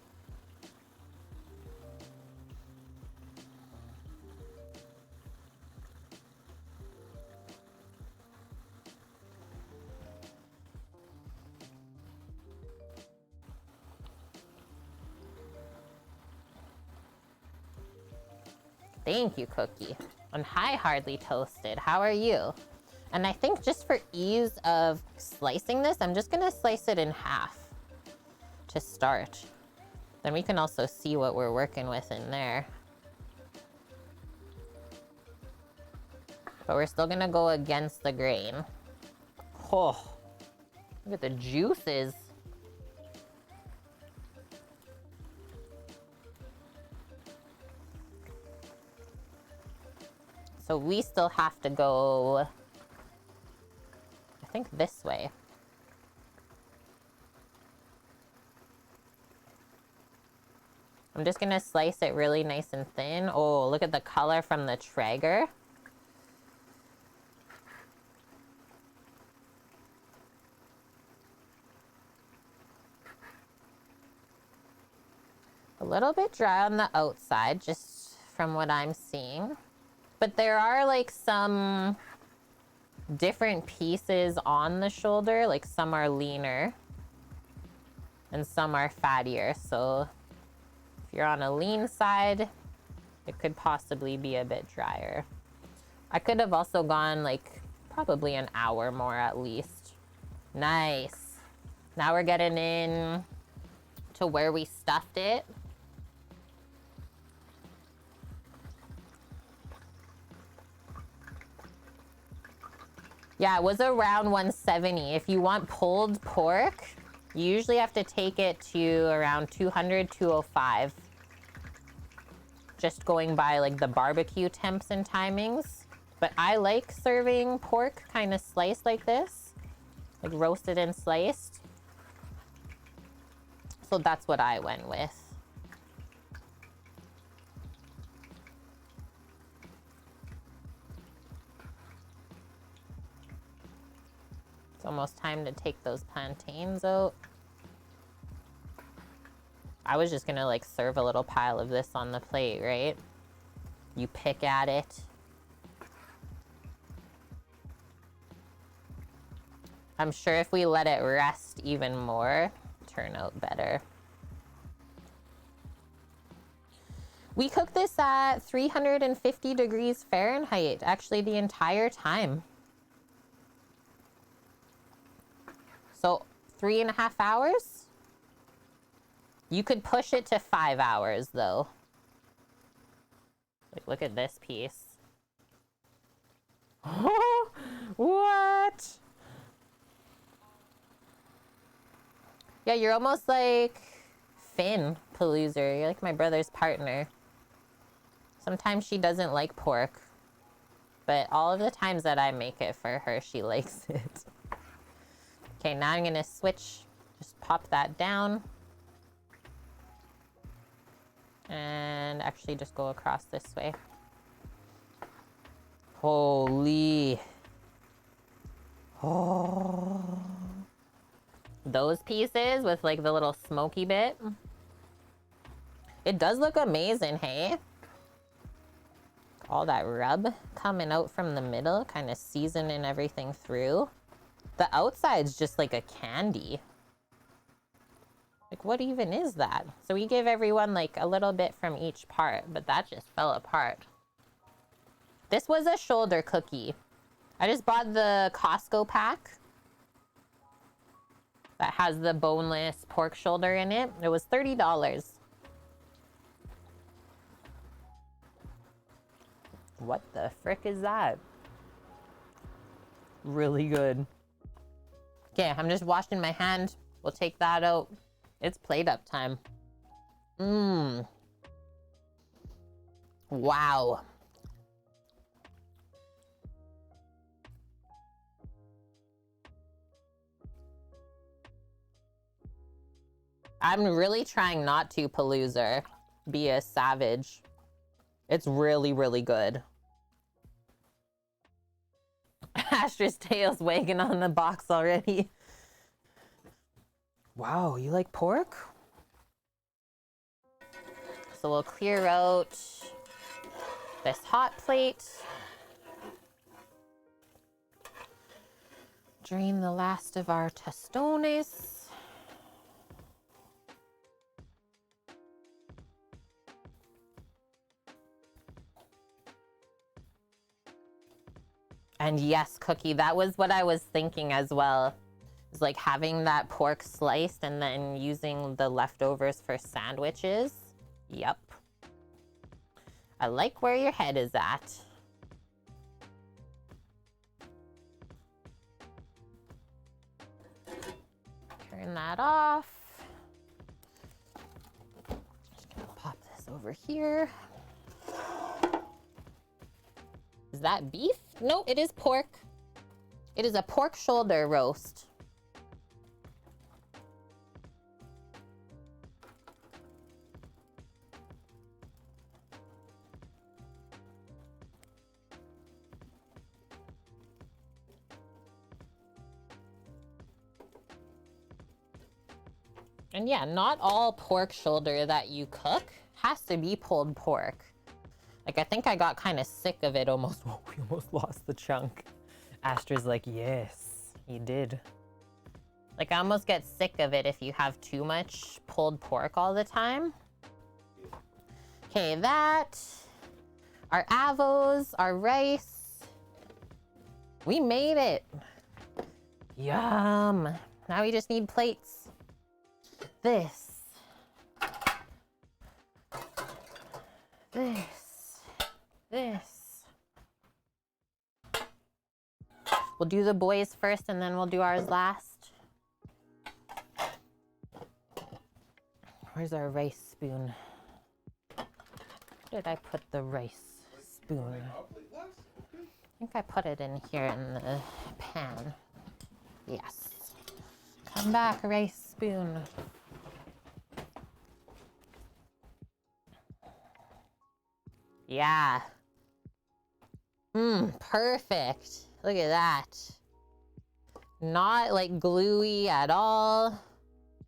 Thank you, Cookie. On high, hardly toasted. How are you? And I think just for ease of slicing this, I'm just gonna slice it in half to start. Then we can also see what we're working with in there. But we're still gonna go against the grain. Oh, look at the juices. So we still have to go, I think, this way. I'm just gonna slice it really nice and thin. Oh, look at the color from the Traeger. A little bit dry on the outside, just from what I'm seeing. But there are like some different pieces on the shoulder, like some are leaner and some are fattier. So if you're on a lean side, it could possibly be a bit drier. I could have also gone like probably an hour more at least. Nice. Now we're getting in to where we stuffed it. Yeah, it was around 170. If you want pulled pork, you usually have to take it to around 200, 205. Just going by like the barbecue temps and timings. But I like serving pork kind of sliced like this, like roasted and sliced. So that's what I went with. It's almost time to take those plantains out. I was just gonna like serve a little pile of this on the plate, right? You pick at it. I'm sure if we let it rest even more, turn out better. We cooked this at 350 degrees Fahrenheit, actually the entire time. So 3.5 hours? You could push it to 5 hours though. Like, look at this piece. Oh, what? Yeah, you're almost like Finn, Paloozer. You're like my brother's partner. Sometimes she doesn't like pork, but all of the times that I make it for her, she likes it. Okay, now I'm gonna switch, just pop that down. And actually just go across this way. Holy. Oh. Those pieces with like the little smoky bit. It does look amazing, hey? All that rub coming out from the middle, kind of seasoning everything through. The outside's just like a candy. Like, what even is that? So we gave everyone like a little bit from each part, but that just fell apart. This was a shoulder cookie. I just bought the Costco pack that has the boneless pork shoulder in it. It was $30. What the frick is that? Really good. Okay, I'm just washing my hand. We'll take that out. It's plate up time. Mmm. Wow. I'm really trying not to, Paloozer, be a savage. It's really, really good. Astra's tail's wagging on the box already. Wow, you like pork? So we'll clear out this hot plate. Drain the last of our Tostones. And yes, Cookie, that was what I was thinking as well. It's like having that pork sliced and then using the leftovers for sandwiches. Yep. I like where your head is at. Turn that off. Just gonna pop this over here. Is that beef? No, it is pork. It is a pork shoulder roast. And yeah, not all pork shoulder that you cook has to be pulled pork. Like, I think I got kind of sick of it almost. Whoa, we almost lost the chunk. Astra's like, yes, he did. Like, I almost get sick of it if you have too much pulled pork all the time. Okay, that, our avos, our rice. We made it. Yum. Now we just need plates. This. This. We'll do the boys first and then we'll do ours last. Where's our rice spoon? Where did I put the rice spoon? I think I put it in here in the pan. Yes. Come back, rice spoon. Yeah. Perfect. Look at that. Not like gluey at all.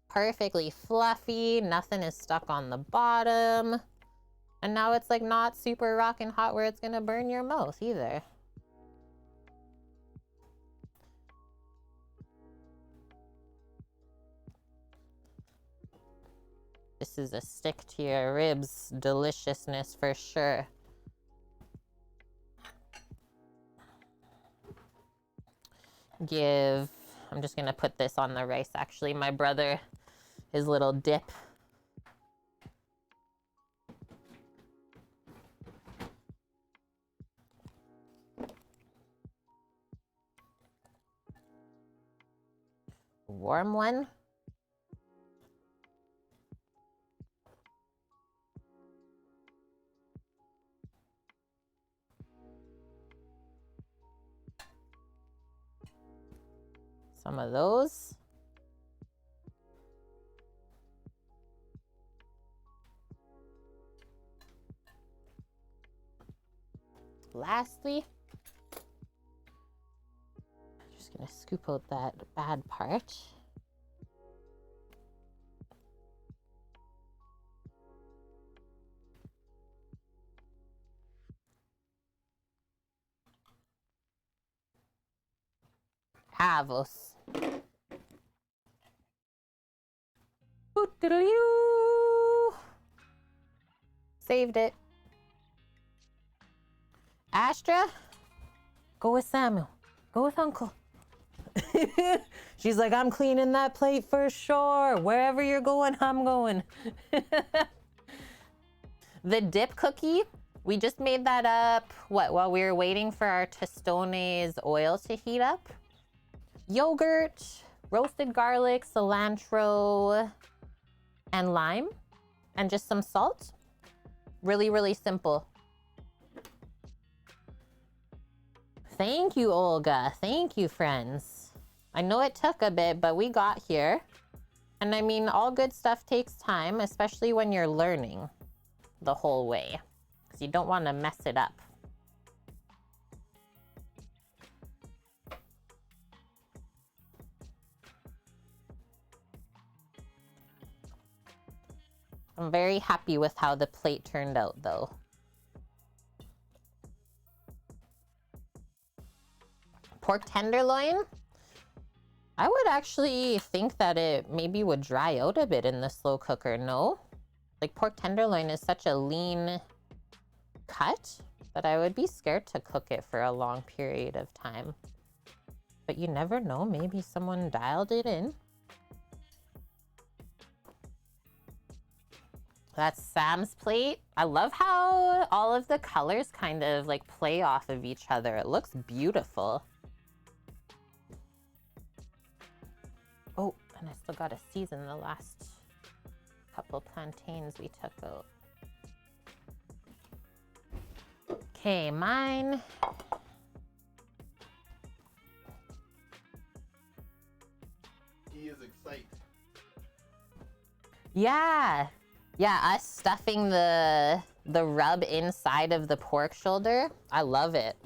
Perfectly fluffy. Nothing is stuck on the bottom. And now it's like not super rockin' hot where it's gonna burn your mouth either. This is a stick to your ribs deliciousness for sure. I'm just gonna put this on the rice actually. My brother, his little dip. Warm one. Some of those. Lastly, I'm just gonna scoop out that bad part. Avos. Saved it. Astra, go with Samuel. Go with Uncle. She's like, I'm cleaning that plate for sure. Wherever you're going, I'm going. The dip cookie, we just made that up, while we were waiting for our Tostones oil to heat up. Yogurt, roasted garlic, cilantro, and lime, and just some salt. Really, really simple. Thank you, Olga. Thank you, friends. I know it took a bit, but we got here. And I mean, all good stuff takes time, especially when you're learning the whole way, because you don't want to mess it up. I'm very happy with how the plate turned out, though. Pork tenderloin. I would actually think that it maybe would dry out a bit in the slow cooker, no? Like, pork tenderloin is such a lean cut that I would be scared to cook it for a long period of time. But you never know, maybe someone dialed it in. That's Sam's plate. I love how all of the colors kind of like play off of each other. It looks beautiful. Oh, and I still got to season the last couple plantains we took out. Okay, mine. He is excited. Yeah. Yeah, us stuffing the rub inside of the pork shoulder. I love it.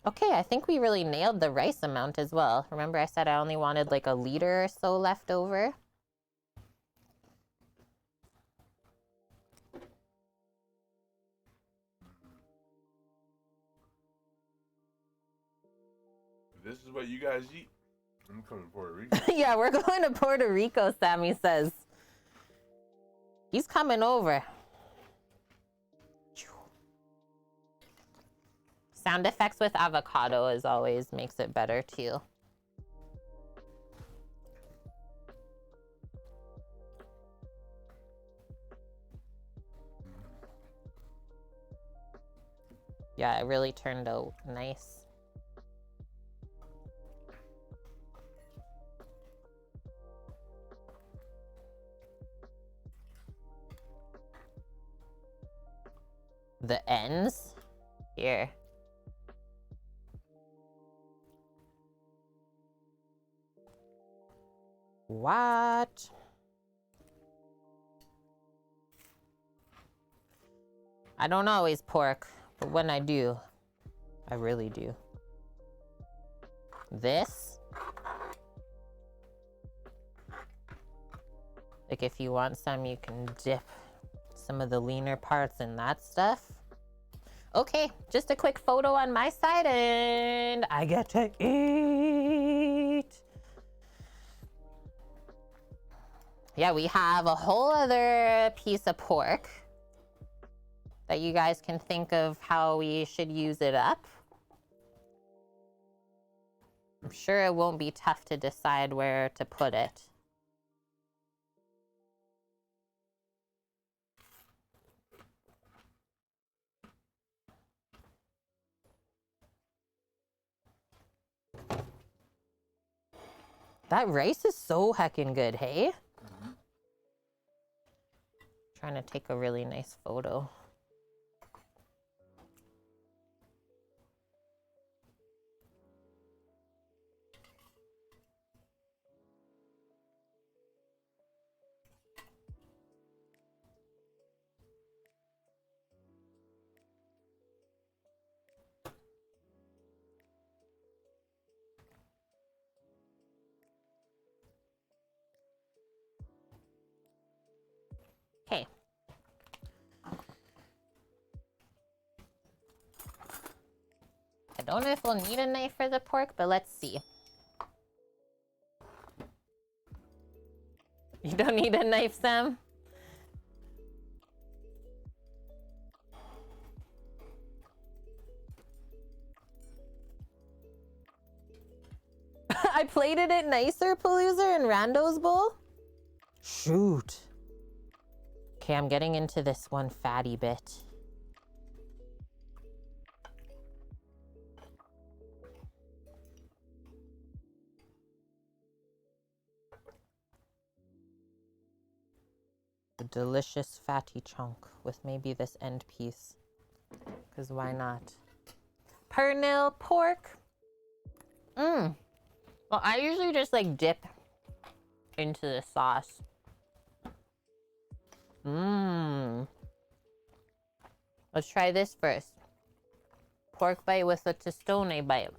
Okay, I think we really nailed the rice amount as well. Remember I said I only wanted like a liter or so left over? This is what you guys eat. I'm coming to Puerto Rico. Yeah, we're going to Puerto Rico, Sammy says. He's coming over. Sound effects with avocado as always makes it better too. Yeah, it really turned out nice. The ends? Here. What? I don't always pork, but when I do, I really do. This? Like if you want some, you can dip some of the leaner parts in that stuff. Okay, just a quick photo on my side and I get to eat. Yeah, we have a whole other piece of pork that you guys can think of how we should use it up. I'm sure it won't be tough to decide where to put it. That rice is so heckin' good, hey? Trying to take a really nice photo. Okay. I don't know if we'll need a knife for the pork, but let's see. You don't need a knife, Sam? I plated it nicer, Palooza, in Rando's bowl? Shoot. Okay, I'm getting into this one fatty bit. A delicious fatty chunk with maybe this end piece. Because why not? Pernil pork. Well, I usually just like dip into the sauce. Let's try this first. Pork bite with a Tostone bite.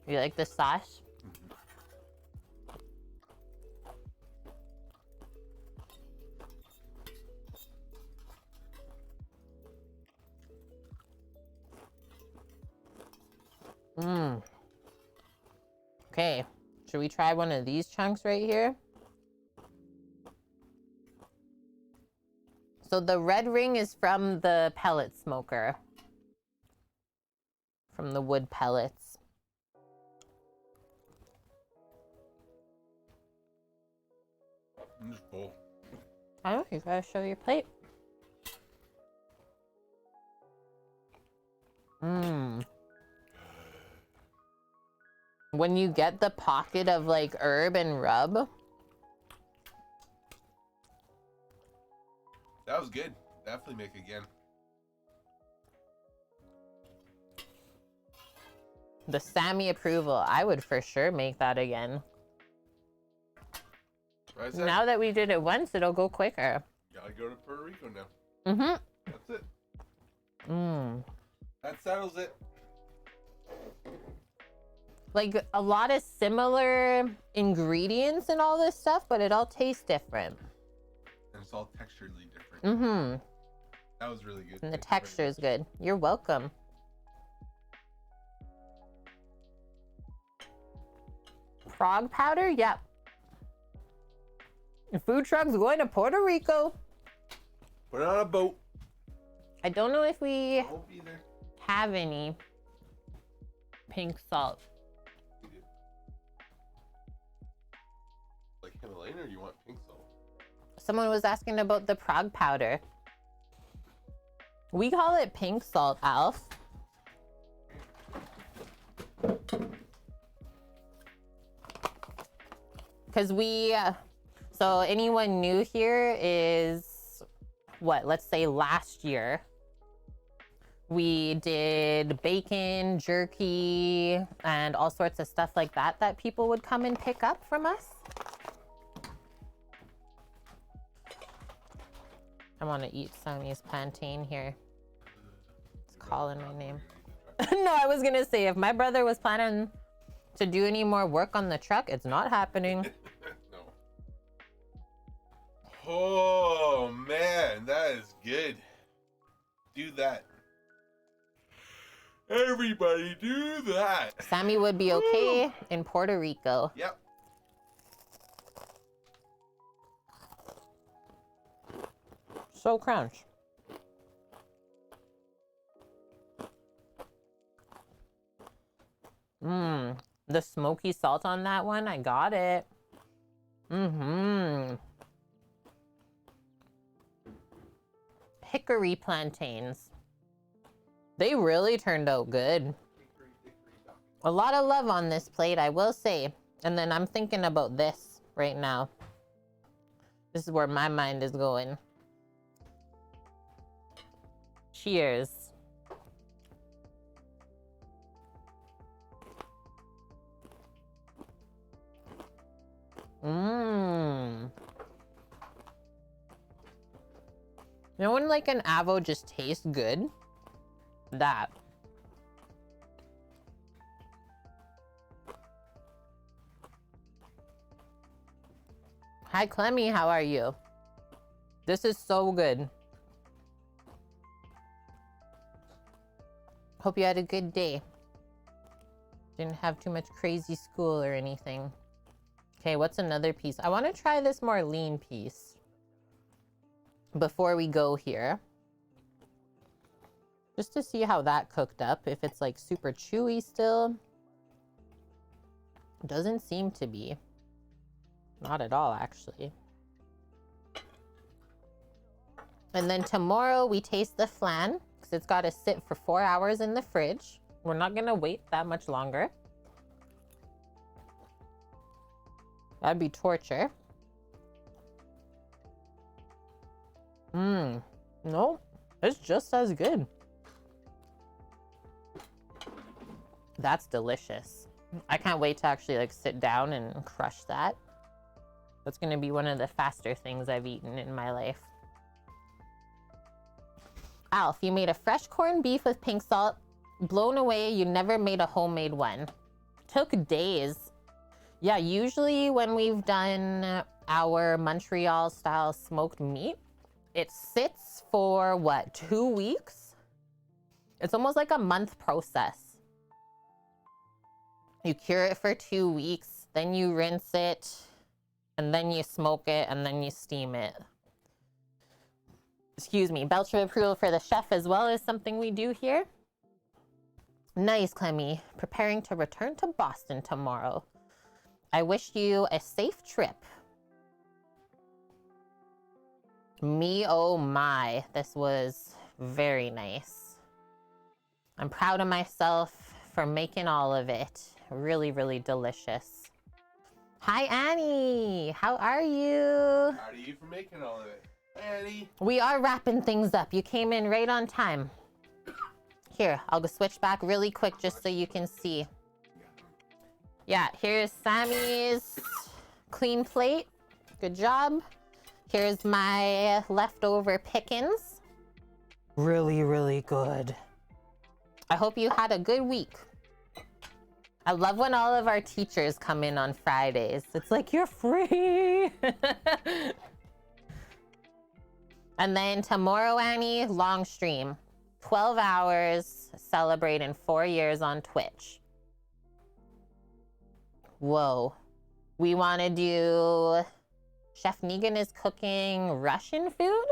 You like the sauce? Okay, should we try one of these chunks right here? So the red ring is from the pellet smoker. From the wood pellets. I'm just full. I don't know, you gotta show your plate. When you get the pocket of like herb and rub. That was good. Definitely make again. The Sammy approval. I would for sure make that again. Right, Zach? Now that we did it once, it'll go quicker. Gotta go to Puerto Rico now. Mm-hmm. That's it. Mm. That settles it. Like a lot of similar ingredients and all this stuff, but it all tastes different. And it's all texturally different. Mm-hmm. That was really good. And the Thank you very texture is good. You're welcome. Frog powder? Yep. The food truck's going to Puerto Rico. much. Put it on a boat. I don't know if we Won't be there. have any pink salt. We do. Like Himalayan, or you want pink salt? Someone was asking about the Prague powder. We call it pink salt, Alf. Because so anyone new here is, what, let's say last year, we did bacon, jerky, and all sorts of stuff like that that people would come and pick up from us. I want to eat Sammy's plantain here. It's calling my name. No, I was going to say, if my brother was planning to do any more work on the truck, it's not happening. No. Oh man, that is good. Do that. Everybody do that. Sammy would be okay in Puerto Rico. Yep. So crunch. Mmm. The smoky salt on that one, I got it. Mm-hmm. Hickory plantains. They really turned out good. A lot of love on this plate, I will say. And then I'm thinking about this right now. This is where my mind is going. Cheers. Mmm. You know when like an avo just tastes good? That. Hi Clemmy, how are you? This is so good. Hope you had a good day. Didn't have too much crazy school or anything. Okay, what's another piece? I want to try this more lean piece before we go here. Just to see how that cooked up. If it's like super chewy still. Doesn't seem to be. Not at all, actually. And then tomorrow we taste the flan because it's got to sit for 4 hours in the fridge. We're not going to wait that much longer. That'd be torture. No, it's just as good. That's delicious. I can't wait to actually like sit down and crush that. That's gonna be one of the faster things I've eaten in my life. Alf, you made a fresh corned beef with pink salt. Blown away, you never made a homemade one. Took days. Yeah, usually when we've done our Montreal style smoked meat, it sits for what, 2 weeks? It's almost like a month process. You cure it for 2 weeks, then you rinse it, and then you smoke it, and then you steam it. Excuse me, belch of approval for the chef as well is something we do here. Nice, Clemmy. Preparing to return to Boston tomorrow. I wish you a safe trip. Me, oh my, this was very nice. I'm proud of myself for making all of it. Really, really delicious. Hi, Annie. How are you? Proud of you for making all of it, Annie. We are wrapping things up. You came in right on time. Here, I'll go switch back really quick just so you can see. Yeah, here's Sammy's clean plate. Good job. Here's my leftover pickings. Really, really good. I hope you had a good week. I love when all of our teachers come in on Fridays. It's like, you're free. And then tomorrow, Annie, long stream. 12 hours, celebrating 4 years on Twitch. Whoa. We want to do... Chef Negan is cooking Russian food?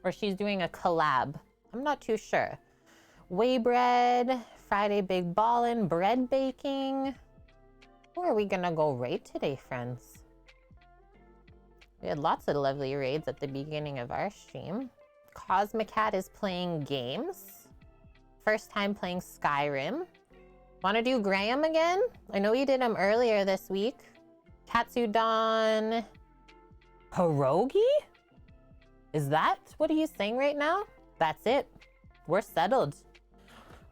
Or she's doing a collab. I'm not too sure. Whey bread, Friday big ballin', bread baking. Where are we gonna go raid today, friends? We had lots of lovely raids at the beginning of our stream. Cosmicat is playing games. First time playing Skyrim. Want to do Graham again? I know you did him earlier this week. Katsudon. Pierogi? Is that what he's saying right now? That's it. We're settled.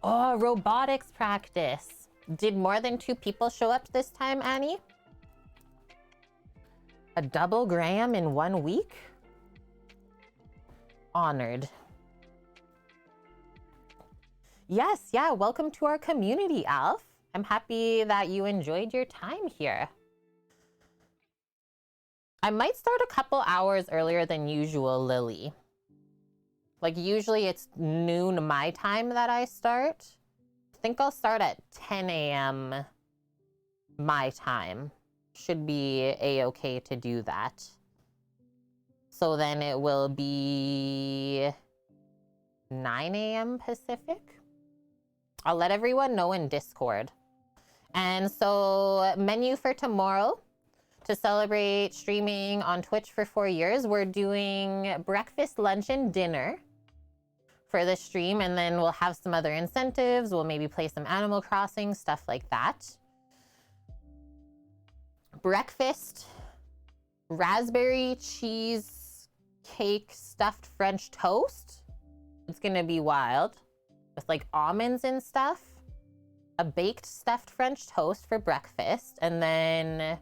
Oh, robotics practice. Did more than 2 people show up this time, Annie? A double Graham in 1 week? Honored. Yes, yeah, welcome to our community, Alf. I'm happy that you enjoyed your time here. I might start a couple hours earlier than usual, Lily. Like, usually it's noon my time that I start. I think I'll start at 10 a.m. my time. Should be a-okay to do that. So then it will be 9 a.m. Pacific. I'll let everyone know in Discord. And so menu for tomorrow, to celebrate streaming on Twitch for 4 years, we're doing breakfast, lunch, and dinner for the stream. And then we'll have some other incentives. We'll maybe play some Animal Crossing, stuff like that. Breakfast, raspberry cheese cake stuffed French toast. It's gonna be wild. With like almonds and stuff. A baked stuffed French toast for breakfast. And then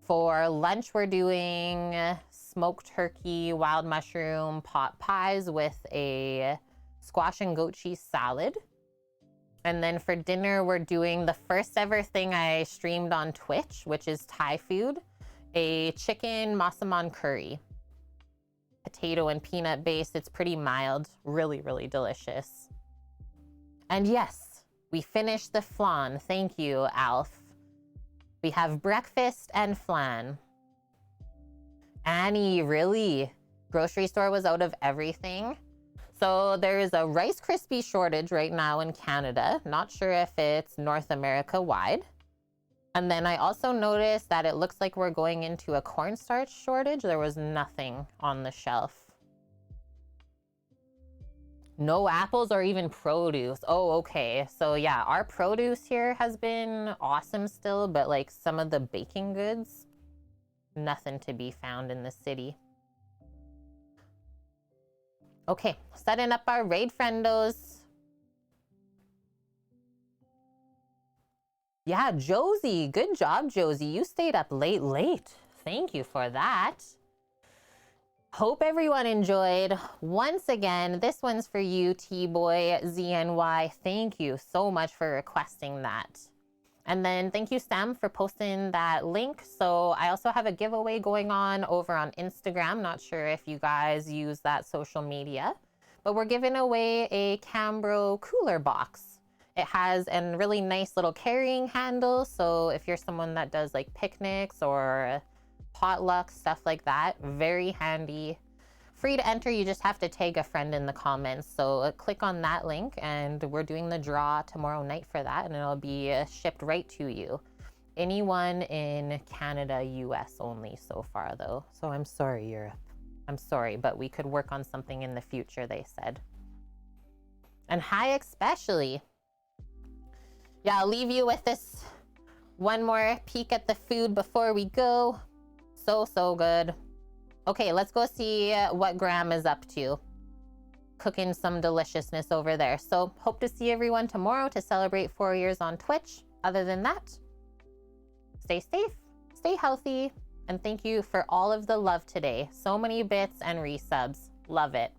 for lunch, we're doing smoked turkey, wild mushroom, pot pies with a squash and goat cheese salad. And then for dinner, we're doing the first ever thing I streamed on Twitch, which is Thai food, a chicken massaman curry. Potato and peanut base. It's pretty mild, really, really delicious. And yes, we finished the flan. Thank you, Alf. We have breakfast and flan. Annie, really? Grocery store was out of everything. So there is a Rice Krispie shortage right now in Canada. Not sure if it's North America wide. And then I also noticed that it looks like we're going into a cornstarch shortage. There was nothing on the shelf. No apples or even produce. Oh, okay. So yeah, our produce here has been awesome still, but like some of the baking goods, nothing to be found in the city. Okay, setting up our raid friendos. Yeah, Josie. Good job, Josie. You stayed up late. Thank you for that. Hope everyone enjoyed. Once again, this one's for you, T-Boy ZNY. Thank you so much for requesting that. And then thank you, Sam, for posting that link. So I also have a giveaway going on over on Instagram. Not sure if you guys use that social media, but we're giving away a Cambro cooler box. It has a really nice little carrying handle. So if you're someone that does like picnics or potluck, stuff like that, very handy. Free to enter, you just have to tag a friend in the comments. So click on that link and we're doing the draw tomorrow night for that, and it'll be shipped right to you. Anyone in Canada, US only so far though. So I'm sorry, Europe. I'm sorry, but we could work on something in the future, they said. And hi, especially. Yeah, I'll leave you with this one more peek at the food before we go. So good. Okay, let's go see what Graham is up to. cooking some deliciousness over there. So hope to see everyone tomorrow to celebrate 4 years on Twitch. Other than that, stay safe, stay healthy, and thank you for all of the love today. So many bits and resubs. Love it.